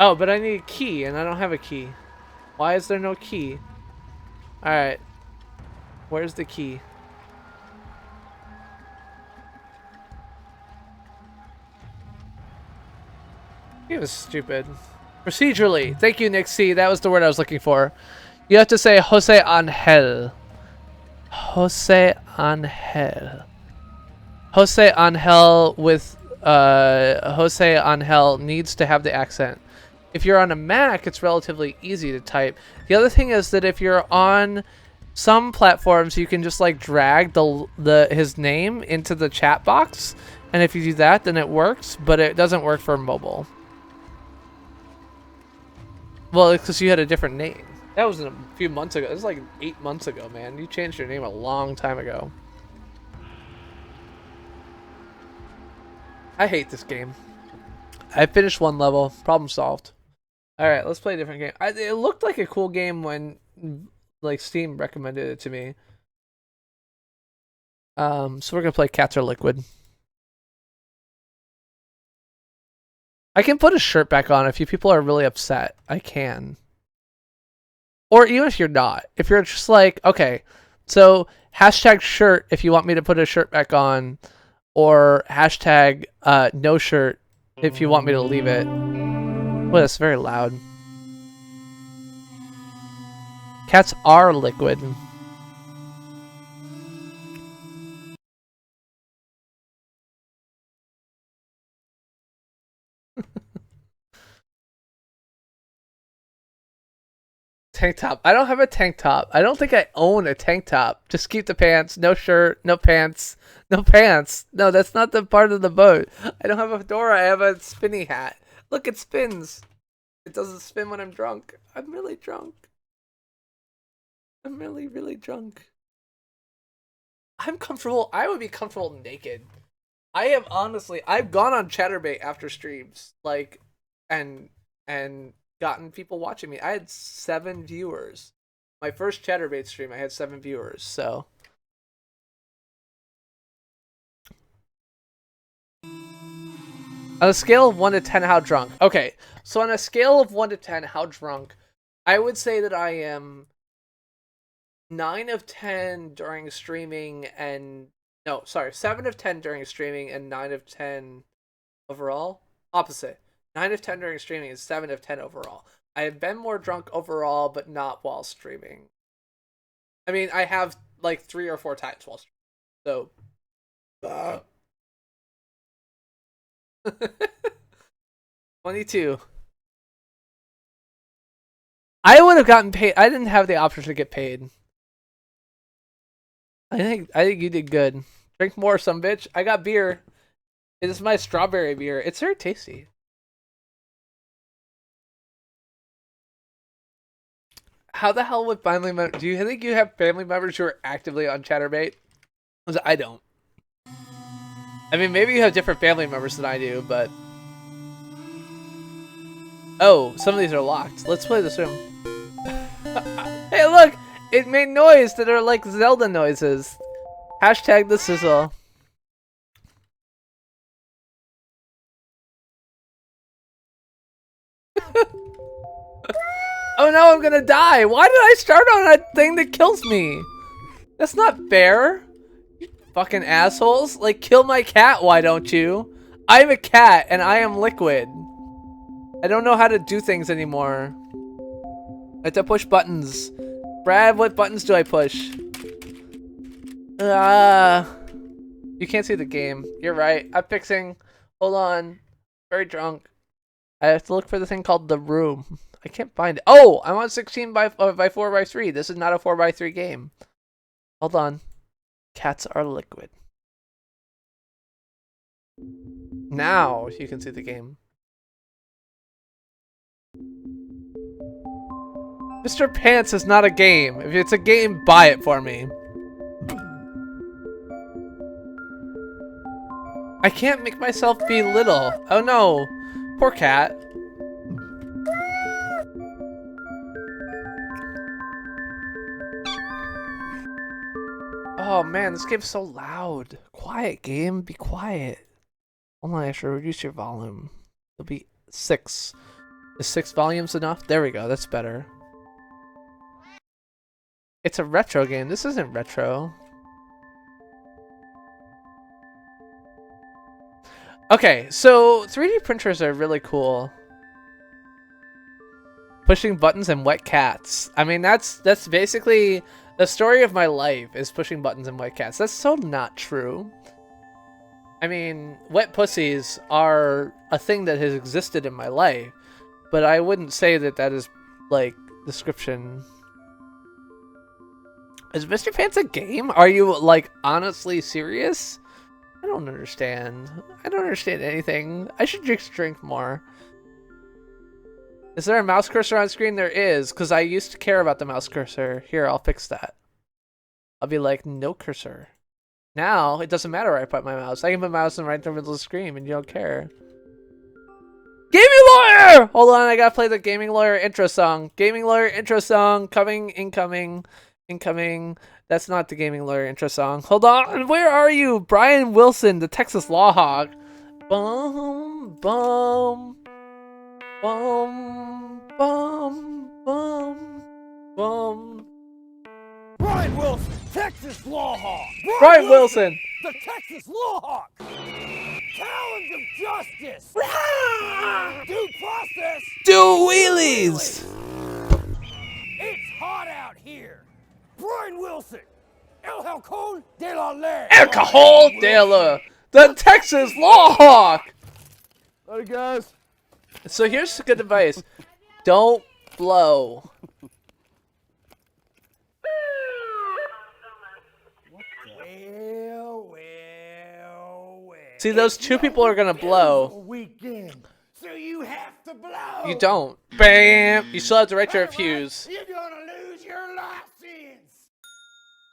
Oh, but I need a key, and I don't have a key. Why is there no key? Alright. Where's the key? It was stupid. Procedurally. Thank you, Nick C. That was the word I was looking for. You have to say Jose Angel. Jose Angel. Jose Angel with Jose Angel needs to have the accent. If you're on a Mac, it's relatively easy to type. The other thing is that if you're on some platforms, you can just like drag his name into the chat box, and if you do that, then it works. But it doesn't work for mobile. Well, it's because you had a different name. That was a few months ago. It was like 8 months ago, man. You changed your name a long time ago. I hate this game. I finished one level. Problem solved. Alright, let's play a different game. It looked like a cool game when like Steam recommended it to me. So we're gonna play Cats Are Liquid. I can put a shirt back on if you people are really upset. I can. Or even if you're not. If you're just like, okay, so hashtag shirt if you want me to put a shirt back on, or hashtag no shirt if you want me to leave it. Well, it's very loud. Cats are liquid. Tank top. I don't have a tank top. I don't think I own a tank top. Just keep the pants. No shirt. No pants. No pants. No, that's not the part of the boat. I don't have a fedora. I have a spinny hat. Look, it spins. It doesn't spin when I'm drunk. I'm really drunk. I'm really, really drunk. I'm comfortable. I would be comfortable naked. I have honestly, I've gone on Chatterbait after streams, like, and gotten people watching me. I had 7 viewers. My first Chatterbait stream, I had 7 viewers, so. On a scale of 1 to 10, how drunk? Okay, so on a scale of 1 to 10, how drunk? I would say that I am 9 of 10 during streaming and... No, sorry, 7 of 10 during streaming and 9 of 10 overall? Opposite. 9 of 10 during streaming and 7 of 10 overall. I have been more drunk overall, but not while streaming. I mean, I have like 3 or 4 times while streaming. So... 22. I would have gotten paid. I didn't have the option to get paid. I think you did good. Drink more, some bitch. I got beer. It is my strawberry beer. It's very tasty. How the hell would family members... Do you think you have family members who are actively on Chatterbait? I don't. I mean, maybe you have different family members than I do, but... Oh, some of these are locked. Let's play this room. Hey, look! It made noise that are like Zelda noises. Hashtag the sizzle. Oh no, I'm gonna die! Why did I start on a thing that kills me? That's not fair. You fucking assholes. Like, kill my cat, why don't you? I'm a cat, and I am liquid. I don't know how to do things anymore. I have to push buttons. Brad, what buttons do I push? You can't see the game. You're right. I'm fixing. Hold on. Very drunk. I have to look for the thing called the room. I can't find it. Oh, I'm on 16 by 4x3. This is not a 4x3 game. Hold on. Cats are liquid. Now you can see the game. Mr. Pants is not a game. If it's a game, buy it for me. I can't make myself be little. Oh no. Poor cat. Oh man, this game's so loud. Quiet, game. Be quiet. Hold on, I should reduce your volume. It'll be 6. Is 6 volumes enough? There we go. That's better. It's a retro game. This isn't retro. Okay, so 3D printers are really cool. Pushing buttons and wet cats. I mean, that's basically the story of my life is pushing buttons and wet cats. That's so not true. I mean, wet pussies are a thing that has existed in my life, but I wouldn't say that that is, like, description. Is Mr. Pants a game? Are you, like, honestly serious? I don't understand. I don't understand anything. I should drink more. Is there a mouse cursor on screen? There is, because I used to care about the mouse cursor. Here, I'll fix that. I'll be like, no cursor. Now, it doesn't matter where I put my mouse. I can put my mouse right in the middle of the screen, and you don't care. Gaming Lawyer! Hold on, I gotta play the Gaming Lawyer intro song. Gaming Lawyer intro song. Coming, incoming, incoming. That's not the Gaming Lawyer intro song. Hold on, where are you? Brian Wilson, the Texas Law Hog. Bum, bum. Bum, bum, bum, bum. Brian Wilson, Texas Law Hawk. Brian Wilson, the Texas Law Hawk. Talons of justice. Due process. do wheelies. It's hot out here. Brian Wilson, El Halcon de la Ley. El Cajol de la, the Texas Law Hawk. Hey guys. So here's good advice. Don't blow. Well. See, those two people are gonna blow. Weekend, so you have to blow. You don't. Bam! You still have to write your fuse. You're gonna lose your license.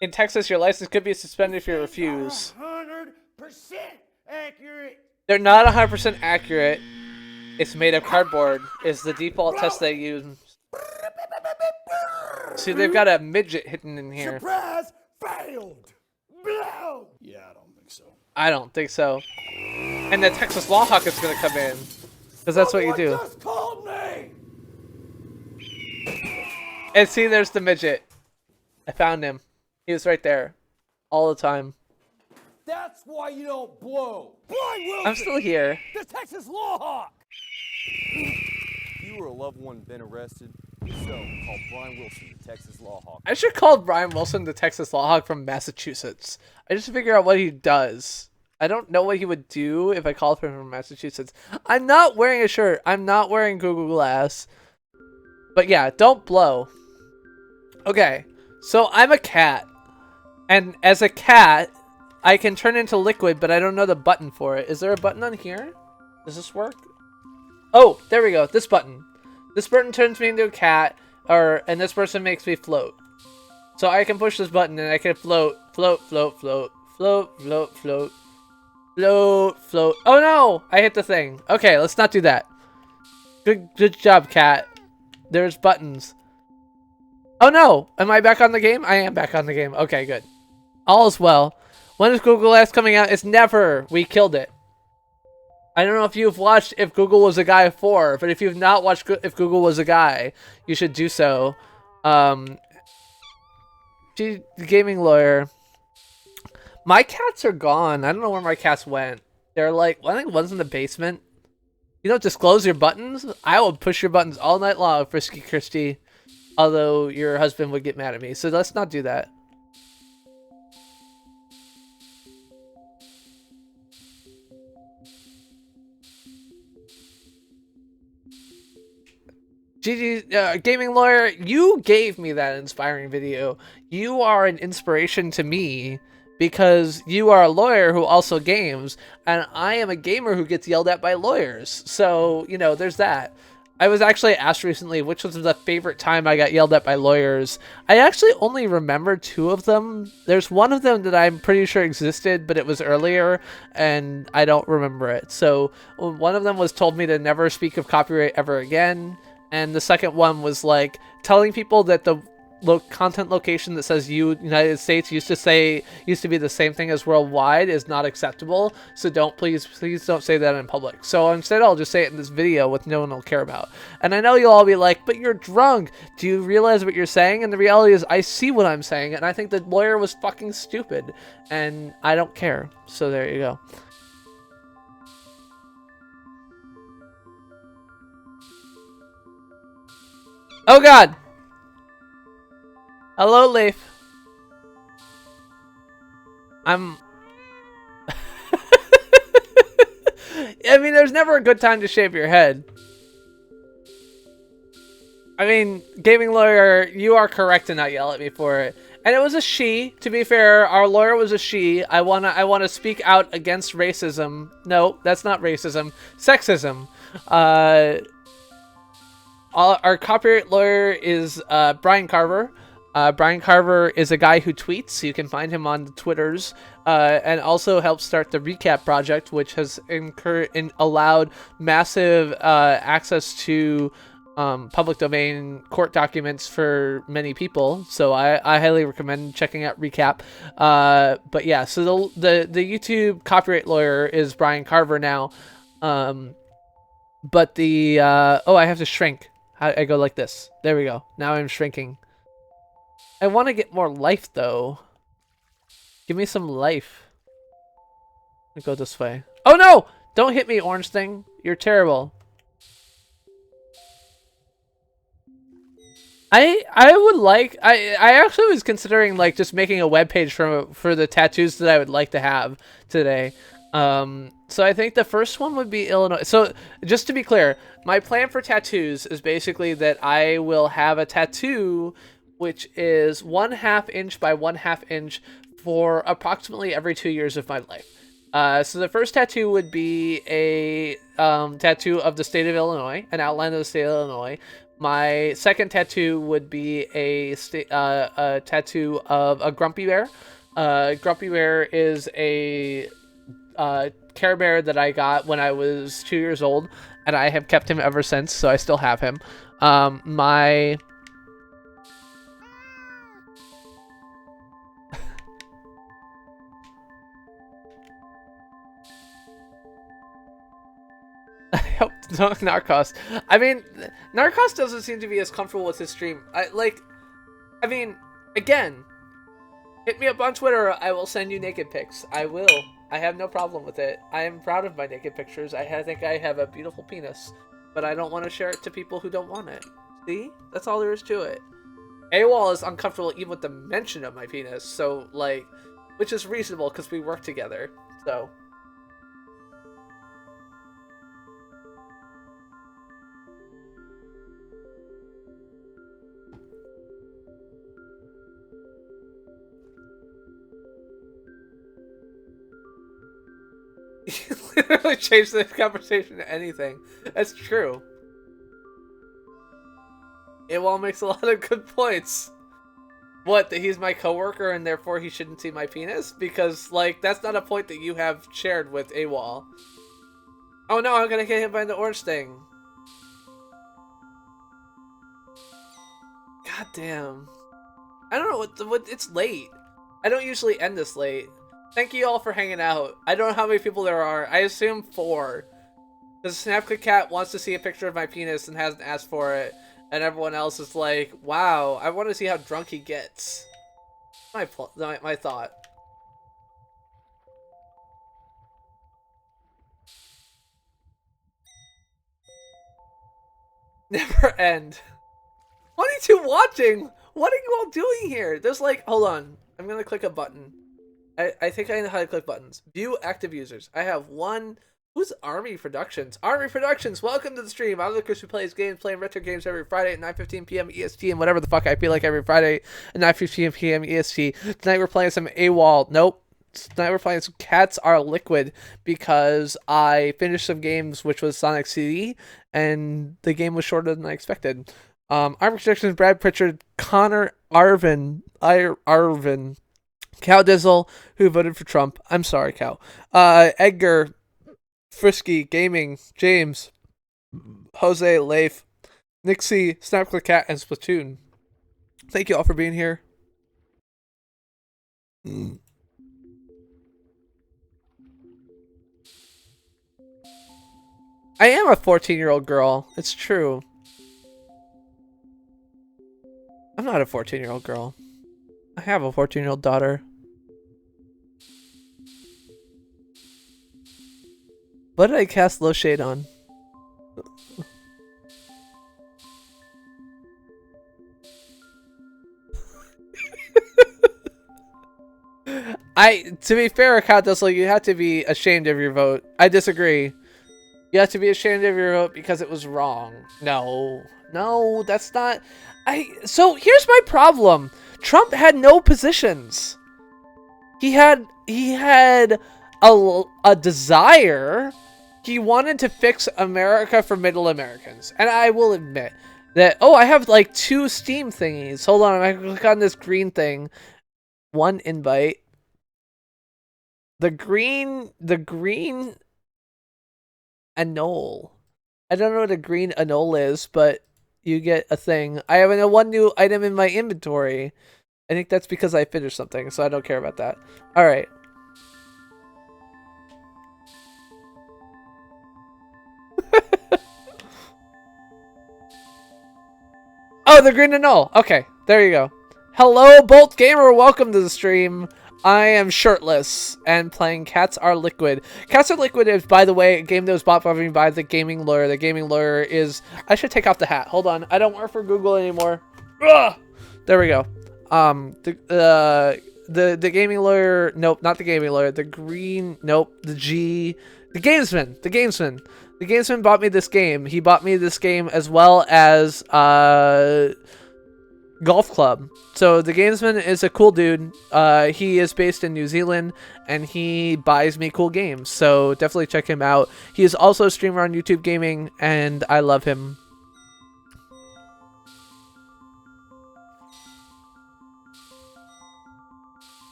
In Texas, your license could be suspended if you refuse. 100% accurate. They're not 100% accurate. It's made of cardboard. Is the default test they use. See, they've got a midget hidden in here. Surprise! Failed! Blow! Yeah, I don't think so. I don't think so. And the Texas Law Hawk is gonna come in. Because that's what you do. Someone just called me! And see, there's the midget. I found him. He was right there. All the time. That's why you don't blow. Brian Wilson! I'm still here. The Texas Law Hawk! You or a loved one been arrested? If so, call Brian Wilson, the Texas Law Hawk. I should call Brian Wilson the Texas Law Hawk from Massachusetts. I just figure out what he does. I don't know what he would do if I called him from Massachusetts. I'm not wearing a shirt. I'm not wearing Google Glass. But yeah, don't blow. Okay, so I'm a cat. And as a cat, I can turn into liquid, but I don't know the button for it. Is there a button on here? Does this work? Oh, there we go. This button. This button turns me into a cat, and this person makes me float. So I can push this button and I can float, float, float, float, float, float, float, float, float. Oh no! I hit the thing. Okay, let's not do that. Good job, cat. There's buttons. Oh no! Am I back on the game? I am back on the game. Okay, good. All is well. When is Google Glass coming out? It's never. We killed it. I don't know if you've watched If Google Was a Guy 4, but if you've not watched If Google Was a Guy, you should do so. Gaming Lawyer. My cats are gone. I don't know where my cats went. They're like, I think one's in the basement. You don't disclose your buttons? I will push your buttons all night long, Frisky Christy. Although your husband would get mad at me, so let's not do that. GG, Gaming Lawyer, you gave me that inspiring video. You are an inspiration to me because you are a lawyer who also games, and I am a gamer who gets yelled at by lawyers. So, you know, there's that. I was actually asked recently which was the favorite time I got yelled at by lawyers. I actually only remember 2 of them. There's one of them that I'm pretty sure existed, but it was earlier, and I don't remember it. So, one of them was told me to never speak of copyright ever again. And the second one was like telling people that the content location that says United States used to be the same thing as worldwide is not acceptable. So please don't say that in public. So instead I'll just say it in this video with no one will care about. And I know you'll all be like, but you're drunk. Do you realize what you're saying? And the reality is I see what I'm saying. And I think the lawyer was fucking stupid. And I don't care. So there you go. Oh God. Hello, Leif. I'm. I mean, there's never a good time to shave your head. I mean, gaming lawyer, you are correct to not yell at me for it. And it was a she. To be fair, our lawyer was a she. I wanna speak out against racism. No, that's not racism. Sexism. Our copyright lawyer is Brian Carver. Brian Carver is a guy who tweets. You can find him on the Twitters, and also helped start the Recap project, which has allowed massive access to public domain court documents for many people. So I highly recommend checking out Recap. But yeah, so the YouTube copyright lawyer is Brian Carver now. But the oh, I have to shrink. I go like this. There we go. Now I'm shrinking. I want to get more life though. Give me some life. Let me go this way. Oh no! Don't hit me, orange thing. You're terrible. I would like I actually was considering like just making a web page for the tattoos that I would like to have today. So I think the first one would be Illinois. So just to be clear, my plan for tattoos is basically that I will have a tattoo which is 1/2 inch by 1/2 inch for approximately every 2 years of my life. So the first tattoo would be a tattoo of the state of Illinois, an outline of the state of Illinois. My second tattoo would be a tattoo of a grumpy bear. Grumpy bear is a Care Bear that I got when I was 2 years old, and I have kept him ever since, so I still have him. My I hope Narcos. I mean, Narcos doesn't seem to be as comfortable with his stream. I mean, again, hit me up on Twitter. I will send you naked pics. I will. I have no problem with it. I am proud of my naked pictures. I think I have a beautiful penis, but I don't want to share it to people who don't want it. See? That's all there is to it. AWOL is uncomfortable even with the mention of my penis, so, like, which is reasonable because we work together, so. You literally change the conversation to anything. That's true. AWOL makes a lot of good points. What, that he's my coworker and therefore he shouldn't see my penis? Because, like, that's not a point that you have shared with AWOL. Oh no, I'm gonna get hit by the orange thing. God damn. I don't know what it's late. I don't usually end this late. Thank you all for hanging out. I don't know how many people there are. I assume 4. Because SnapClickCat wants to see a picture of my penis and hasn't asked for it. And everyone else is like, wow, I want to see how drunk he gets. My thought. Never end. 22 watching! What are you all doing here? There's like, hold on. I'm going to click a button. I think I know how to click buttons. View active users. I have one. Who's Army Productions? Army Productions, welcome to the stream. I'm the Chris who plays games, playing retro games every Friday at 9:15 p.m. EST and whatever the fuck I feel like every Friday at 9:15 p.m. EST. Tonight we're playing some AWOL. Nope. Tonight we're playing some Cats Are Liquid because I finished some games, which was Sonic CD, and the game was shorter than I expected. Army Productions, Brad Pritchard, Connor Arvin, Cow Dizzle, who voted for Trump. I'm sorry, Cow. Edgar, Frisky, Gaming, James, Jose, Leif, Nixie, SnapClickCat, and Splatoon. Thank you all for being here. I am a 14-year-old girl. It's true. I'm not a 14-year-old girl. I have a 14-year-old daughter. What did I cast low shade on? To be fair, Countess, like, you have to be ashamed of your vote. I disagree. You have to be ashamed of your vote because it was wrong. No, that's not. So here's my problem. Trump had no positions. He had a desire. He wanted to fix America for middle Americans, and I will admit that. Oh, I have like 2 Steam thingies. Hold on, I click on this green thing. 1 invite. The green annul. I don't know what a green annul is, but you get a thing. I have one new item in my inventory. I think that's because I finished something, so I don't care about that. All right. Oh, the green annul. Okay, there you go. Hello, Bolt Gamer. Welcome to the stream. I am shirtless and playing Cats Are Liquid. Cats Are Liquid is, by the way, a game that was bought for me by the Gaming Lawyer. The Gaming Lawyer is... I should take off the hat. Hold on. I don't work for Google anymore. Ugh! There we go. The Gaming Lawyer... Nope, not the Gaming Lawyer. The green... Nope. The G... The Gamesman. The Gamesman. The Gamesman bought me this game. He bought me this game as well as... Golf Club. So the Gamesman is a cool dude. He is based in New Zealand and he buys me cool games. So definitely check him out. He is also a streamer on YouTube Gaming and I love him.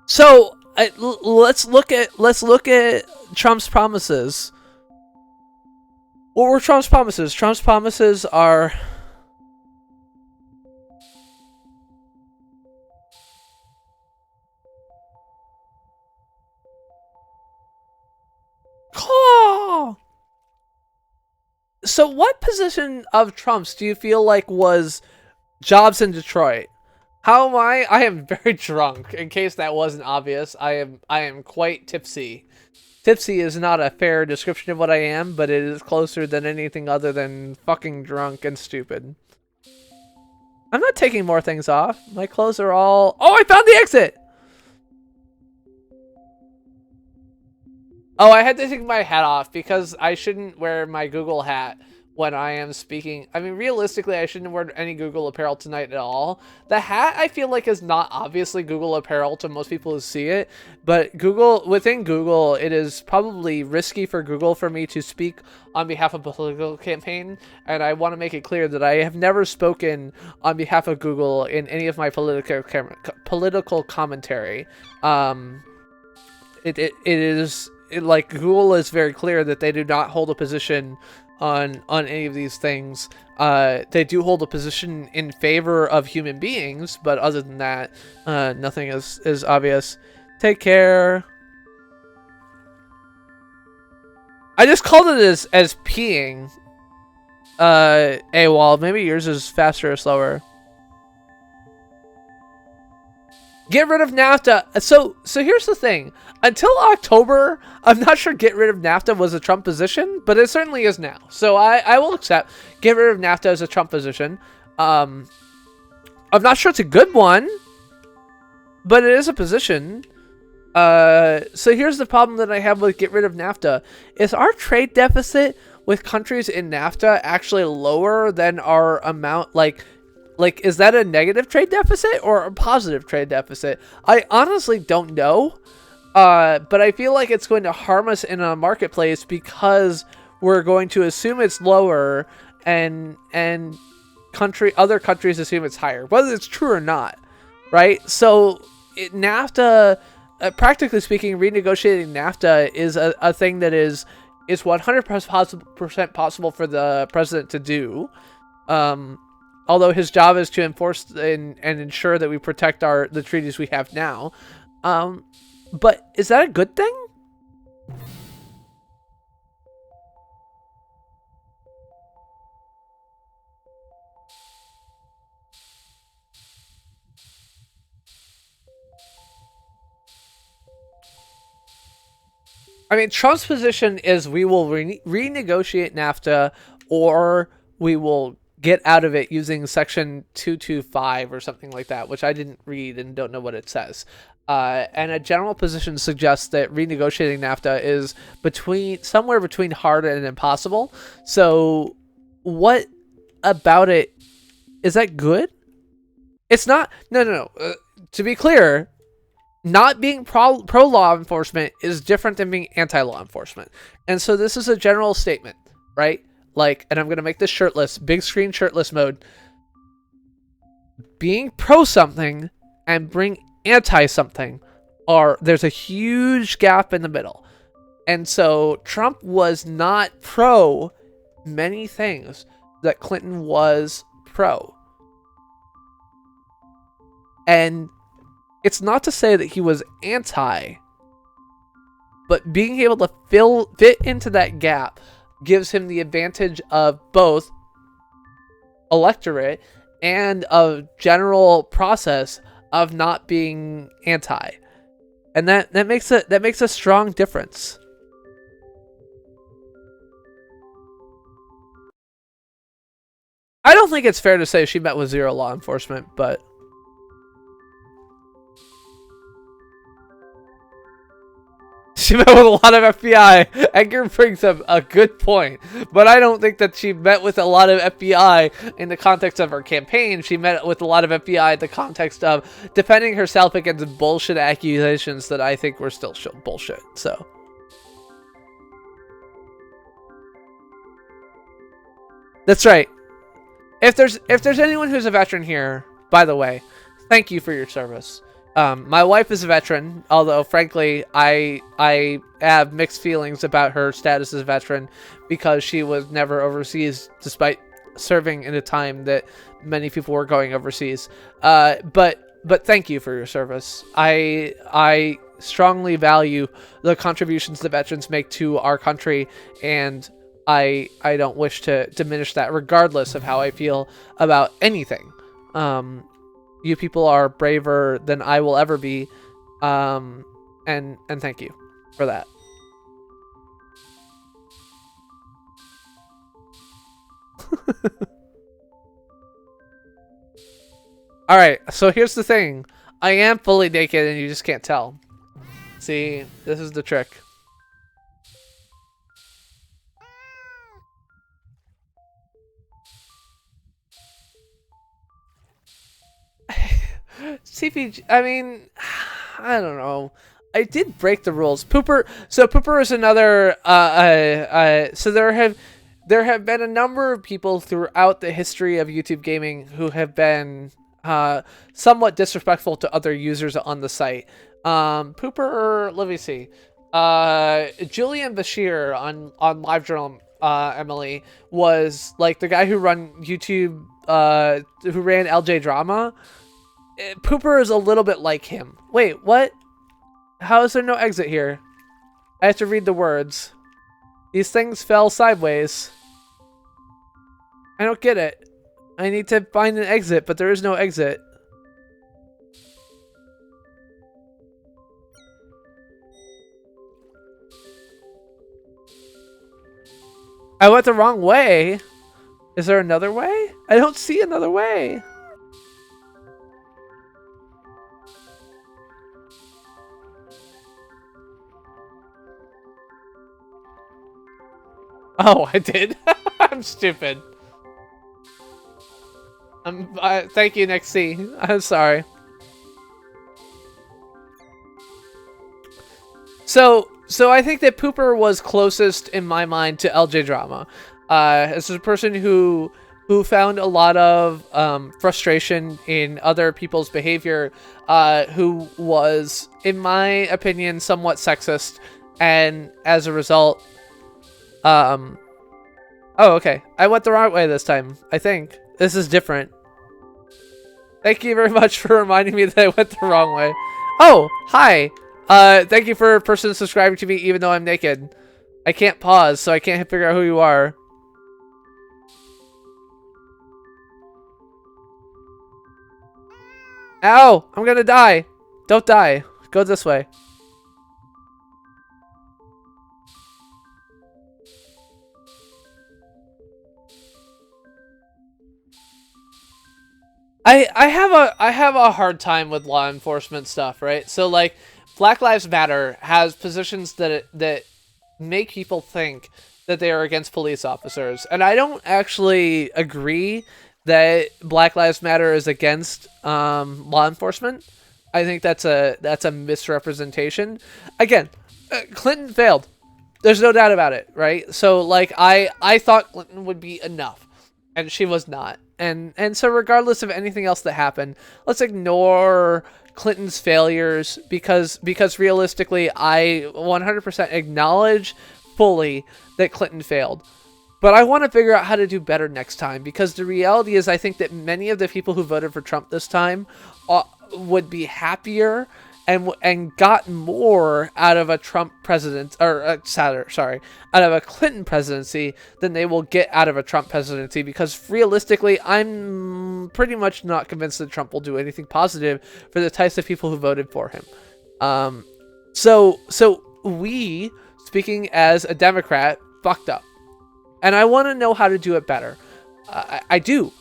So let's look at Trump's promises. What were Trump's promises? Trump's promises are So what position of Trump's do you feel like was jobs in Detroit? How am I? I am very drunk. In case that wasn't obvious, I am quite tipsy. Tipsy is not a fair description of what I am, but it is closer than anything other than fucking drunk and stupid. I'm not taking more things off. My clothes are all... Oh, I found the exit! Oh, I had to take my hat off because I shouldn't wear my Google hat when I am speaking. I mean, realistically, I shouldn't wear any Google apparel tonight at all. The hat, I feel like, is not obviously Google apparel to most people who see it, but within Google, it is probably risky for Google for me to speak on behalf of a political campaign, and I want to make it clear that I have never spoken on behalf of Google in any of my political commentary. Like Google is very clear that they do not hold a position on any of these things. They do hold a position in favor of human beings, but other than that, nothing is obvious. Take care. I just called it as peeing. AWOL. Maybe yours is faster or slower. Get rid of NAFTA. So here's the thing. Until October, I'm not sure get rid of NAFTA was a Trump position, but it certainly is now. So I will accept get rid of NAFTA as a Trump position. I'm not sure it's a good one, but it is a position. So here's the problem that I have with get rid of NAFTA. Is our trade deficit with countries in NAFTA actually lower than our amount, like, is that a negative trade deficit or a positive trade deficit? I honestly don't know. But I feel like it's going to harm us in a marketplace because we're going to assume it's lower and other countries assume it's higher, whether it's true or not, right? So NAFTA, practically speaking, renegotiating NAFTA is a thing that is 100% possible for the president to do. Although his job is to enforce and ensure that we protect the treaties we have now. But is that a good thing? I mean, Trump's position is we will renegotiate NAFTA or we will get out of it using section 225 or something like that, which I didn't read and don't know what it says. And a general position suggests that renegotiating NAFTA is somewhere between hard and impossible. So what about it, is that good? It's not. No. To be clear, not being pro law enforcement is different than being anti law enforcement. And so this is a general statement, right? Like, and I'm going to make this shirtless, big screen shirtless mode. Being pro something and being anti something there's a huge gap in the middle. And so Trump was not pro many things that Clinton was pro. And it's not to say that he was anti, but being able to fit into that gap gives him the advantage of both electorate and a general process of not being anti. And that makes a strong difference. I don't think it's fair to say she met with zero law enforcement, but she met with a lot of FBI. Edgar brings up a good point, but I don't think that she met with a lot of FBI in the context of her campaign. She met with a lot of FBI in the context of defending herself against bullshit accusations that I think were still bullshit. So, that's right. If there's anyone who's a veteran here, by the way, thank you for your service. My wife is a veteran, although frankly, I have mixed feelings about her status as a veteran because she was never overseas, despite serving in a time that many people were going overseas. But thank you for your service. I strongly value the contributions that veterans make to our country, and I don't wish to diminish that, regardless of how I feel about anything. You people are braver than I will ever be, and thank you for that. All right, so here's the thing: I am fully naked, and you just can't tell. See, this is the trick. CPG, I mean, I don't know. I did break the rules. Pooper. So Pooper is another. So there have been a number of people throughout the history of YouTube gaming who have been somewhat disrespectful to other users on the site. Pooper. Let me see. Julian Bashir on LiveJournal. Emily was like the guy who ran YouTube. Who ran LJ Drama. Pooper is a little bit like him. Wait, what? How is there no exit here? I have to read the words. These things fell sideways. I don't get it. I need to find an exit, but there is no exit. I went the wrong way. Is there another way? I don't see another way. Oh, I did. I'm stupid. Thank you, Next C. I'm sorry. So I think that Pooper was closest in my mind to LJ Drama. As a person who found a lot of frustration in other people's behavior, who was, in my opinion, somewhat sexist, and as a result, oh, okay. I went the wrong way this time, I think. This is different. Thank you very much for reminding me that I went the wrong way. Oh, hi. Thank you for a person subscribing to me even though I'm naked. I can't pause, so I can't figure out who you are. Ow! I'm gonna die. Don't die. Go this way. I have a hard time with law enforcement stuff, right? So like Black Lives Matter has positions that make people think that they are against police officers, and I don't actually agree that Black Lives Matter is against law enforcement. I think that's a misrepresentation. Again, Clinton failed. There's no doubt about it, right? So like I thought Clinton would be enough, and she was not. And so regardless of anything else that happened, let's ignore Clinton's failures because realistically I 100% acknowledge fully that Clinton failed. But I want to figure out how to do better next time, because the reality is I think that many of the people who voted for Trump this time would be happier and got more out of a Trump president, or out of a Clinton presidency than they will get out of a Trump presidency, because realistically, I'm pretty much not convinced that Trump will do anything positive for the types of people who voted for him. So we, speaking as a Democrat, fucked up. And I want to know how to do it better. I do.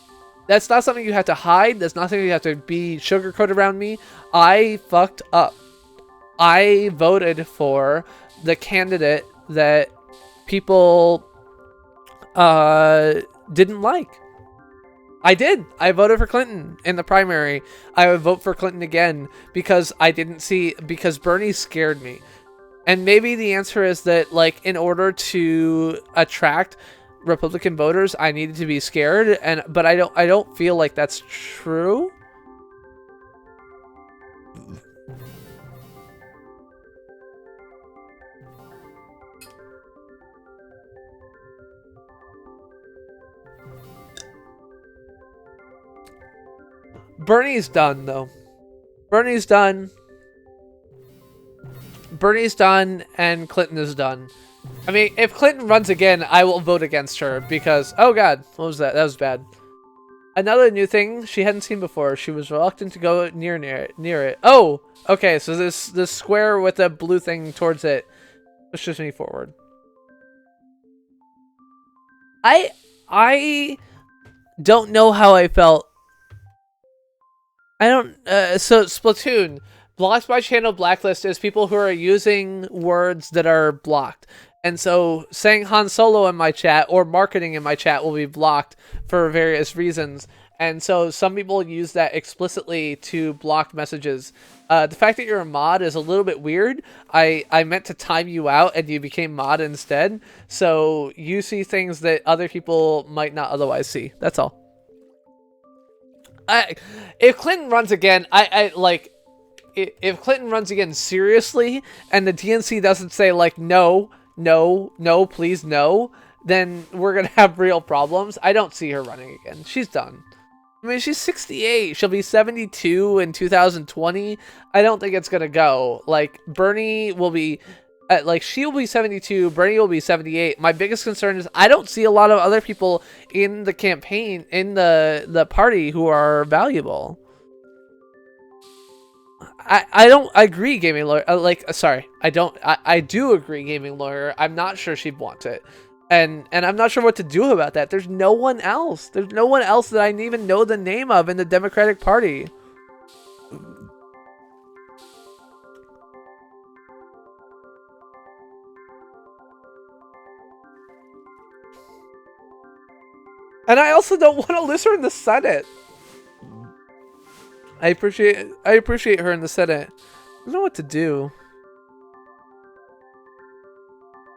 That's not something you have to hide. That's not something you have to be sugarcoat around me. I fucked up. I voted for the candidate that people didn't like. I did. I voted for Clinton in the primary. I would vote for Clinton again because because Bernie scared me. And maybe the answer is that, like, in order to attract Republican voters, I needed to be scared, but I don't feel like that's true. Bernie's done, though. Bernie's done, and Clinton is done. I mean, if Clinton runs again, I will vote against her because, oh god, what was that? That was bad. Another new thing she hadn't seen before. She was reluctant to go near it. Oh, okay. So this square with a blue thing towards it pushes me forward. I don't know how I felt. I don't. So Splatoon. Blocked by channel blacklist is people who are using words that are blocked. And so saying Han Solo in my chat or marketing in my chat will be blocked for various reasons. And so some people use that explicitly to block messages. The fact that you're a mod is a little bit weird. I meant to time you out and you became mod instead. So you see things that other people might not otherwise see. That's all. If Clinton runs again, if Clinton runs again seriously, and the DNC doesn't say, like, no, please, no, then we're going to have real problems. I don't see her running again. She's done. I mean, she's 68. She'll be 72 in 2020. I don't think it's going to go. Like, Bernie will be... she will be 72, Bernie will be 78. My biggest concern is I don't see a lot of other people in the campaign, in the party, who are valuable. I agree, gaming lawyer. I do agree, gaming lawyer. I'm not sure she'd want it, and I'm not sure what to do about that. There's no one else. There's no one else that I even know the name of in the Democratic Party. And I also don't want to list her in the Senate. I appreciate her in the Senate. I don't know what to do.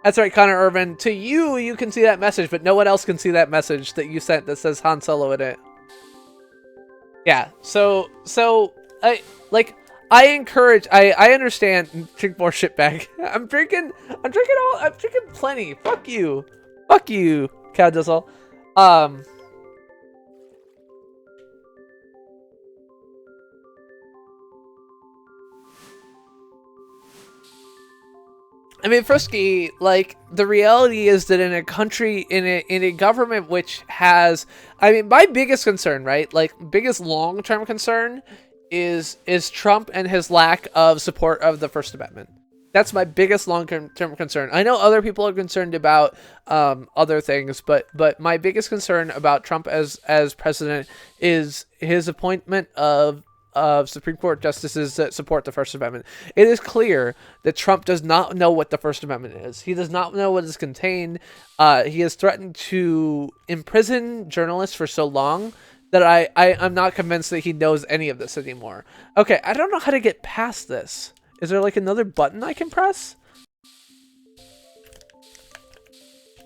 That's right, Connor Irvin. To you, you can see that message, but no one else can see that message that you sent that says Han Solo in it. Yeah, so I encourage, I understand, drink more shitbag. I'm drinking plenty. Fuck you, Cow Dizzle. I mean, Frisky, like, the reality is that in a country, in a government which has, I mean, my biggest concern, right, like, biggest long-term concern is Trump and his lack of support of the First Amendment. That's my biggest long-term concern. I know other people are concerned about other things, but my biggest concern about Trump as president is his appointment of Supreme Court justices that support the First Amendment. It is clear that Trump does not know what the First Amendment is. He does not know what is contained. He has threatened to imprison journalists for so long that I'm not convinced that he knows any of this anymore. Okay, I don't know how to get past this. Is there like another button I can press?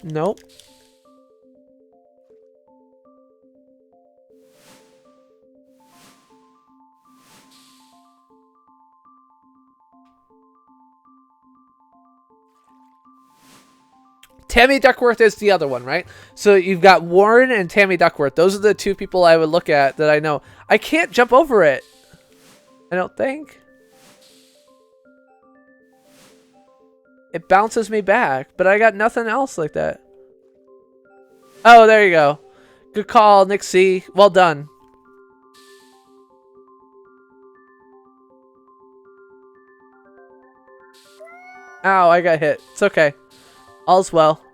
Nope. Tammy Duckworth is the other one, right? So you've got Warren and Tammy Duckworth. Those are the two people I would look at that I know. I can't jump over it. I don't think. It bounces me back, but I got nothing else like that. Oh, there you go. Good call, Nick C. Well done. Ow, I got hit. It's okay. All's well.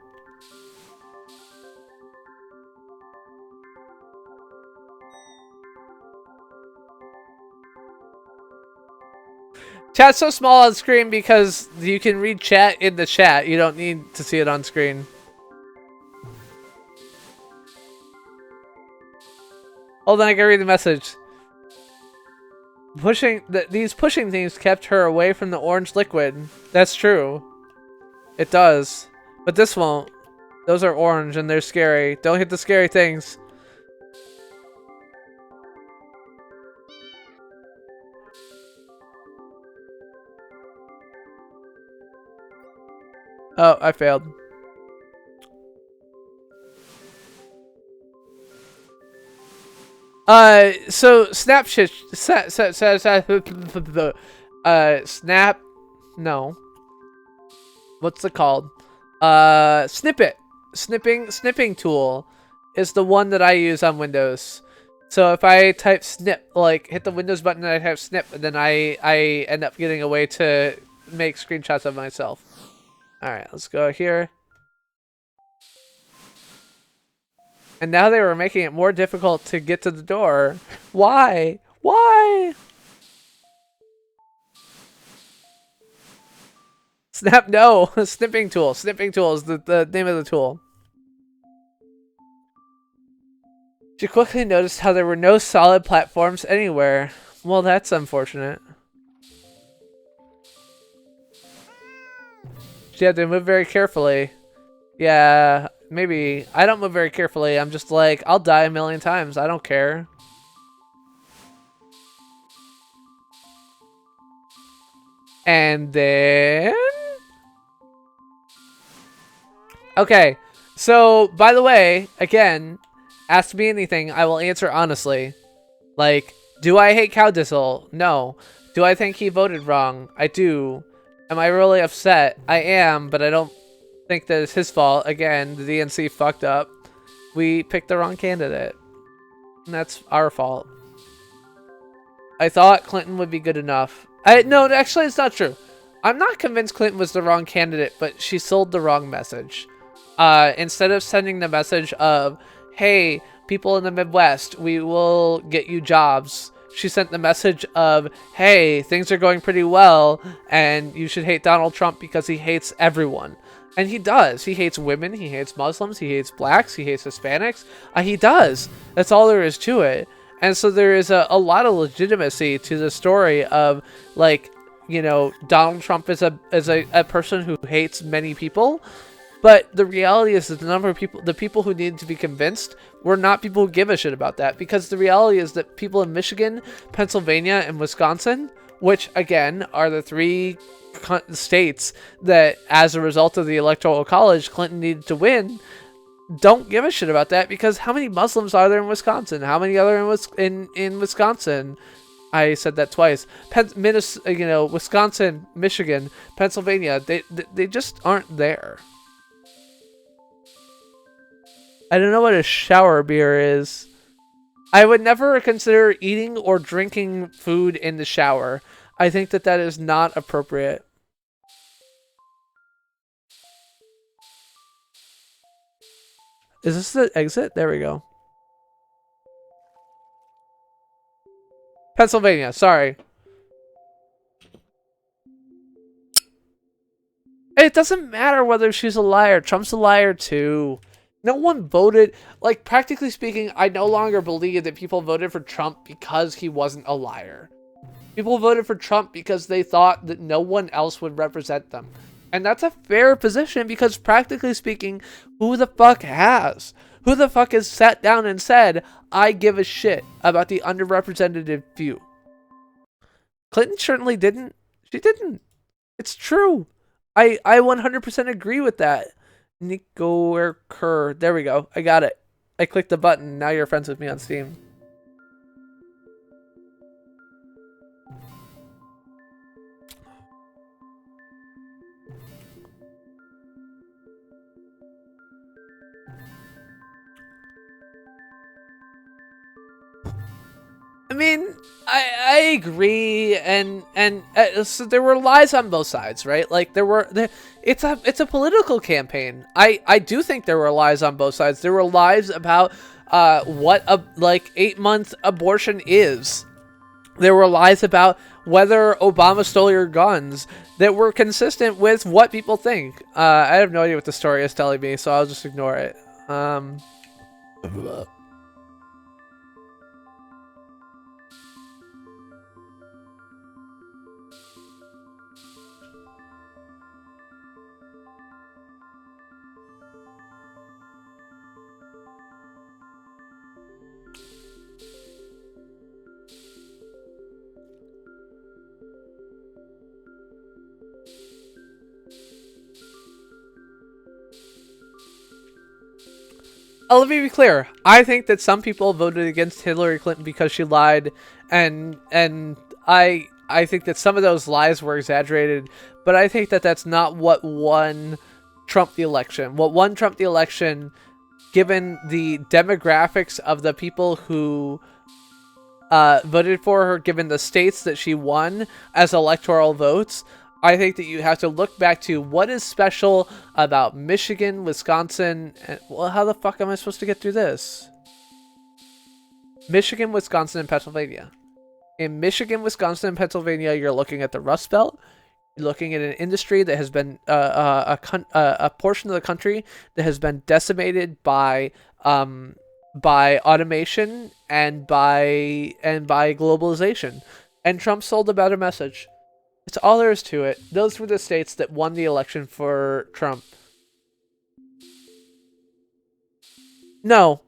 Chat's so small on screen because you can read chat in the chat. You don't need to see it on screen. Hold on, I can read the message. These pushing things kept her away from the orange liquid. That's true. It does. But this won't. Those are orange and they're scary. Don't hit the scary things. Oh, I failed. So snap, no. What's it called? Snippet. Snipping tool is the one that I use on Windows. So if I type snip, like hit the Windows button and I type snip, and then I end up getting a way to make screenshots of myself. Alright, let's go here. And now they were making it more difficult to get to the door. Why? Why? Snap, no. Snipping tool. Snipping tool is the name of the tool. She quickly noticed how there were no solid platforms anywhere. Well, that's unfortunate. She had to move very carefully. Yeah, maybe. I don't move very carefully. I'm just like, I'll die a million times. I don't care. And then... Okay, so, by the way, again, ask me anything, I will answer honestly. Like, do I hate Cowdizzle? No. Do I think he voted wrong? I do. Am I really upset? I am, but I don't think that it's his fault. Again, the DNC fucked up. We picked the wrong candidate. And that's our fault. I thought Clinton would be good enough. No, actually, it's not true. I'm not convinced Clinton was the wrong candidate, but she sold the wrong message. Instead of sending the message of, hey, people in the Midwest, we will get you jobs, she sent the message of, hey, things are going pretty well, and you should hate Donald Trump because he hates everyone. And he does. He hates women, he hates Muslims, he hates blacks, he hates Hispanics. He does. That's all there is to it. And so there is a lot of legitimacy to the story of, like, you know, Donald Trump is a person who hates many people. But the reality is that the people who need to be convinced were not people who give a shit about that. Because the reality is that people in Michigan, Pennsylvania, and Wisconsin, which, again, are the three states that, as a result of the Electoral College, Clinton needed to win, don't give a shit about that. Because how many Muslims are there in Wisconsin? How many are in Wisconsin? I said that twice. Wisconsin, Michigan, Pennsylvania, they just aren't there. I don't know what a shower beer is. I would never consider eating or drinking food in the shower. I think that is not appropriate. Is this the exit? There we go. Pennsylvania, sorry. It doesn't matter whether she's a liar. Trump's a liar too. No one voted, like, practically speaking, I no longer believe that people voted for Trump because he wasn't a liar. People voted for Trump because they thought that no one else would represent them. And that's a fair position because practically speaking, who the fuck has? Who the fuck has sat down and said, I give a shit about the underrepresented few? Clinton certainly didn't. She didn't. It's true. I 100% agree with that. Nico Kerr. There we go. I got it. I clicked the button. Now you're friends with me on Steam. I mean, I agree, and so there were lies on both sides, right? Like it's a political campaign. I do think there were lies on both sides. There were lies about what a 8-month abortion is. There were lies about whether Obama stole your guns that were consistent with what people think. I have no idea what the story is telling me, so I'll just ignore it. Let me be clear. I think that some people voted against Hillary Clinton because she lied, and I think that some of those lies were exaggerated, but I think that that's not what won Trump the election. What won Trump the election, given the demographics of the people who voted for her, given the states that she won as electoral votes, I think that you have to look back to what is special about Michigan, Wisconsin, and, well, how the fuck am I supposed to get through this? Michigan, Wisconsin, and Pennsylvania. In Michigan, Wisconsin, and Pennsylvania, you're looking at the Rust Belt. You're looking at an industry that has been a portion of the country that has been decimated by automation and by globalization. And Trump sold a better message. That's all there is to it. Those were the states that won the election for Trump. No.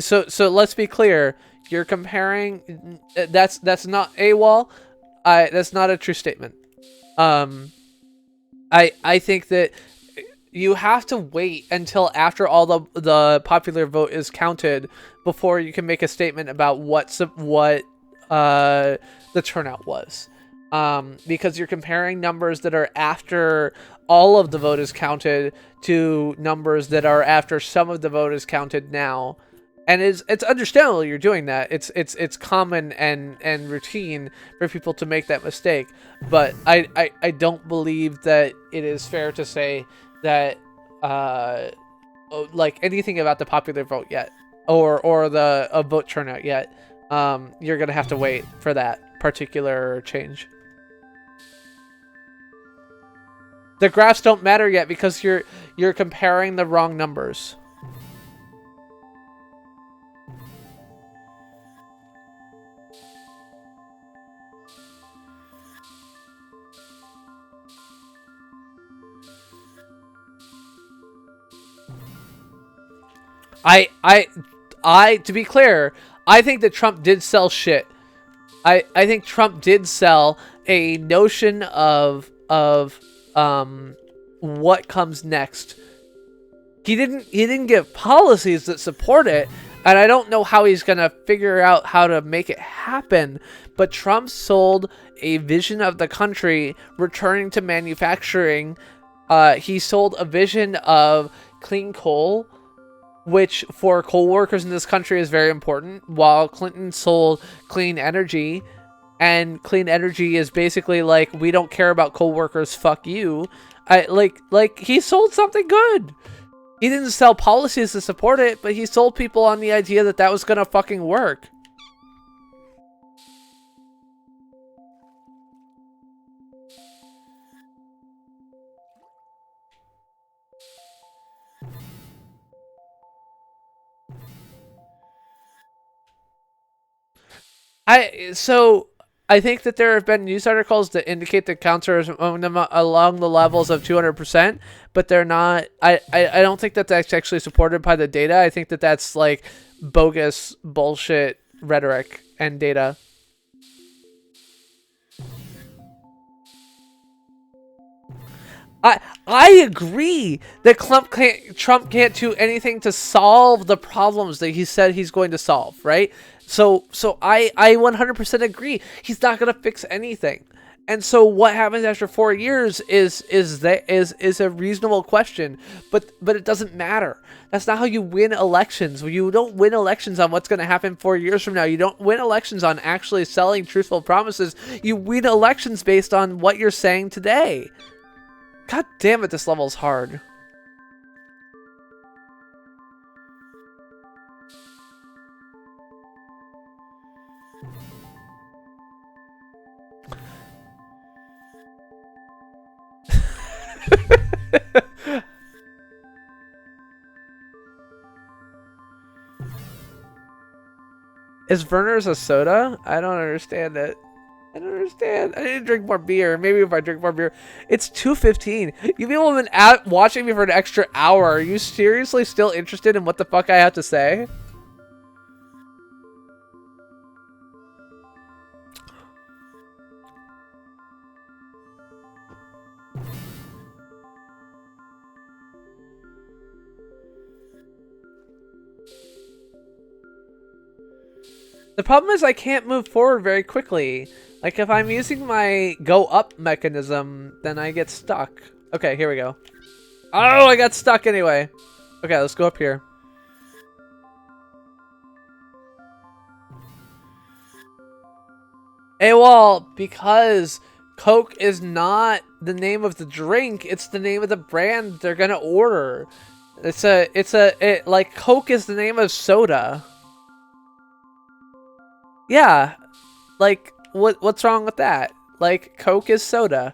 So let's be clear. You're comparing. That's not AWOL. That's not a true statement. I think that you have to wait until after all the popular vote is counted before you can make a statement about what the turnout was. Because you're comparing numbers that are after all of the vote is counted to numbers that are after some of the vote is counted now. And it's understandable you're doing that. It's common and routine for people to make that mistake. But I don't believe that it is fair to say that like anything about the popular vote yet or the vote turnout yet. You're gonna have to wait for that particular change. The graphs don't matter yet because you're comparing the wrong numbers. To be clear, I think that Trump did sell shit. I think Trump did sell a notion of what comes next. He didn't give policies that support it, and I don't know how he's gonna figure out how to make it happen. But Trump sold a vision of the country returning to manufacturing. He sold a vision of clean coal, which for coal workers in this country is very important, while Clinton sold clean energy. And clean energy is basically like, we don't care about coal workers, fuck you. Like he sold something good. He didn't sell policies to support it, but he sold people on the idea that that was gonna fucking work. I think that there have been news articles that indicate that counts are along the levels of 200%, but they're not. I don't think that that's actually supported by the data. I think that that's like bogus bullshit rhetoric and data. I agree that Trump can't do anything to solve the problems that he said he's going to solve, right? So I 100% agree. He's not going to fix anything. And so what happens after 4 years is a reasonable question, but it doesn't matter. That's not how you win elections. You don't win elections on what's going to happen 4 years from now. You don't win elections on actually selling truthful promises. You win elections based on what you're saying today. God damn it, this level's hard. Is Werner's a soda? I don't understand it. I don't understand. I need to drink more beer. Maybe if I drink more beer. It's 2:15. You people have been watching me for an extra hour. Are you seriously still interested in what the fuck I have to say? The problem is I can't move forward very quickly. Like, if I'm using my go up mechanism, then I get stuck. Okay, here we go. Oh, I got stuck anyway. Okay, let's go up here. AWOL, because Coke is not the name of the drink, it's the name of the brand they're gonna order. Like, Coke is the name of soda. Yeah, like, what's wrong with that? Like, Coke is soda.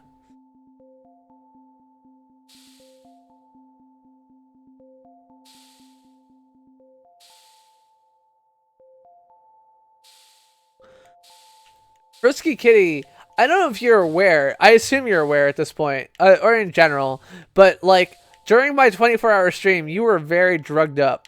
Frisky Kitty, I don't know if you're aware. I assume you're aware at this point, or in general, but, like, during my 24-hour stream, you were very drugged up.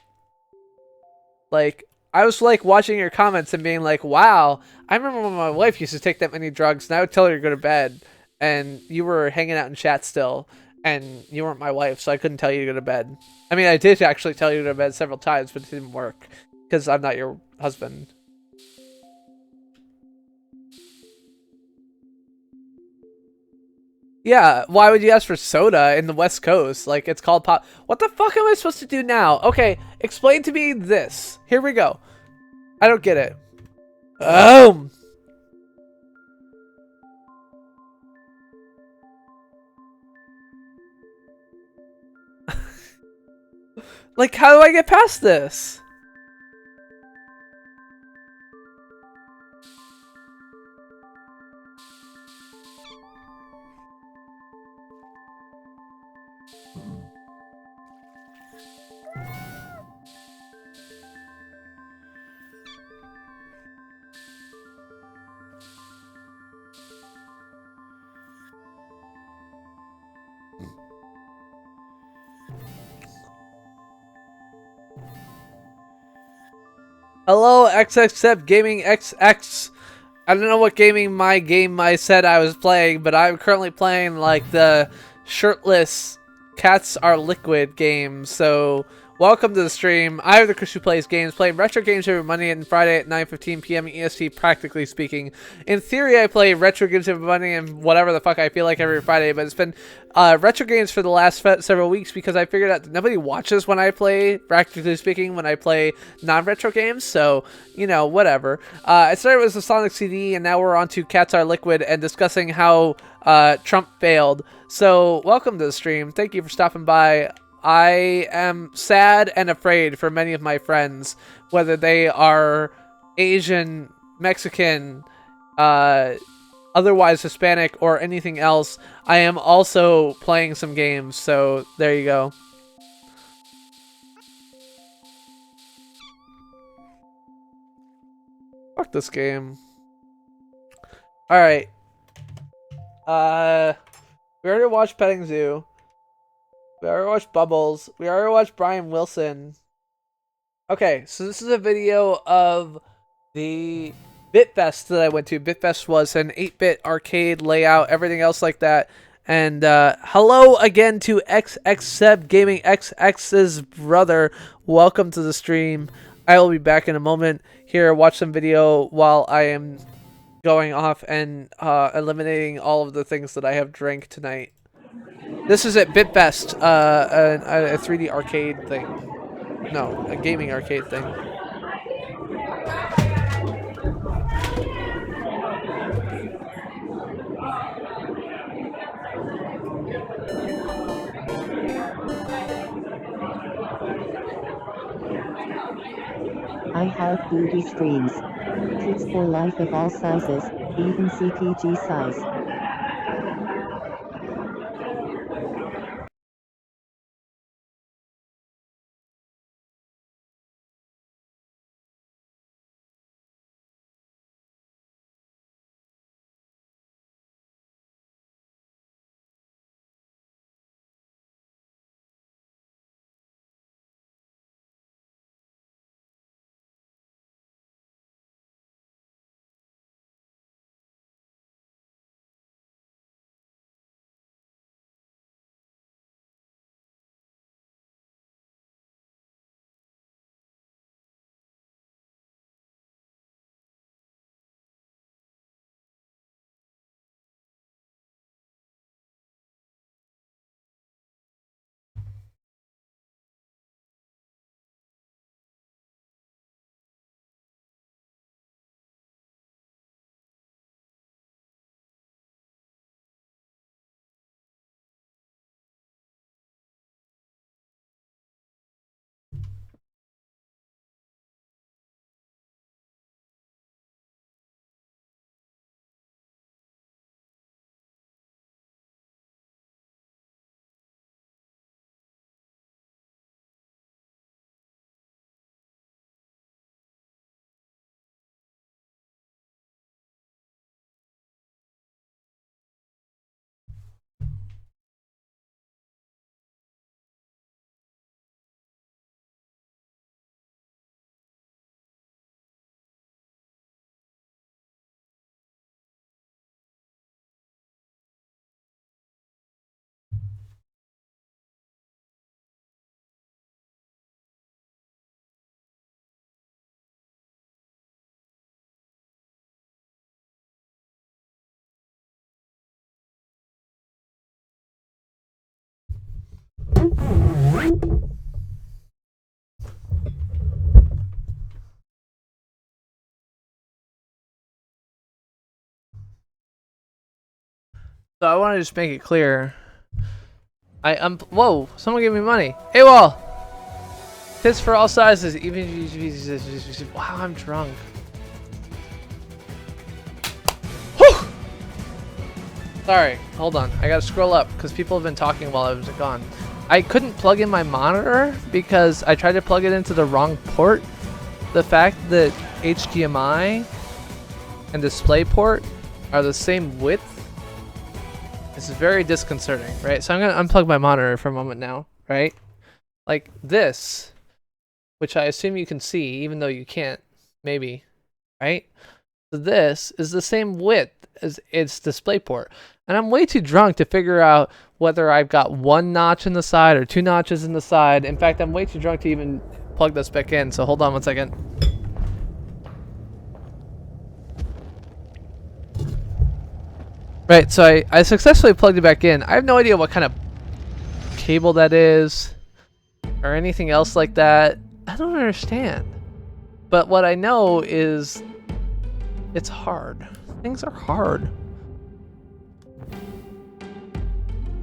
Like, I was like watching your comments and being like, wow, I remember when my wife used to take that many drugs and I would tell her to go to bed and you were hanging out in chat still and you weren't my wife, so I couldn't tell you to go to bed. I mean, I did actually tell you to go to bed several times, but it didn't work because I'm not your husband. Yeah, why would you ask for soda in the West Coast? Like, it's called pop. What the fuck am I supposed to do now? Okay, explain to me this. Here we go. I don't get it. Oh! Like, how do I get past this? Hello, XXF Gaming XX. I don't know what game I said I was playing, but I'm currently playing like the shirtless Cats Are Liquid game. So welcome to the stream. I'm the Chris who plays games, playing retro games every Monday and Friday at 9:15 p.m. EST, practically speaking. In theory, I play retro games every Monday and whatever the fuck I feel like every Friday, but it's been retro games for the last several weeks because I figured out that nobody watches when I play, practically speaking, when I play non-retro games, so, you know, whatever. I started with the Sonic CD, and now we're on to Cats Are Liquid and discussing how Trump failed. So, welcome to the stream. Thank you for stopping by. I am sad and afraid for many of my friends, whether they are Asian, Mexican, otherwise Hispanic, or anything else. I am also playing some games, so there you go. Fuck this game. Alright. We already watched Petting Zoo. We already watched Bubbles. We already watched Brian Wilson. Okay, so this is a video of the BitFest that I went to. BitFest was an 8-bit arcade layout, everything else like that. And hello again to XXSeb Gaming, XX's brother. Welcome to the stream. I will be back in a moment. Here, watch some video while I am going off and eliminating all of the things that I have drank tonight. This is at BitFest, a 3D arcade thing. No, a gaming arcade thing. I heart booty streams. Kids for life of all sizes, even CPG size. So I want to just make it clear. Whoa! Someone gave me money. Hey, wall. Tits for all sizes, even. Wow, I'm drunk. Whew! Sorry, hold on. I gotta scroll up because people have been talking while I was gone. I couldn't plug in my monitor because I tried to plug it into the wrong port. The fact that HDMI and DisplayPort are the same width is very disconcerting, right? So I'm gonna unplug my monitor for a moment now, right? Like this, which I assume you can see, even though you can't, maybe, right? So this is the same width as its DisplayPort. And I'm way too drunk to figure out whether I've got one notch in the side or two notches in the side. In fact, I'm way too drunk to even plug this back in, so hold on one second. Right, so I successfully plugged it back in. I have no idea what kind of cable that is or anything else like that. I don't understand. But what I know is it's hard. Things are hard.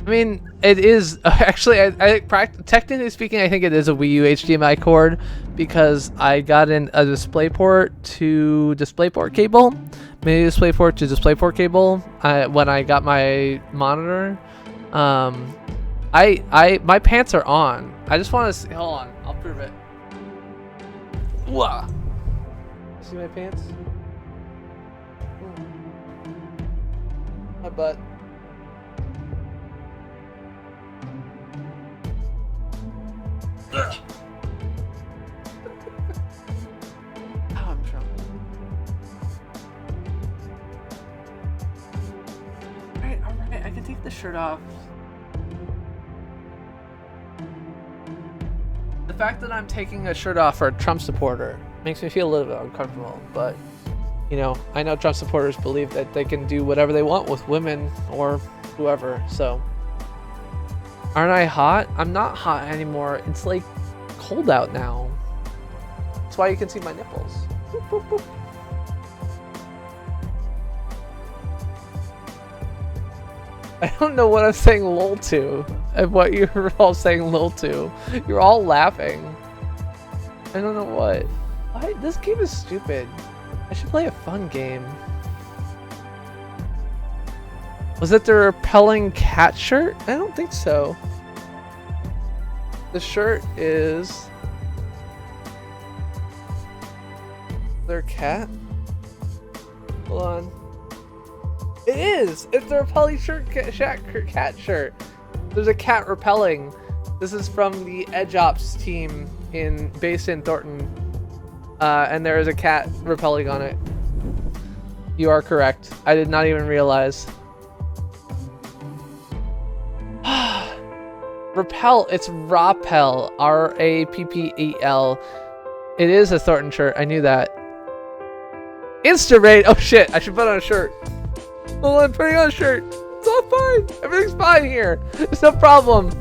I mean, it is actually. Technically speaking, I think it is a Wii U HDMI cord because I got in a DisplayPort to DisplayPort cable, mini DisplayPort to DisplayPort cable. When I got my monitor, my pants are on. I just want to see. Hold on, I'll prove it. Whoa. See my pants? My butt. Ugh. Oh, I'm drunk. Alright, I can take the shirt off. The fact that I'm taking a shirt off for a Trump supporter makes me feel a little bit uncomfortable, but you know, I know Trump supporters believe that they can do whatever they want with women or whoever, so. Aren't I hot? I'm not hot anymore. It's like cold out now. That's why you can see my nipples. Boop, boop, boop. I don't know what I'm saying lol to and what you're all saying lol to. You're all laughing. I don't know what. This game is stupid. I should play a fun game. Was it the repelling cat shirt? I don't think so. The shirt is... Is there a cat? Hold on. It is! It's the repelling cat shirt. There's a cat repelling. This is from the Edge Ops team based in Thornton. And there is a cat repelling on it. You are correct. I did not even realize. Rappel, it's Rappel, R-A-P-P-E-L. It is a Thornton shirt, I knew that. Insta raid, oh shit, I should put on a shirt. Hold on, putting on a shirt. It's all fine, everything's fine here. There's no problem.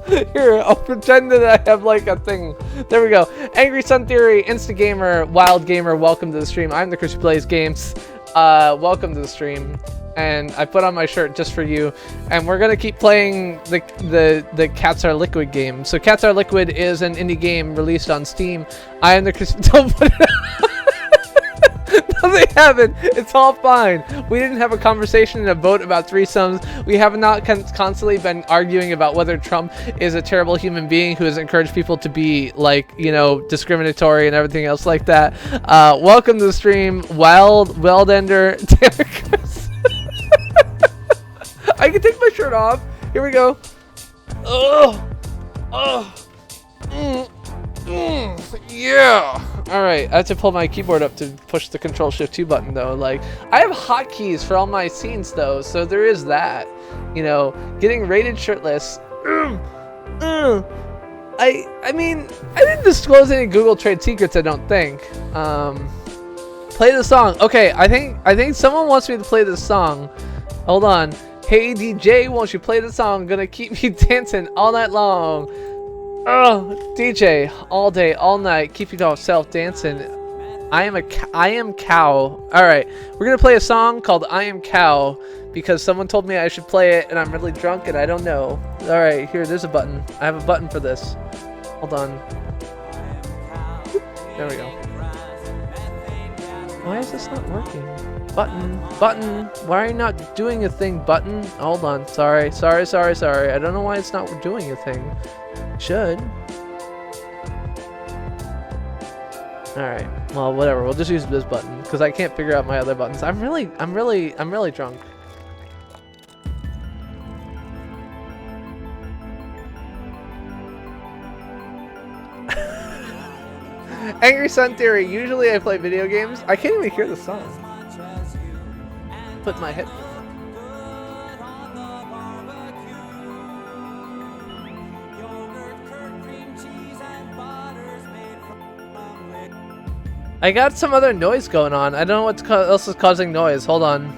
Here, I'll pretend that I have like a thing. There we go. Angry Sun Theory, Insta Gamer, Wild Gamer, welcome to the stream. I'm the Chris who plays games. Welcome to the stream. And I put on my shirt just for you, and we're gonna keep playing the Cats Are Liquid game. So Cats Are Liquid is an indie game released on Steam. I am the Chris. Don't put it No, they haven't. It's all fine. We didn't have a conversation and a vote about threesomes. We have not constantly been arguing about whether Trump is a terrible human being who has encouraged people to be, like, you know, discriminatory and everything else like that. Welcome to the stream, Wildender, Taylor Chris. I can take my shirt off. Here we go. Yeah. All right. I have to pull my keyboard up to push the Control-Shift-2 button though. Like, I have hotkeys for all my scenes though, so there is that. You know, getting rated shirtless. I mean, I didn't disclose any Google trade secrets. I don't think. Play the song. Okay. I think someone wants me to play this song. Hold on. Hey DJ, won't you play the song? Gonna keep me dancing all night long. Oh, DJ, all day, all night, keep yourself dancing. I am cow. All right, we're gonna play a song called "I Am Cow" because someone told me I should play it, and I'm really drunk and I don't know. All right, here, there's a button. I have a button for this. Hold on. There we go. Why is this not working? Button. Why are you not doing a thing? Button. Hold on. Sorry. I don't know why it's not doing a thing. Should. Alright, well, whatever, we'll just use this button because I can't figure out my other buttons. I'm really drunk. Angry Sun Theory, usually I play video games. I can't even hear the song. Put my headphones. I got some other noise going on. I don't know what else is causing noise. Hold on.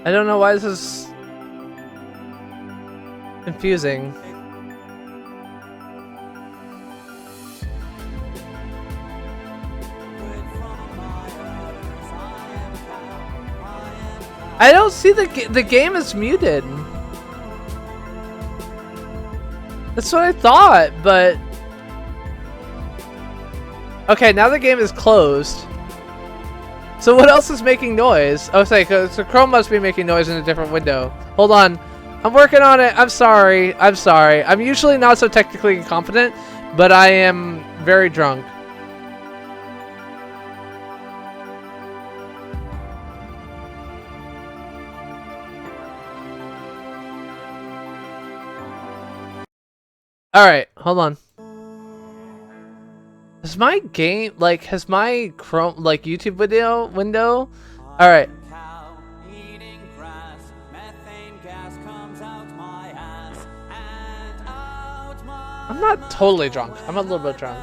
I don't know why this is confusing. I don't see the game is muted. That's what I thought, but okay, now the game is closed. So what else is making noise? Oh, say, so Chrome must be making noise in a different window. Hold on, I'm working on it. I'm sorry. I'm usually not so technically incompetent, but I am very drunk. Alright, hold on. Has my game, like, has my Chrome, like, YouTube video window? Alright. I'm not totally drunk. I'm a little bit drunk.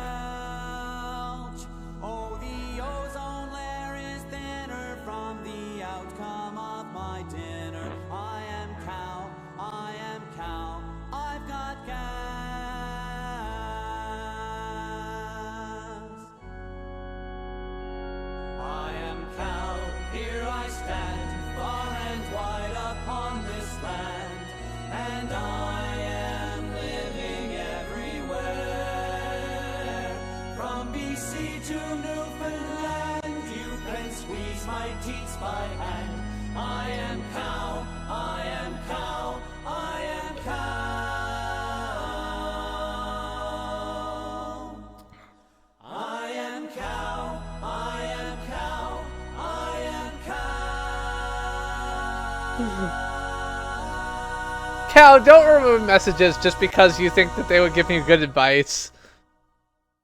Cal, don't remove messages just because you think that they would give me good advice.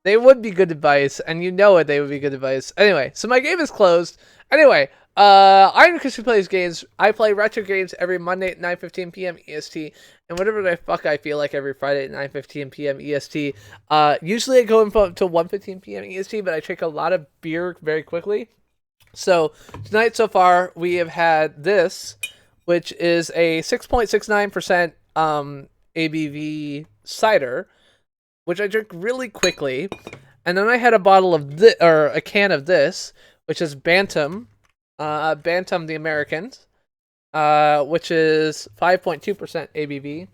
They would be good advice, and you know it, they would be good advice. Anyway, so my game is closed. Anyway, I'm Chris who plays games. I play retro games every Monday at 9:15 p.m. EST, and whatever the fuck I feel like every Friday at 9:15 p.m. EST. Usually I go until 1:15 p.m. EST, but I drink a lot of beer very quickly. So tonight so far we have had this, which is a 6.69% ABV cider, which I drink really quickly. And then I had a bottle of this, or a can of this, which is Bantam, Bantam the American, which is 5.2% ABV.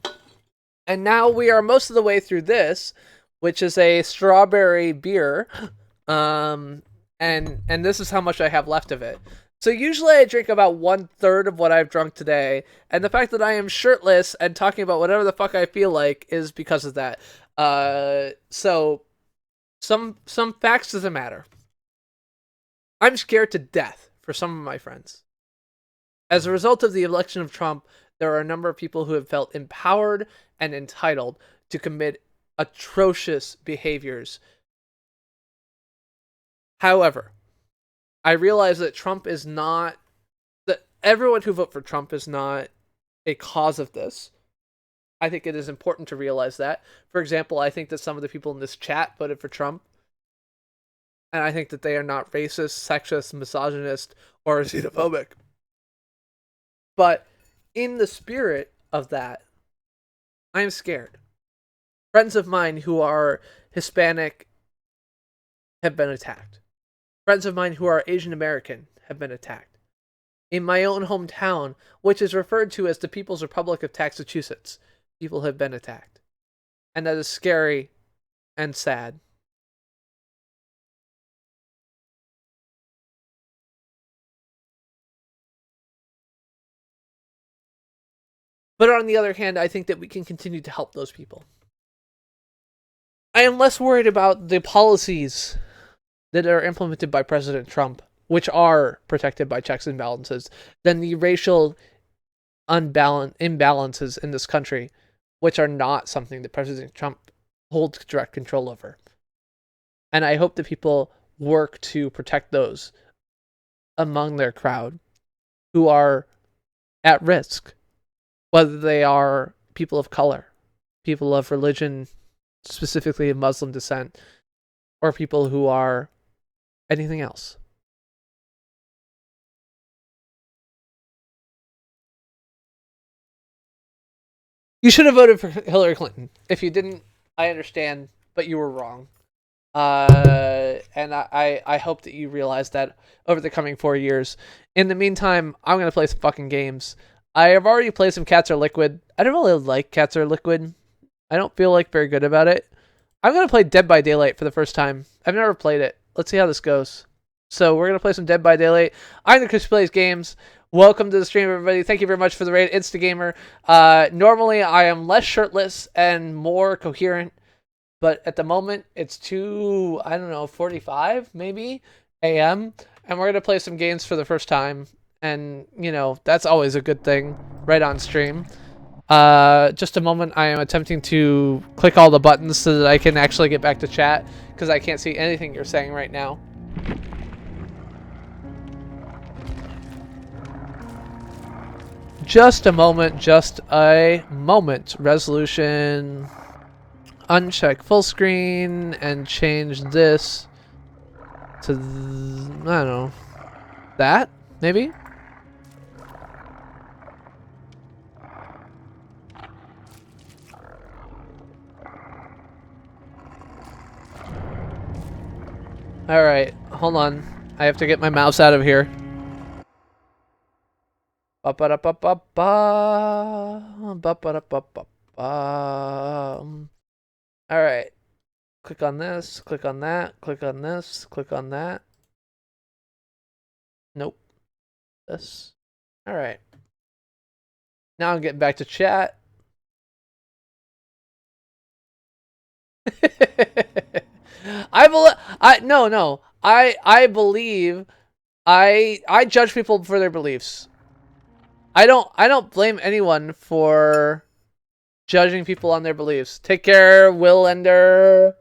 And now we are most of the way through this, which is a strawberry beer. And this is how much I have left of it. So usually I drink about 1/3 of what I've drunk today, and the fact that I am shirtless and talking about whatever the fuck I feel like is because of that. So some facts doesn't matter. I'm scared to death for some of my friends. As a result of the election of Trump, there are a number of people who have felt empowered and entitled to commit atrocious behaviors. However, I realize that Trump is not, that everyone who voted for Trump is not a cause of this. I think it is important to realize that. For example, I think that some of the people in this chat voted for Trump, and I think that they are not racist, sexist, misogynist, or xenophobic. But in the spirit of that, I am scared. Friends of mine who are Hispanic have been attacked. Friends of mine who are Asian American have been attacked. In my own hometown, which is referred to as the People's Republic of Massachusetts, people have been attacked. And that is scary and sad. But on the other hand, I think that we can continue to help those people. I am less worried about the policies that are implemented by President Trump, which are protected by checks and balances, than the racial imbalances in this country, which are not something that President Trump holds direct control over. And I hope that people work to protect those among their crowd who are at risk, whether they are people of color, people of religion, specifically of Muslim descent, or people who are anything else. You should have voted for Hillary Clinton. If you didn't, I understand, but you were wrong. And I hope that you realize that over the coming 4 years. In the meantime, I'm gonna play some fucking games. I have already played some Cats Are Liquid. I don't really like Cats Are Liquid. I don't feel like very good about it. I'm gonna play Dead by Daylight for the first time. I've never played it. Let's see how this goes. So we're gonna play some Dead by Daylight. I'm the Chris Who Plays Games. Welcome to the stream, everybody. Thank you very much for the raid, Instagamer. Normally I am less shirtless and more coherent, but at the moment it's 2:45 maybe a.m. and we're gonna play some games for the first time, and you know that's always a good thing right on stream. Just a moment, I am attempting to click all the buttons so that I can actually get back to chat because I can't see anything you're saying right now. Just a moment, resolution, uncheck full screen, and change this to, I don't know, that, maybe? Alright, hold on. I have to get my mouse out of here. Alright. Click on this, click on that, click on this, click on that. Nope. This. Alright. Now I'm getting back to chat. I judge people for their beliefs. I don't blame anyone for judging people on their beliefs. Take care, Will Ender.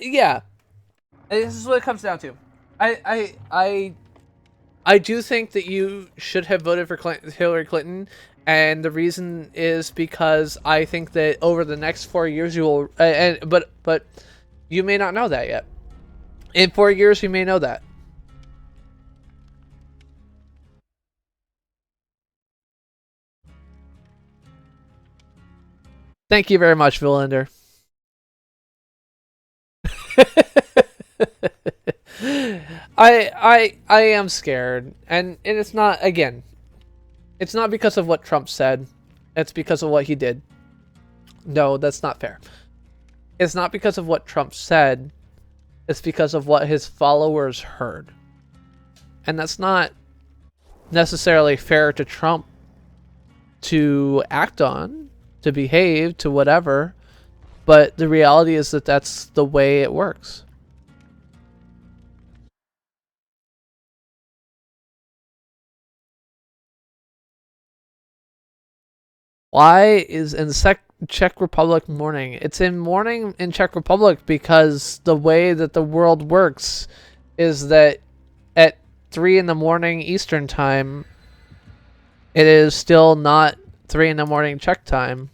Yeah. This is what it comes down to. I do think that you should have voted for Hillary Clinton, and the reason is because I think that over the next 4 years you will, but you may not know that yet. In 4 years, you may know that. Thank you very much, Villander. I am scared, and it's not, again, it's not because of what Trump said, it's because of what he did. No, that's not fair. It's not because of what Trump said, it's because of what his followers heard. And that's not necessarily fair to Trump to act on, to behave, to whatever, but the reality is that that's the way it works. Why is in Czech Republic morning? It's in morning in Czech Republic because the way that the world works is that at 3 in the morning Eastern time, it is still not 3 in the morning Czech time.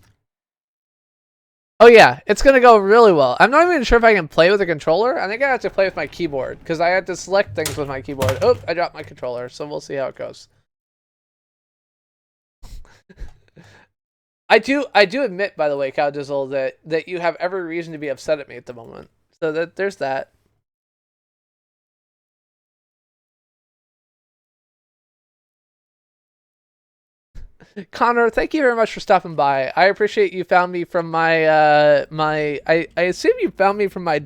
Oh yeah, it's gonna go really well. I'm not even sure if I can play with a controller. I think I have to play with my keyboard because I had to select things with my keyboard. Oh, I dropped my controller, so we'll see how it goes. I do admit, by the way, Cow Dizzle, that you have every reason to be upset at me at the moment. So that there's that. Connor, thank you very much for stopping by. I appreciate you found me from my I assume you found me from my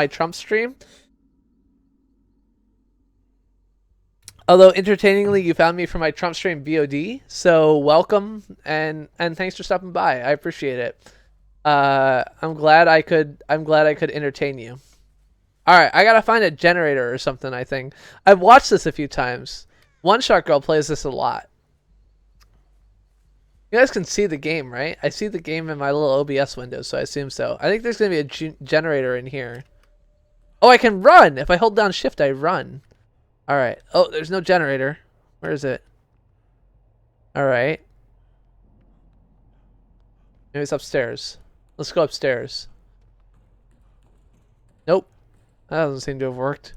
Trump stream. Although entertainingly, you found me from my Trump stream VOD. So welcome and thanks for stopping by. I appreciate it. I'm glad I could entertain you. All right, I gotta find a generator or something. I think I've watched this a few times. One Shot Girl plays this a lot. You guys can see the game, right? I see the game in my little OBS window, so I assume so. I think there's gonna be a generator in here. Oh, I can run! If I hold down shift, I run. Alright. Oh, there's no generator. Where is it? Alright. Maybe it's upstairs. Let's go upstairs. Nope. That doesn't seem to have worked.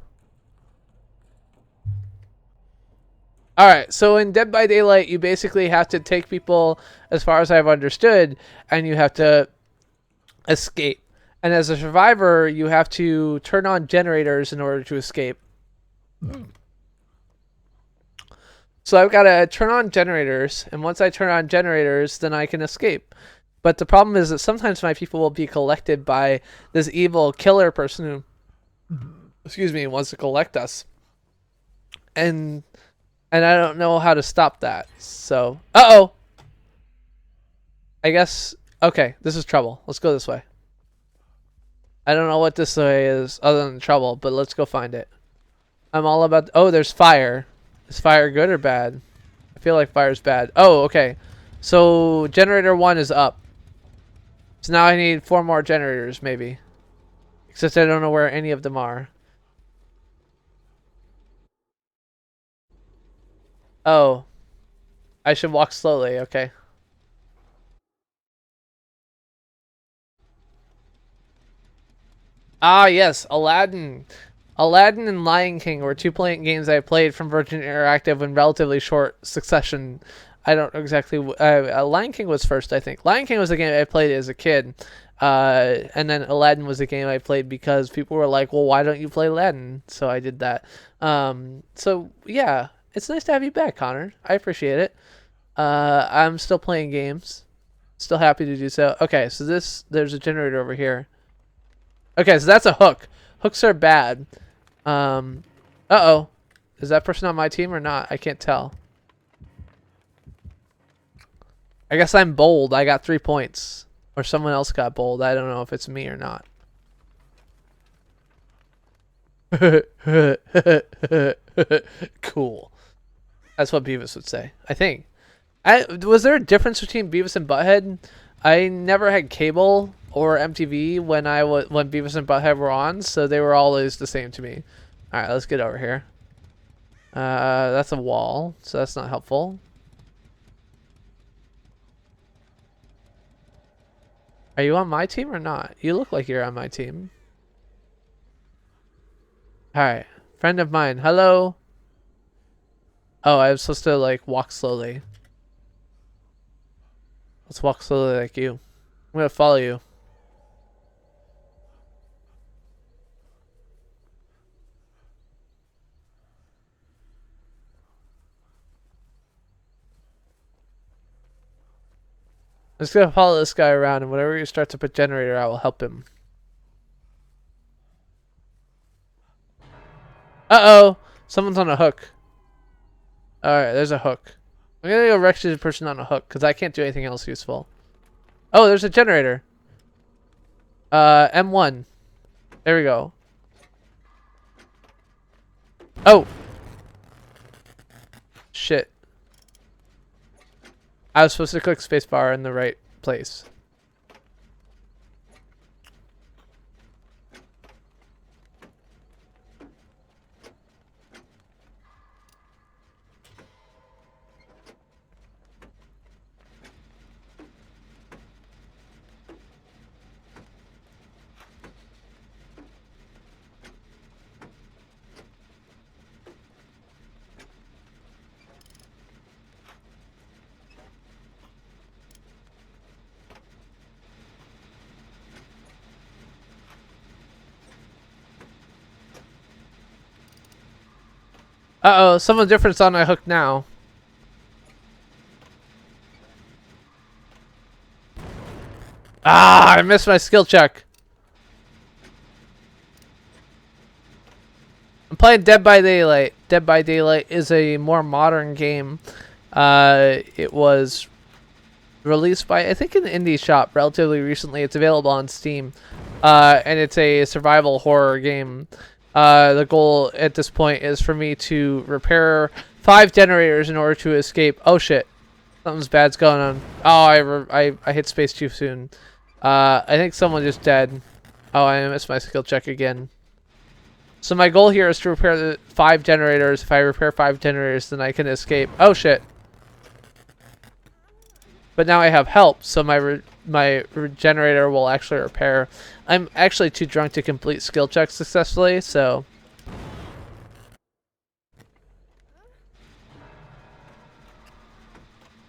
Alright, so in Dead by Daylight, you basically have to take people, as far as I've understood, and you have to escape. And as a survivor, you have to turn on generators in order to escape. So I've got to turn on generators, and once I turn on generators, then I can escape. But the problem is that sometimes my people will be collected by this evil killer person who, excuse me, wants to collect us. And I don't know how to stop that. So, uh-oh. I guess, okay, this is trouble. Let's go this way. I don't know what this way is other than trouble, but let's go find it. I'm all about, oh, there's fire. Is fire good or bad? I feel like fire's bad. Oh, okay. So, generator 1 is up. So now I need 4 more generators, maybe. Except I don't know where any of them are. Oh. I should walk slowly, okay. Ah, yes, Aladdin. Aladdin and Lion King were 2 games I played from Virgin Interactive in relatively short succession. I don't know exactly. Lion King was first, I think. Lion King was a game I played as a kid. And then Aladdin was a game I played because people were like, well, why don't you play Aladdin? So I did that. So, yeah. It's nice to have you back, Connor. I appreciate it. I'm still playing games. Still happy to do so. Okay, so there's a generator over here. Okay, so that's a hook. Hooks are bad. Uh-oh. Is that person on my team or not? I can't tell. I guess I'm bold. I got 3 points. Or someone else got bold. I don't know if it's me or not. Cool. That's what Beavis would say, I think. Was there a difference between Beavis and Butthead? I never had cable or MTV when Beavis and Butthead were on, so they were always the same to me. Alright, let's get over here. That's a wall, so that's not helpful. Are you on my team or not? You look like you're on my team. Alright, friend of mine, hello? Oh, I was supposed to, like, walk slowly. Let's walk slowly like you. I'm gonna follow you. I'm just gonna follow this guy around, and whenever he starts to put generator, I will help him. Uh-oh! Someone's on a hook. Alright, there's a hook. I'm gonna go rescue the person on a hook, because I can't do anything else useful. Oh, there's a generator. M1. There we go. Oh! Shit. I was supposed to click spacebar in the right place. Uh-oh, someone different's on my hook now. Ah, I missed my skill check. I'm playing Dead by Daylight. Dead by Daylight is a more modern game. It was released by, I think, an indie shop relatively recently. It's available on Steam. And it's a survival horror game. The goal at this point is for me to repair 5 generators in order to escape. Oh shit, something's bad's going on. Oh, I hit space too soon. I think someone just dead. Oh, I missed my skill check again. So my goal here is to repair the 5 generators. If I repair 5 generators, then I can escape. Oh shit. But now I have help, so my generator will actually repair. I'm actually too drunk to complete skill checks successfully, so...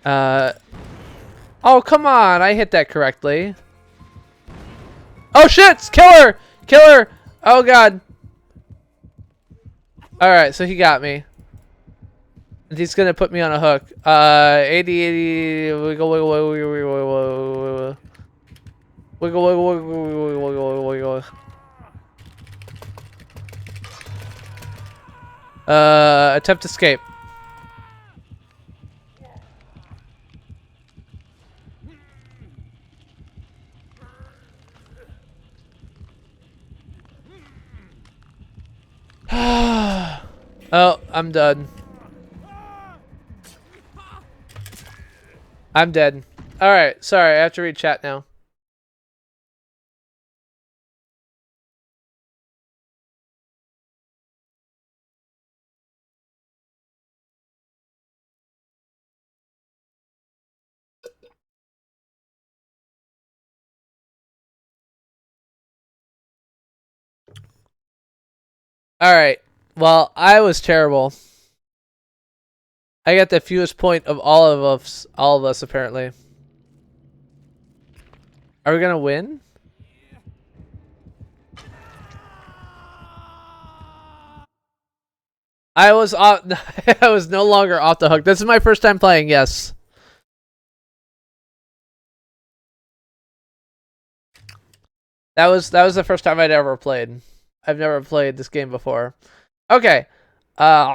Oh, come on. I hit that correctly. Oh, shit. Killer. Killer. Oh, God. All right. So he got me. And he's going to put me on a hook. 80, 80. Wiggle, wiggle, wiggle, wiggle, wiggle, wiggle, wiggle, wiggle, wiggle, wiggle, wiggle, wiggle. Attempt escape. Oh, I'm done. I'm dead. Alright, sorry, I have to read chat now. Alright, well, I was terrible. I got the fewest point of all of us apparently. Are we gonna win? I was off. I was no longer off the hook. This is my first time playing. Yes. That was the first time I'd ever played. I've never played this game before. Okay. Yeah.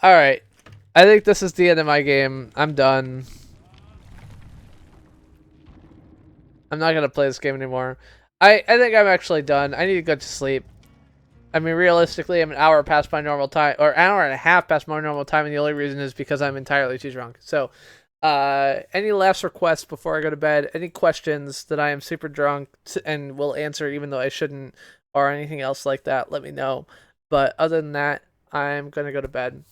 Alright. I think this is the end of my game. I'm done. I'm not gonna play this game anymore. I think I'm actually done. I need to go to sleep. I mean, realistically, I'm an hour past my normal time, or an hour and a half past my normal time, and the only reason is because I'm entirely too drunk. So, any last requests before I go to bed? Any questions that I am super drunk and will answer even though I shouldn't, or anything else like that, let me know. But other than that, I'm gonna go to bed.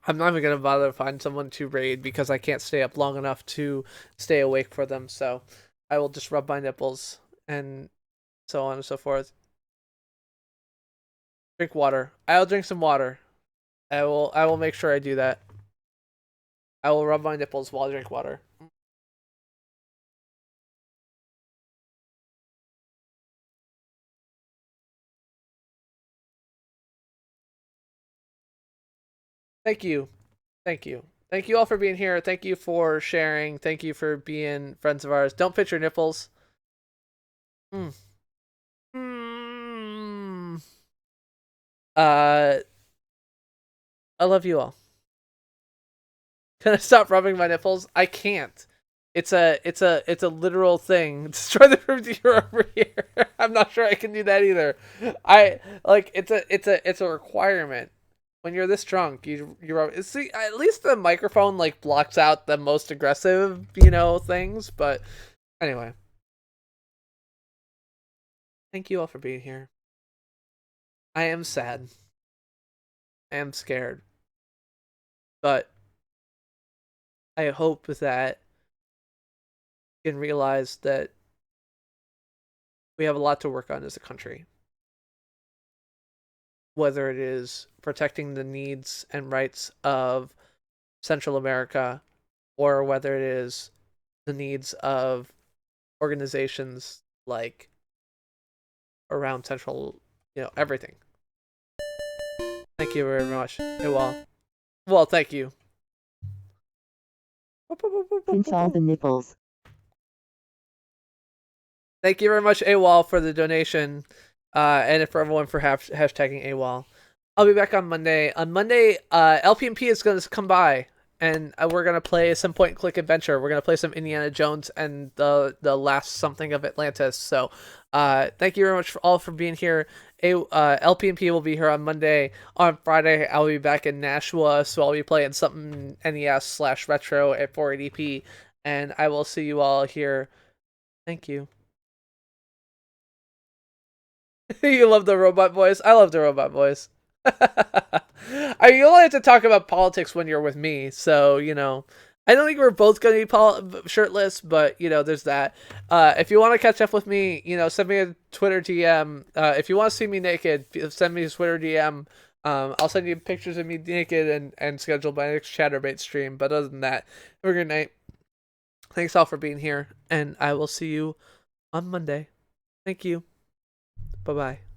I'm not even gonna bother to find someone to raid because I can't stay up long enough to stay awake for them. So, I will just rub my nipples and so on and so forth. Drink water. I'll drink some water. I will make sure I do that. I will rub my nipples while I drink water. Thank you. Thank you. Thank you all for being here. Thank you for sharing. Thank you for being friends of ours. Don't pinch your nipples. Mm. Mm. I love you all. Can I stop rubbing my nipples? I can't. It's a literal thing. Destroy the room you're over here. I'm not sure I can do that either. I like it's a requirement. When you're this drunk, you see at least the microphone like blocks out the most aggressive, things, but anyway. Thank you all for being here. I am sad. I am scared. But I hope that you can realize that we have a lot to work on as a country. Whether it is protecting the needs and rights of Central America, or whether it is the needs of organizations like around Central, everything. Thank you very much. Hey, well, thank you. Pinch all the nipples. Thank you very much, AWOL, for the donation, and for everyone for hashtagging AWOL. I'll be back on Monday. On Monday, LPMP is going to come by, and we're going to play some point-and-click adventure. We're going to play some Indiana Jones and the last something of Atlantis. So, thank you very much all for being here. LPMP will be here on Monday. On Friday, I'll be back in Nashua, so I'll be playing something NES/retro at 480p, and I will see you all here. Thank you. You love the robot voice. I love the robot voice. You only have to talk about politics when you're with me, so I don't think we're both going to be shirtless, but there's that. If you want to catch up with me, send me a Twitter DM. If you want to see me naked, send me a Twitter DM. I'll send you pictures of me naked and schedule my next Chatterbait stream. But other than that, have a good night. Thanks all for being here, and I will see you on Monday. Thank you. Bye-bye.